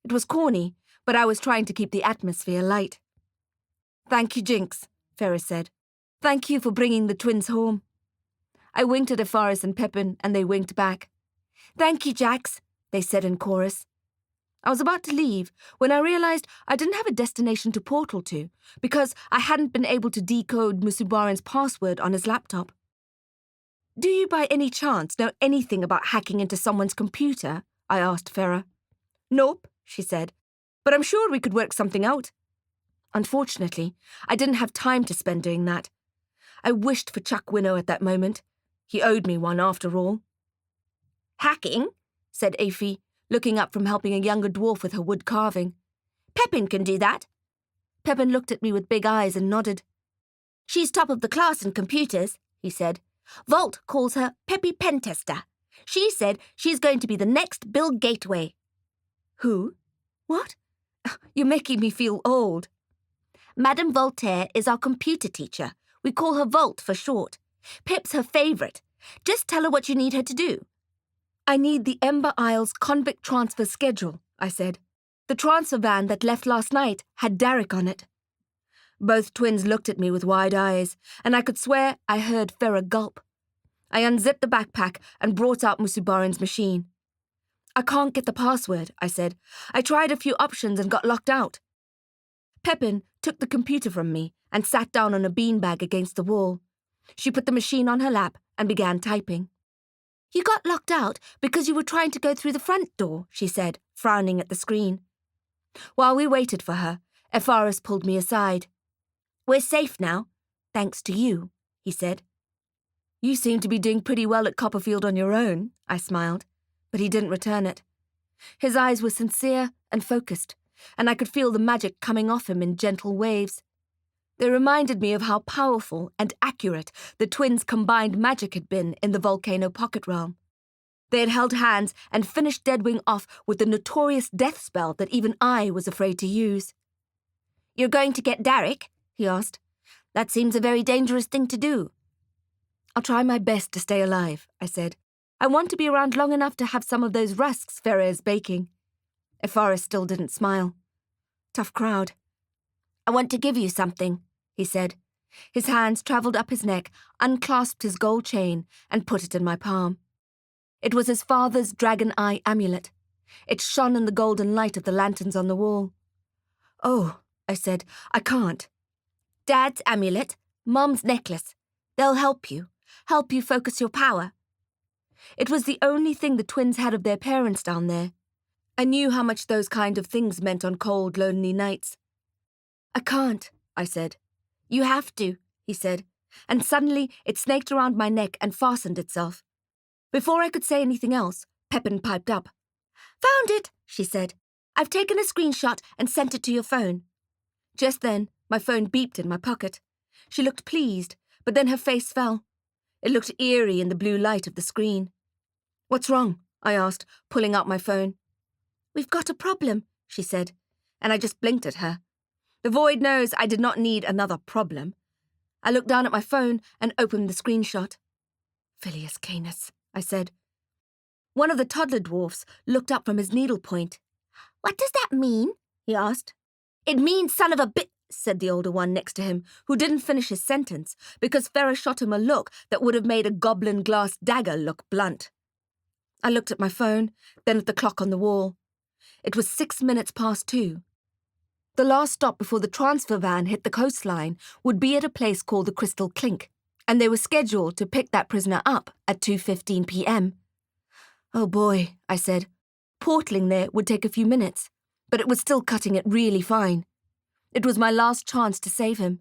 It was corny, but I was trying to keep the atmosphere light. Thank you, Jinx, Ferret said. Thank you for bringing the twins home. I winked at Efaris and Pepin, and they winked back. Thank you, Jax, they said in chorus. I was about to leave when I realized I didn't have a destination to portal to because I hadn't been able to decode Musubaran's password on his laptop. Do you by any chance know anything about hacking into someone's computer? I asked Ferret. Nope, she said, but I'm sure we could work something out. Unfortunately, I didn't have time to spend doing that. I wished for Chuck Winnow at that moment. He owed me one after all. Hacking? Said Aphie, looking up from helping a younger dwarf with her wood carving. Pepin can do that. Pepin looked at me with big eyes and nodded. She's top of the class in computers, he said. Vault calls her Peppy Pentester. She said she's going to be the next Bill Gateway. Who? What? You're making me feel old. Madame Voltaire is our computer teacher. We call her Volt for short. Pip's her favourite. Just tell her what you need her to do. I need the Ember Isles convict transfer schedule, I said. The transfer van that left last night had Darick on it. Both twins looked at me with wide eyes, and I could swear I heard Ferret gulp. I unzipped the backpack and brought out Musubaran's machine. I can't get the password, I said. I tried a few options and got locked out. Pepin took the computer from me and sat down on a beanbag against the wall. She put the machine on her lap and began typing. You got locked out because you were trying to go through the front door, she said, frowning at the screen. While we waited for her, Efaris pulled me aside. We're safe now, thanks to you, he said. You seem to be doing pretty well at Copperfield on your own, I smiled, but he didn't return it. His eyes were sincere and focused, and I could feel the magic coming off him in gentle waves. They reminded me of how powerful and accurate the twins' combined magic had been in the Volcano Pocket Realm. They had held hands and finished Deadwing off with the notorious death spell that even I was afraid to use. You're going to get Darick? He asked. That seems a very dangerous thing to do. I'll try my best to stay alive, I said. I want to be around long enough to have some of those rusks Ferret is baking. Efaris still didn't smile. Tough crowd. I want to give you something, he said. His hands travelled up his neck, unclasped his gold chain, and put it in my palm. It was his father's dragon eye amulet. It shone in the golden light of the lanterns on the wall. "Oh," I said, "I can't." "Dad's amulet, Mum's necklace. They'll help you focus your power." It was the only thing the twins had of their parents down there. I knew how much those kind of things meant on cold, lonely nights. "I can't," I said. "You have to," he said, and suddenly it snaked around my neck and fastened itself. Before I could say anything else, Pepin piped up. "Found it," she said. "I've taken a screenshot and sent it to your phone." Just then, my phone beeped in my pocket. She looked pleased, but then her face fell. It looked eerie in the blue light of the screen. "What's wrong?" I asked, pulling out my phone. "We've got a problem," she said, and I just blinked at her. The void knows I did not need another problem. I looked down at my phone and opened the screenshot. "Phileas Canis," I said. One of the toddler dwarfs looked up from his needlepoint. "What does that mean?" he asked. "It means son of a bit," said the older one next to him, who didn't finish his sentence because Ferret shot him a look that would have made a goblin glass dagger look blunt. I looked at my phone, then at the clock on the wall. It was 6 minutes past 2. The last stop before the transfer van hit the coastline would be at a place called the Crystal Clink, and they were scheduled to pick that prisoner up at 2:15 p.m. "Oh boy," I said. Portling there would take a few minutes, but it was still cutting it really fine. It was my last chance to save him.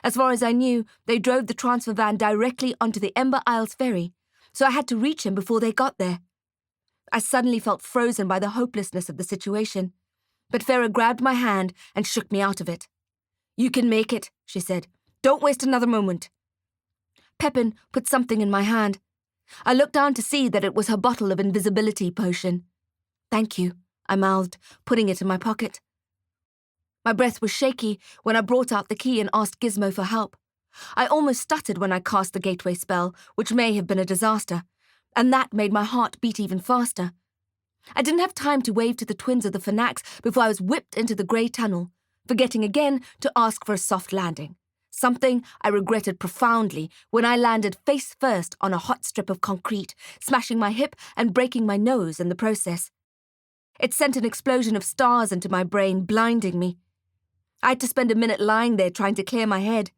As far as I knew, they drove the transfer van directly onto the Ember Isles ferry, so I had to reach him before they got there. I suddenly felt frozen by the hopelessness of the situation, but Farah grabbed my hand and shook me out of it. "You can make it," she said. "Don't waste another moment." Pepin put something in my hand. I looked down to see that it was her bottle of invisibility potion. "Thank you," I mouthed, putting it in my pocket. My breath was shaky when I brought out the key and asked Gizmo for help. I almost stuttered when I cast the gateway spell, which may have been a disaster, and that made my heart beat even faster. I didn't have time to wave to the twins of the Phonax before I was whipped into the grey tunnel, forgetting again to ask for a soft landing, something I regretted profoundly when I landed face first on a hot strip of concrete, smashing my hip and breaking my nose in the process. It sent an explosion of stars into my brain, blinding me. I had to spend a minute lying there trying to clear my head.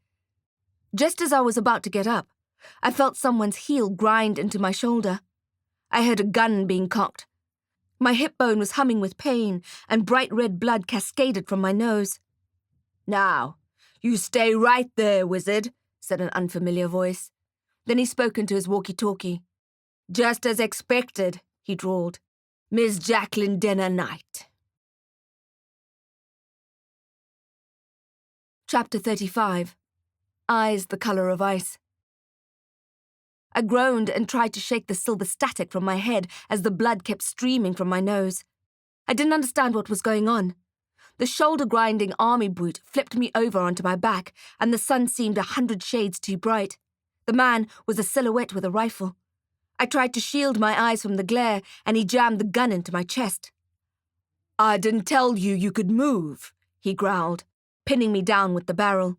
Just as I was about to get up, I felt someone's heel grind into my shoulder. I heard a gun being cocked. My hip bone was humming with pain, and bright red blood cascaded from my nose. "Now, you stay right there, wizard," said an unfamiliar voice. Then he spoke into his walkie-talkie. "Just as expected," he drawled. "Miss Jacqueline Denner Knight." Chapter 35. Eyes the colour of ice. I groaned and tried to shake the silver static from my head as the blood kept streaming from my nose. I didn't understand what was going on. The shoulder-grinding army brute flipped me over onto my back, and the sun seemed 100 shades too bright. The man was a silhouette with a rifle. I tried to shield my eyes from the glare, and he jammed the gun into my chest. "I didn't tell you you could move," he growled, pinning me down with the barrel.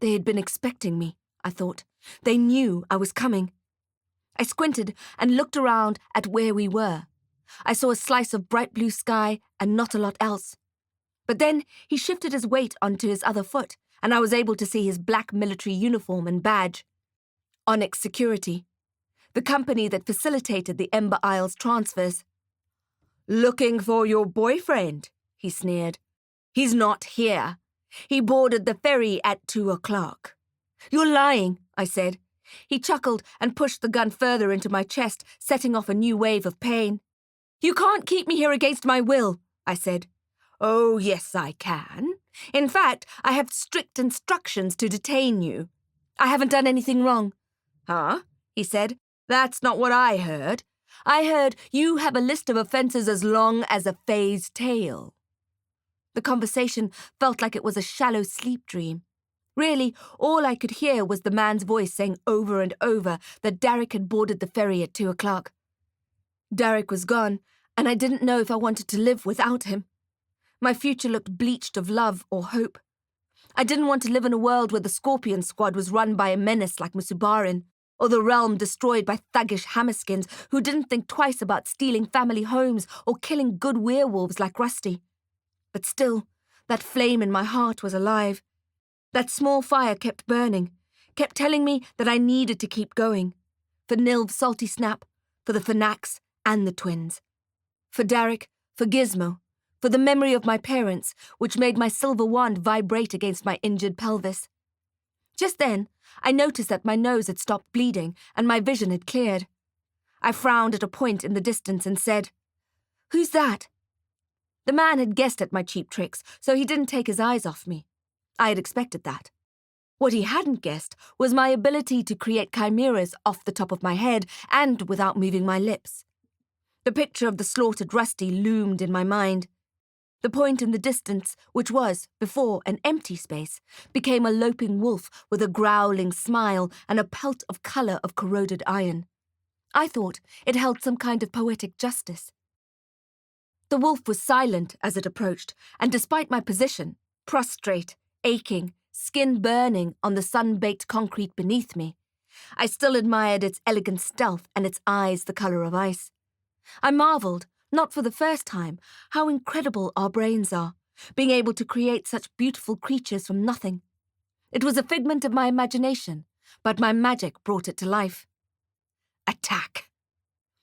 They had been expecting me, I thought. They knew I was coming. I squinted and looked around at where we were. I saw a slice of bright blue sky and not a lot else. But then he shifted his weight onto his other foot, and I was able to see his black military uniform and badge. Onyx Security, the company that facilitated the Ember Isles transfers. "Looking for your boyfriend," he sneered. "He's not here. He boarded the ferry at 2:00. "You're lying," I said. He chuckled and pushed the gun further into my chest, setting off a new wave of pain. "You can't keep me here against my will," I said. "Oh, yes, I can. In fact, I have strict instructions to detain you." "I haven't done anything wrong." "Huh?" he said. "That's not what I heard. I heard you have a list of offences as long as a Fae's tail." The conversation felt like it was a shallow sleep dream. Really, all I could hear was the man's voice saying over and over that Darick had boarded the ferry at 2:00. Darick was gone, and I didn't know if I wanted to live without him. My future looked bleached of love or hope. I didn't want to live in a world where the Scorpion Squad was run by a menace like Musubarin, or the realm destroyed by thuggish hammerskins who didn't think twice about stealing family homes or killing good werewolves like Rusty. But still, that flame in my heart was alive. That small fire kept burning, kept telling me that I needed to keep going. For Nilv's salty snap, for the Fanax and the twins. For Darick, for Gizmo, for the memory of my parents, which made my silver wand vibrate against my injured pelvis. Just then, I noticed that my nose had stopped bleeding and my vision had cleared. I frowned at a point in the distance and said, "Who's that?" The man had guessed at my cheap tricks, so he didn't take his eyes off me. I had expected that. What he hadn't guessed was my ability to create chimeras off the top of my head and without moving my lips. The picture of the slaughtered Rusty loomed in my mind. The point in the distance, which was, before, an empty space, became a loping wolf with a growling smile and a pelt of colour of corroded iron. I thought it held some kind of poetic justice. The wolf was silent as it approached, and despite my position, prostrate, aching, skin burning on the sun-baked concrete beneath me, I still admired its elegant stealth and its eyes the colour of ice. I marvelled, not for the first time, how incredible our brains are, being able to create such beautiful creatures from nothing. It was a figment of my imagination, but my magic brought it to life. Attack!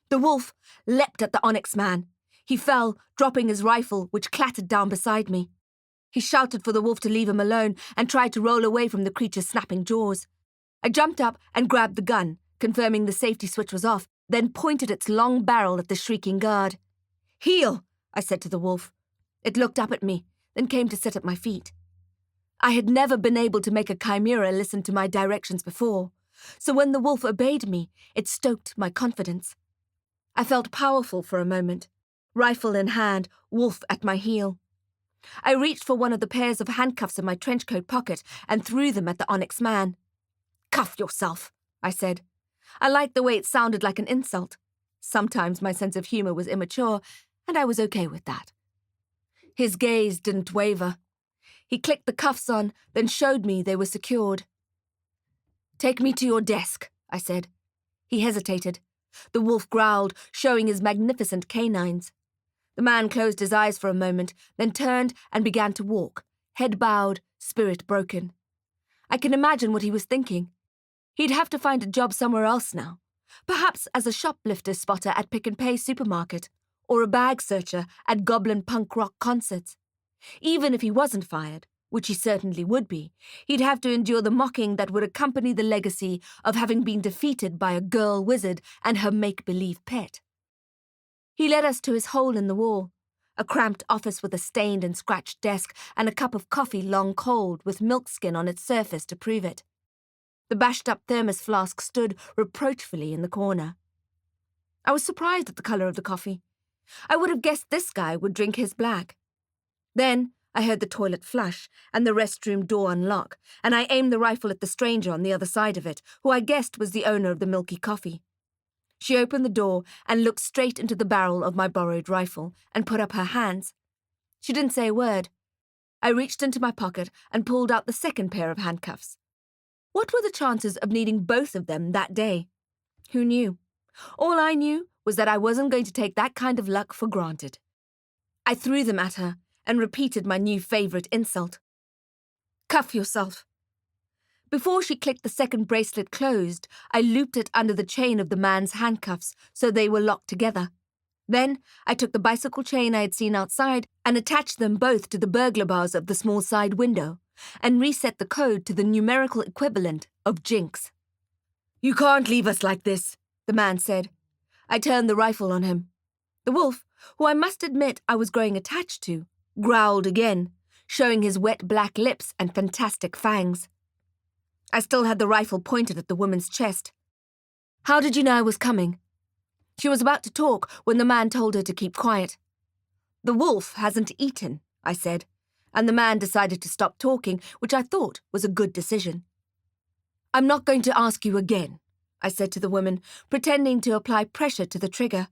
The wolf leapt at the onyx man. He fell, dropping his rifle, which clattered down beside me. He shouted for the wolf to leave him alone and tried to roll away from the creature's snapping jaws. I jumped up and grabbed the gun, confirming the safety switch was off, then pointed its long barrel at the shrieking guard. "Heel," I said to the wolf. It looked up at me, then came to sit at my feet. I had never been able to make a chimera listen to my directions before, so when the wolf obeyed me, it stoked my confidence. I felt powerful for a moment, rifle in hand, wolf at my heel. I reached for one of the pairs of handcuffs in my trenchcoat pocket and threw them at the onyx man. "Cuff yourself," I said. I liked the way it sounded like an insult. Sometimes my sense of humour was immature, and I was okay with that. His gaze didn't waver. He clicked the cuffs on, then showed me they were secured. "Take me to your desk," I said. He hesitated. The wolf growled, showing his magnificent canines. The man closed his eyes for a moment, then turned and began to walk, head bowed, spirit broken. I can imagine what he was thinking. He'd have to find a job somewhere else now, perhaps as a shoplifter spotter at Pick and Pay supermarket, or a bag searcher at Goblin punk rock concerts. Even if he wasn't fired, which he certainly would be, he'd have to endure the mocking that would accompany the legacy of having been defeated by a girl wizard and her make-believe pet. He led us to his hole in the wall, a cramped office with a stained and scratched desk and a cup of coffee long cold with milk skin on its surface to prove it. The bashed-up thermos flask stood reproachfully in the corner. I was surprised at the colour of the coffee. I would have guessed this guy would drink his black. Then I heard the toilet flush and the restroom door unlock, and I aimed the rifle at the stranger on the other side of it, who I guessed was the owner of the milky coffee. She opened the door and looked straight into the barrel of my borrowed rifle and put up her hands. She didn't say a word. I reached into my pocket and pulled out the second pair of handcuffs. What were the chances of needing both of them that day? Who knew? All I knew was that I wasn't going to take that kind of luck for granted. I threw them at her and repeated my new favourite insult. "Cuff yourself." Before she clicked the second bracelet closed, I looped it under the chain of the man's handcuffs so they were locked together. Then I took the bicycle chain I had seen outside and attached them both to the burglar bars of the small side window, and reset the code to the numerical equivalent of Jinx. "You can't leave us like this," the man said. I turned the rifle on him. The wolf, who I must admit I was growing attached to, growled again, showing his wet black lips and fantastic fangs. I still had the rifle pointed at the woman's chest. "How did you know I was coming?" She was about to talk when the man told her to keep quiet. "The wolf hasn't eaten," I said, and the man decided to stop talking, which I thought was a good decision. "I'm not going to ask you again," I said to the woman, pretending to apply pressure to the trigger.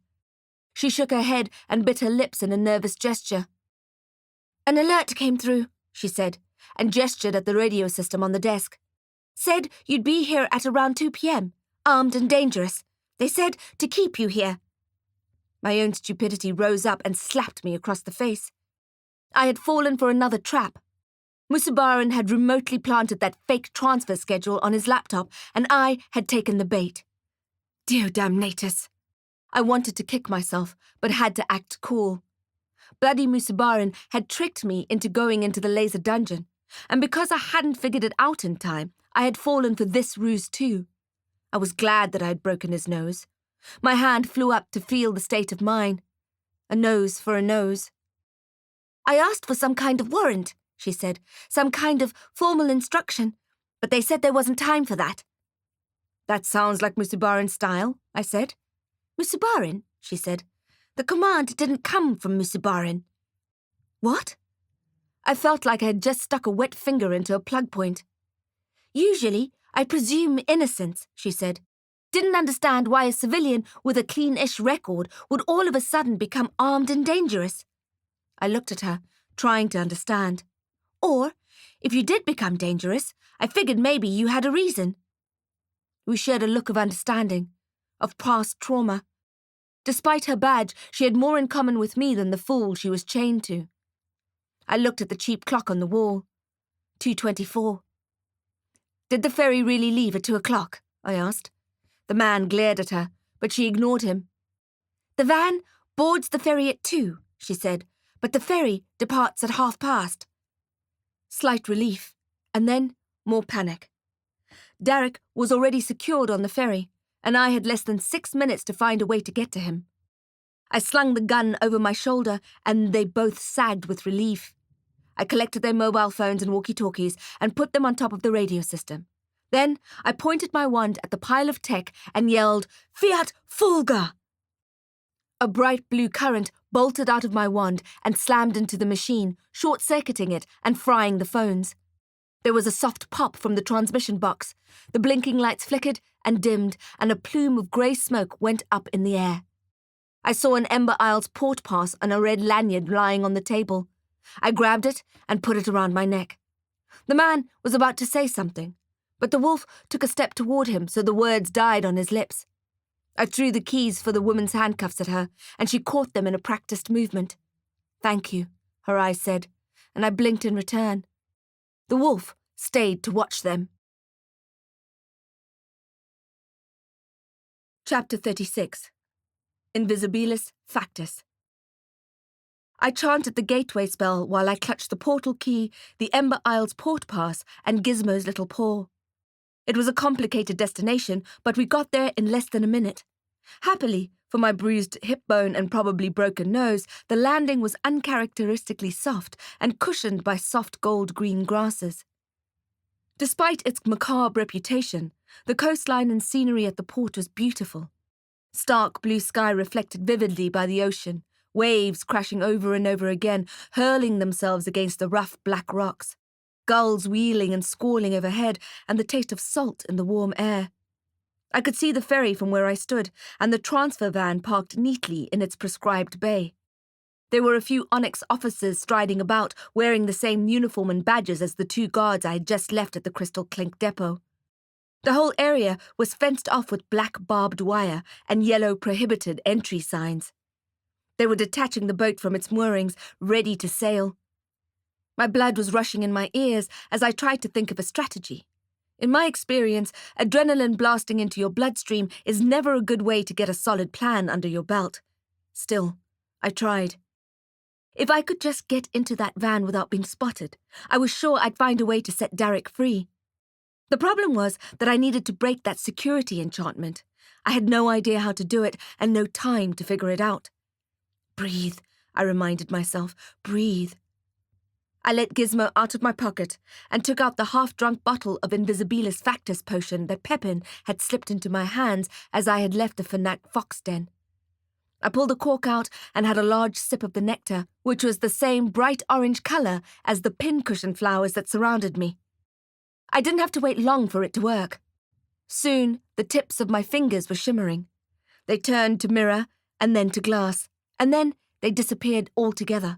She shook her head and bit her lips in a nervous gesture. "An alert came through," she said, and gestured at the radio system on the desk. "Said you'd be here at around 2 p.m. Armed and dangerous. They said to keep you here. My own stupidity rose up and slapped me across the face. I had fallen for another trap. Musabaran had remotely planted that fake transfer schedule on his laptop, and I had taken the bait. Dear damnatus. I wanted to kick myself, but had to act cool. Bloody Musabaran had tricked me into going into the laser dungeon, and because I hadn't figured it out in time, I had fallen for this ruse too. I was glad that I had broken his nose. My hand flew up to feel the state of mine. A nose for a nose. I asked for some kind of warrant, she said, some kind of formal instruction, but they said there wasn't time for that. That sounds like Musabaran's style, I said. Musabaran, she said. The command didn't come from Musabaran. What? I felt like I had just stuck a wet finger into a plug point. Usually, I presume innocence, she said. Didn't understand why a civilian with a clean-ish record would all of a sudden become armed and dangerous. I looked at her, trying to understand. Or, if you did become dangerous, I figured maybe you had a reason. We shared a look of understanding, of past trauma. Despite her badge, she had more in common with me than the fool she was chained to. I looked at the cheap clock on the wall. 2:24. Did the ferry really leave at 2 o'clock? I asked. The man glared at her, but she ignored him. The van boards the ferry at 2, she said, but the ferry departs at past. Slight relief, and then more panic. Darick was already secured on the ferry, and I had less than 6 minutes to find a way to get to him. I slung the gun over my shoulder, and they both sagged with relief. I collected their mobile phones and walkie-talkies and put them on top of the radio system. Then I pointed my wand at the pile of tech and yelled, Fiat Fulga! A bright blue current bolted out of my wand and slammed into the machine, short-circuiting it and frying the phones. There was a soft pop from the transmission box. The blinking lights flickered and dimmed, and a plume of grey smoke went up in the air. I saw an Ember Isles port pass and a red lanyard lying on the table. I grabbed it and put it around my neck. The man was about to say something, but the wolf took a step toward him, so the words died on his lips. I threw the keys for the woman's handcuffs at her, and she caught them in a practiced movement. Thank you, her eyes said, and I blinked in return. The wolf stayed to watch them. Chapter 36. Invisibilis Factus. I chanted the gateway spell while I clutched the portal key, the Ember Isles port pass, and Gizmo's little paw. It was a complicated destination, but we got there in less than a minute. Happily, for my bruised hip bone and probably broken nose, the landing was uncharacteristically soft and cushioned by soft gold-green grasses. Despite its macabre reputation, the coastline and scenery at the port was beautiful. Stark blue sky reflected vividly by the ocean, waves crashing over and over again, hurling themselves against the rough black rocks, gulls wheeling and squalling overhead, and the taste of salt in the warm air. I could see the ferry from where I stood, and the transfer van parked neatly in its prescribed bay. There were a few Onyx officers striding about, wearing the same uniform and badges as the 2 guards I had just left at the Crystal Clink depot. The whole area was fenced off with black barbed wire and yellow prohibited entry signs. They were detaching the boat from its moorings, ready to sail. My blood was rushing in my ears as I tried to think of a strategy. In my experience, adrenaline blasting into your bloodstream is never a good way to get a solid plan under your belt. Still, I tried. If I could just get into that van without being spotted, I was sure I'd find a way to set Darick free. The problem was that I needed to break that security enchantment. I had no idea how to do it and no time to figure it out. Breathe, I reminded myself. Breathe. I let Gizmo out of my pocket and took out the half-drunk bottle of Invisibilis Factus potion that Pepin had slipped into my hands as I had left the Fnac fox den. I pulled the cork out and had a large sip of the nectar, which was the same bright orange colour as the pincushion flowers that surrounded me. I didn't have to wait long for it to work. Soon, the tips of my fingers were shimmering. They turned to mirror and then to glass, and then they disappeared altogether.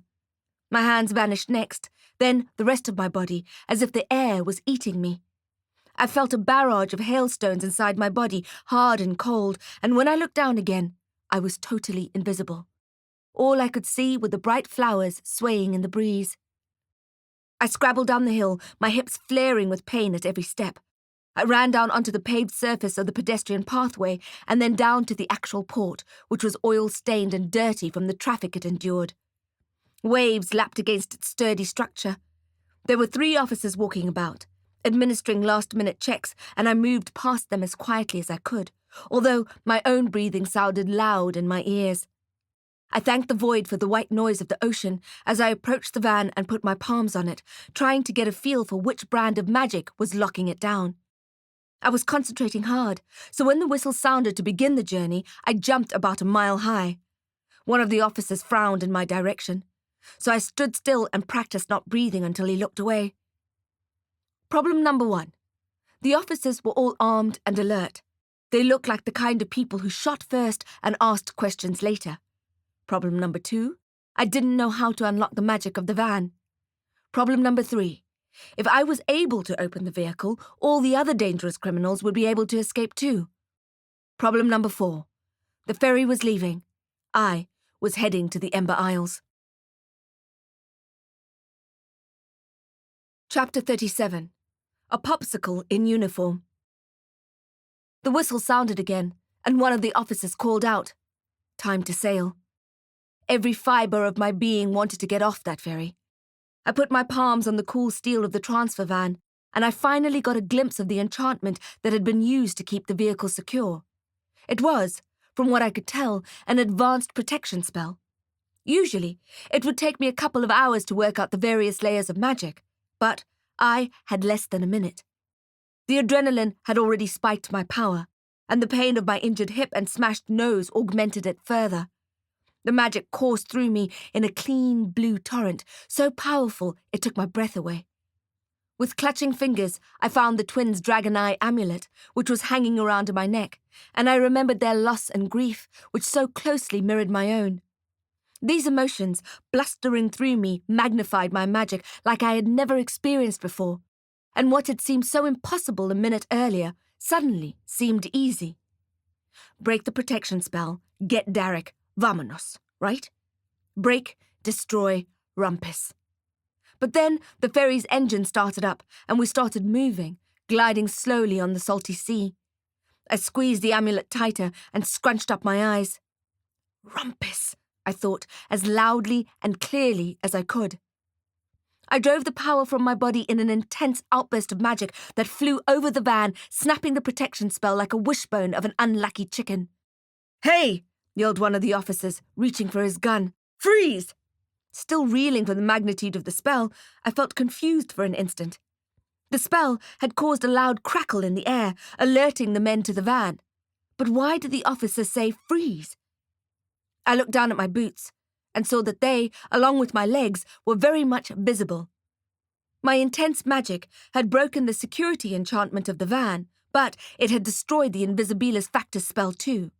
My hands vanished next, then the rest of my body, as if the air was eating me. I felt a barrage of hailstones inside my body, hard and cold, and when I looked down again, I was totally invisible. All I could see were the bright flowers swaying in the breeze. I scrabbled down the hill, my hips flaring with pain at every step. I ran down onto the paved surface of the pedestrian pathway and then down to the actual port, which was oil-stained and dirty from the traffic it endured. Waves lapped against its sturdy structure. There were 3 officers walking about, administering last-minute checks, and I moved past them as quietly as I could, although my own breathing sounded loud in my ears. I thanked the void for the white noise of the ocean as I approached the van and put my palms on it, trying to get a feel for which brand of magic was locking it down. I was concentrating hard, so when the whistle sounded to begin the journey, I jumped about a mile high. One of the officers frowned in my direction, so I stood still and practiced not breathing until he looked away. Problem number 1. The officers were all armed and alert. They looked like the kind of people who shot first and asked questions later. Problem number 2. I didn't know how to unlock the magic of the van. Problem number 3. If I was able to open the vehicle, all the other dangerous criminals would be able to escape too. Problem number 4. The ferry was leaving. I was heading to the Ember Isles. Chapter 37. A popsicle in uniform. The whistle sounded again, and one of the officers called out, "Time to sail." Every fibre of my being wanted to get off that ferry. I put my palms on the cool steel of the transfer van, and I finally got a glimpse of the enchantment that had been used to keep the vehicle secure. It was, from what I could tell, an advanced protection spell. Usually, it would take me a couple of hours to work out the various layers of magic, but I had less than a minute. The adrenaline had already spiked my power, and the pain of my injured hip and smashed nose augmented it further. The magic coursed through me in a clean blue torrent, so powerful it took my breath away. With clutching fingers, I found the twins' dragon eye amulet, which was hanging around my neck, and I remembered their loss and grief, which so closely mirrored my own. These emotions, blustering through me, magnified my magic like I had never experienced before, and what had seemed so impossible a minute earlier suddenly seemed easy. Break the protection spell, get Darick, Vamonos, right? Break, destroy, rumpus. But then the ferry's engine started up, and we started moving, gliding slowly on the salty sea. I squeezed the amulet tighter and scrunched up my eyes. Rumpus, I thought, as loudly and clearly as I could. I drove the power from my body in an intense outburst of magic that flew over the van, snapping the protection spell like a wishbone of an unlucky chicken. "Hey!" yelled one of the officers, reaching for his gun. "Freeze!" Still reeling from the magnitude of the spell, I felt confused for an instant. The spell had caused a loud crackle in the air, alerting the men to the van. But why did the officer say freeze? I looked down at my boots and saw that they, along with my legs, were very much visible. My intense magic had broken the security enchantment of the van, but it had destroyed the Invisibilis Factus spell too.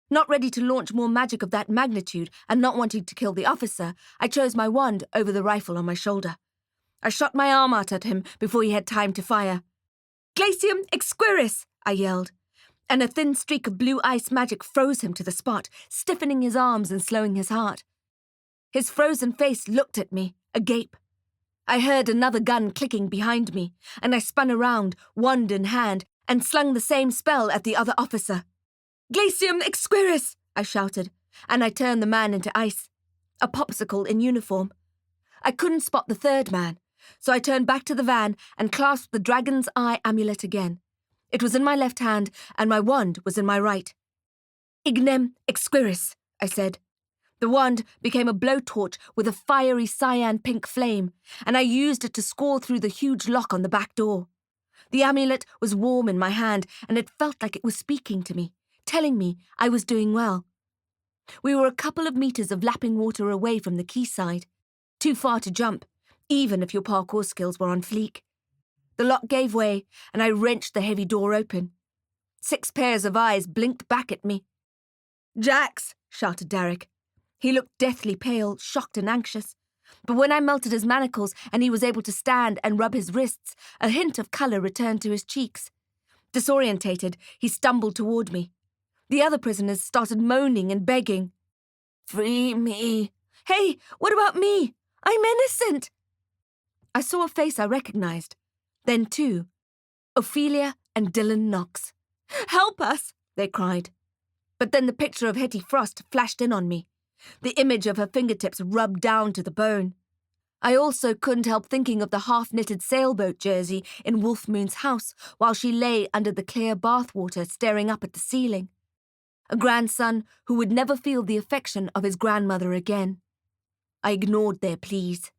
Not ready to launch more magic of that magnitude and not wanting to kill the officer, I chose my wand over the rifle on my shoulder. I shot my arm out at him before he had time to fire. "Glacium exquiris!" I yelled, and a thin streak of blue ice magic froze him to the spot, stiffening his arms and slowing his heart. His frozen face looked at me, agape. I heard another gun clicking behind me, and I spun around, wand in hand, and slung the same spell at the other officer. "Glacium exquiris!" I shouted, and I turned the man into ice. A popsicle in uniform. I couldn't spot the third man, so I turned back to the van and clasped the dragon's eye amulet again. It was in my left hand, and my wand was in my right. "Ignem exquiris," I said. The wand became a blowtorch with a fiery cyan-pink flame, and I used it to score through the huge lock on the back door. The amulet was warm in my hand, and it felt like it was speaking to me, telling me I was doing well. We were a couple of meters of lapping water away from the quayside, too far to jump, even if your parkour skills were on fleek. The lock gave way, and I wrenched the heavy door open. 6 pairs of eyes blinked back at me. "Jax!" shouted Darick. He looked deathly pale, shocked and anxious. But when I melted his manacles and he was able to stand and rub his wrists, a hint of colour returned to his cheeks. Disorientated, he stumbled toward me. The other prisoners started moaning and begging. "Free me." "Hey, what about me? I'm innocent." I saw a face I recognized. Then two, Ophelia and Dylan Knox. "Help us," they cried. But then the picture of Hetty Frost flashed in on me. The image of her fingertips rubbed down to the bone. I also couldn't help thinking of the half-knitted sailboat jersey in Wolf Moon's house while she lay under the clear bathwater staring up at the ceiling. A grandson who would never feel the affection of his grandmother again. I ignored their pleas.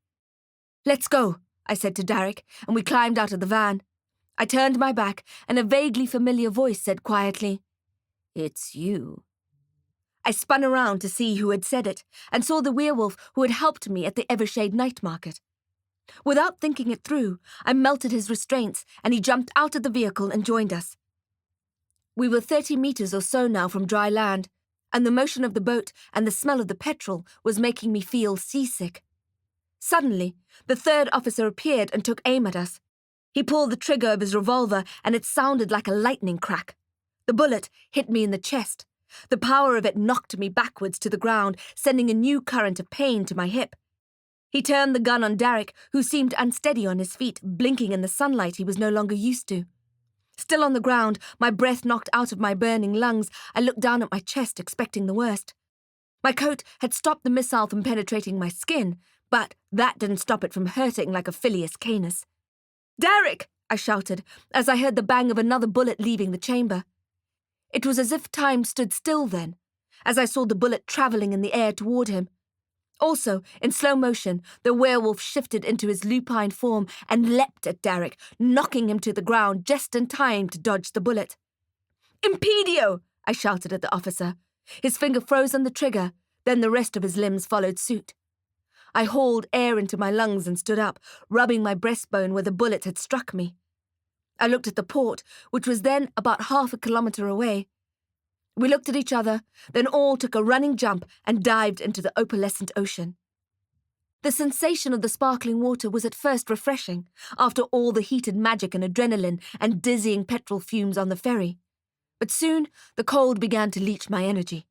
"Let's go," I said to Darick, and we climbed out of the van. I turned my back, and a vaguely familiar voice said quietly, "It's you." I spun around to see who had said it, and saw the werewolf who had helped me at the Evershade night market. Without thinking it through, I melted his restraints, and he jumped out of the vehicle and joined us. We were 30 meters or so now from dry land, and the motion of the boat and the smell of the petrol was making me feel seasick. Suddenly, the third officer appeared and took aim at us. He pulled the trigger of his revolver, and it sounded like a lightning crack. The bullet hit me in the chest. The power of it knocked me backwards to the ground, sending a new current of pain to my hip. He turned the gun on Darick, who seemed unsteady on his feet, blinking in the sunlight he was no longer used to. Still on the ground, my breath knocked out of my burning lungs, I looked down at my chest, expecting the worst. My coat had stopped the missile from penetrating my skin, but that didn't stop it from hurting like a Phileas Canis. "Darick!" I shouted, as I heard the bang of another bullet leaving the chamber. It was as if time stood still then, as I saw the bullet travelling in the air toward him. Also, in slow motion, the werewolf shifted into his lupine form and leapt at Darick, knocking him to the ground just in time to dodge the bullet. "Impedio!" I shouted at the officer. His finger froze on the trigger, then the rest of his limbs followed suit. I hauled air into my lungs and stood up, rubbing my breastbone where the bullet had struck me. I looked at the port, which was then about half a kilometre away. We looked at each other, then all took a running jump and dived into the opalescent ocean. The sensation of the sparkling water was at first refreshing, after all the heated magic and adrenaline and dizzying petrol fumes on the ferry. But soon the cold began to leach my energy.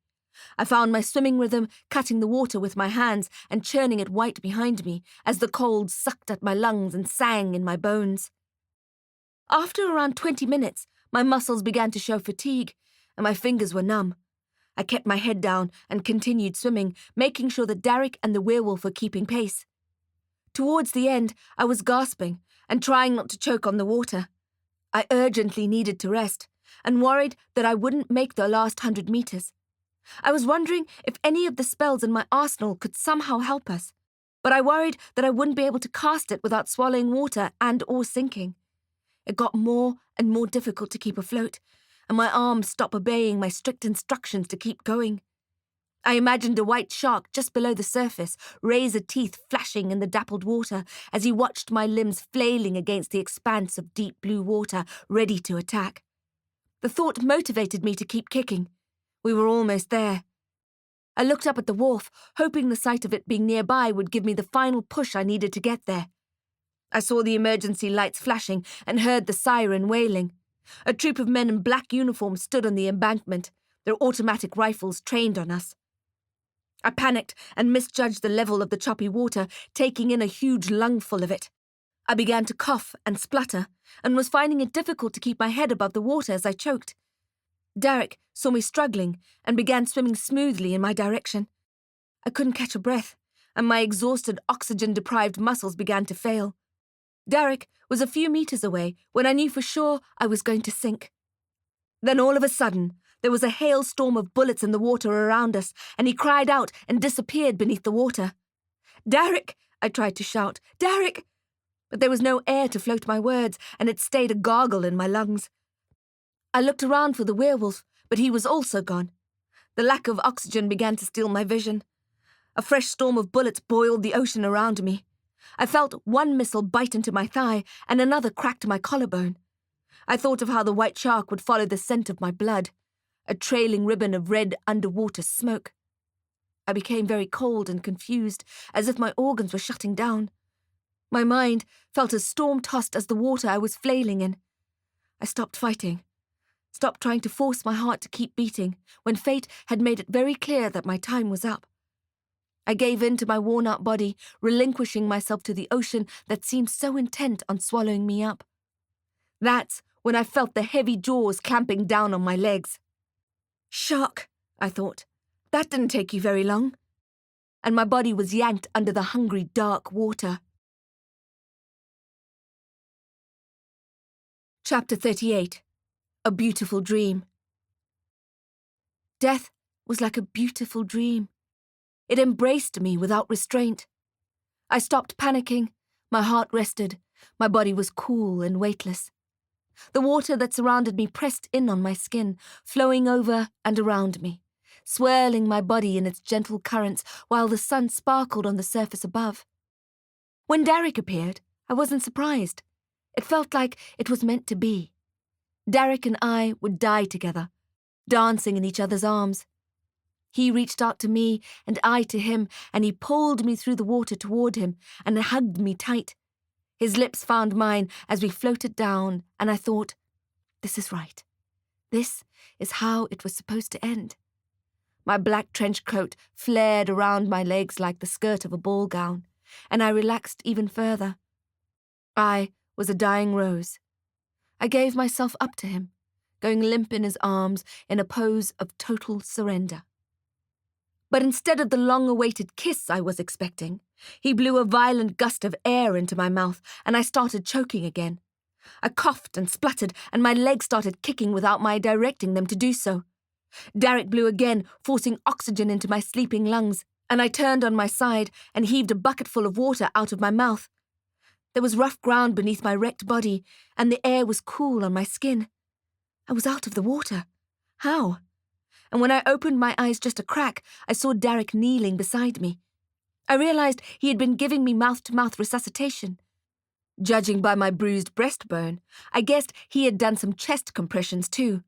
I found my swimming rhythm, cutting the water with my hands and churning it white behind me as the cold sucked at my lungs and sang in my bones. After around 20 minutes, my muscles began to show fatigue, and my fingers were numb. I kept my head down and continued swimming, making sure that Darick and the werewolf were keeping pace. Towards the end, I was gasping and trying not to choke on the water. I urgently needed to rest, and worried that I wouldn't make the last 100 meters. I was wondering if any of the spells in my arsenal could somehow help us, but I worried that I wouldn't be able to cast it without swallowing water and or sinking. It got more and more difficult to keep afloat, and my arms stopped obeying my strict instructions to keep going. I imagined a white shark just below the surface, razor teeth flashing in the dappled water as he watched my limbs flailing against the expanse of deep blue water, ready to attack. The thought motivated me to keep kicking. We were almost there. I looked up at the wharf, hoping the sight of it being nearby would give me the final push I needed to get there. I saw the emergency lights flashing and heard the siren wailing. A troop of men in black uniforms stood on the embankment, their automatic rifles trained on us. I panicked and misjudged the level of the choppy water, taking in a huge lungful of it. I began to cough and splutter, and was finding it difficult to keep my head above the water as I choked. Darick saw me struggling and began swimming smoothly in my direction. I couldn't catch a breath, and my exhausted, oxygen-deprived muscles began to fail. Darick was a few meters away when I knew for sure I was going to sink. Then all of a sudden, there was a hailstorm of bullets in the water around us, and he cried out and disappeared beneath the water. "Darick!" I tried to shout. "Darick!" But there was no air to float my words, and it stayed a gargle in my lungs. I looked around for the werewolf, but he was also gone. The lack of oxygen began to steal my vision. A fresh storm of bullets boiled the ocean around me. I felt one missile bite into my thigh, and another cracked my collarbone. I thought of how the white shark would follow the scent of my blood, a trailing ribbon of red underwater smoke. I became very cold and confused, as if my organs were shutting down. My mind felt as storm-tossed as the water I was flailing in. I stopped fighting, stopped trying to force my heart to keep beating, when fate had made it very clear that my time was up. I gave in to my worn-out body, relinquishing myself to the ocean that seemed so intent on swallowing me up. That's when I felt the heavy jaws clamping down on my legs. Shark, I thought. That didn't take you very long. And my body was yanked under the hungry, dark water. Chapter 38. A Beautiful Dream. Death was like a beautiful dream. It embraced me without restraint. I stopped panicking. My heart rested. My body was cool and weightless. The water that surrounded me pressed in on my skin, flowing over and around me, swirling my body in its gentle currents while the sun sparkled on the surface above. When Darick appeared, I wasn't surprised. It felt like it was meant to be. Darick and I would die together, dancing in each other's arms. He reached out to me and I to him, and he pulled me through the water toward him and hugged me tight. His lips found mine as we floated down, and I thought, this is right. This is how it was supposed to end. My black trench coat flared around my legs like the skirt of a ball gown, and I relaxed even further. I was a dying rose. I gave myself up to him, going limp in his arms in a pose of total surrender. But instead of the long-awaited kiss I was expecting, he blew a violent gust of air into my mouth, and I started choking again. I coughed and spluttered, and my legs started kicking without my directing them to do so. Darick blew again, forcing oxygen into my sleeping lungs, and I turned on my side and heaved a bucketful of water out of my mouth. There was rough ground beneath my wrecked body, and the air was cool on my skin. I was out of the water. How? And when I opened my eyes just a crack, I saw Darick kneeling beside me. I realized he had been giving me mouth-to-mouth resuscitation. Judging by my bruised breastbone, I guessed he had done some chest compressions too.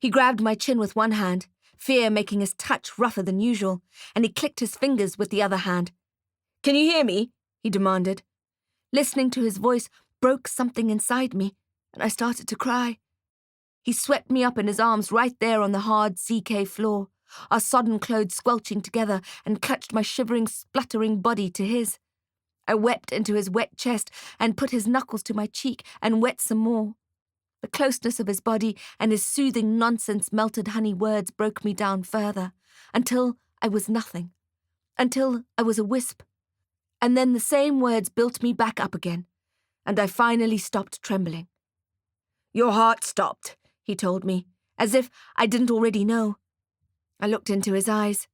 He grabbed my chin with one hand, fear making his touch rougher than usual, and he clicked his fingers with the other hand. "Can you hear me?" he demanded. Listening to his voice broke something inside me, and I started to cry. He swept me up in his arms right there on the hard CK floor, our sodden clothes squelching together, and clutched my shivering, spluttering body to his. I wept into his wet chest and put his knuckles to my cheek and wet some more. The closeness of his body and his soothing nonsense melted honey words broke me down further, until I was nothing, until I was a wisp. And then the same words built me back up again, and I finally stopped trembling. "Your heart stopped," he told me, as if I didn't already know. I looked into his eyes.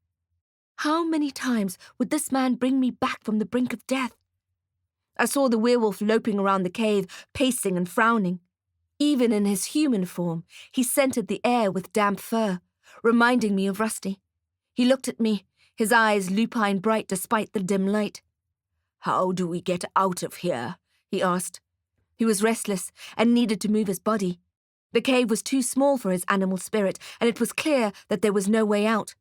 How many times would this man bring me back from the brink of death? I saw the werewolf loping around the cave, pacing and frowning. Even in his human form, he scented the air with damp fur, reminding me of Rusty. He looked at me, his eyes lupine bright despite the dim light. "How do we get out of here?" he asked. He was restless and needed to move his body. The cave was too small for his animal spirit, and it was clear that there was no way out.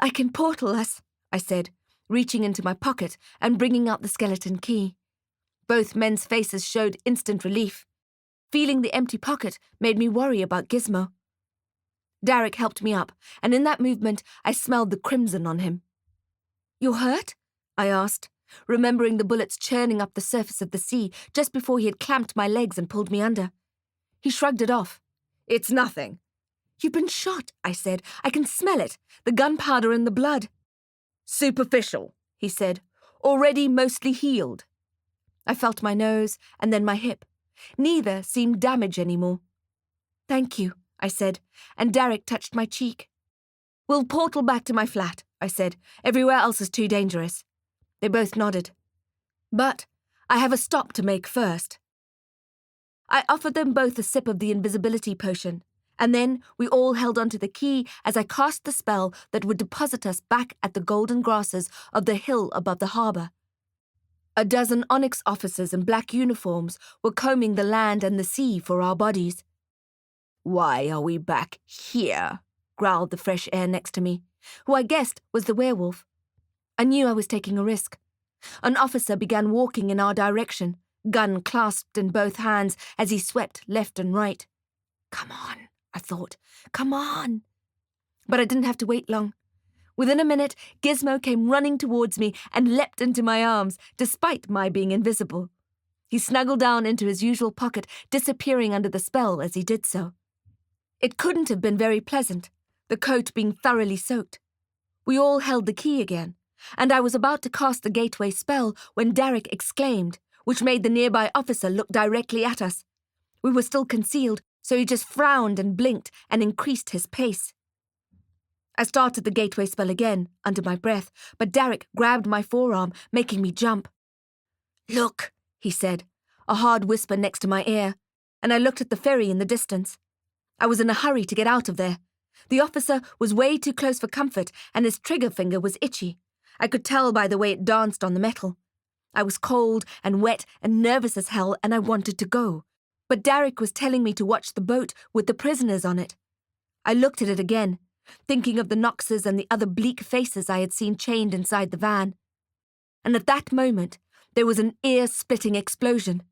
"I can portal us," I said, reaching into my pocket and bringing out the skeleton key. Both men's faces showed instant relief. Feeling the empty pocket made me worry about Gizmo. Darick helped me up, and in that movement I smelled the crimson on him. "You're hurt?" I asked, remembering the bullets churning up the surface of the sea just before he had clamped my legs and pulled me under. He shrugged it off. "It's nothing." "You've been shot," I said. "I can smell it, the gunpowder and the blood." "Superficial," he said. "Already mostly healed." I felt my nose and then my hip. Neither seemed damaged anymore. "Thank you," I said, and Darick touched my cheek. "We'll portal back to my flat," I said. "Everywhere else is too dangerous." They both nodded. "But I have a stop to make first." I offered them both a sip of the invisibility potion, and then we all held onto the key as I cast the spell that would deposit us back at the golden grasses of the hill above the harbour. A dozen onyx officers in black uniforms were combing the land and the sea for our bodies. "Why are we back here?" growled the fresh air next to me, who I guessed was the werewolf. I knew I was taking a risk. An officer began walking in our direction, gun clasped in both hands as he swept left and right. Come on, I thought. Come on. But I didn't have to wait long. Within a minute, Gizmo came running towards me and leapt into my arms, despite my being invisible. He snuggled down into his usual pocket, disappearing under the spell as he did so. It couldn't have been very pleasant, the coat being thoroughly soaked. We all held the key again, and I was about to cast the gateway spell when Darick exclaimed, which made the nearby officer look directly at us. We were still concealed, so he just frowned and blinked and increased his pace. I started the gateway spell again, under my breath, but Darick grabbed my forearm, making me jump. Look, he said, a hard whisper next to my ear, and I looked at the ferry in the distance. I was in a hurry to get out of there. The officer was way too close for comfort, and his trigger finger was itchy. I could tell by the way it danced on the metal. I was cold and wet and nervous as hell, and I wanted to go. But Darick was telling me to watch the boat with the prisoners on it. I looked at it again, thinking of the Noxes and the other bleak faces I had seen chained inside the van. And at that moment, there was an ear-splitting explosion.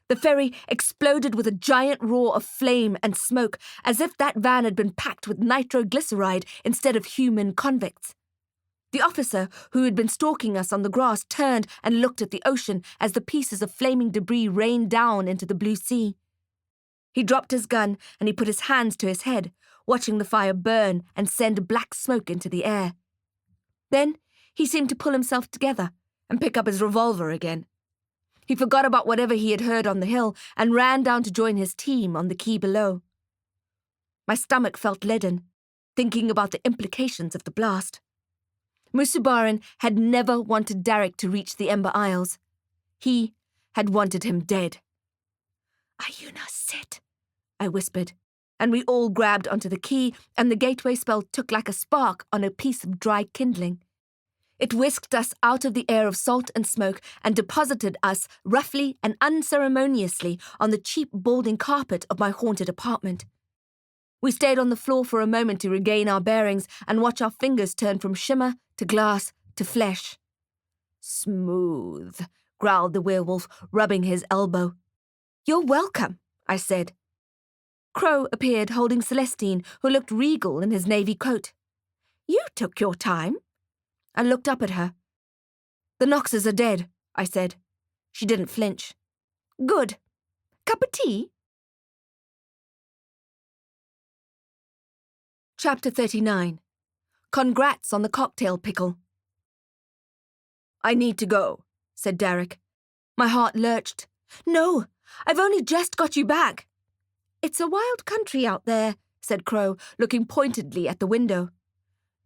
The ferry exploded with a giant roar of flame and smoke, as if that van had been packed with nitroglyceride instead of human convicts. The officer, who had been stalking us on the grass, turned and looked at the ocean as the pieces of flaming debris rained down into the blue sea. He dropped his gun and he put his hands to his head, watching the fire burn and send black smoke into the air. Then he seemed to pull himself together and pick up his revolver again. He forgot about whatever he had heard on the hill and ran down to join his team on the quay below. My stomach felt leaden, thinking about the implications of the blast. Musubaran had never wanted Darick to reach the Ember Isles. He had wanted him dead. Ayuna, sit, I whispered, and we all grabbed onto the key, and the gateway spell took like a spark on a piece of dry kindling. It whisked us out of the air of salt and smoke and deposited us roughly and unceremoniously on the cheap balding carpet of my haunted apartment. We stayed on the floor for a moment to regain our bearings and watch our fingers turn from shimmer to glass to flesh. Smooth, growled the werewolf, rubbing his elbow. You're welcome, I said. Crow appeared holding Celestine, who looked regal in his navy coat. You took your time. I looked up at her. The Noxes are dead, I said. She didn't flinch. Good. Cup of tea? Chapter 39. Congrats on the cocktail pickle. I need to go, said Darick. My heart lurched. No, I've only just got you back. It's a wild country out there, said Crow, looking pointedly at the window.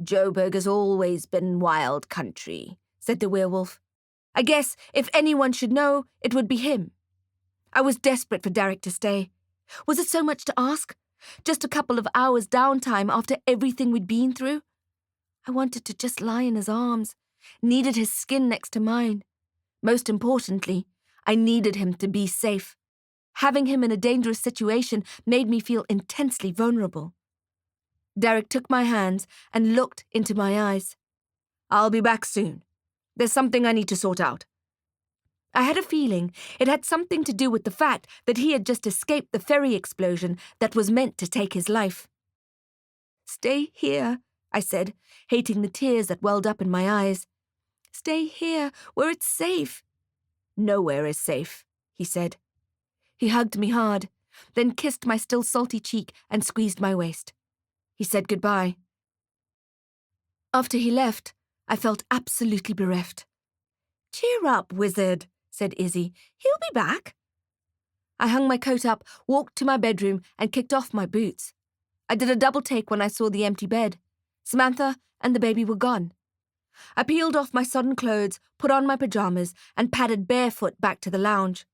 Joburg has always been wild country, said the werewolf. I guess if anyone should know, it would be him. I was desperate for Darick to stay. Was it so much to ask? Just a couple of hours downtime after everything we'd been through? I wanted to just lie in his arms, needed his skin next to mine. Most importantly, I needed him to be safe. Having him in a dangerous situation made me feel intensely vulnerable. Darick took my hands and looked into my eyes. I'll be back soon. There's something I need to sort out. I had a feeling it had something to do with the fact that he had just escaped the ferry explosion that was meant to take his life. Stay here, I said, hating the tears that welled up in my eyes. Stay here, where it's safe. Nowhere is safe, he said. He hugged me hard, then kissed my still salty cheek and squeezed my waist. He said goodbye. After he left, I felt absolutely bereft. Cheer up, wizard, said Izzy. He'll be back. I hung my coat up, walked to my bedroom, and kicked off my boots. I did a double take when I saw the empty bed. Samantha and the baby were gone. I peeled off my sodden clothes, put on my pajamas, and padded barefoot back to the lounge.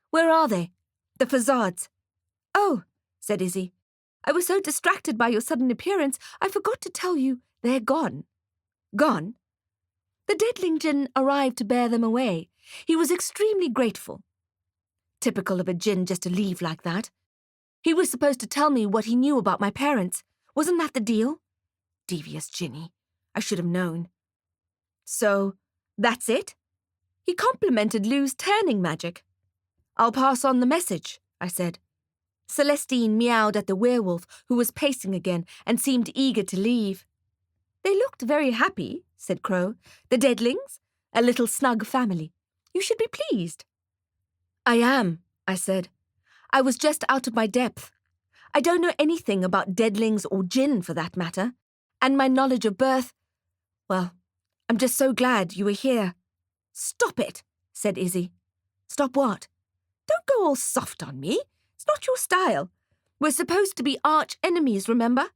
Where are they? The Fazzards. Oh, said Izzy. I was so distracted by your sudden appearance, I forgot to tell you they're gone. Gone? The Deadling Djinn arrived to bear them away. He was extremely grateful. Typical of a Djinn just to leave like that. He was supposed to tell me what he knew about my parents, Wasn't that the deal? Devious Ginny. I should have known. So, that's it? He complimented Lou's turning magic. I'll pass on the message, I said. Celestine meowed at the werewolf, who was pacing again and seemed eager to leave. They looked very happy, said Crow. The Deadlings? A little snug family. You should be pleased. I am, I said. I was just out of my depth. I don't know anything about Deadlings or Djinn, for that matter, and my knowledge of birth, well, I'm just so glad you were here. Stop it, said Izzy. Stop what? Don't go all soft on me. It's not your style. We're supposed to be arch enemies, remember?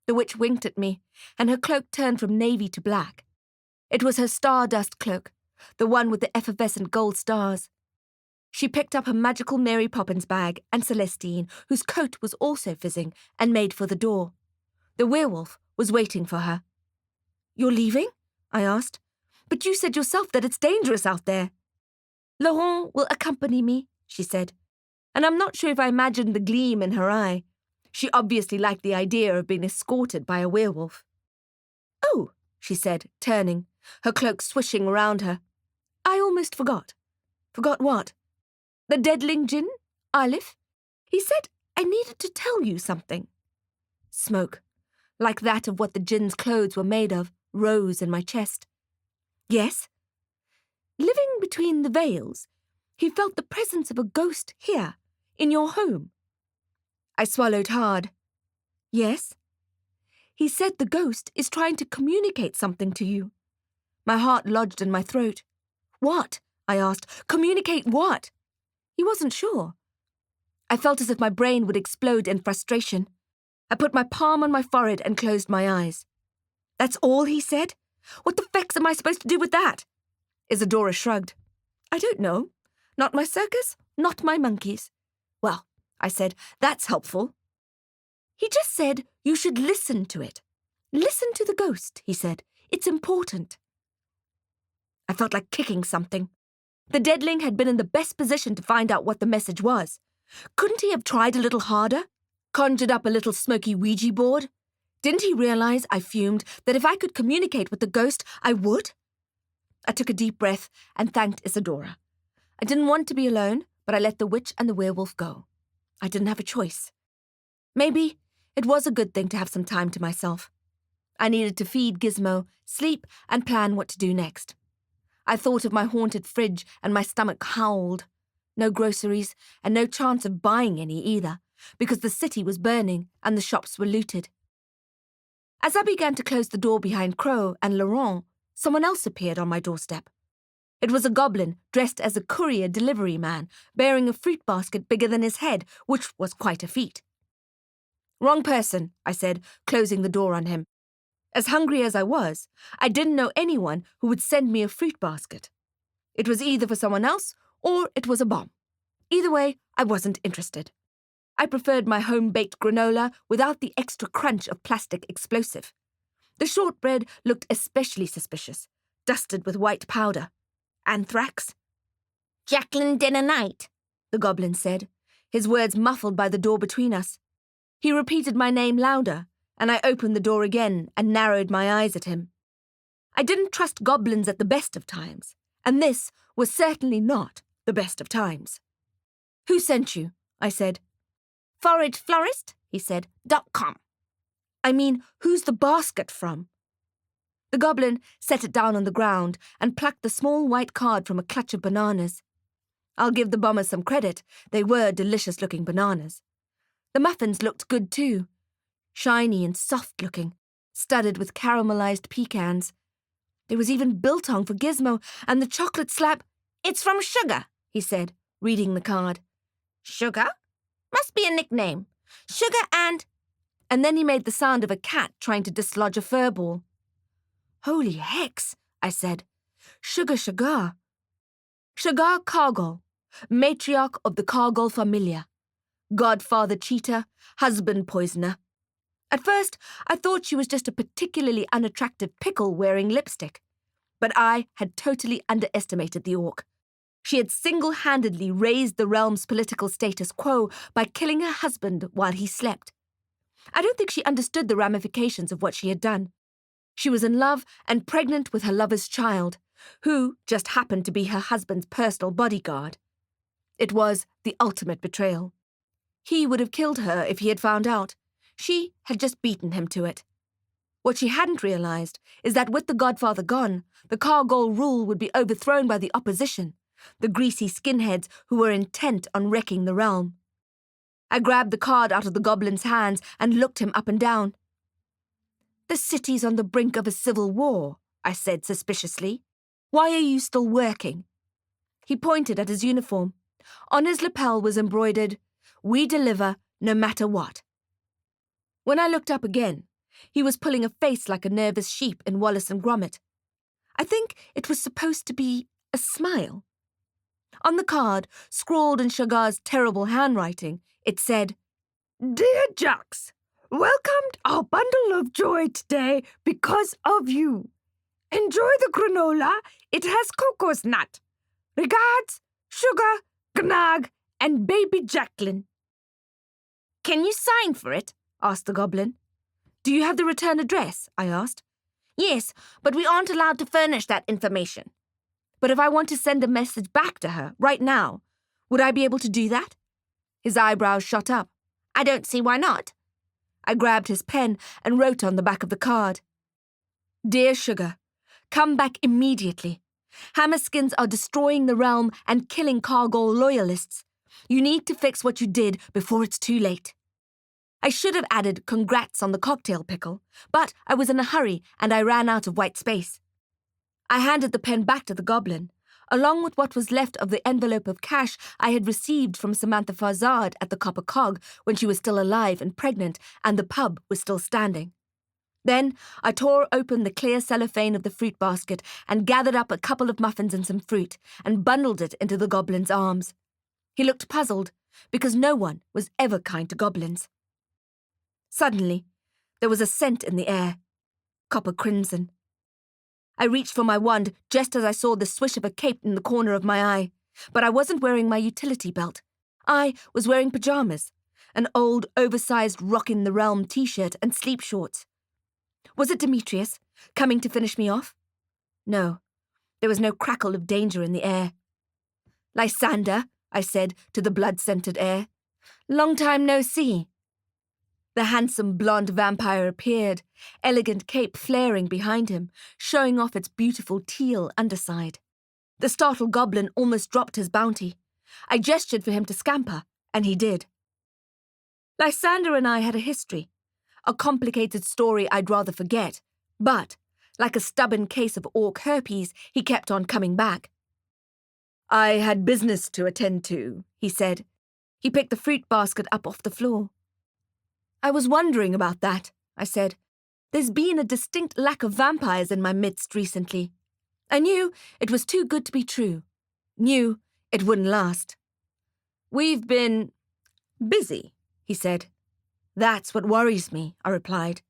The witch winked at me, and her cloak turned from navy to black. It was her stardust cloak, the one with the effervescent gold stars. She picked up her magical Mary Poppins bag and Celestine, whose coat was also fizzing, and made for the door. The werewolf was waiting for her. You're leaving? I asked. But you said yourself that it's dangerous out there. Laurent will accompany me, she said, and I'm not sure if I imagined the gleam in her eye. She obviously liked the idea of being escorted by a werewolf. Oh, she said, turning, her cloak swishing around her. I almost forgot. Forgot what? The Deadling Djinn, Alif? He said I needed to tell you something. Smoke, like that of what the Djinn's clothes were made of, rose in my chest. Yes? Living between the veils, he felt the presence of a ghost here, in your home. I swallowed hard. Yes? He said the ghost is trying to communicate something to you. My heart lodged in my throat. What? I asked. Communicate what? He wasn't sure. I felt as if my brain would explode in frustration. I put my palm on my forehead and closed my eyes. That's all he said? What the fex am I supposed to do with that? Isadora shrugged. I don't know. Not my circus, not my monkeys. Well, I said, that's helpful. He just said you should listen to it. Listen to the ghost, he said. It's important. I felt like kicking something. The Deadling had been in the best position to find out what the message was. Couldn't he have tried a little harder? Conjured up a little smoky Ouija board? Didn't he realize, I fumed, that if I could communicate with the ghost, I would? I took a deep breath and thanked Isadora. I didn't want to be alone, but I let the witch and the werewolf go. I didn't have a choice. Maybe it was a good thing to have some time to myself. I needed to feed Gizmo, sleep, and plan what to do next. I thought of my haunted fridge and my stomach howled. No groceries and no chance of buying any either, because the city was burning and the shops were looted. As I began to close the door behind Crow and Laurent, someone else appeared on my doorstep. It was a goblin dressed as a courier delivery man, bearing a fruit basket bigger than his head, which was quite a feat. Wrong person, I said, closing the door on him. As hungry as I was, I didn't know anyone who would send me a fruit basket. It was either for someone else or it was a bomb. Either way, I wasn't interested. I preferred my home-baked granola without the extra crunch of plastic explosive. The shortbread looked especially suspicious, dusted with white powder. Anthrax? Jacqueline Dynamite, the goblin said, his words muffled by the door between us. He repeated my name louder, and I opened the door again and narrowed my eyes at him. I didn't trust goblins at the best of times, and this was certainly not the best of times. Who sent you? I said. Forage florist, he said, .com. I mean, who's the basket from? The goblin set it down on the ground and plucked the small white card from a clutch of bananas. I'll give the bombers some credit. They were delicious-looking bananas. The muffins looked good too. Shiny and soft-looking, studded with caramelized pecans. There was even biltong for Gizmo, and the chocolate slab. It's from Sugar, he said, reading the card. Sugar? Must be a nickname. Sugar and then he made the sound of a cat trying to dislodge a fur ball. Holy hex, I said. Sugar. Sugar Cargol, matriarch of the Cargol familia. Godfather cheater, husband poisoner. At first, I thought she was just a particularly unattractive pickle wearing lipstick. But I had totally underestimated the orc. She had single-handedly raised the realm's political status quo by killing her husband while he slept. I don't think she understood the ramifications of what she had done. She was in love and pregnant with her lover's child, who just happened to be her husband's personal bodyguard. It was the ultimate betrayal. He would have killed her if he had found out. She had just beaten him to it. What she hadn't realized is that with the godfather gone, the Kargol rule would be overthrown by the opposition, the greasy skinheads who were intent on wrecking the realm. I grabbed the card out of the goblin's hands and looked him up and down. "The city's on the brink of a civil war," I said suspiciously. "Why are you still working?" He pointed at his uniform. On his lapel was embroidered, "We deliver no matter what." When I looked up again, he was pulling a face like a nervous sheep in Wallace and Gromit. I think it was supposed to be a smile. On the card, scrawled in Shagar's terrible handwriting, it said, "Dear Jax, welcomed our bundle of joy today because of you. Enjoy the granola, it has cocoa's nut. Regards, Sugar, Gnag, and baby Jacqueline." "Can you sign for it?" asked the goblin. "Do you have the return address?" I asked. "Yes, but we aren't allowed to furnish that information." "But if I want to send a message back to her, right now, would I be able to do that?" His eyebrows shot up. "I don't see why not." I grabbed his pen and wrote on the back of the card, "Dear Sugar, come back immediately. Hammerskins are destroying the realm and killing Kargol loyalists. You need to fix what you did before it's too late." I should have added congrats on the cocktail pickle, but I was in a hurry and I ran out of white space. I handed the pen back to the goblin, along with what was left of the envelope of cash I had received from Samantha Farzad at the Copper Cog when she was still alive and pregnant and the pub was still standing. Then I tore open the clear cellophane of the fruit basket and gathered up a couple of muffins and some fruit and bundled it into the goblin's arms. He looked puzzled, because no one was ever kind to goblins. Suddenly, there was a scent in the air. Copper crimson. I reached for my wand just as I saw the swish of a cape in the corner of my eye, but I wasn't wearing my utility belt. I was wearing pajamas, an old, oversized Rockin' the Realm t-shirt and sleep shorts. Was it Demetrius, coming to finish me off? No, there was no crackle of danger in the air. "Lysander," I said to the blood-scented air. "Long time no see." The handsome blonde vampire appeared, elegant cape flaring behind him, showing off its beautiful teal underside. The startled goblin almost dropped his bounty. I gestured for him to scamper, and he did. Lysander and I had a history, a complicated story I'd rather forget, but, like a stubborn case of orc herpes, he kept on coming back. "I had business to attend to," he said. He picked the fruit basket up off the floor. "I was wondering about that," I said. "There's been a distinct lack of vampires in my midst recently. I knew it was too good to be true. Knew it wouldn't last." "We've been busy," he said. "That's what worries me," I replied.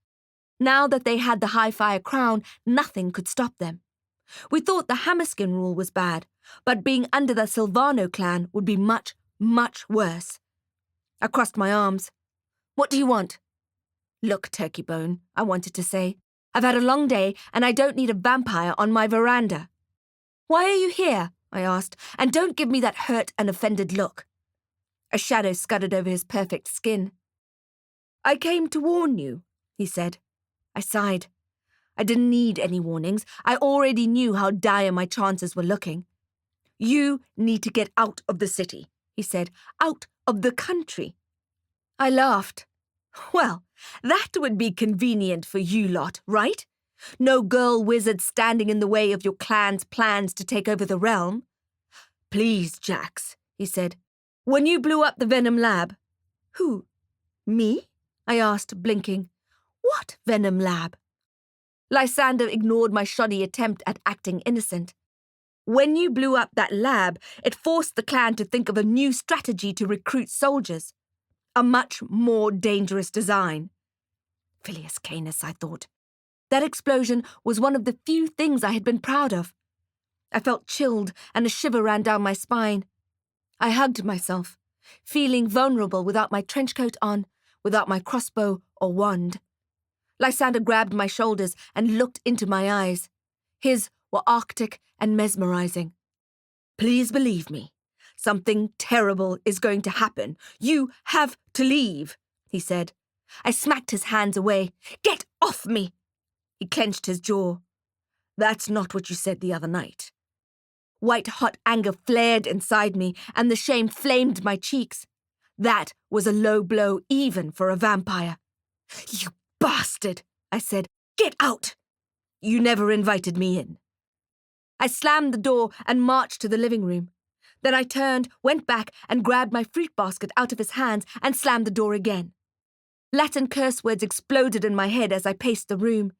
Now that they had the High-Fire crown, nothing could stop them. We thought the Hammerskin rule was bad, but being under the Silvano clan would be much, much worse. I crossed my arms. "What do you want?" "Look, Turkey Bone," I wanted to say. "I've had a long day, and I don't need a vampire on my veranda." "Why are you here?" I asked, "and don't give me that hurt and offended look." A shadow scudded over his perfect skin. "I came to warn you," he said. I sighed. I didn't need any warnings. I already knew how dire my chances were looking. "You need to get out of the city," he said. "Out of the country." I laughed. "Well, that would be convenient for you lot, right? No girl wizard standing in the way of your clan's plans to take over the realm." "Please, Jax," he said. "When you blew up the Venom lab..." "Who? Me?" I asked, blinking. "What Venom lab?" Lysander ignored my shoddy attempt at acting innocent. "When you blew up that lab, it forced the clan to think of a new strategy to recruit soldiers. A much more dangerous design." Phileas Canis, I thought. That explosion was one of the few things I had been proud of. I felt chilled and a shiver ran down my spine. I hugged myself, feeling vulnerable without my trench coat on, without my crossbow or wand. Lysander grabbed my shoulders and looked into my eyes. His were arctic and mesmerizing. "Please believe me. Something terrible is going to happen. You have to leave," he said. I smacked his hands away. "Get off me!" He clenched his jaw. "That's not what you said the other night." White-hot anger flared inside me, and the shame flamed my cheeks. That was a low blow even for a vampire. "You bastard," I said. "Get out!" "You never invited me in." I slammed the door and marched to the living room. Then I turned, went back, and grabbed my fruit basket out of his hands and slammed the door again. Latin curse words exploded in my head as I paced the room.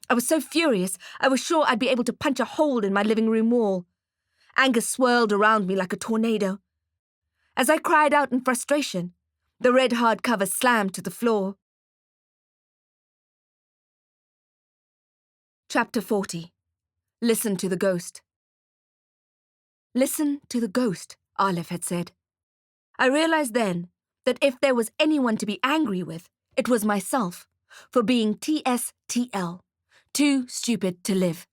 I was so furious, I was sure I'd be able to punch a hole in my living room wall. Anger swirled around me like a tornado. As I cried out in frustration, the red hardcover slammed to the floor. Chapter 40. Listen to the Ghost. Listen to the ghost, Aleph had said. I realized then that if there was anyone to be angry with, it was myself, for being TSTL, too stupid to live.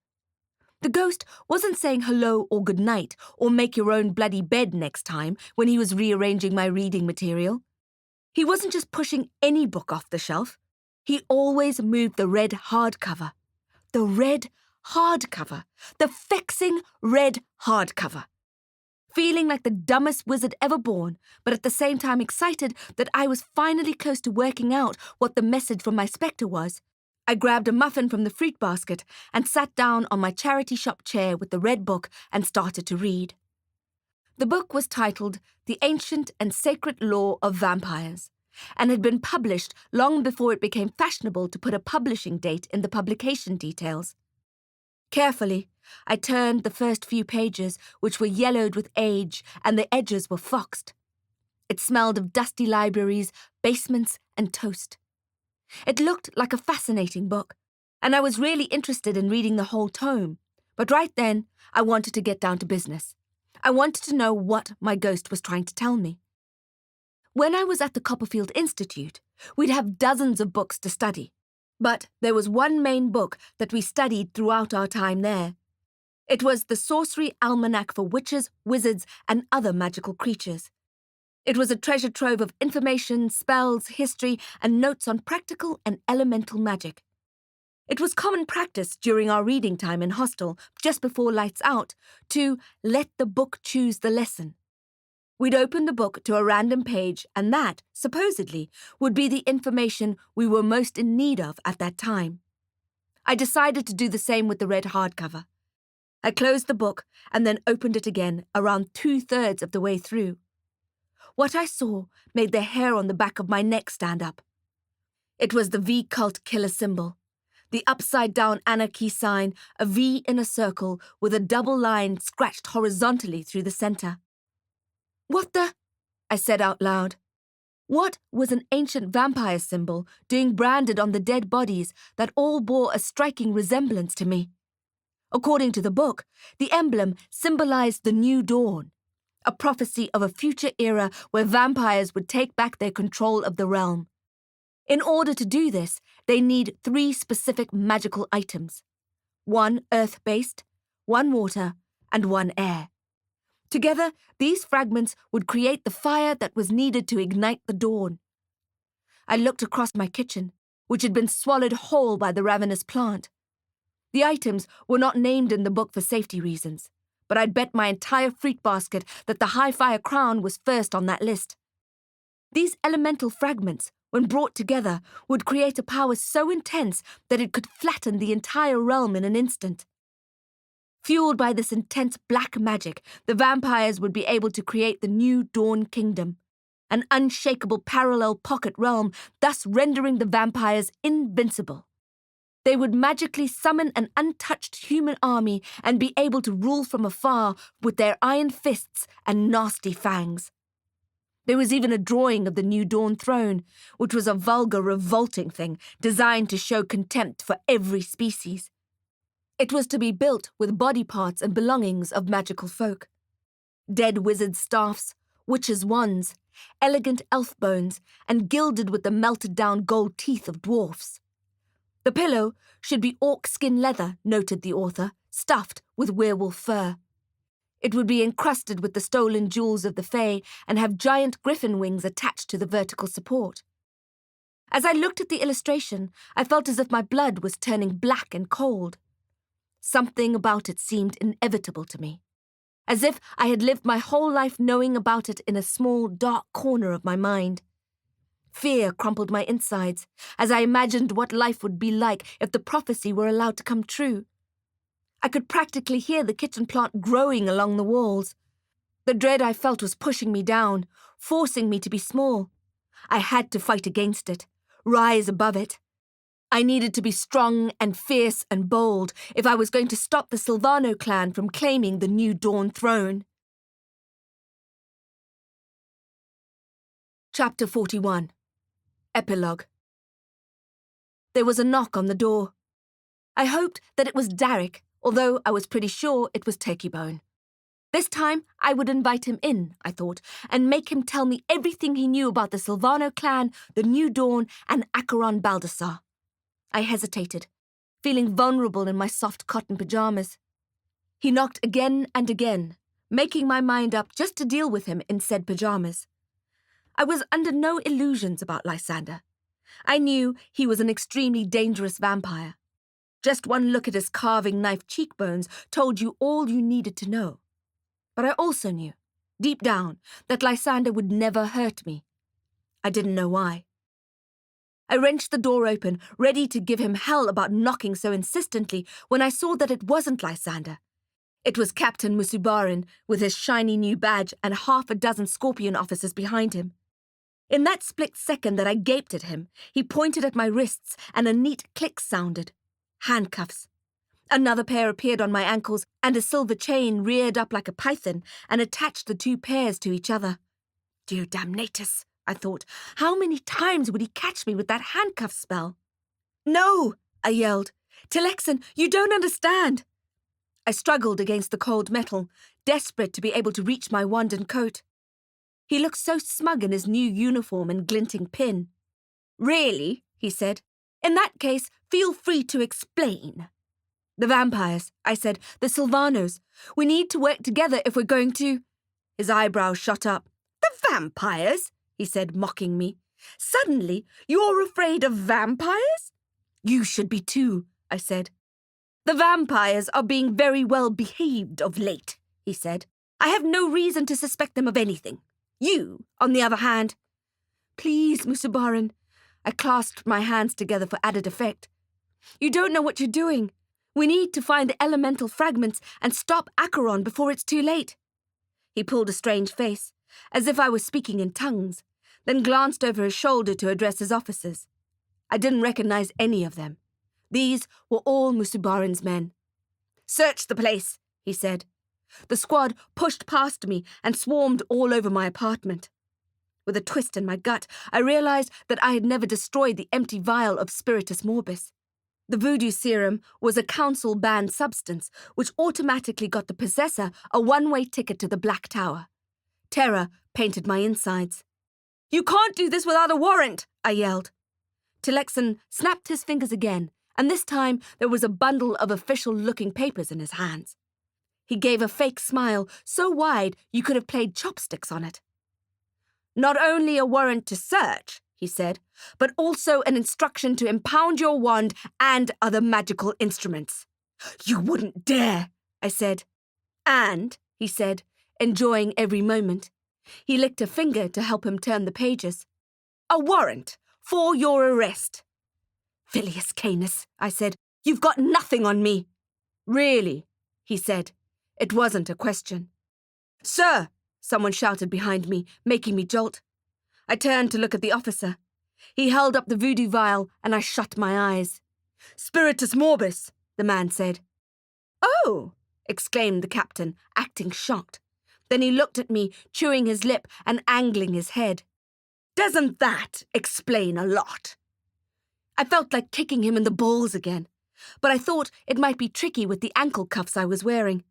The ghost wasn't saying hello or good night or make your own bloody bed next time when he was rearranging my reading material. He wasn't just pushing any book off the shelf. He always moved the red hardcover. The red hardcover. The vexing red hardcover. Feeling like the dumbest wizard ever born, but at the same time excited that I was finally close to working out what the message from my Specter was, I grabbed a muffin from the fruit basket and sat down on my charity shop chair with the red book and started to read. The book was titled The Ancient and Sacred Law of Vampires, and had been published long before it became fashionable to put a publishing date in the publication details. Carefully, I turned the first few pages, which were yellowed with age, and the edges were foxed. It smelled of dusty libraries, basements, and toast. It looked like a fascinating book, and I was really interested in reading the whole tome, but right then I wanted to get down to business. I wanted to know what my ghost was trying to tell me. When I was at the Copperfield Institute, we'd have dozens of books to study. But there was one main book that we studied throughout our time there. It was the Sorcery Almanac for Witches, Wizards, and Other Magical Creatures. It was a treasure trove of information, spells, history, and notes on practical and elemental magic. It was common practice during our reading time in hostel, just before lights out, to let the book choose the lesson. We'd open the book to a random page, and that, supposedly, would be the information we were most in need of at that time. I decided to do the same with the red hardcover. I closed the book and then opened it again around 2/3 of the way through. What I saw made the hair on the back of my neck stand up. It was the V-Cult killer symbol, the upside-down anarchy sign, a V in a circle with a double line scratched horizontally through the center. "What the?" I said out loud. What was an ancient vampire symbol doing branded on the dead bodies that all bore a striking resemblance to me? According to the book, the emblem symbolized the new dawn, a prophecy of a future era where vampires would take back their control of the realm. In order to do this, they need 3 specific magical items: 1 earth-based, 1 water, and 1 air. Together, these fragments would create the fire that was needed to ignite the dawn. I looked across my kitchen, which had been swallowed whole by the ravenous plant. The items were not named in the book for safety reasons, but I'd bet my entire fruit basket that the high fire crown was first on that list. These elemental fragments, when brought together, would create a power so intense that it could flatten the entire realm in an instant. Fueled by this intense black magic, the vampires would be able to create the new Dawn Kingdom, an unshakable parallel pocket realm, thus rendering the vampires invincible. They would magically summon an untouched human army and be able to rule from afar with their iron fists and nasty fangs. There was even a drawing of the new Dawn throne, which was a vulgar, revolting thing designed to show contempt for every species. It was to be built with body parts and belongings of magical folk. Dead wizard staffs, witches' wands, elegant elf bones, and gilded with the melted-down gold teeth of dwarfs. The pillow should be orc skin leather, noted the author, stuffed with werewolf fur. It would be encrusted with the stolen jewels of the Fae and have giant griffin wings attached to the vertical support. As I looked at the illustration, I felt as if my blood was turning black and cold. Something about it seemed inevitable to me, as if I had lived my whole life knowing about it in a small, dark corner of my mind. Fear crumpled my insides as I imagined what life would be like if the prophecy were allowed to come true. I could practically hear the kitchen plant growing along the walls. The dread I felt was pushing me down, forcing me to be small. I had to fight against it, rise above it. I needed to be strong and fierce and bold if I was going to stop the Silvano clan from claiming the New Dawn throne. Chapter 41. Epilogue. There was a knock on the door. I hoped that it was Darick, although I was pretty sure it was Turkeybone. This time I would invite him in, I thought, and make him tell me everything he knew about the Silvano clan, the New Dawn, and Acheron Baldassar. I hesitated, feeling vulnerable in my soft cotton pajamas. He knocked again and again, making my mind up just to deal with him in said pajamas. I was under no illusions about Lysander. I knew he was an extremely dangerous vampire. Just one look at his carving knife cheekbones told you all you needed to know. But I also knew, deep down, that Lysander would never hurt me. I didn't know why. I wrenched the door open, ready to give him hell about knocking so insistently, when I saw that it wasn't Lysander. It was Captain Musubarin, with his shiny new badge and half a dozen Scorpion officers behind him. In that split second that I gaped at him, he pointed at my wrists and a neat click sounded. Handcuffs. Another pair appeared on my ankles, and a silver chain reared up like a python and attached the two pairs to each other. Dear damnatus, I thought, how many times would he catch me with that handcuff spell? No, I yelled. Tilexen, you don't understand. I struggled against the cold metal, desperate to be able to reach my wand and coat. He looked so smug in his new uniform and glinting pin. Really, he said. In that case, feel free to explain. The vampires, I said, the Silvanos. We need to work together if we're going to... His eyebrows shot up. The vampires? He said, mocking me. Suddenly, you're afraid of vampires? You should be too, I said. The vampires are being very well behaved of late, he said. I have no reason to suspect them of anything. You, on the other hand... Please, Musubarin. I clasped my hands together for added effect. You don't know what you're doing. We need to find the elemental fragments and stop Acheron before it's too late. He pulled a strange face, as if I was speaking in tongues, then glanced over his shoulder to address his officers. I didn't recognize any of them. These were all Musubarin's men. Search the place, he said. The squad pushed past me and swarmed all over my apartment. With a twist in my gut, I realized that I had never destroyed the empty vial of Spiritus Morbis. The voodoo serum was a council-banned substance which automatically got the possessor a one-way ticket to the Black Tower. Terror painted my insides. You can't do this without a warrant, I yelled. Tilexen snapped his fingers again, and this time there was a bundle of official-looking papers in his hands. He gave a fake smile so wide you could have played chopsticks on it. Not only a warrant to search, he said, but also an instruction to impound your wand and other magical instruments. You wouldn't dare, I said. And, he said, enjoying every moment. He licked a finger to help him turn the pages. A warrant for your arrest. Filius Canis, I said, you've got nothing on me. Really, he said. It wasn't a question. Sir, someone shouted behind me, making me jolt. I turned to look at the officer. He held up the voodoo vial, and I shut my eyes. Spiritus Morbis, the man said. Oh, exclaimed the captain, acting shocked. Then he looked at me, chewing his lip and angling his head. Doesn't that explain a lot? I felt like kicking him in the balls again, but I thought it might be tricky with the ankle cuffs I was wearing.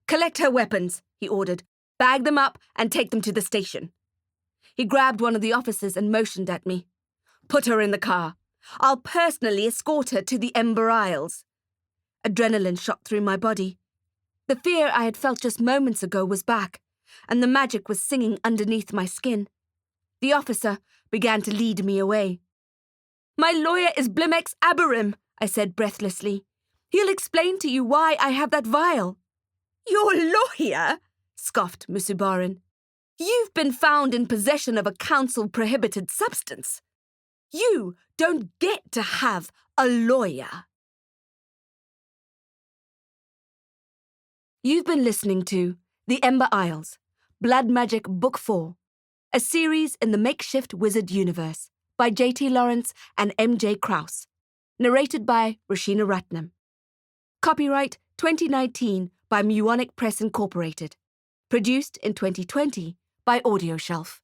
Collect her weapons, he ordered. Bag them up and take them to the station. He grabbed one of the officers and motioned at me. Put her in the car. I'll personally escort her to the Ember Isles. Adrenaline shot through my body. The fear I had felt just moments ago was back, and the magic was singing underneath my skin. The officer began to lead me away. My lawyer is Blimex Aberim, I said breathlessly. He'll explain to you why I have that vial. Your lawyer? Scoffed Musubarin. You've been found in possession of a council-prohibited substance. You don't get to have a lawyer. You've been listening to The Ember Isles, Blood Magic Book 4, a series in the Makeshift Wizard universe by J.T. Lawrence and M.J. Krause, narrated by Rashina Ratnam. Copyright 2019 by Muonic Press Incorporated. Produced in 2020 by Audioshelf.